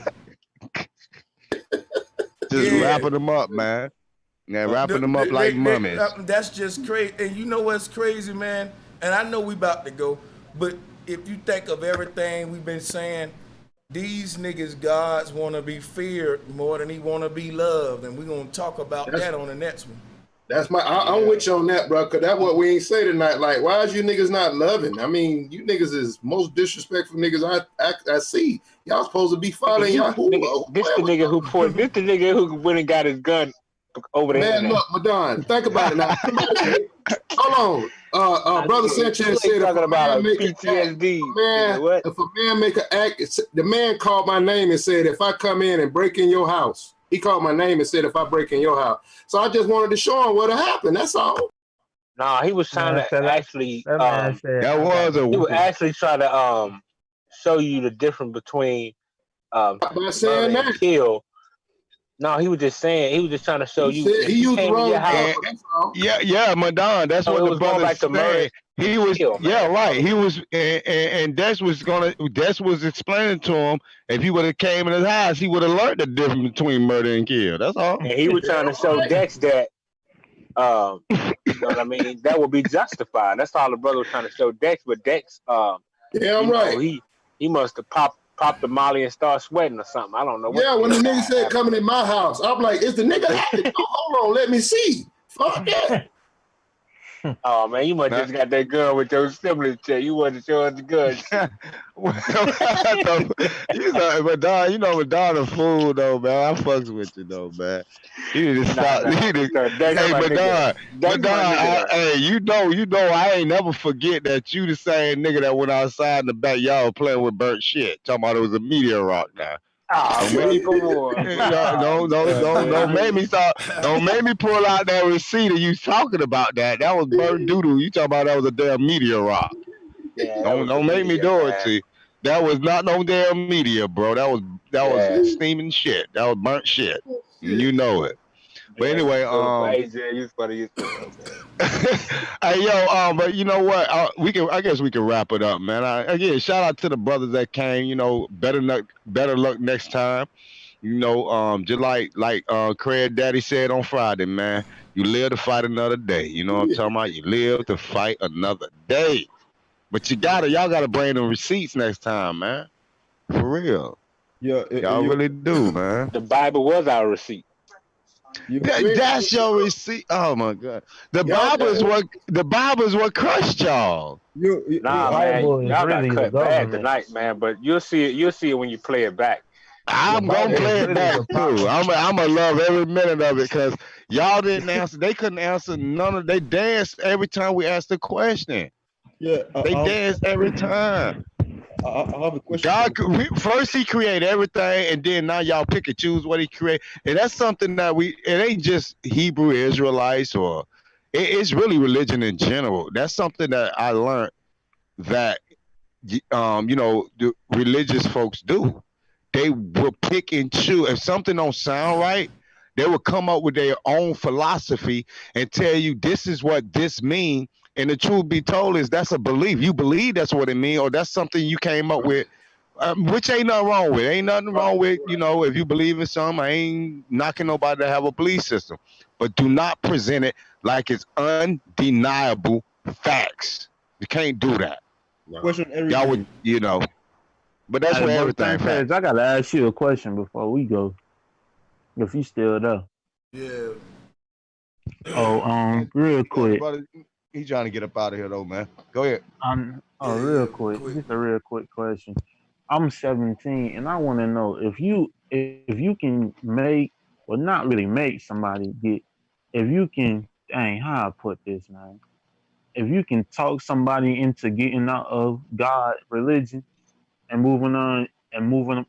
[SPEAKER 5] Just wrapping them up, man. Yeah, wrapping them up like mummies.
[SPEAKER 1] That's just crazy. And you know what's crazy, man? And I know we about to go, but if you think of everything we've been saying, these niggas gods want to be feared more than he want to be loved, and we're gonna talk about that on the next one.
[SPEAKER 15] That's I'm with you on that, bro. Cause that's what we ain't say tonight. Like, why is you niggas not loving? I mean, you niggas is most disrespectful niggas I see. Y'all supposed to be following y'all.
[SPEAKER 3] This the nigga who went and got his gun over there.
[SPEAKER 15] Man, look, Madon, think about it now. Hold on. Brother Sanchez said
[SPEAKER 3] talking about
[SPEAKER 15] PTSD. If a man make an act, the man called my name and said, if I come in and break in your house, he called my name and said, if I break in your house. So I just wanted to show him what happened. That's all.
[SPEAKER 3] Nah, he was trying to actually. He was actually trying to show you the difference between
[SPEAKER 15] saying that.
[SPEAKER 3] Kill. No, he was just saying. He was just trying to show you.
[SPEAKER 15] He used the wrong house.
[SPEAKER 5] Yeah, Madon. That's what the brother said. He was, right. He was, and Dex was explaining to him. If he would have came in his house, he would have learned the difference between murder and kill. That's all.
[SPEAKER 3] And he was trying to show Dex that, you know what I mean, that would be justified. That's all the brother was trying to show Dex. But Dex,
[SPEAKER 15] right.
[SPEAKER 3] He must have popped the Molly and start sweating or something. I don't know.
[SPEAKER 15] When the nigga said coming in my house, I'm like, is the nigga acting? Hold on, let me see. Fuck that.
[SPEAKER 3] Oh man, you must just got that gun with your stimulus check. You wasn't showing the gun.
[SPEAKER 5] Madon, Madon a fool though, man. I fucks with you though, man. You need to stop. Madon, hey, you know, I ain't never forget that you the same nigga that went outside in the backyard playing with burnt shit. Talking about it was a meteor rock now. Don't make me pull out that receipt of you talking about that. That was burnt doodle. You talking about that was a damn meteor rock.
[SPEAKER 3] Yeah,
[SPEAKER 5] don't make me do it to you. That was not no damn meteor, bro. That was steaming shit. That was burnt shit. And you know it.
[SPEAKER 2] But anyway, hey yo, but you know what? I guess we can wrap it up, man. Again, shout out to the brothers that came. You know, better luck next time. You know, just like Craig Daddy said on Friday, man. You live to fight another day. You know what I'm talking about? You live to fight another day. But y'all gotta bring them receipts next time, man. For real.
[SPEAKER 18] Yeah,
[SPEAKER 2] y'all really do, man.
[SPEAKER 3] The Bible was our receipt.
[SPEAKER 2] That's your receipt. Oh my God. The Bible is what crushed y'all.
[SPEAKER 3] Nah, man, y'all got cut bad tonight, man. But you'll see it. You'll see it when you play it back.
[SPEAKER 2] I'm gonna play it back too. I'm gonna love every minute of it because y'all didn't answer. They couldn't answer none of. They danced every time we asked a question.
[SPEAKER 18] Yeah,
[SPEAKER 2] they danced every time.
[SPEAKER 18] I have a question.
[SPEAKER 2] God, first he created everything, and then now y'all pick and choose what he created, and that's something that it ain't just Hebrew Israelites or it's really religion in general. That's something that I learned that you know the religious folks do. They will pick and choose. If something don't sound right, they will come up with their own philosophy and tell you this is what this means. And the truth be told is that's a belief. You believe that's what it means, or that's something you came up with, which ain't nothing wrong with. Ain't nothing wrong with, you know, if you believe in something, I ain't knocking nobody to have a belief system. But do not present it like it's undeniable facts. You can't do that.
[SPEAKER 18] Question
[SPEAKER 2] y'all would, you know. But that's where everything
[SPEAKER 17] Sanchez, I gotta ask you a question before we go. If you still there.
[SPEAKER 1] Yeah.
[SPEAKER 17] Oh, real quick.
[SPEAKER 2] He's trying to get up out of here though, man. Go ahead.
[SPEAKER 17] Real quick. Just a real quick question. I'm 17 and I want to know if you can make, or not really make somebody get, if you can, dang, how I put this, man. If you can talk somebody into getting out of God religion and moving on and moving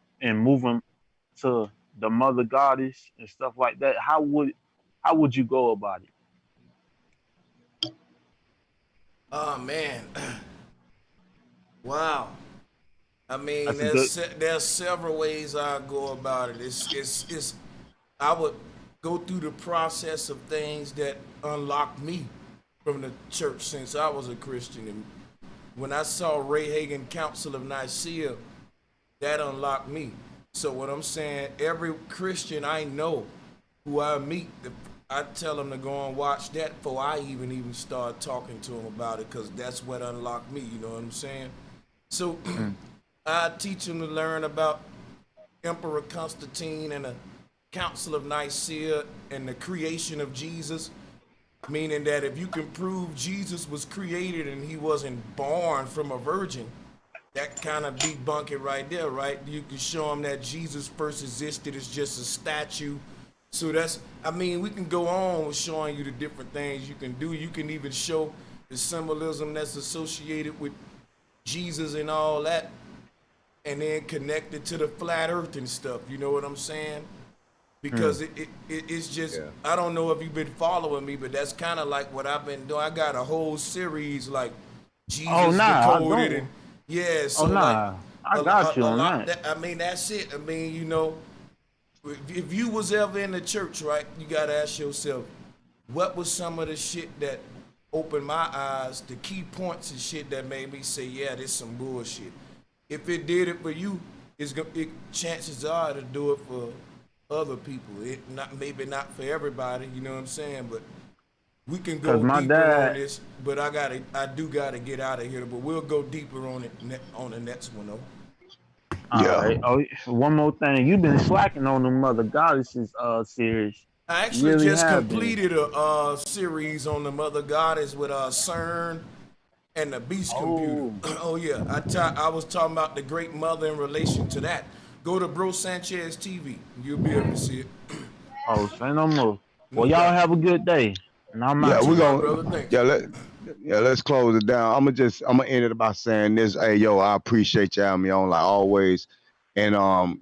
[SPEAKER 17] to the mother goddess and stuff like that, how would you go about it?
[SPEAKER 1] Oh man. Wow. I mean, there's several ways I go about it. It's I would go through the process of things that unlocked me from the church since I was a Christian. And when I saw Ray Hagen Council of Nicaea, that unlocked me. So what I'm saying, every Christian I know who I meet, I tell them to go and watch that before I even start talking to them about it, because that's what unlocked me, you know what I'm saying? So I teach them to learn about Emperor Constantine and the Council of Nicaea and the creation of Jesus, meaning that if you can prove Jesus was created and he wasn't born from a virgin, that kind of debunk it right there, right? You can show them that Jesus first existed as just a statue. So that's, I mean, we can go on with showing you the different things you can do. You can even show the symbolism that's associated with Jesus and all that, and then connect it to the flat earth and stuff. You know what I'm saying? Because it's just, I don't know if you've been following me, but that's kind of like what I've been doing. I got a whole series like Jesus Decoded. And yeah, so
[SPEAKER 17] I got you on that.
[SPEAKER 1] I mean, that's it. I mean, you know, if you was ever in the church, right, you got to ask yourself, what was some of the shit that opened my eyes, the key points and shit that made me say, yeah, this some bullshit. If it did it for you, chances are to do it for other people. Maybe not for everybody, you know what I'm saying? But we can go deeper on this. But I do gotta get out of here. But we'll go deeper on it on the next one though.
[SPEAKER 17] Right. Oh, one more thing. You've been slacking on the Mother Goddesses series.
[SPEAKER 1] I actually just completed a series on the Mother Goddess with CERN and the Beast Computer. Oh yeah, I was talking about the Great Mother in relation to that. Go to Bro Sanchez TV. You'll be able to see it.
[SPEAKER 17] Say no more. Well, y'all have a good day. And I'm out.
[SPEAKER 2] We're gonna let's close it down. I'm gonna end it by saying this. Hey yo, I appreciate you having me on like always. And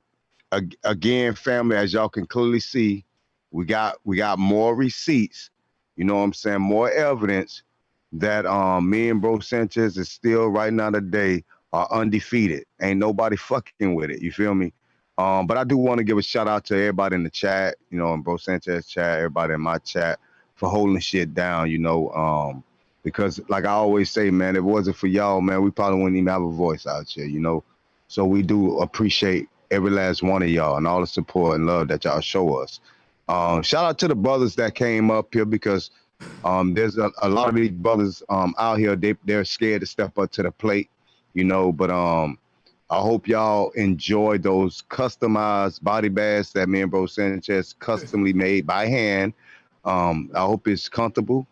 [SPEAKER 2] again, family, as y'all can clearly see, we got more receipts, you know what I'm saying, more evidence that me and Bro Sanchez is still right now today are undefeated. Ain't nobody fucking with it. You feel me?
[SPEAKER 5] But I do want to give a shout out to everybody in the chat, you know, in Bro Sanchez chat, everybody in my chat for holding shit down, you know, because like I always say, man, if it wasn't for y'all, man, we probably wouldn't even have a voice out here, you know. So we do appreciate every last one of y'all and all the support and love that y'all show us. Shout out to the brothers that came up here because there's a lot of these brothers out here, they're scared to step up to the plate, you know, but I hope y'all enjoy those customized body bags that me and Bro Sanchez customly made by hand. I hope it's comfortable.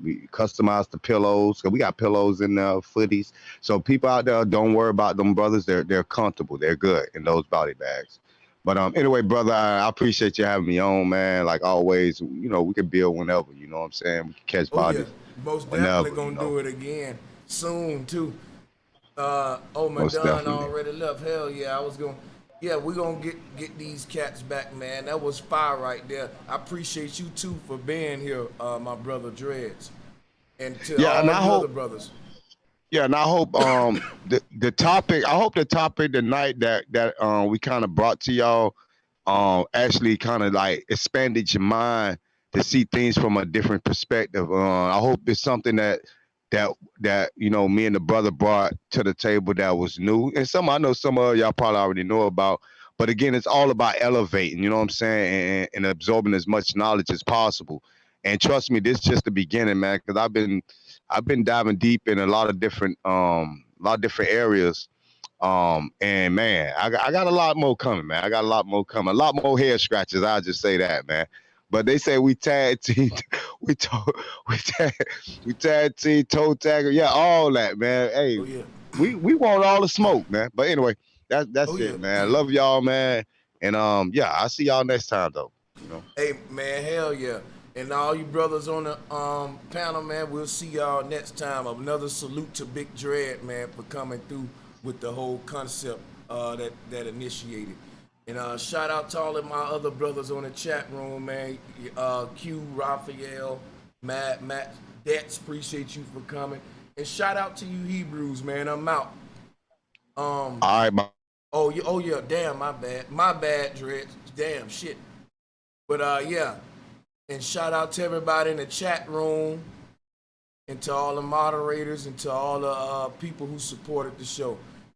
[SPEAKER 5] We customized the pillows, cause we got pillows in the footies. So people out there, don't worry about them brothers. They're comfortable. They're good in those body bags. But anyway, brother, I appreciate you having me on, man. Like always, you know, we can build whenever. You know what I'm saying? We can catch bodies.
[SPEAKER 1] Most
[SPEAKER 5] whenever,
[SPEAKER 1] definitely gonna do it again soon too. Oh, my
[SPEAKER 5] Most
[SPEAKER 1] Don
[SPEAKER 5] definitely.
[SPEAKER 1] already left. Hell yeah, we're gonna get these cats back, man. That was fire right there. I appreciate you too for being here, my brother Dreads, and to all the other brothers.
[SPEAKER 5] Yeah, and I hope the topic. I hope the topic tonight that we kind of brought to y'all actually kind of like expanded your mind to see things from a different perspective. I hope it's something that you know me and the brother brought to the table that was new, and I know some of y'all probably already know about. But again, it's all about elevating. You know what I'm saying, and absorbing as much knowledge as possible. And trust me, this is just the beginning, man. Because I've been diving deep in a lot of different areas. And man, I got a lot more coming, man. I got a lot more coming, a lot more head scratches. I'll just say that, man. But they say we tag team, we tag team, toe tagger, yeah, all that, man. Hey, we want all the smoke, man. But anyway, that's it, man. I love y'all, man. And yeah, I'll see y'all next time, though. You know.
[SPEAKER 1] Hey, man, hell yeah. And all you brothers on the panel, man, we'll see y'all next time. Another salute to Big Dread, man, for coming through with the whole concept that initiated. And shout out to all of my other brothers on the chat room, man. Q, Raphael, Matt, Dets, appreciate you for coming. And shout out to you Hebrews, man. I'm out.
[SPEAKER 5] All right, man.
[SPEAKER 1] Oh yeah, damn, my bad, Dread. Damn, shit. But yeah. And shout out to everybody in the chat room, and to all the moderators, and to all the people who supported the show.